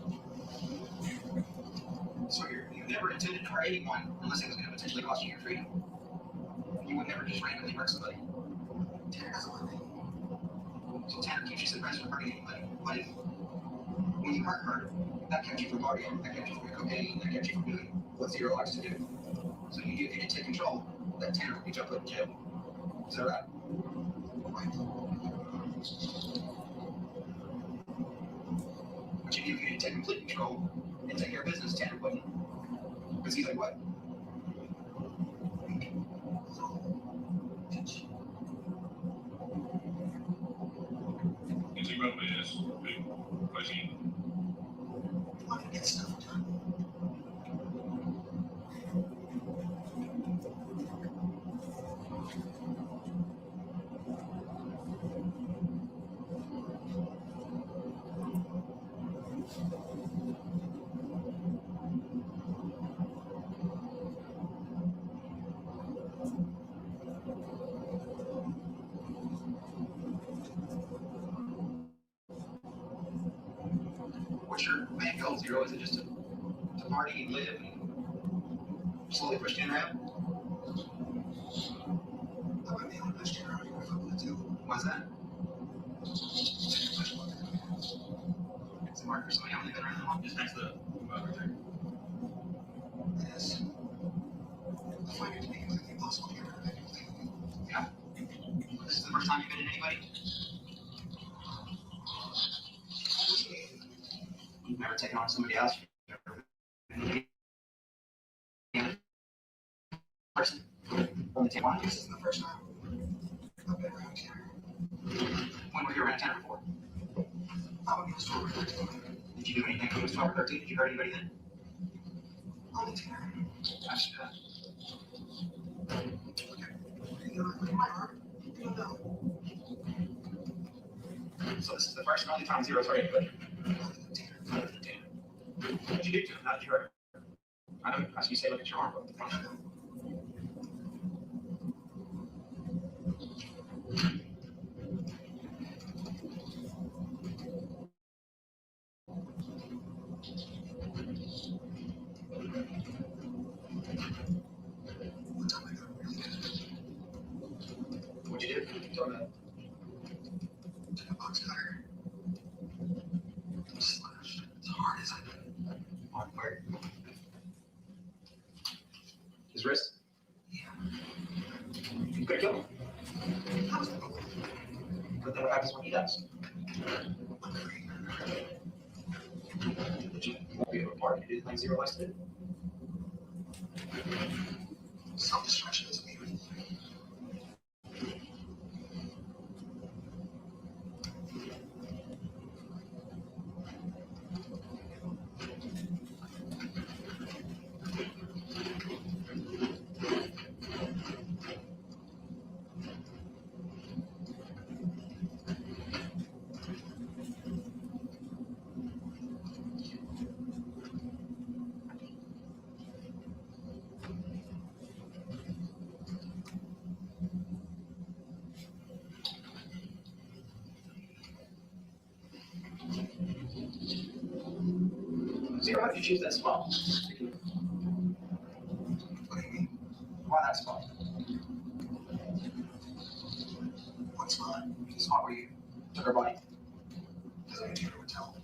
So you never intended to hurt anyone unless it was going to potentially cost you your freedom. You would never just randomly hurt somebody. Tanner doesn't want me. So Tanner keeps you suppressed from hurting anybody. But if, when you hurt her, that kept you from partying, that kept you from cocaine, that kept you from doing what Zero likes to do. So you knew if you didn't take control, that Tanner would get you put in jail. Is that right? Right. But you knew if you didn't take complete control and take care of business, Tanner wouldn't. Because he's like, what? Is he probably is? Was he? I want to get stuff done. What's your main goal, Zero? Is it just to party and live and slowly push Tanner out? I wouldn't be able to push Tanner out even if I wanted to. Why's that? Is it hard for somebody only been around that long? Just next to the right there. It is. I find it to be completely impossible to get rid of anything. Yeah. This is the first time you've been in anybody? You've never taken on somebody else? You've never been any person? Only take one. This is the first time I've been around Tanner. When were you around Tanner before? I would be the store 13. Did you do anything when he was 12 or 13? Did you hurt anybody then? Only Tanner. That's bad. You might hurt. You don't know. So this is the first and only time Zero's hurt anybody. Tanner. What did you do to him? How did you hurt him? I know, as you say, look at your arm. What'd you do? You told me that. Took a box cutter. Slashed. As hard as I could. On where? His wrist? Yeah. You could kill him. But then what happens when he does? But you won't be able to party. You do the things Zero likes to do. Self-destruction doesn't mean anything. Zero, how did you choose that spot? What do you mean? Why that spot? What spot? The spot where you took her body. Because I knew you would tell.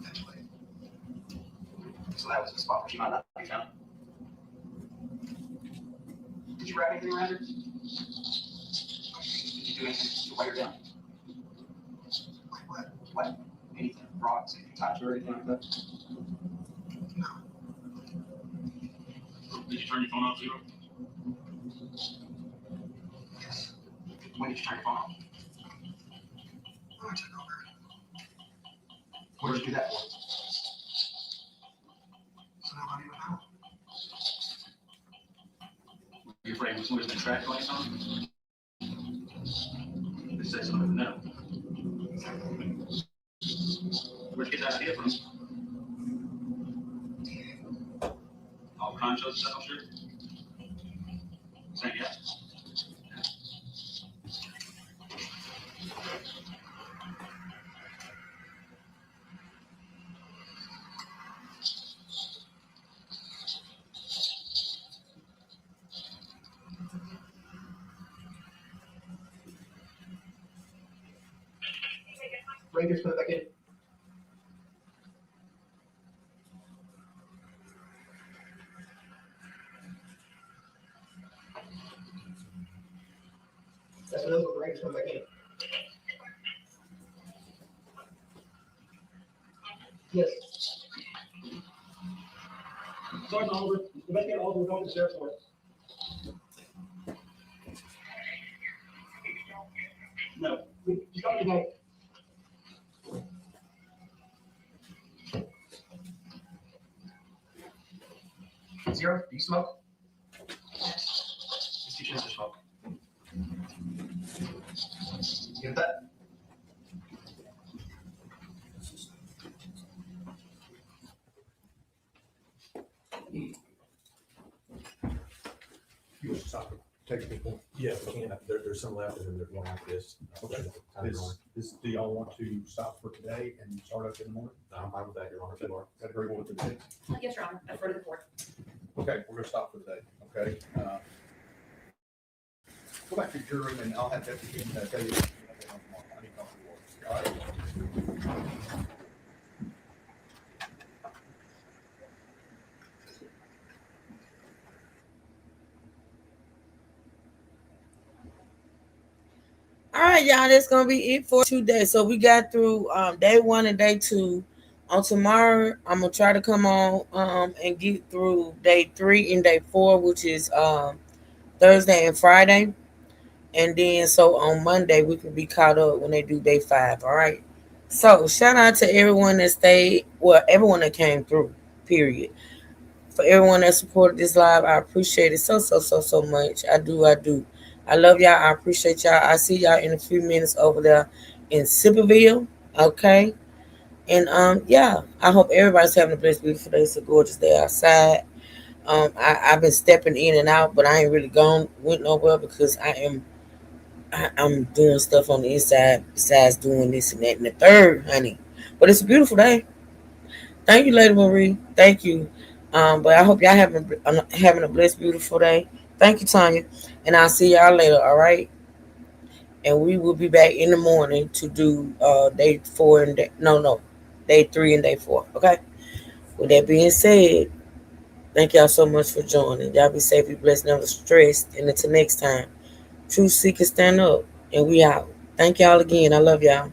Eventually. So that was the spot where she might not be found. Did you wrap anything around her? Did you do anything to weigh her down? Like what? What? Anything? Rocks? Anything touch her or anything like that? No. Did you turn your phone off, Zero? Yes. When did you turn your phone off? When I took over. What did you do that for? So nobody would know. You're afraid somebody's been tracked by something? They say something no. Where'd you get that idea from? All the crime shows and stuff, I'm sure? Saying yes. Rangers put it back in. That's another one. The Rangers put it back in. Yes. Sergeant Oliver, investigator Oliver, we're going to the sheriff's court. No, you got to go. Zero, do you smoke? Yes. Let's teach you to smoke. You get that? You want to stop and take people? Yeah, we can. There's some left and then there's one like this. Okay. Do y'all want to stop for today and start up in the morning? I'm fine with that, Your Honor. Is that agreeable with the day? Yes, Your Honor, I refer to the court. Okay, we're gonna stop for today, okay? Go back to your room and I'll have Deputy King tell you. I need coffee water. All right? All right, y'all, that's gonna be it for today. So we got through day 1 and day 2. On tomorrow, I'm gonna try to come on and get through day 3 and day 4, which is Thursday and Friday. And then so on Monday we can be caught up when they do day 5. All right. So shout out to everyone that stayed, well, everyone that came through, period. For everyone that supported this live, I appreciate it so much. I do. I love y'all. I appreciate y'all. I see y'all in a few minutes over there in Sippaville. Okay. And yeah, I hope everybody's having a blessed, beautiful day. It's a gorgeous day outside. I've been stepping in and out, but I ain't really went nowhere because I'm doing stuff on the inside besides doing this and that and the third, honey. But it's a beautiful day. Thank you, Lady Marie. Thank you. But I hope y'all having a blessed, beautiful day. Thank you, Tanya. And I'll see y'all later, all right? And we will be back in the morning to do day 4 and day 3 and day 4. Okay. With that being said, thank y'all so much for joining. Y'all be safe, be blessed, never stressed. And until next time, truth seekers stand up, and we out. Thank y'all again. I love y'all.